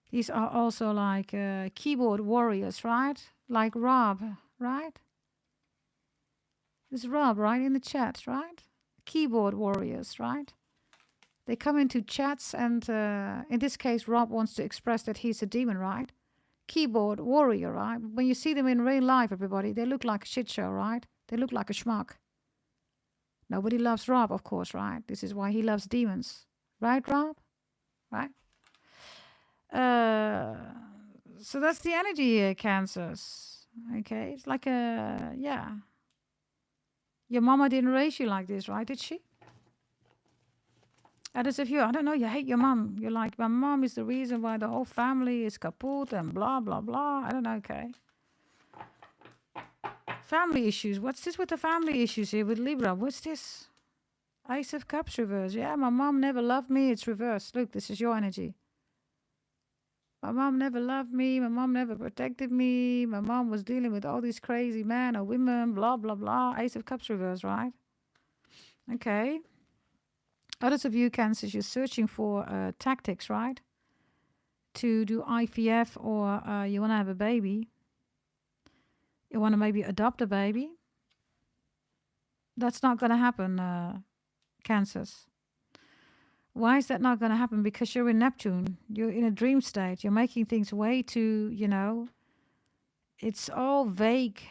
These are also like keyboard warriors, right? Like Rob, right? This is Rob, right? In the chat, right? Keyboard warriors, right? They come into chats and in this case, Rob wants to express that he's a demon, right? Keyboard warrior, right? When you see them in real life, everybody, they look like a shit show, right? They look like a schmuck. Nobody loves Rob, of course, right? This is why he loves demons. Right, Rob? Right? So that's the energy here, Cancers. Okay, it's like a, yeah. Your mama didn't raise you like this, right? Did she? Others of you, I don't know, you hate your mom. You're like, my mom is the reason why the whole family is kaput and blah, blah, blah. I don't know, okay. Family issues. What's this with the family issues here with Libra? What's this? Ace of Cups reverse. Yeah, my mom never loved me. It's reversed. Look, this is your energy. My mom never loved me. My mom never protected me. My mom was dealing with all these crazy men or women, blah, blah, blah. Ace of Cups reverse, right? Okay. Others of you, Cancers, you're searching for tactics, right? To do IVF or you want to have a baby. You want to maybe adopt a baby. That's not going to happen, Cancers. Why is that not going to happen? Because you're in Neptune. You're in a dream state. You're making things way too, it's all vague.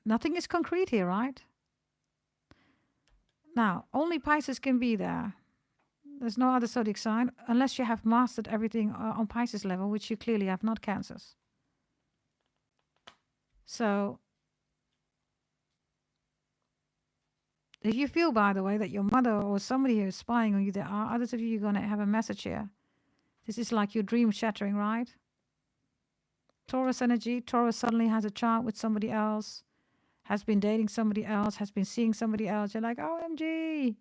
Nothing is concrete here, right? Now, only Pisces can be there. There's no other zodiac sign, unless you have mastered everything on Pisces level, which you clearly have not, Cancers. So, if you feel, by the way, that your mother or somebody here is spying on you, there are others of you going to have a message here. This is like your dream shattering, right? Taurus energy. Taurus suddenly has a child with somebody else, has been dating somebody else, has been seeing somebody else. You're like, OMG,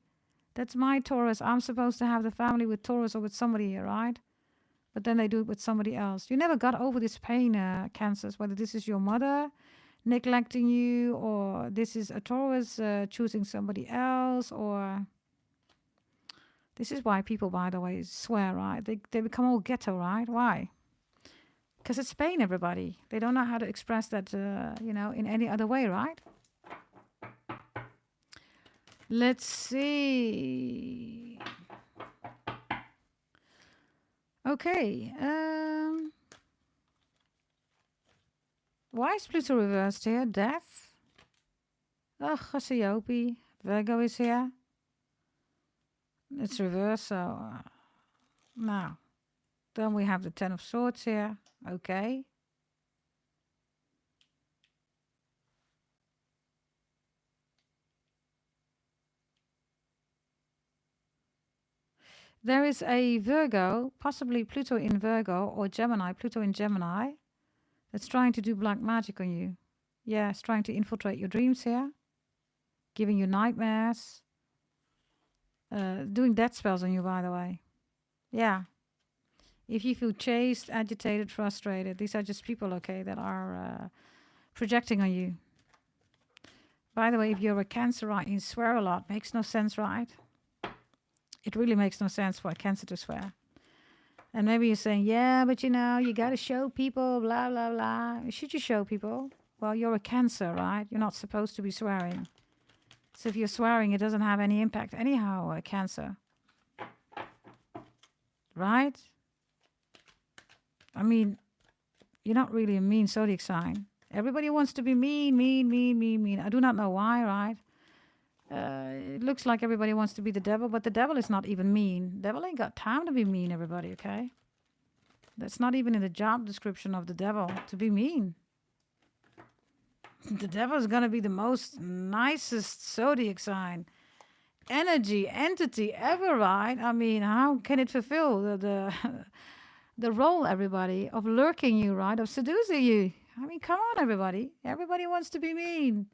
that's my Taurus. I'm supposed to have the family with Taurus or with somebody here, right? But then they do it with somebody else. You never got over this pain, Cancers, whether this is your mother neglecting you or this is a Taurus choosing somebody else, or this is why people, by the way, swear, right? They become all ghetto, right? Why? Because it's pain, everybody. They don't know how to express that, in any other way, right? Let's see. Okay. Why is Pluto reversed here? Death. Oh, Cassiope. Virgo is here. It's reversed, so now. Then we have the Ten of Swords here. Okay. There is a Virgo, possibly Pluto in Virgo or Gemini, Pluto in Gemini, that's trying to do black magic on you. Yeah, it's trying to infiltrate your dreams here, giving you nightmares, doing death spells on you, by the way. Yeah. If you feel chased, agitated, frustrated, these are just people, okay, that are projecting on you. By the way, if you're a Cancer, right, you swear a lot. Makes no sense, right? It really makes no sense for a Cancer to swear. And maybe you're saying, yeah, but you know, you got to show people, blah, blah, blah. Should you show people? Well, you're a Cancer, right? You're not supposed to be swearing. So if you're swearing, it doesn't have any impact anyhow, Cancer. Right? I mean, you're not really a mean zodiac sign. Everybody wants to be mean, mean, mean, mean, mean. I do not know why, right? It looks like everybody wants to be the devil, but the devil is not even mean. Devil ain't got time to be mean, everybody, okay? That's not even in the job description of the devil, to be mean. The devil is going to be the most nicest zodiac sign, energy, entity ever, right? I mean, how can it fulfill the role, everybody, of lurking you, right? Of seducing you. I mean, come on, everybody. Everybody wants to be mean.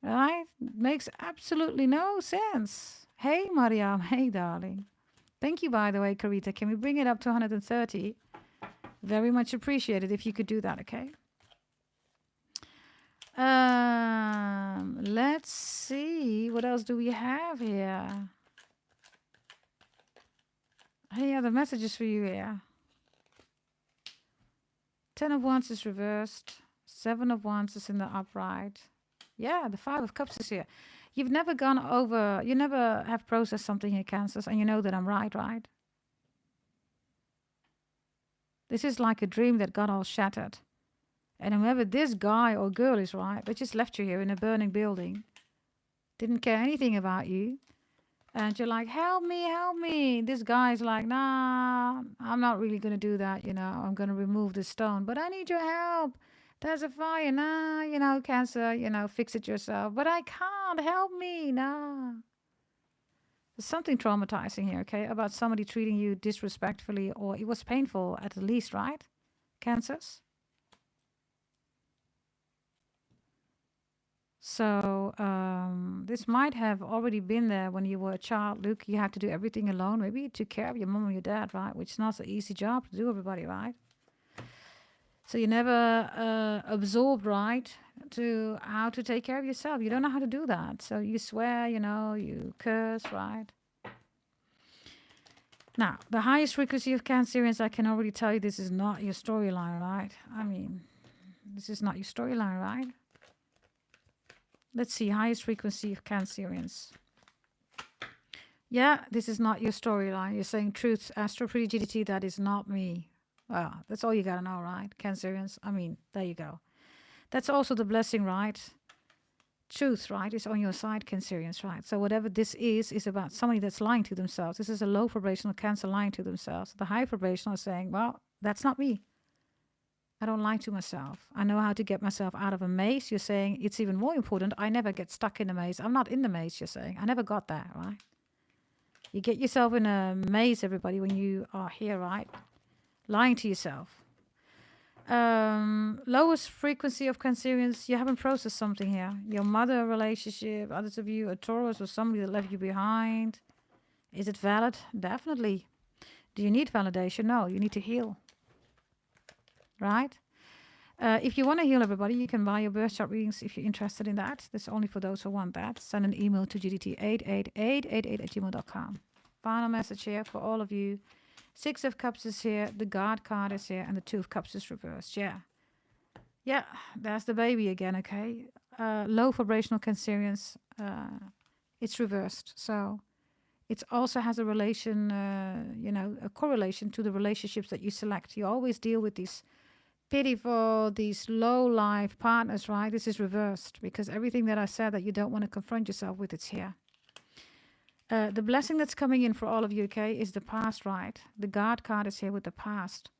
Right? Makes absolutely no sense. Hey, Mariam. Hey, darling. Thank you, by the way, Karita. Can we bring it up to 130? Very much appreciated if you could do that, okay? Let's see. What else do we have here? Any other messages for you here? 10 of Wands is reversed. 7 of Wands is in the upright. Yeah, the 5 of Cups is here. You've never gone over, you never have processed something here, Cancers, and you know that I'm right? This is like a dream that got all shattered. And whoever this guy or girl is, right, they just left you here in a burning building. Didn't care anything about you. And you're like, help me, help me. This guy's like, nah, I'm not really going to do that, you know. I'm going to remove this stone, but I need your help. There's a fire. Nah, you know, Cancer, you know, fix it yourself. But I can't. Help me. Nah. There's something traumatizing here, okay, about somebody treating you disrespectfully, or it was painful at the least, right? Cancers? So this might have already been there when you were a child. Look, you had to do everything alone. Maybe you took care of your mom or your dad, right? Which is not an easy job to do, everybody, right? So you never absorbed, right, to how to take care of yourself. You don't know how to do that. So you swear, you know, you curse, right? Now, the highest frequency of Cancerians, I can already tell you this is not your storyline, right? I mean, this is not your storyline, right? Let's see, highest frequency of Cancerians. Yeah, this is not your storyline. You're saying truth, Astro Pretty GDT, that is not me. Well, that's all you gotta know, right? Cancerians. I mean, there you go. That's also the blessing, right? Truth, right, is on your side, Cancerians, right? So whatever this is about somebody that's lying to themselves. This is a low vibrational Cancer lying to themselves. The high vibrational is saying, well, that's not me. I don't lie to myself. I know how to get myself out of a maze. You're saying it's even more important. I never get stuck in the maze. I'm not in the maze, you're saying. I never got that, right? You get yourself in a maze, everybody, when you are here, right? Lying to yourself. Lowest frequency of Cancerians, you haven't processed something here. Your mother relationship, others of you, a Taurus or somebody that left you behind. Is it valid? Definitely. Do you need validation? No, you need to heal. Right? If you want to heal everybody, you can buy your birth chart readings if you're interested in that. That's only for those who want that. Send an email to gdt88888@gmail.com. Final message here for all of you. 6 of Cups is here, the God card is here, and the 2 of Cups is reversed. Yeah, there's the baby again, okay? Low vibrational Cancerians, it's reversed. So it also has a relation, you know, a correlation to the relationships that you select. You always deal with these pitiful, these low-life partners, right? This is reversed because everything that I said that you don't want to confront yourself with, it's here. The blessing that's coming in for all of you, okay, is the past, right? The God card is here with the past.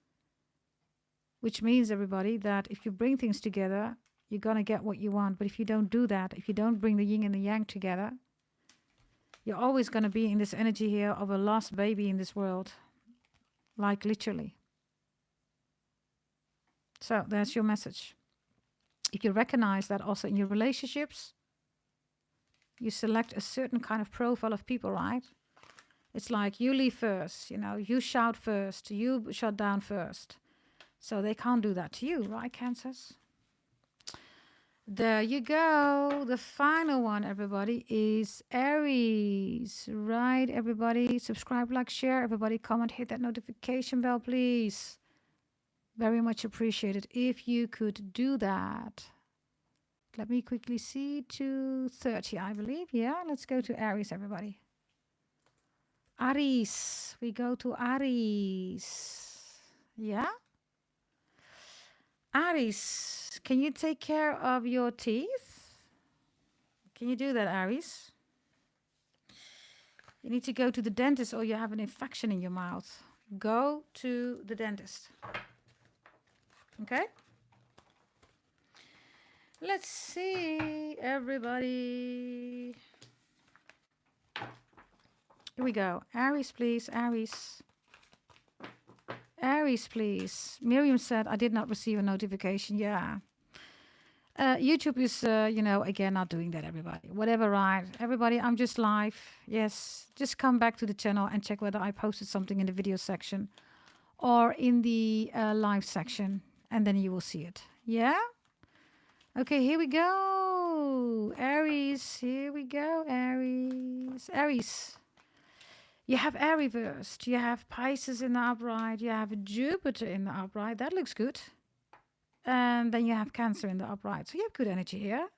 Which means, everybody, that if you bring things together, you're going to get what you want. But if you don't do that, if you don't bring the yin and the yang together, You're always going to be in this energy here of a lost baby in this world. Like literally. So that's your message. If you recognize that also in your relationships, you select a certain kind of profile of people, right? It's like you leave first, you know, you shout first, you shut down first. So they can't do that to you, right, Cancers? There you go. The final one, everybody, is Aries. Right, everybody? Subscribe, like, share. Everybody comment, hit that notification bell, please. Very much appreciated if you could do that. Let me quickly see to 30, I believe. Yeah, let's go to Aries, everybody. Aries. We go to Aries. Yeah? Aries, can you take care of your teeth? Can you do that, Aries? You need to go to the dentist or you have an infection in your mouth. Go to the dentist. Okay? Let's see, everybody. Here we go. Aries, please. Aries. Aries, please. Miriam said, I did not receive a notification. Yeah. YouTube is, you know, again, not doing that, everybody. Whatever, right? Everybody, I'm just live. Yes. Just come back to the channel and check whether I posted something in the video section or in the live section. And then you will see it. Yeah? Okay, here we go. Aries. Here we go, Aries. Aries. You have Aries reversed, you have Pisces in the upright, you have Jupiter in the upright. That looks good. And then you have Cancer in the upright. So you have good energy here.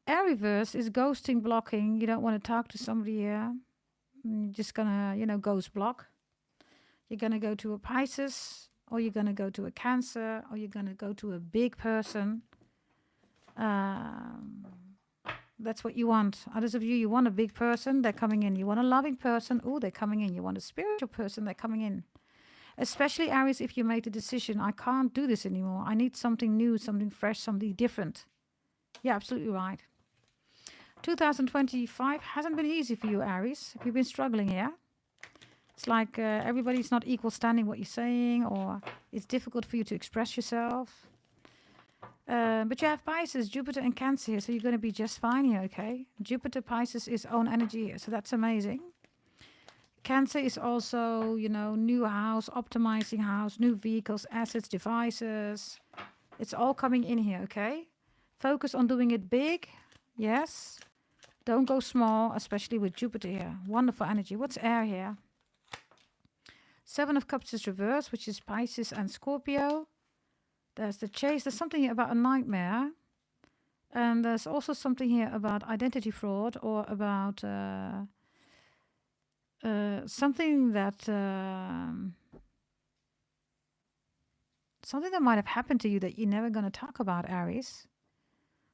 Aries reverse is ghosting, blocking. You don't want to talk to somebody here. You're just going to, you know, ghost block. You're going to go to a Pisces, or you're going to go to a Cancer, or you're going to go to a big person. That's what you want. Others of you, you want a big person, they're coming in. You want a loving person, oh, they're coming in. You want a spiritual person, they're coming in. Especially Aries, if you made the decision, I can't do this anymore. I need something new, something fresh, something different. Yeah, absolutely right. 2025 hasn't been easy for you, Aries. If you've been struggling here. It's like everybody's not equal standing what you're saying, or it's difficult for you to express yourself. But you have Pisces, Jupiter and Cancer here, so you're going to be just fine here, okay? Jupiter, Pisces is own energy here, so that's amazing. Cancer is also, you know, new house, optimizing house, new vehicles, assets, devices. It's all coming in here, okay? Focus on doing it big, yes. Don't go small, especially with Jupiter here. Wonderful energy. What's air here? 7 of Cups is reversed, which is Pisces and Scorpio. There's the chase. There's something here about a nightmare. And there's also something here about identity fraud or about something that might have happened to you that you're never going to talk about, Aries.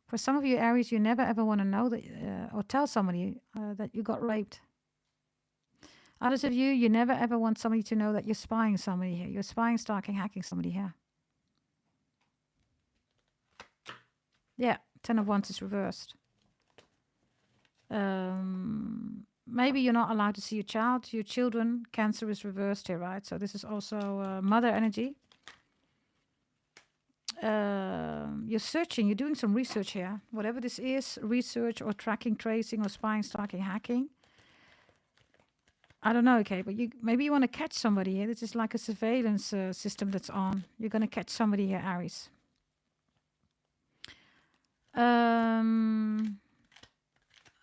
For some of you, Aries, you never ever want to know that or tell somebody that you got raped. Others of you, you never ever want somebody to know that you're spying somebody here. You're spying, stalking, hacking somebody here. Yeah, 10 of Wands is reversed. Maybe you're not allowed to see your child, your children. Cancer is reversed here, right? So this is also mother energy. You're searching, you're doing some research here. Whatever this is, research or tracking, tracing or spying, stalking, hacking. I don't know, okay, but maybe you want to catch somebody here. This is like a surveillance system that's on. You're going to catch somebody here, Aries.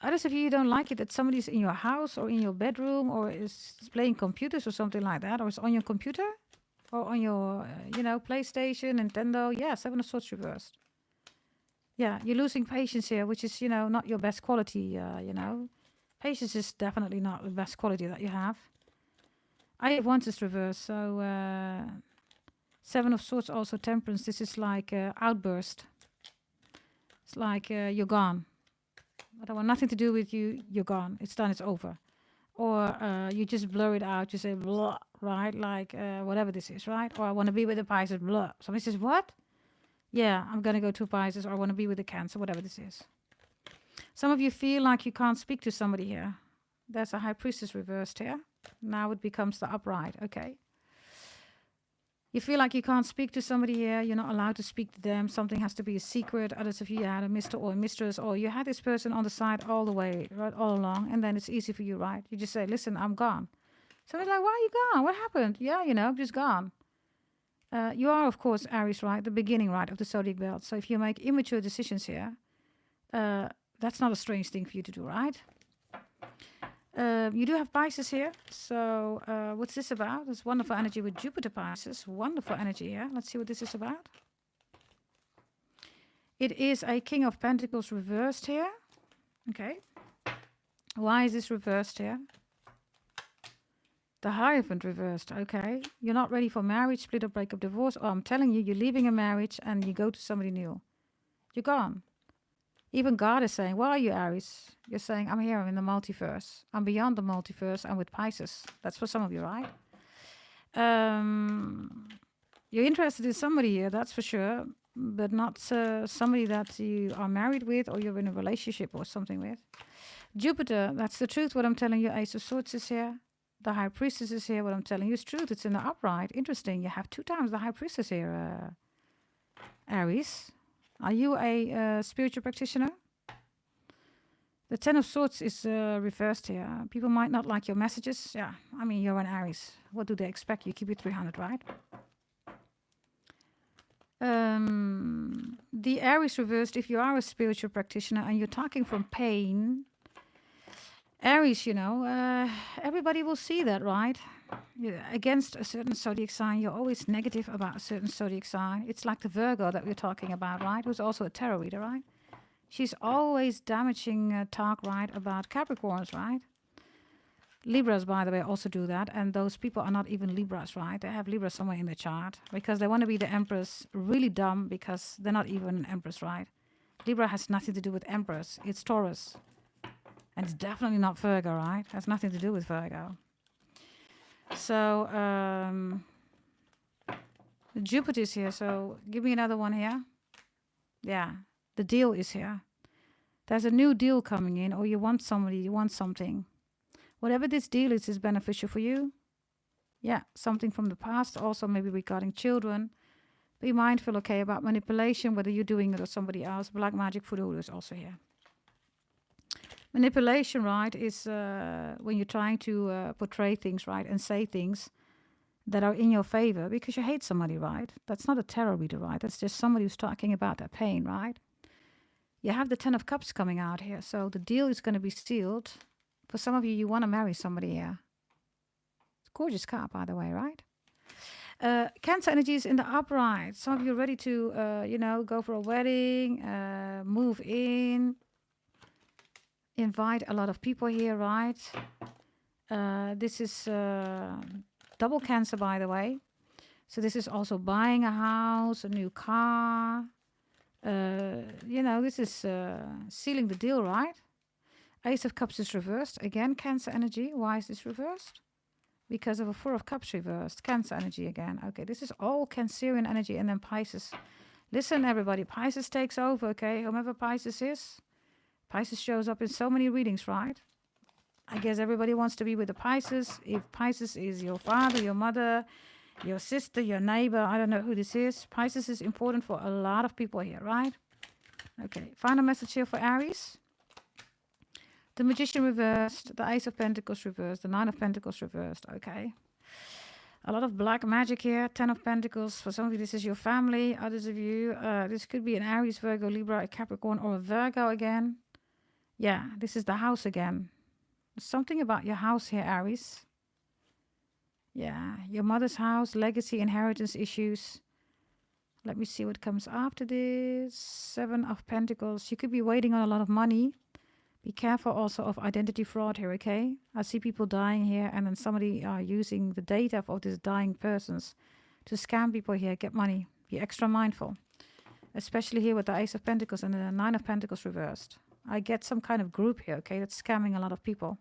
Others of you don't like it that somebody's in your house or in your bedroom or is playing computers or something like that, or is on your computer or on your, you know, PlayStation, Nintendo. Yeah, 7 of Swords reversed. Yeah, you're losing patience here, which is, you know, not your best quality, you know. Patience is definitely not the best quality that you have. I have Wands is reversed, so 7 of Swords, also Temperance. This is like outburst. It's like you're gone. I don't want nothing to do with you. You're gone. It's done. It's over. Or you just blur it out. You say blah, right? Like whatever this is, right? Or I want to be with the Pisces. Blah. Somebody says what? Yeah, I'm gonna go to Pisces. Or I want to be with the Cancer. Whatever this is. Some of you feel like you can't speak to somebody here. There's a High Priestess reversed here. Now it becomes the upright. Okay. You feel like you can't speak to somebody here. You're not allowed to speak to them. Something has to be a secret. Others of you had a Mr. or a mistress, or you had this person on the side all the way, right, all along, and then it's easy for you, right? You just say, listen, I'm gone. Somebody's like, why are you gone? What happened? Yeah, I'm just gone. You are, of course, Aries, right? The beginning, right, of the zodiac belt. So if you make immature decisions here, that's not a strange thing for you to do, right? You do have Pisces here. So what's this about? This wonderful energy with Jupiter Pisces. Wonderful energy here. Let's see what this is about. It is a King of Pentacles reversed here. Okay. Why is this reversed here? The Hierophant reversed. Okay. You're not ready for marriage, split up, breakup, divorce. Oh, I'm telling you, you're leaving a marriage and you go to somebody new. You're gone. Even God is saying, where are you, Aries? You're saying, I'm here, I'm in the multiverse. I'm beyond the multiverse. I'm with Pisces. That's for some of you, right? You're interested in somebody here, that's for sure. But not somebody that you are married with or you're in a relationship or something with. Jupiter, that's the truth. What I'm telling you, Ace of Swords is here. The High Priestess is here. What I'm telling you is truth. It's in the upright. Interesting. You have 2 times the High Priestess here, Aries. Are you a spiritual practitioner? The 10 of Swords is reversed here. People might not like your messages. Yeah, I mean, you're an Aries. What do they expect? You keep it 300, right? The Aries reversed, if you are a spiritual practitioner and you're talking from pain, Aries, everybody will see that, right? Against a certain zodiac sign, you're always negative about a certain zodiac sign. It's like the Virgo that we're talking about, right? Who's also a tarot reader, right? She's always damaging talk, right, about Capricorns, right? Libras, by the way, also do that. And those people are not even Libras, right? They have Libra somewhere in the chart because they want to be the Empress. Really dumb because they're not even an Empress, right? Libra has nothing to do with Empress. It's Taurus. And it's definitely not Virgo, right? Has nothing to do with Virgo. So, Jupiter is here. So, give me another one here. Yeah, the deal is here. There's a new deal coming in, or you want somebody, you want something. Whatever this deal is beneficial for you. Yeah, something from the past, also maybe regarding children. Be mindful, okay, about manipulation, whether you're doing it or somebody else. Black magic voodoo is also here. Manipulation, right, is when you're trying to portray things, right, and say things that are in your favor because you hate somebody, right? That's not a tarot reader, right? That's just somebody who's talking about their pain, right? You have the 10 of Cups coming out here, so the deal is going to be sealed. For some of you, you want to marry somebody here. It's a gorgeous card, by the way, right? Cancer energy is in the upright. Some of you are ready to, go for a wedding, move in, invite a lot of people here, right? This is double Cancer, by the way. So this is also buying a house, a new car. This is sealing the deal, right? Ace of Cups is reversed. Again, Cancer energy. Why is this reversed? Because of a 4 of Cups reversed. Cancer energy again. Okay, this is all Cancerian energy. And then Pisces. Listen, everybody. Pisces takes over, okay? Whomever Pisces is. Pisces shows up in so many readings, right? I guess everybody wants to be with the Pisces. If Pisces is your father, your mother, your sister, your neighbor, I don't know who this is. Pisces is important for a lot of people here, right? Okay, final message here for Aries. The Magician reversed, the Ace of Pentacles reversed, the 9 of Pentacles reversed, okay. A lot of black magic here, 10 of Pentacles. For some of you, this is your family. Others of you, this could be an Aries, Virgo, Libra, a Capricorn, or a Virgo again. Yeah, this is the house again. There's something about your house here, Aries. Yeah, your mother's house, legacy, inheritance issues. Let me see what comes after this. 7 of Pentacles. You could be waiting on a lot of money. Be careful also of identity fraud here, okay? I see people dying here and then somebody using the data of these dying persons to scam people here, get money. Be extra mindful. Especially here with the Ace of Pentacles and the 9 of Pentacles reversed. I get some kind of group here, okay? That's scamming a lot of people.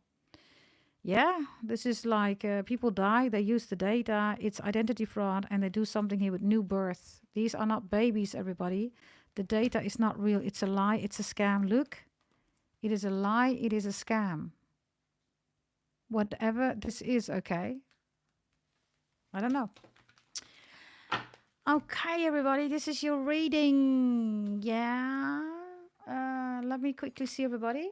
Yeah, this is like people die, they use the data, it's identity fraud, and they do something here with new birth. These are not babies, everybody. The data is not real. It's a lie. It's a scam. Look. It is a lie. It is a scam. Whatever this is, okay? I don't know. Okay, everybody, this is your reading. Yeah. Let me quickly see everybody.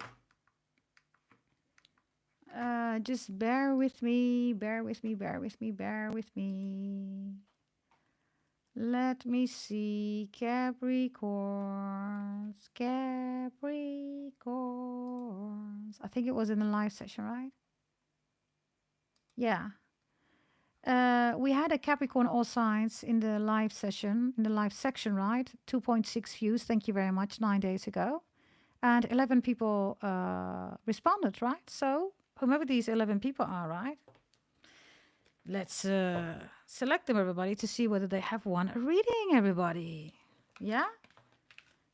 Just bear with me, bear with me, bear with me, bear with me. Let me see. Capricorns, Capricorns. I think it was in the live session, right? Yeah. We had a Capricorn all signs in the live session, in the live section, right? 2.6 views. Thank you very much. 9 days ago. And 11 people responded, right? So whomever these 11 people are, right? Let's select them, everybody, to see whether they have won a reading, everybody. Yeah?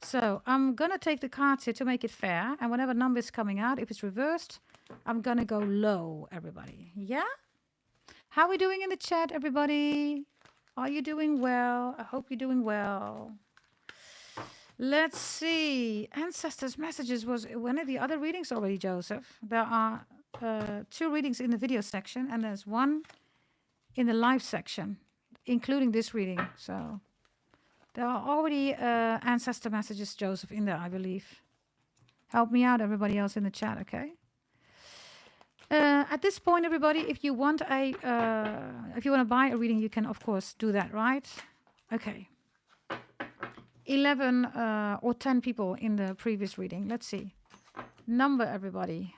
So I'm going to take the cards here to make it fair. And whenever number is coming out, if it's reversed, I'm going to go low, everybody. Yeah? How are we doing in the chat, everybody? Are you doing well? I hope you're doing well. Let's see. Ancestors' messages was one of the other readings already, Joseph. There are 2 readings in the video section, and there's 1 in the live section, including this reading. So there are already ancestor messages, Joseph, in there, I believe. Help me out, everybody else in the chat, okay? At this point, everybody, if you want to buy a reading, you can of course do that, right? Okay. 11 or 10 people in the previous reading. Let's see. Number, everybody.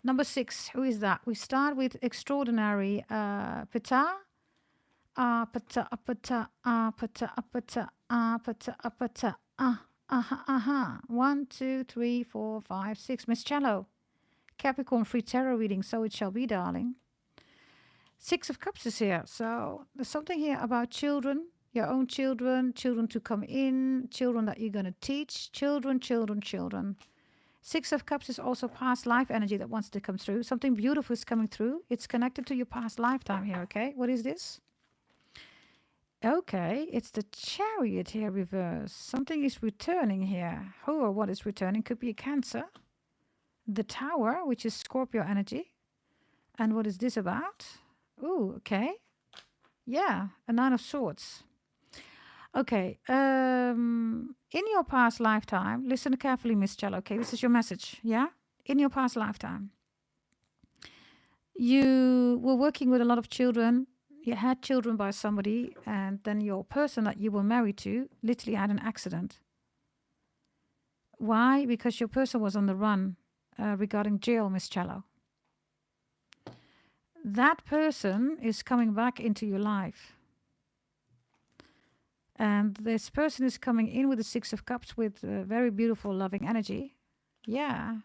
Number 6. Who is that? We start with extraordinary. Pata. Pata. Pata. Pata. Pata. Pata. Pata. Aha. 1, 2, 3, 4, 5, 6. Miss Cello. Capricorn free tarot reading, so it shall be, darling. 6 of Cups is here. So there's something here about children, your own children, children to come in, children that you're going to teach, children. 6 of Cups is also past life energy that wants to come through. Something beautiful is coming through. It's connected to your past lifetime here, okay? What is this? Okay, it's the Chariot here reversed. Something is returning here. Who or what is returning? Could be a Cancer. The Tower, which is Scorpio energy. And what is this about? Ooh, okay. Yeah, a 9 of Swords. Okay, in your past lifetime, listen carefully, Miss Cello, okay? This is your message, yeah? In your past lifetime, you were working with a lot of children. You had children by somebody, and then your person that you were married to literally had an accident. Why? Because your person was on the run. Regarding jail, Miss Cello. That person is coming back into your life. And this person is coming in with the 6 of Cups with very beautiful, loving energy. Yeah.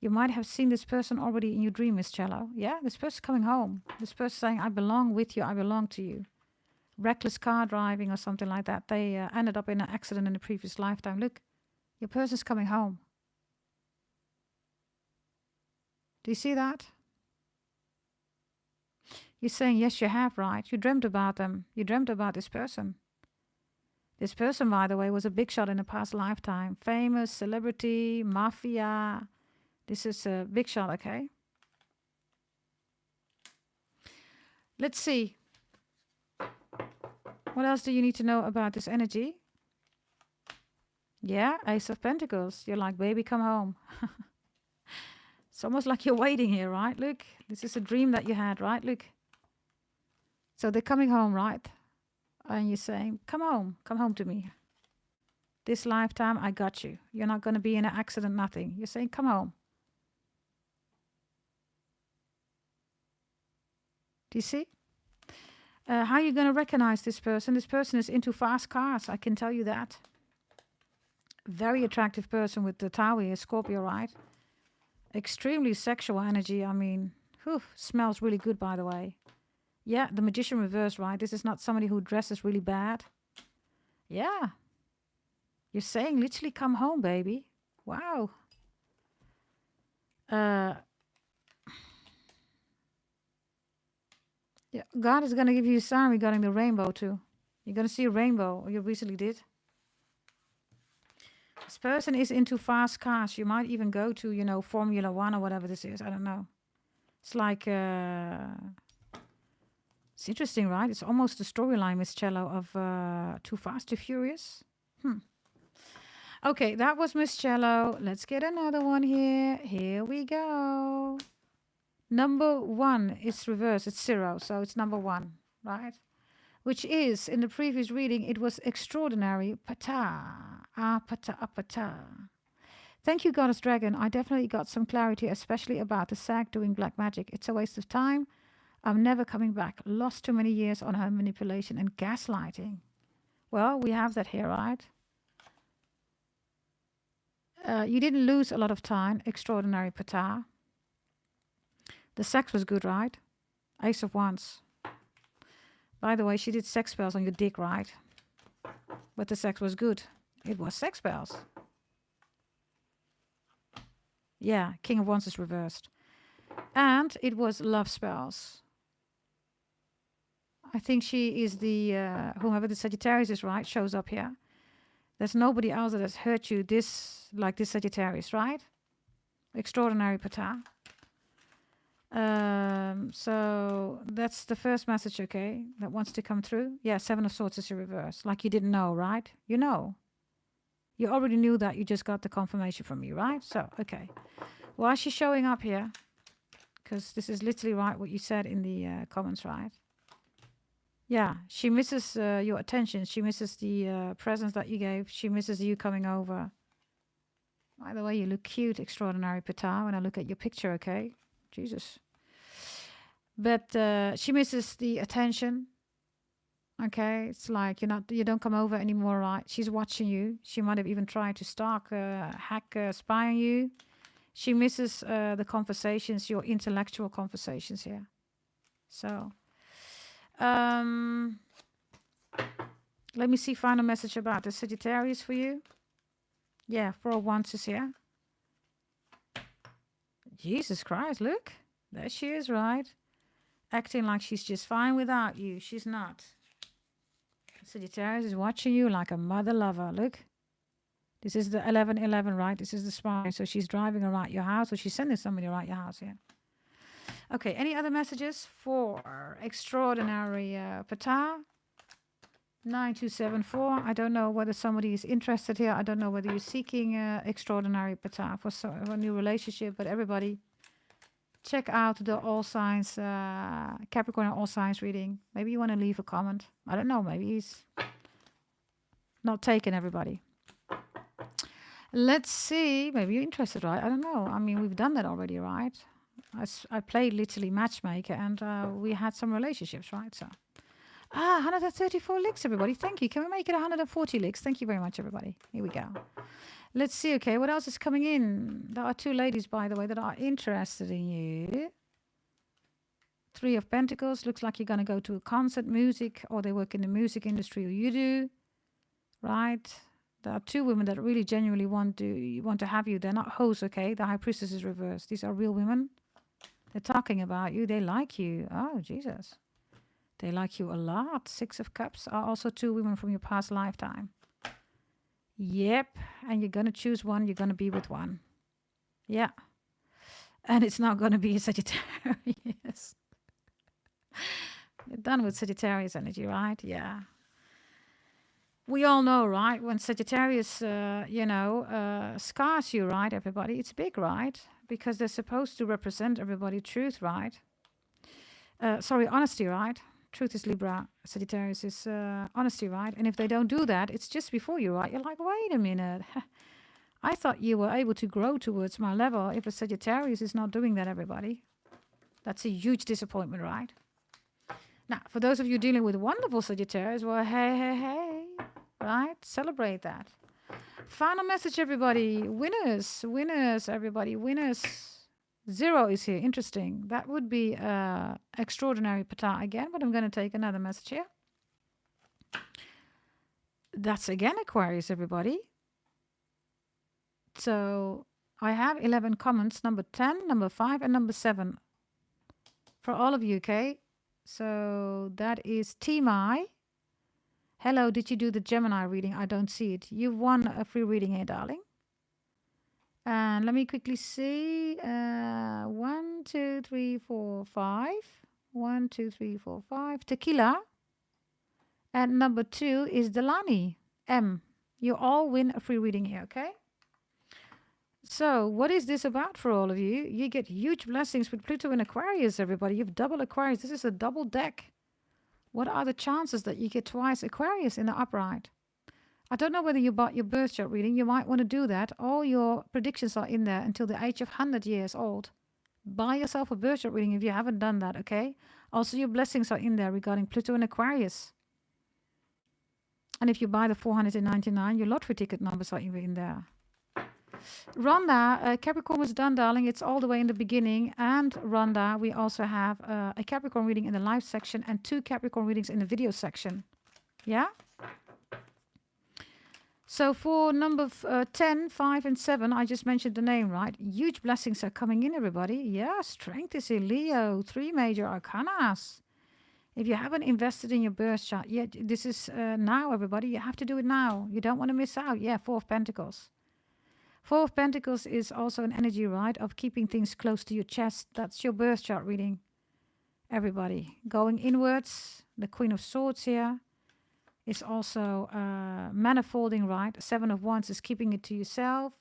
You might have seen this person already in your dream, Miss Cello. Yeah, this person coming home. This person saying, I belong with you, I belong to you. Reckless car driving or something like that. They ended up in an accident in the previous lifetime. Look, your person's coming home. Do you see that? You're saying, yes, you have, right? You dreamt about them. You dreamt about this person. This person, by the way, was a big shot in a past lifetime. Famous, celebrity, mafia. This is a big shot, okay? Let's see. What else do you need to know about this energy? Yeah, Ace of Pentacles. You're like, baby, come home. It's almost like you're waiting here, right? Look, this is a dream that you had, right? Look. So they're coming home, right? And you're saying, come home to me. This lifetime, I got you. You're not going to be in an accident, nothing. You're saying, come home. Do you see? How are you going to recognize this person? This person is into fast cars, I can tell you that. Very attractive person with the Tower here, Scorpio, right? Extremely sexual energy. I mean, smells really good, by the way. Yeah, the Magician reversed, right? This is not somebody who dresses really bad. Yeah. You're saying literally come home, baby. Wow. Yeah, God is going to give you a sign regarding the rainbow too. You're going to see a rainbow. You recently did. This person is into fast cars. You might even go to, you know, Formula One or whatever this is. I don't know. It's like, it's interesting, right? It's almost the storyline, Miss Cello, of Too Fast, Too Furious. Okay, that was Miss Cello. Let's get another one here. Here we go. Number 1 is reversed. It's 0, so it's number 1, right? Which is, in the previous reading, it was extraordinary. Pata. Ah, pata, ah, pata. Thank you, Goddess Dragon. I definitely got some clarity, especially about the sag doing black magic. It's a waste of time. I'm never coming back. Lost too many years on her manipulation and gaslighting. Well, we have that here, right? You didn't lose a lot of time. Extraordinary pata. The sex was good, right? Ace of Wands. By the way, she did sex spells on your dick, right? But the sex was good. It was sex spells. Yeah, King of Wands is reversed. And it was love spells. I think she is the, whomever the Sagittarius is, right, shows up here. There's nobody else that has hurt you this, like this Sagittarius, right? Extraordinary pata. So that's the first message, okay, that wants to come through. Yeah, 7 of Swords is a reverse. Like you didn't know, right? You know. You already knew that. You just got the confirmation from me, right? So, okay. Why is she showing up here? Because this is literally right what you said in the comments, right? Yeah, she misses your attention. She misses the presents that you gave. She misses you coming over. By the way, you look cute, extraordinary pata, when I look at your picture, okay? Jesus. But she misses the attention. Okay, it's like you don't come over anymore, right? She's watching you. She might have even tried to stalk, hack, spy on you. She misses the conversations, your intellectual conversations here. So, let me see final message about the Sagittarius for you. Yeah, 4 of Wands is here. Jesus Christ, look. There she is, right? Acting like she's just fine without you. She's not. Sagittarius is watching you like a mother lover. Look. This is the 11-11, right? This is the spy. So she's driving around your house, or she's sending somebody around your house, yeah. Okay, any other messages for extraordinary pata? 9274. I don't know whether somebody is interested here. I don't know whether you're seeking extraordinary pata for a new relationship, but everybody check out the all signs, Capricorn all signs reading. Maybe you want to leave a comment. I don't know. Maybe he's not taken, everybody. Let's see. Maybe you're interested, right? I don't know. I mean, we've done that already, right? I played literally matchmaker, and we had some relationships, right? So, 134 licks, everybody. Thank you. Can we make it 140 licks? Thank you very much, everybody. Here we go. Let's see. Okay, what else is coming in? There are 2 ladies, by the way, that are interested in you. 3 of Pentacles. Looks like you're going to go to a concert, music, or they work in the music industry, or you do, right? There are 2 women that really genuinely want to have you. They're not hoes, okay? The High Priestess is reversed. These are real women. They're talking about you. They like you. Oh, Jesus. They like you a lot. 6 of Cups are also 2 women from your past lifetime. Yep. And you're going to choose one. You're going to be with one. Yeah. And it's not going to be a Sagittarius. You're done with Sagittarius energy, right? Yeah. We all know, right? When Sagittarius, scars you, right, everybody? It's big, right? Because they're supposed to represent everybody truth, right? Honesty, right? Truth is Libra. Sagittarius is honesty, right? And if they don't do that, it's just before you, right? You're like, wait a minute. I thought you were able to grow towards my level. If a Sagittarius is not doing that, everybody, that's a huge disappointment, right? Now, for those of you dealing with wonderful Sagittarius, well, hey, right? Celebrate that. Final message, everybody. Winners, everybody. Winners. 0 is here. Interesting. That would be extraordinary pata again, but I'm going to take another message here. That's again Aquarius, everybody. So I have 11 comments, number 10, number 5, and number 7 for all of you, okay? So that is Timai, Hello, did you do the Gemini reading? I don't see it. You've won a free reading here, darling. And let me quickly see. 1, 2, 3, 4, 5. 1, 2, 3, 4, 5. Tequila. And number 2 is Delani. M. You all win a free reading here, okay? So what is this about for all of you? You get huge blessings with Pluto in Aquarius, everybody. You've double Aquarius. This is a double deck. What are the chances that you get twice Aquarius in the upright? I don't know whether you bought your birth chart reading. You might want to do that. All your predictions are in there until the age of 100 years old. Buy yourself a birth chart reading if you haven't done that, okay? Also, your blessings are in there regarding Pluto and Aquarius. And if you buy the 499, your lottery ticket numbers are even in there. Rhonda, Capricorn was done, darling. It's all the way in the beginning. And Rhonda, we also have a Capricorn reading in the live section and 2 Capricorn readings in the video section. Yeah? So for number 10, 5, and 7, I just mentioned the name, right? Huge blessings are coming in, everybody. Yeah, strength is in Leo. 3 major arcanas. If you haven't invested in your birth chart yet, this is now, everybody. You have to do it now. You don't want to miss out. Yeah, 4 of Pentacles. 4 of Pentacles is also an energy, right, of keeping things close to your chest. That's your birth chart reading, everybody. Going inwards, the Queen of Swords here. Is also manifolding, right? 7 of Wands is keeping it to yourself.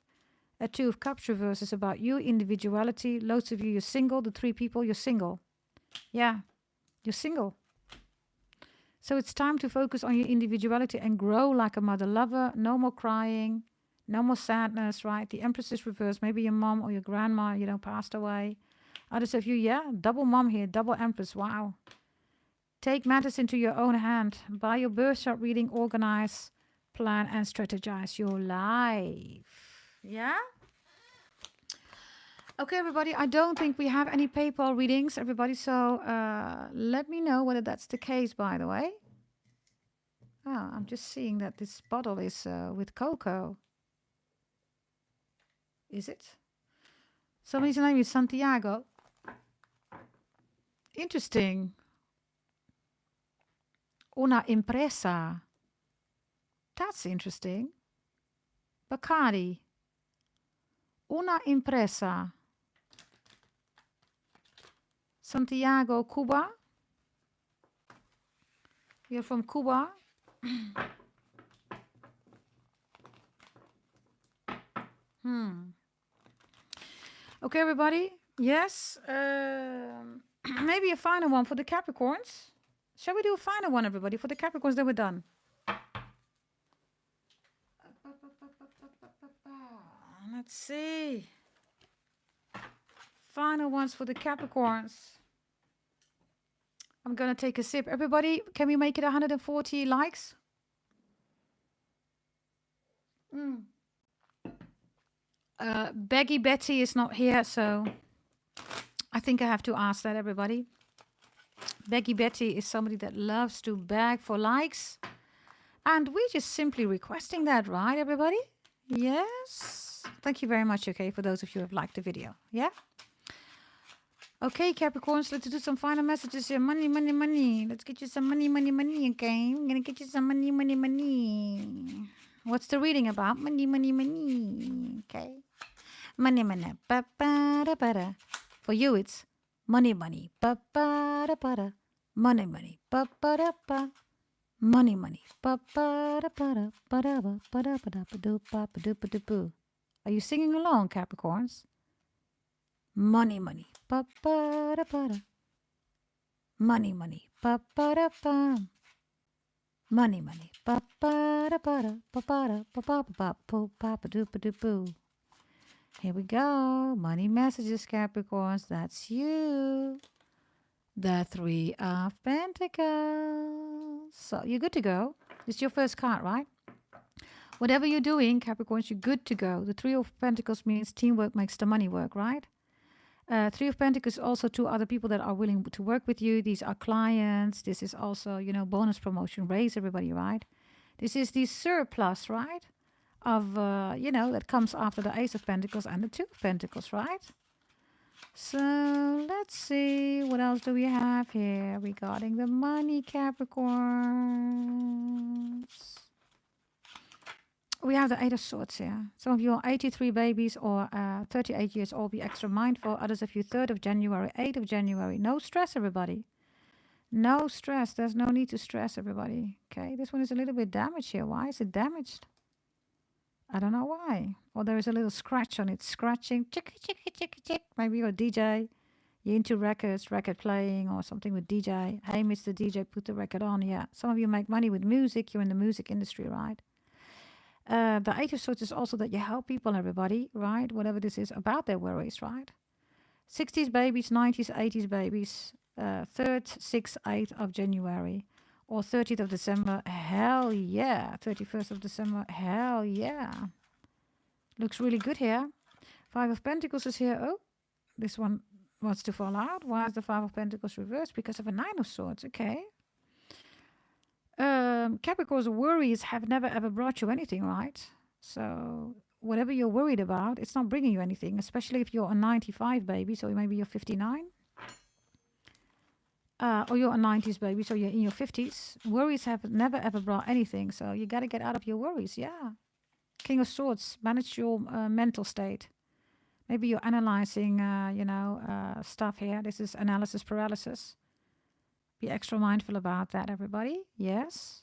A 2 of Cups reverse is about you, individuality. Loads of you, you're single. The 3 people, you're single. Yeah, you're single. So it's time to focus on your individuality and grow like a mother lover. No more crying. No more sadness, right? The Empress is reversed. Maybe your mom or your grandma, you know, passed away. Others of you, yeah, double mom here, double Empress. Wow. Take matters into your own hand. Buy your birth chart reading, organize, plan, and strategize your life. Yeah? Okay, everybody. I don't think we have any PayPal readings, everybody. So let me know whether that's the case, by the way. Oh, I'm just seeing that this bottle is with cocoa. Is it? Somebody's name is Santiago. Interesting. Una impresa. That's interesting. Bacardi. Una impresa. Santiago, Cuba. You're from Cuba. Okay, everybody. Yes. Maybe a final one for the Capricorns. Shall we do a final one, everybody, for the Capricorns? Then we're done. Let's see. Final ones for the Capricorns. I'm going to take a sip. Everybody, can we make it 140 likes? Beggy Betty is not here, so I think I have to ask that, everybody. Beggy Betty is somebody that loves to beg for likes. And we're just simply requesting that, right, everybody? Yes. Thank you very much, okay, for those of you who have liked the video. Yeah? Okay, Capricorns, let's do some final messages here. Money, money, money. Let's get you some money, money, money, okay? I'm going to get you some money, money, money. What's the reading about? Money, money, money. Okay. Money, money. Ba-ba-da-ba-da. For you, it's money, money. Ba-ba-da-ba-da. Money, money. Ba-ba-da-ba. Money, money. Ba-ba-da-ba-da. Ba-da-ba-ba-da-ba-da-ba-do-ba-ba-do-ba-do-boo. Are you singing along, Capricorns? Money, money. Ba-ba-da-ba-da. Money, money. Ba-ba-da-ba. Money, money. Ba-ba-da-ba-da. Ba-ba-da-ba-ba-ba-ba-ba-ba-do-ba-do-boo. Here we go. Money messages, Capricorns. That's you. The 3 of Pentacles. So you're good to go. It's your first card, right? Whatever you're doing, Capricorns, you're good to go. The 3 of Pentacles means teamwork makes the money work, right? 3 of Pentacles, also 2 other people that are willing to work with you. These are clients. This is also, you know, bonus promotion, raise everybody, right? This is the surplus, right? Of, you know, that comes after the Ace of Pentacles and the 2 of Pentacles, right? So let's see, what else do we have here regarding the money, Capricorn? we have the Eight of Swords here. Some of you are 83 babies or 38 years old. Be extra mindful. Others of you 3rd of January, 8th of January. No stress, everybody. No stress. There's no need to stress, everybody. Okay, this one is a little bit damaged here. Why is it damaged? I don't know why. Or there is a little scratch on it. Scratching. Chick, chick, chick, chick. Maybe you're a DJ. You're into records, record playing or something with DJ. Hey, Mr. DJ, put the record on. Yeah. Some of you make money with music. You're in the music industry, right? The Eight of Swords is also that you help people, everybody, right? Whatever this is about their worries, right? 60s babies, 90s, 80s babies. 3rd, 6th, 8th of January. Or 30th of December. Hell yeah. 31st of December. Hell yeah. Looks really good here. 5 of Pentacles is here. Oh, this one wants to fall out. Why is the 5 of Pentacles reversed? Because of a 9 of Swords. Okay. Capricorn's worries have never ever brought you anything, right? So whatever you're worried about, it's not bringing you anything, especially if you're a 95 baby, so maybe you're 59. Or you're a 90s baby, so you're in your 50s. Worries have never ever brought anything, so you got to get out of your worries, yeah. King of Swords, manage your mental state. Maybe you're analyzing, stuff here. This is analysis paralysis. Be extra mindful about that, everybody. Yes.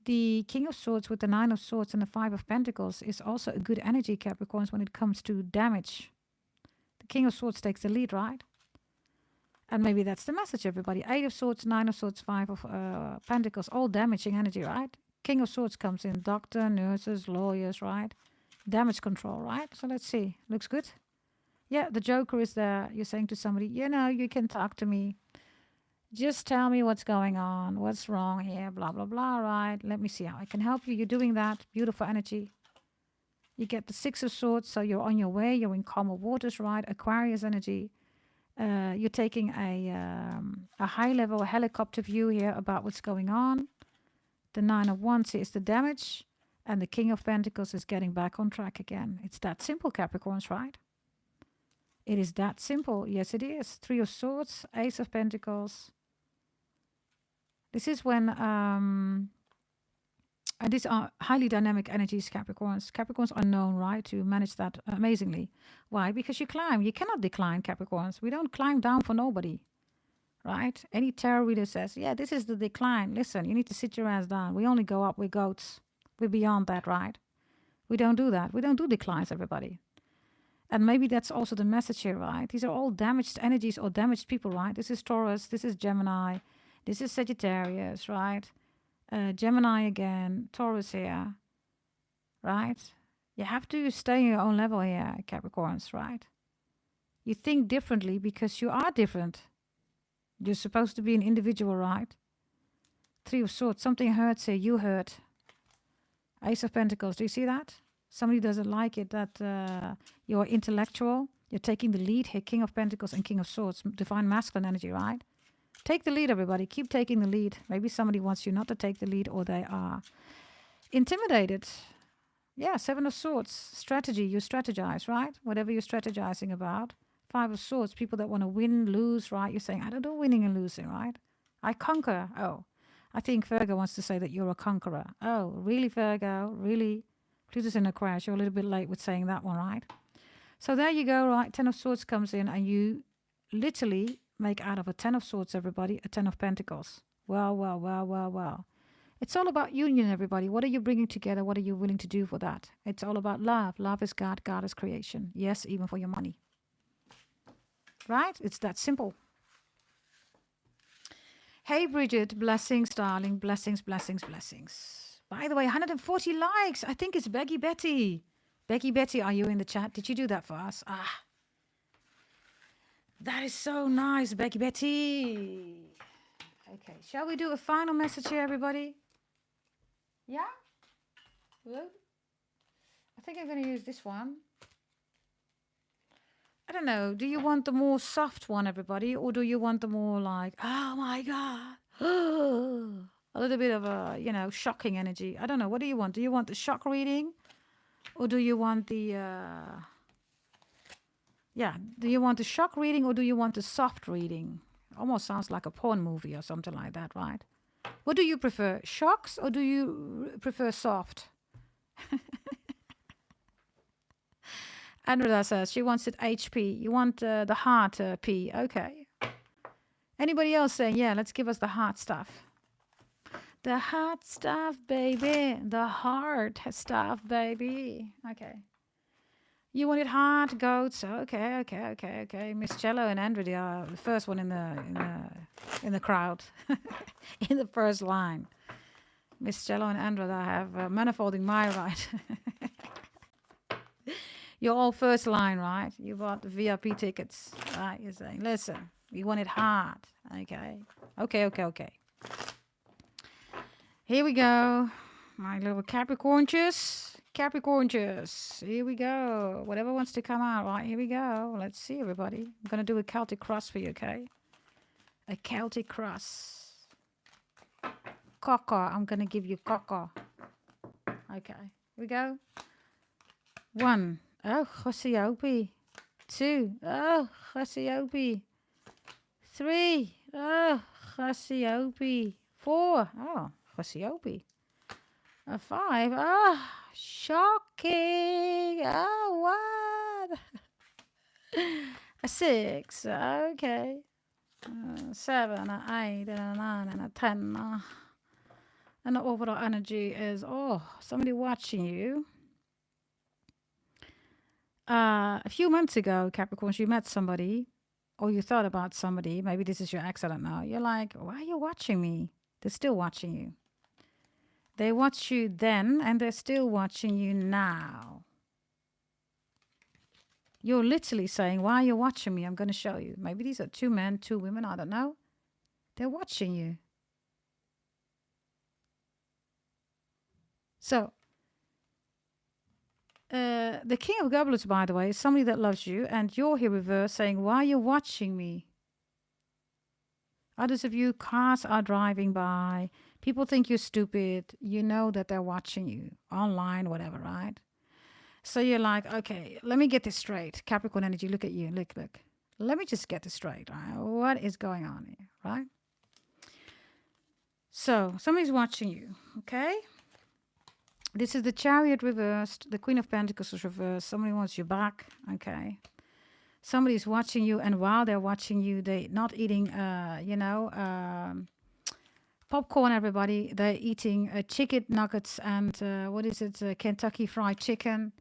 The King of Swords with the 9 of Swords and the 5 of Pentacles is also a good energy, Capricorns, when it comes to damage. The King of Swords takes the lead, right? And maybe that's the message, everybody. 8 of Swords, 9 of Swords, 5 of Pentacles, all damaging energy, right? King of Swords comes in, doctor, nurses, lawyers, right? Damage control, right? So let's see. Looks good. Yeah, the Joker is there. You're saying to somebody, you can talk to me. Just tell me what's going on, what's wrong here, blah, blah, blah, right? Let me see how I can help you. You're doing that. Beautiful energy. You get the 6 of Swords, so you're on your way. You're in calmer waters, right? Aquarius energy. You're taking a high-level helicopter view here about what's going on. The 9 of Wands is the damage. And the King of Pentacles is getting back on track again. It's that simple, Capricorns, right? It is that simple. Yes, it is. 3 of Swords, Ace of Pentacles. This is when, and these are highly dynamic energies, Capricorns. Capricorns are known, right, to manage that amazingly. Why? Because you climb. You cannot decline, Capricorns. We don't climb down for nobody, right? Any tarot reader says, yeah, this is the decline. Listen, you need to sit your ass down. We only go up with goats. We're beyond that, right? We don't do that. We don't do declines, everybody. And maybe that's also the message here, right? These are all damaged energies or damaged people, right? This is Taurus. This is Gemini. This is Sagittarius, right? Gemini again. Taurus here, right? You have to stay on your own level here, Capricorns, right? You think differently because you are different. You're supposed to be an individual, right? 3 of Swords. Something hurts here. You hurt. Ace of Pentacles. Do you see that? Somebody doesn't like it that you're intellectual. You're taking the lead here. King of Pentacles and King of Swords. Divine masculine energy, right? Take the lead, everybody. Keep taking the lead. Maybe somebody wants you not to take the lead or they are intimidated. Yeah, 7 of Swords. Strategy. You strategize, right? Whatever you're strategizing about. 5 of Swords. People that want to win, lose, right? You're saying, I don't do winning and losing, right? I conquer. Oh, I think Virgo wants to say that you're a conqueror. Oh, really, Virgo? Really? Pluto's in Aquarius. You're a little bit late with saying that one, right? So there you go, right? 10 of Swords comes in and you literally make out of a 10 of Swords, everybody, a 10 of Pentacles. Well, well, well, well, well. It's all about union, everybody. What are you bringing together? What are you willing to do for that? It's all about love. Love is God. God is creation. Yes, even for your money. Right? It's that simple. Hey, Bridget. Blessings, darling. Blessings, blessings, blessings. By the way, 140 likes. I think it's Becky Betty. Becky Betty, are you in the chat? Did you do that for us? Ah. That is so nice, Becky Betty. Okay, shall we do a final message here, everybody? Yeah? Good. I think I'm going to use this one. I don't know. Do you want the more soft one, everybody? Or do you want the more like, oh my God. A little bit of a, shocking energy. I don't know. What do you want? Do you want the shock reading? Or do you want the... do you want the shock reading or do you want the soft reading? Almost sounds like a porn movie or something like that, right? What do you prefer? Shocks or do you prefer soft? Andrea says she wants it HP. You want the heart P. Okay. Anybody else saying, yeah, let's give us the heart stuff. The heart stuff, baby. The heart stuff, baby. Okay. You want it hard, goats. Okay. Miss Cello and Andrea are the first one in the crowd, in the first line. Miss Cello and Andrea have manifolding my right. You're all first line, right? You bought the VIP tickets, right? You're saying, listen, we want it hard. Okay. Here we go. My little Capricornches. Here we go. Whatever wants to come out, right? Here we go. Let's see, everybody. I'm going to do a Celtic cross for you, okay? A Celtic cross. Coco. I'm going to give you Coco. Okay. Here we go. 1. Oh, Chosiopi. 2. Oh, Chosiopi. 3. Oh, Chosiopi. 4. Oh, Chosiopi. 5. Oh, shocking. Oh, what? A 6. Okay. 7, 8, 9, 10. And the overall energy is, somebody watching you. A few months ago, Capricorns, you met somebody, or you thought about somebody. Maybe this is your ex, I don't know. You're like, why are you watching me? They're still watching you. They watched you then, and they're still watching you now. You're literally saying, why are you watching me? I'm going to show you. Maybe these are 2 men, 2 women, I don't know. They're watching you. So, the King of Goblets, by the way, is somebody that loves you, and you're here reverse saying, why are you watching me? Others of you, cars are driving by. People think you're stupid. You know that they're watching you online, whatever, right? So you're like, okay, let me get this straight. Capricorn energy, look at you. Look. Let me just get this straight. Right? What is going on here, right? So somebody's watching you, okay? This is the Chariot reversed. The Queen of Pentacles is reversed. Somebody wants you back, okay? Somebody's watching you, and while they're watching you, they're not eating, popcorn, everybody. They're eating chicken nuggets and, Kentucky Fried Chicken.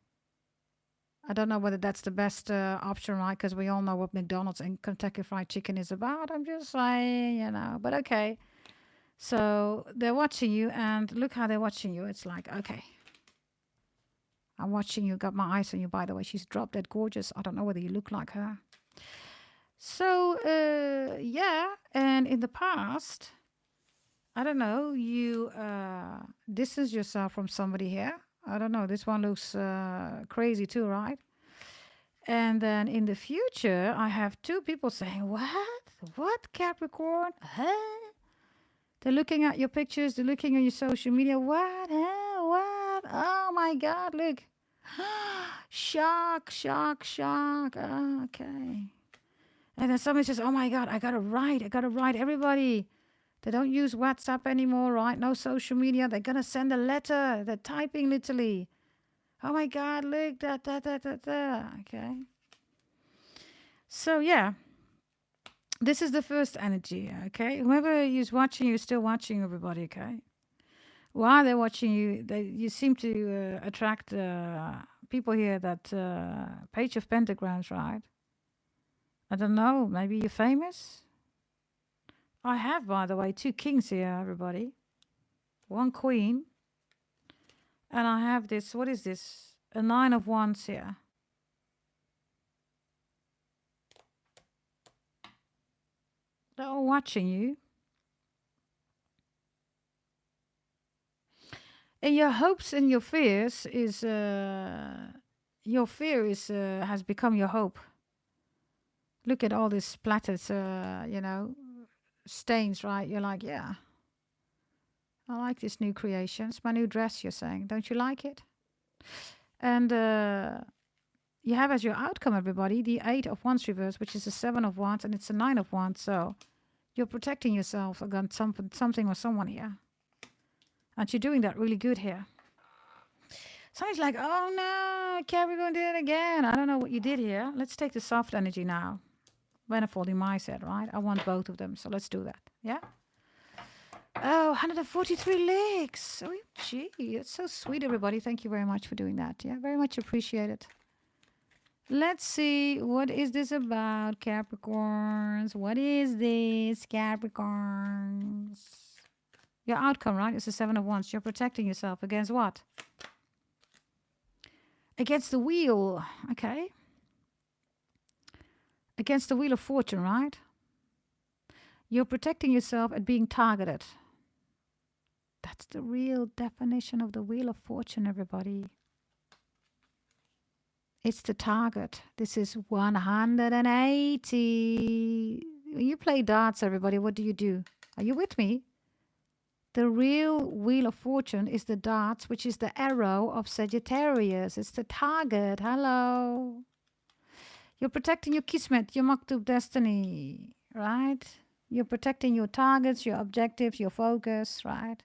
I don't know whether that's the best option, right? Because we all know what McDonald's and Kentucky Fried Chicken is about. I'm just saying, but okay. So they're watching you, and look how they're watching you. It's like, okay. I'm watching you, got my eyes on you, by the way. She's drop dead gorgeous. I don't know whether you look like her. So, yeah. And in the past, I don't know, you distance yourself from somebody here. I don't know. This one looks crazy too, right? And then in the future, I have 2 people saying, what? What, Capricorn? Huh? They're looking at your pictures. They're looking at your social media. What? Huh? What? Oh, my God. Look. Shock. Oh, okay. And then somebody says, oh, my God, I got to write. Everybody. They don't use WhatsApp anymore, right? No social media. They're going to send a letter. They're typing literally. Oh, my God. Look. Okay. So, yeah. This is the first energy, okay? Whoever is watching you is still watching everybody, okay? While they're watching you, you seem to attract people here that Page of Pentagrams, right? I don't know, maybe you're famous? I have, by the way, 2 kings here, everybody. 1 queen. And I have this, what is this? A 9 of Wands here. They're all watching you. And your hopes and your fears is, your fear is, has become your hope. Look at all these splattered, stains, right? You're like, yeah, I like this new creation. It's my new dress, you're saying. Don't you like it? And you have as your outcome, everybody, the 8 of Wands reverse, which is the 7 of Wands, and it's a 9 of Wands. So you're protecting yourself against something or someone here. And you're doing that really good here. Somebody's like, oh no, Capricorn did it again. I don't know what you did here. Let's take the soft energy now. Manifolding mindset, right? I want both of them, so let's do that. Yeah? Oh, 143 licks. Oh, gee, that's so sweet, everybody. Thank you very much for doing that. Yeah, very much appreciated. Let's see, what is this about, Capricorns? What is this, Capricorns? Your outcome, right, is the Seven of Wands. You're protecting yourself against what? Against the wheel, okay. Against the wheel of fortune, right? You're protecting yourself at being targeted. That's the real definition of the wheel of fortune, everybody. It's the target. This is 180. When you play darts, everybody, what do? Are you with me? The real wheel of fortune is the darts, which is the arrow of Sagittarius. It's the target. Hello. You're protecting your kismet, your maktub destiny, right? You're protecting your targets, your objectives, your focus, right?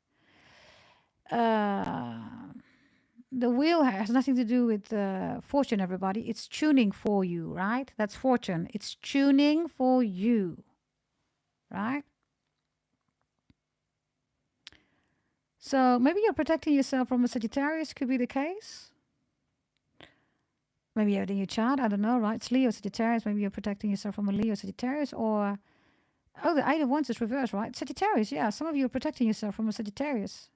The wheel has nothing to do with fortune, everybody. It's tuning for you, right? That's fortune. It's tuning for you, right? So maybe you're protecting yourself from a Sagittarius, could be the case. Maybe you have it in your chart, I don't know, right? It's Leo, Sagittarius. Maybe you're protecting yourself from a Leo, Sagittarius, or... Oh, the Eight of Wands is reversed, right? Sagittarius, yeah. Some of you are protecting yourself from a Sagittarius.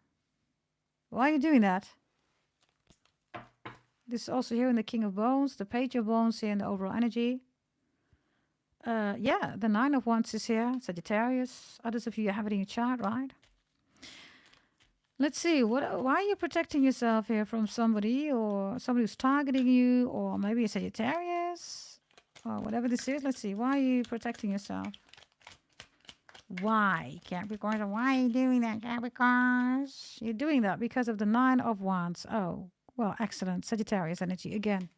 Why are you doing that? This is also here in the King of Bones, the Page of Bones here in the overall energy. Yeah, the Nine of Wands is here, Sagittarius. Others of you have it in your chart, right? Let's see, why are you protecting yourself here from somebody, or somebody who's targeting you, or maybe a Sagittarius, or whatever this is? Let's see, why are you protecting yourself? Why, Capricorn? Why are you doing that, Capricorns? You're doing that because of the Nine of Wands. Oh, well, excellent. Sagittarius energy again.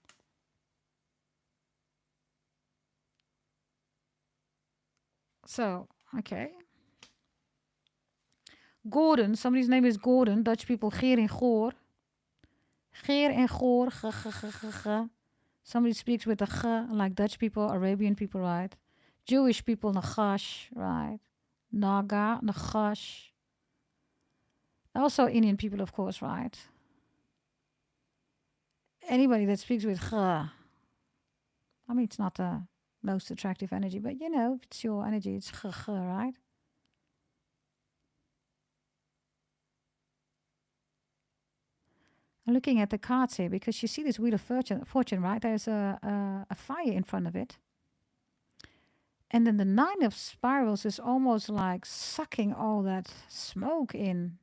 So, okay. Gordon, somebody's name is Gordon. Dutch people, Geer en Goor. Geer en Goor, g, g, g, g, g. Somebody speaks with a g, like Dutch people, Arabian people, right? Jewish people, Nagash, right? Naga, Nagash. Also Indian people, of course, right? Anybody that speaks with g. I mean, it's not the most attractive energy, but you know, if it's your energy, it's g, g, right? I'm looking at the cards here because you see this wheel of fortune, right? There's a fire in front of it. And then the Nine of Spirals is almost like sucking all that smoke in.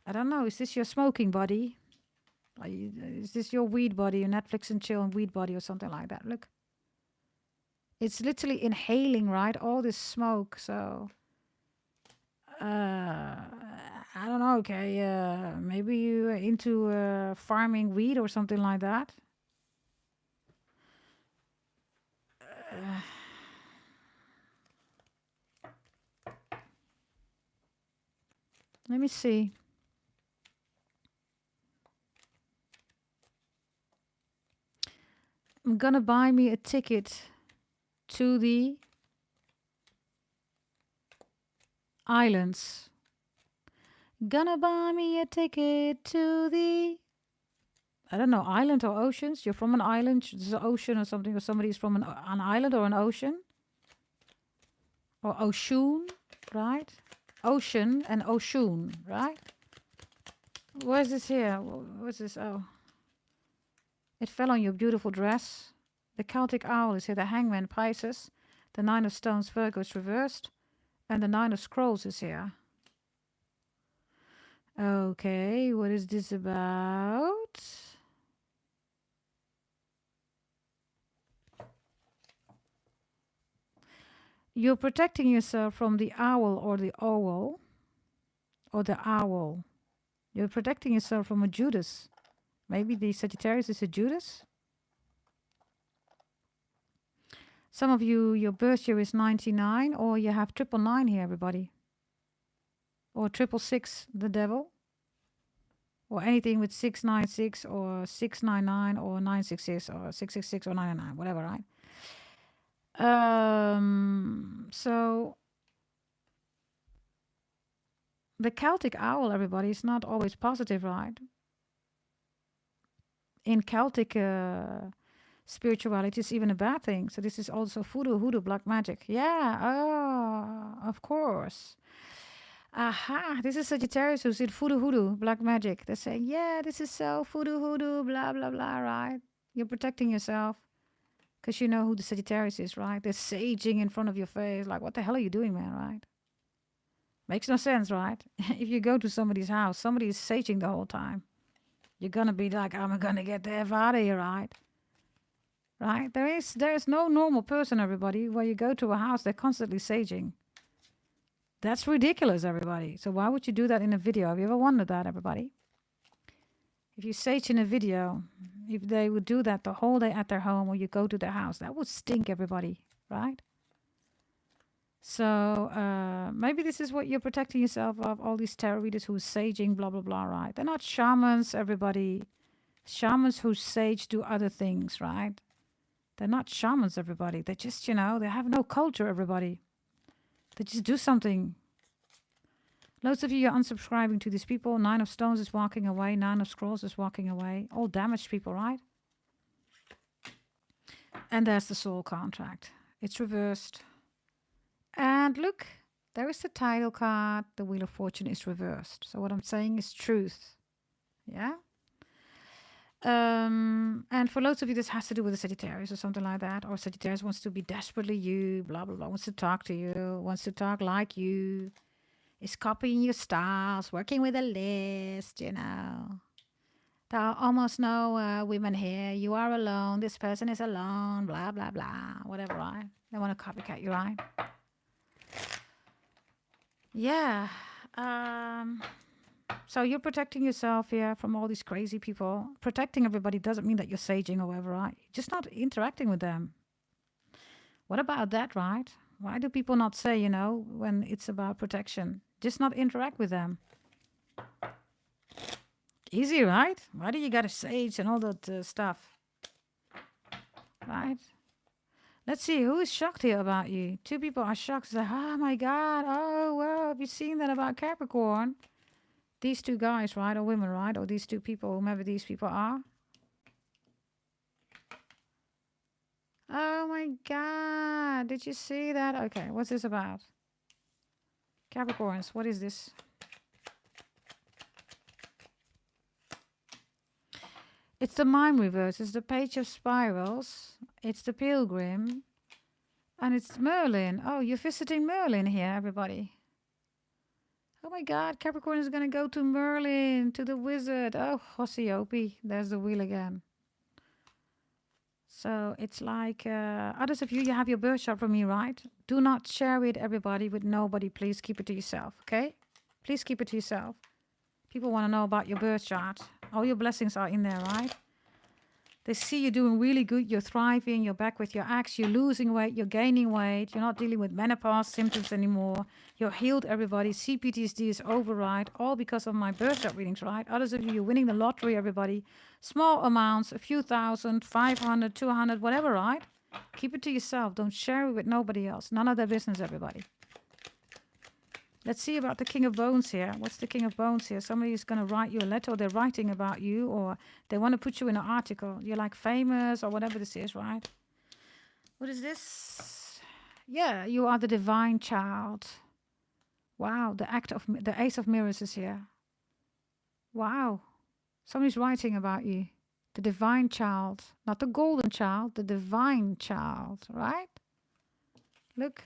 I don't know. Is this your smoking body? Is this your weed body, your Netflix and chill and weed body or something like that? Look. It's literally inhaling, right? All this smoke. So... I don't know, okay, maybe you are into farming weed or something like that. Let me see. I'm gonna buy me a ticket to the islands. Gonna buy me a ticket to the, I don't know, island or oceans. You're from an island, there's an ocean or something, or somebody's from an island or an ocean. Or ocean, right? Ocean and ocean, right? Where's this here? What's this? Oh. It fell on your beautiful dress. The Celtic owl is here, the Hangman, Pisces. The Nine of Stones, Virgo, is reversed. And the Nine of Scrolls is here. Okay, what is this about? You're protecting yourself from the owl or the owl. Or the owl. You're protecting yourself from a Judas. Maybe the Sagittarius is a Judas. Some of you, your birth year is 99, or you have 999 here, everybody. Or 666, the devil. or anything with 696 or 699 or 966 or 666 or 999, whatever, right? So the Celtic owl, everybody, is not always positive, right? In Celtic spirituality, it's even a bad thing. So this is also voodoo, hoodoo, black magic. Yeah, oh, of course. Aha, this is Sagittarius who's in voodoo, hoodoo, black magic. They say, yeah, this is so voodoo, hoodoo, blah, blah, blah, right? You're protecting yourself because you know who the Sagittarius is, right? They're saging in front of your face. Like, what the hell are you doing, man, right? Makes no sense, right? If you go to somebody's house, somebody is saging the whole time. You're gonna be like, I'm gonna get the F out of here, right? Right? There is no normal person, everybody. Where you go to a house, they're constantly saging. That's ridiculous, everybody. So why would you do that in a video? Have you ever wondered that, everybody? If you sage in a video, if they would do that the whole day at their home or you go to their house, that would stink, everybody, right? So maybe this is what you're protecting yourself of, all these tarot readers who are saging, blah, blah, blah, right? They're not shamans, everybody. Shamans who sage do other things, right? They're not shamans, everybody. They just, they have no culture, everybody. They just do something. Loads of you are unsubscribing to these people. 9 of Stones is walking away. 9 of Scrolls is walking away. All damaged people, right? And there's the soul contract. It's reversed. And look, there is the title card. The Wheel of Fortune is reversed. So what I'm saying is truth. Yeah? And for loads of you, this has to do with a Sagittarius or something like that. Or Sagittarius wants to be desperately you, blah, blah, blah. Wants to talk to you. Wants to talk like you. Is copying your styles. Working with a list, There are almost no women here. You are alone. This person is alone. Blah, blah, blah. Whatever, right? They want to copycat you, right? Yeah. So you're protecting yourself here from all these crazy people. Protecting everybody doesn't mean that you're saging or whatever, right? You're just not interacting with them. What about that, right? Why do people not say, when it's about protection? Just not interact with them. Easy, right? Why do you got to sage and all that stuff? Right? Let's see, who is shocked here about you? 2 people are shocked. Say, oh my God, oh, well, have you seen that about Capricorn? These 2 guys, right, or women, right, or these 2 people, whomever these people are. Oh my God, did you see that? Okay, what's this about? Capricorns, what is this? It's the Mind Reverse, it's the Page of Spirals, it's the Pilgrim, and it's Merlin. Oh, you're visiting Merlin here, everybody. Oh my God, Capricorn is going to go to Merlin, to the wizard. Oh, Hosiopi, there's the wheel again. So it's like, others of you have your birth chart from me, right? Do not share it, everybody, with nobody. Please keep it to yourself, okay? Please keep it to yourself. People want to know about your birth chart. All your blessings are in there, right? They see you doing really good. You're thriving. You're back with your ex. You're losing weight. You're gaining weight. You're not dealing with menopause symptoms anymore. You're healed, everybody. CPTSD is over, right? All because of my birth chart readings, right? Others of you, you're winning the lottery, everybody. Small amounts, a few thousand, 500, 200, whatever, right? Keep it to yourself. Don't share it with nobody else. None of their business, everybody. Let's see about the King of Bones here. What's the King of Bones here? Somebody is going to write you a letter, or they're writing about you, or they want to put you in an article. You're like famous or whatever this is, right? What is this? Yeah, you are the divine child. Wow, the Ace of Mirrors is here. Wow. Somebody's writing about you. The divine child. Not the golden child, the divine child, right? Look.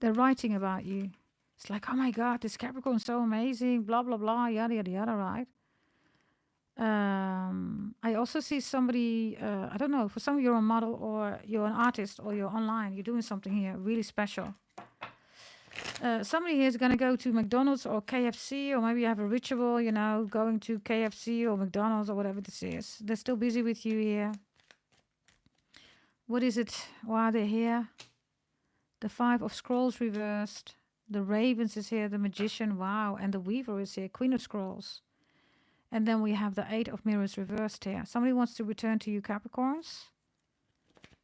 They're writing about you. It's like, oh my God, this Capricorn is so amazing, blah, blah, blah, yada, yada, yada, right? I also see somebody, I don't know, for some of you, you're a model or you're an artist or you're online, you're doing something here really special. Somebody here is going to go to McDonald's or KFC, or maybe you have a ritual, going to KFC or McDonald's or whatever this is. They're still busy with you here. What is it? Why are they here? The 5 of Scrolls reversed. The Ravens is here, the Magician, wow, and the Weaver is here, Queen of Scrolls. And then we have the Eight of Mirrors reversed here. Somebody wants to return to you, Capricorns.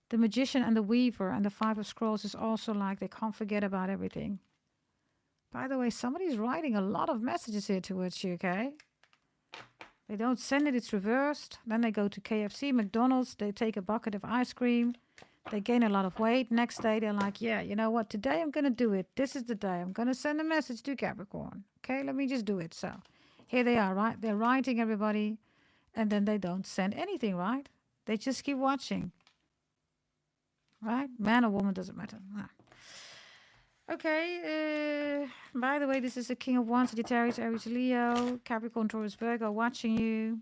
The Magician and the Weaver and the Five of Scrolls is also like they can't forget about everything. By the way, somebody's writing a lot of messages here towards you, okay? They don't send it, it's reversed. Then they go to KFC, McDonald's, they take a bucket of ice cream. They gain a lot of weight. Next day, they're like, yeah, you know what? Today, I'm going to do it. This is the day. I'm going to send a message to Capricorn. Okay, let me just do it. So here they are, right? They're writing everybody. And then they don't send anything, right? They just keep watching. Right? Man or woman, doesn't matter. Ah. Okay. By the way, this is the King of Wands, Sagittarius, Aries, Leo, Capricorn, Taurus, Virgo watching you.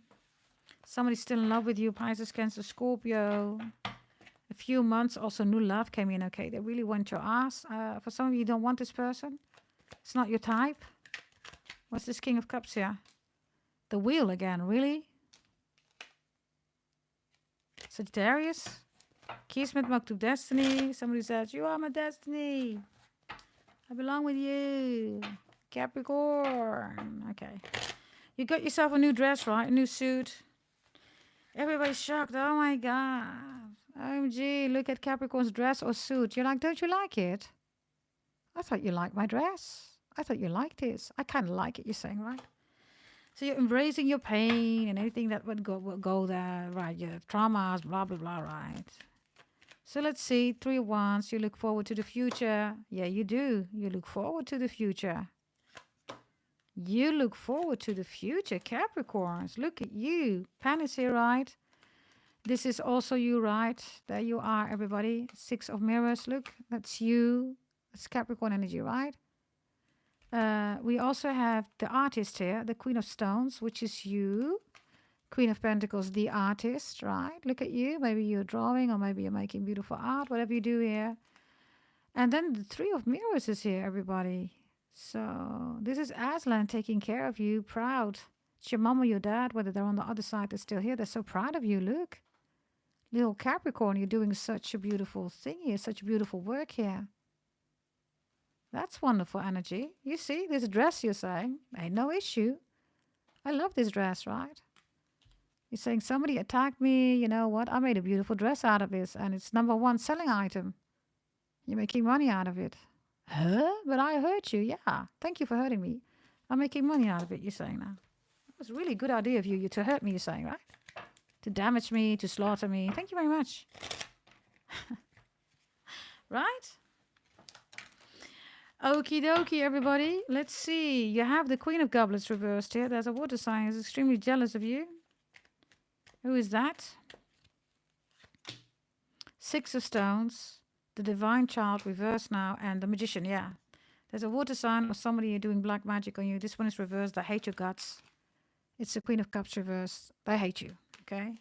Somebody's still in love with you. Pisces, Cancer, Scorpio. A few months, also new love came in. Okay, they really want your ass. For some of you, don't want this person. It's not your type. What's this King of Cups here? The Wheel again, really? Sagittarius? Kismet, Maktub, Destiny. Somebody says, you are my destiny. I belong with you. Capricorn. Okay. You got yourself a new dress, right? A new suit. Everybody's shocked. Oh my God. OMG, look at Capricorn's dress or suit. You're like, don't you like it? I thought you liked my dress. I thought you liked this. I kind of like it, you're saying, right? So you're embracing your pain and anything that would go there, right? Your traumas, blah, blah, blah, right? So let's see, 3 of Wands, you look forward to the future. Yeah, you do. You look forward to the future. You look forward to the future, Capricorns. Look at you. Pen is here, right? This is also you, right? There you are, everybody. 6 of Mirrors. Look, that's you. That's Capricorn energy, right? We also have the artist here, the Queen of Stones, which is you. Queen of Pentacles, the artist, right? Look at you. Maybe you're drawing or maybe you're making beautiful art, whatever you do here. And then the 3 of Mirrors is here, everybody. So this is Aslan taking care of you, proud. It's your mom or your dad, whether they're on the other side, they're still here. They're so proud of you, look. Little Capricorn, you're doing such a beautiful thing here, such beautiful work here. That's wonderful energy. You see, this dress you're saying, ain't no issue. I love this dress, right? You're saying somebody attacked me, you know what? I made a beautiful dress out of this and it's #1 selling item. You're making money out of it. Huh? But I hurt you. Yeah. Thank you for hurting me. I'm making money out of it, you're saying now. It was a really good idea of you to hurt me, you're saying, right? To damage me, to slaughter me. Thank you very much. Right? Okie dokie, everybody. Let's see. You have the Queen of Goblets reversed here. There's a water sign who's extremely jealous of you. Who is that? 6 of Stones. The Divine Child reversed now. And the Magician, yeah. There's a water sign or somebody doing black magic on you. This one is reversed. They hate your guts. It's the Queen of Cups reversed. They hate you. Okay,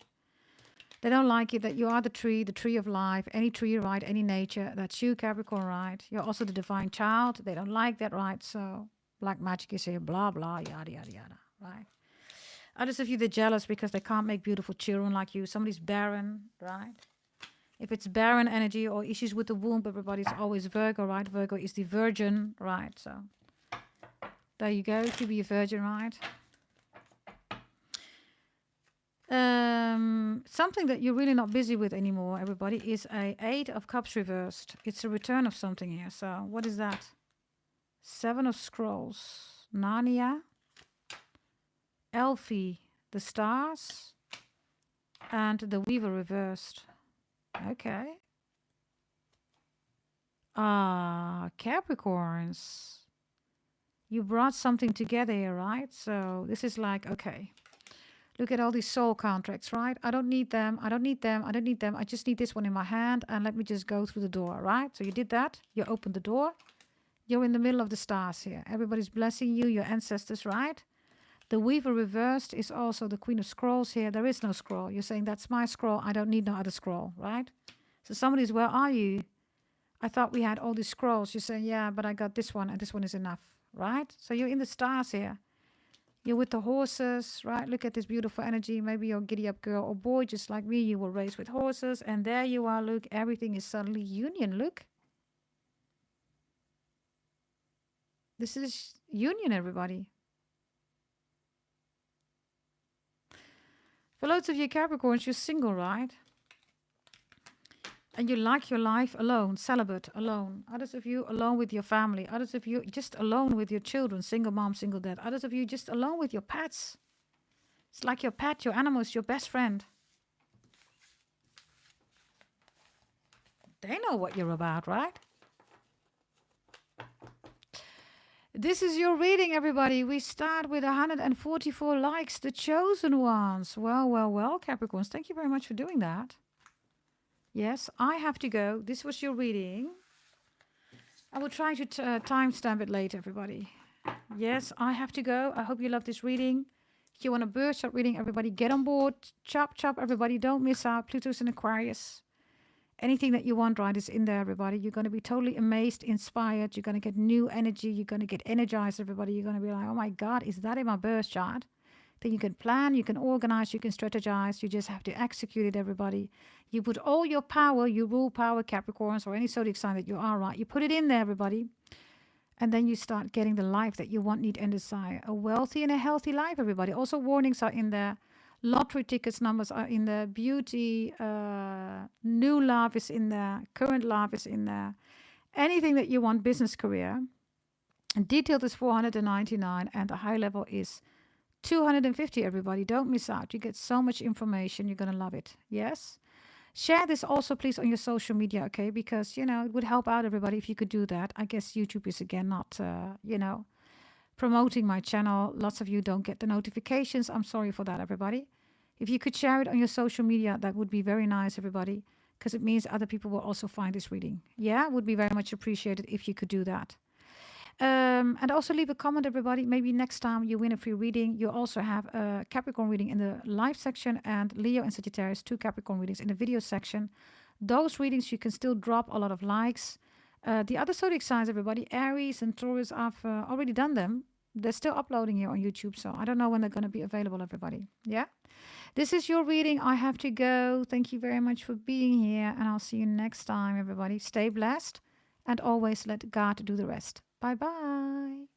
they don't like it that you are the tree of life, any tree, right? Any nature. That's you, Capricorn, right? You're also the divine child. They don't like that, right? So black magic is here, blah, blah, yada, yada, yada, right? Others of you, they're jealous because they can't make beautiful children like you. Somebody's barren, right? If it's barren energy or issues with the womb, everybody's always Virgo, right? Virgo is the virgin, right? So there you go. You be a virgin, right? Something that you're really not busy with anymore, everybody, is a 8 of Cups reversed. It's a return of something here. So what is that? 7 of Scrolls. Narnia. Elfie. The Stars. And the Weaver reversed. Okay. Capricorns. You brought something together here, right? So this is like, okay. Look at all these soul contracts, right? I don't need them. I don't need them. I don't need them. I just need this one in my hand. And let me just go through the door, right? So you did that. You opened the door. You're in the middle of the stars here. Everybody's blessing you, your ancestors, right? The Weaver reversed is also the Queen of Scrolls here. There is no scroll. You're saying, that's my scroll. I don't need no other scroll, right? So somebody's, where are you? I thought we had all these scrolls. You're saying, yeah, but I got this one and this one is enough, right? So you're in the stars here. You're with the horses, right? Look at this beautiful energy. Maybe you're a giddy up girl or boy, just like me. You were raised with horses. And there you are. Look, everything is suddenly union. Look. This is union, everybody. For loads of you Capricorns, you're single, right? And you like your life alone, celibate, alone. Others of you alone with your family. Others of you just alone with your children, single mom, single dad. Others of you just alone with your pets. It's like your pet, your animal is your best friend. They know what you're about, right? This is your reading, everybody. We start with 144 likes, the chosen ones. Well, well, well, Capricorns, thank you very much for doing that. Yes, I have to go. This was your reading. I will try to timestamp it later, everybody. Yes, I have to go. I hope you love this reading. If you want a birth chart reading, everybody get on board. Chop, chop, everybody. Don't miss out. Pluto's in Aquarius. Anything that you want, right, is in there, everybody. You're going to be totally amazed, inspired. You're going to get new energy. You're going to get energized, everybody. You're going to be like, oh my God, is that in my birth chart? Then you can plan, you can organize, you can strategize. You just have to execute it, everybody. You put all your power, you rule power, Capricorns, or any zodiac sign that you are, right? You put it in there, everybody. And then you start getting the life that you want, need, and desire. A wealthy and a healthy life, everybody. Also, warnings are in there. Lottery tickets numbers are in there. Beauty, new love is in there. Current love is in there. Anything that you want, business, career. And detailed is 499 and the high level is 250, everybody. Don't miss out. You get so much information. You're going to love it. Yes? Share this also, please, on your social media, okay? Because, you know, it would help out everybody if you could do that. I guess YouTube is, again, not, you know, promoting my channel. Lots of you don't get the notifications. I'm sorry for that, everybody. If you could share it on your social media, that would be very nice, everybody, because it means other people will also find this reading. Yeah, would be very much appreciated if you could do that. And also leave a comment, everybody. Maybe next time you win a free reading. You also have a Capricorn reading in the live section and Leo and Sagittarius, 2 Capricorn readings in the video section. Those readings, you can still drop a lot of likes. The other zodiac signs, everybody, Aries and Taurus, I've already done them. They're still uploading here on YouTube, so I don't know when they're going to be available, everybody. Yeah? This is your reading. I have to go. Thank you very much for being here, and I'll see you next time, everybody. Stay blessed, and always let God do the rest. Bye-bye.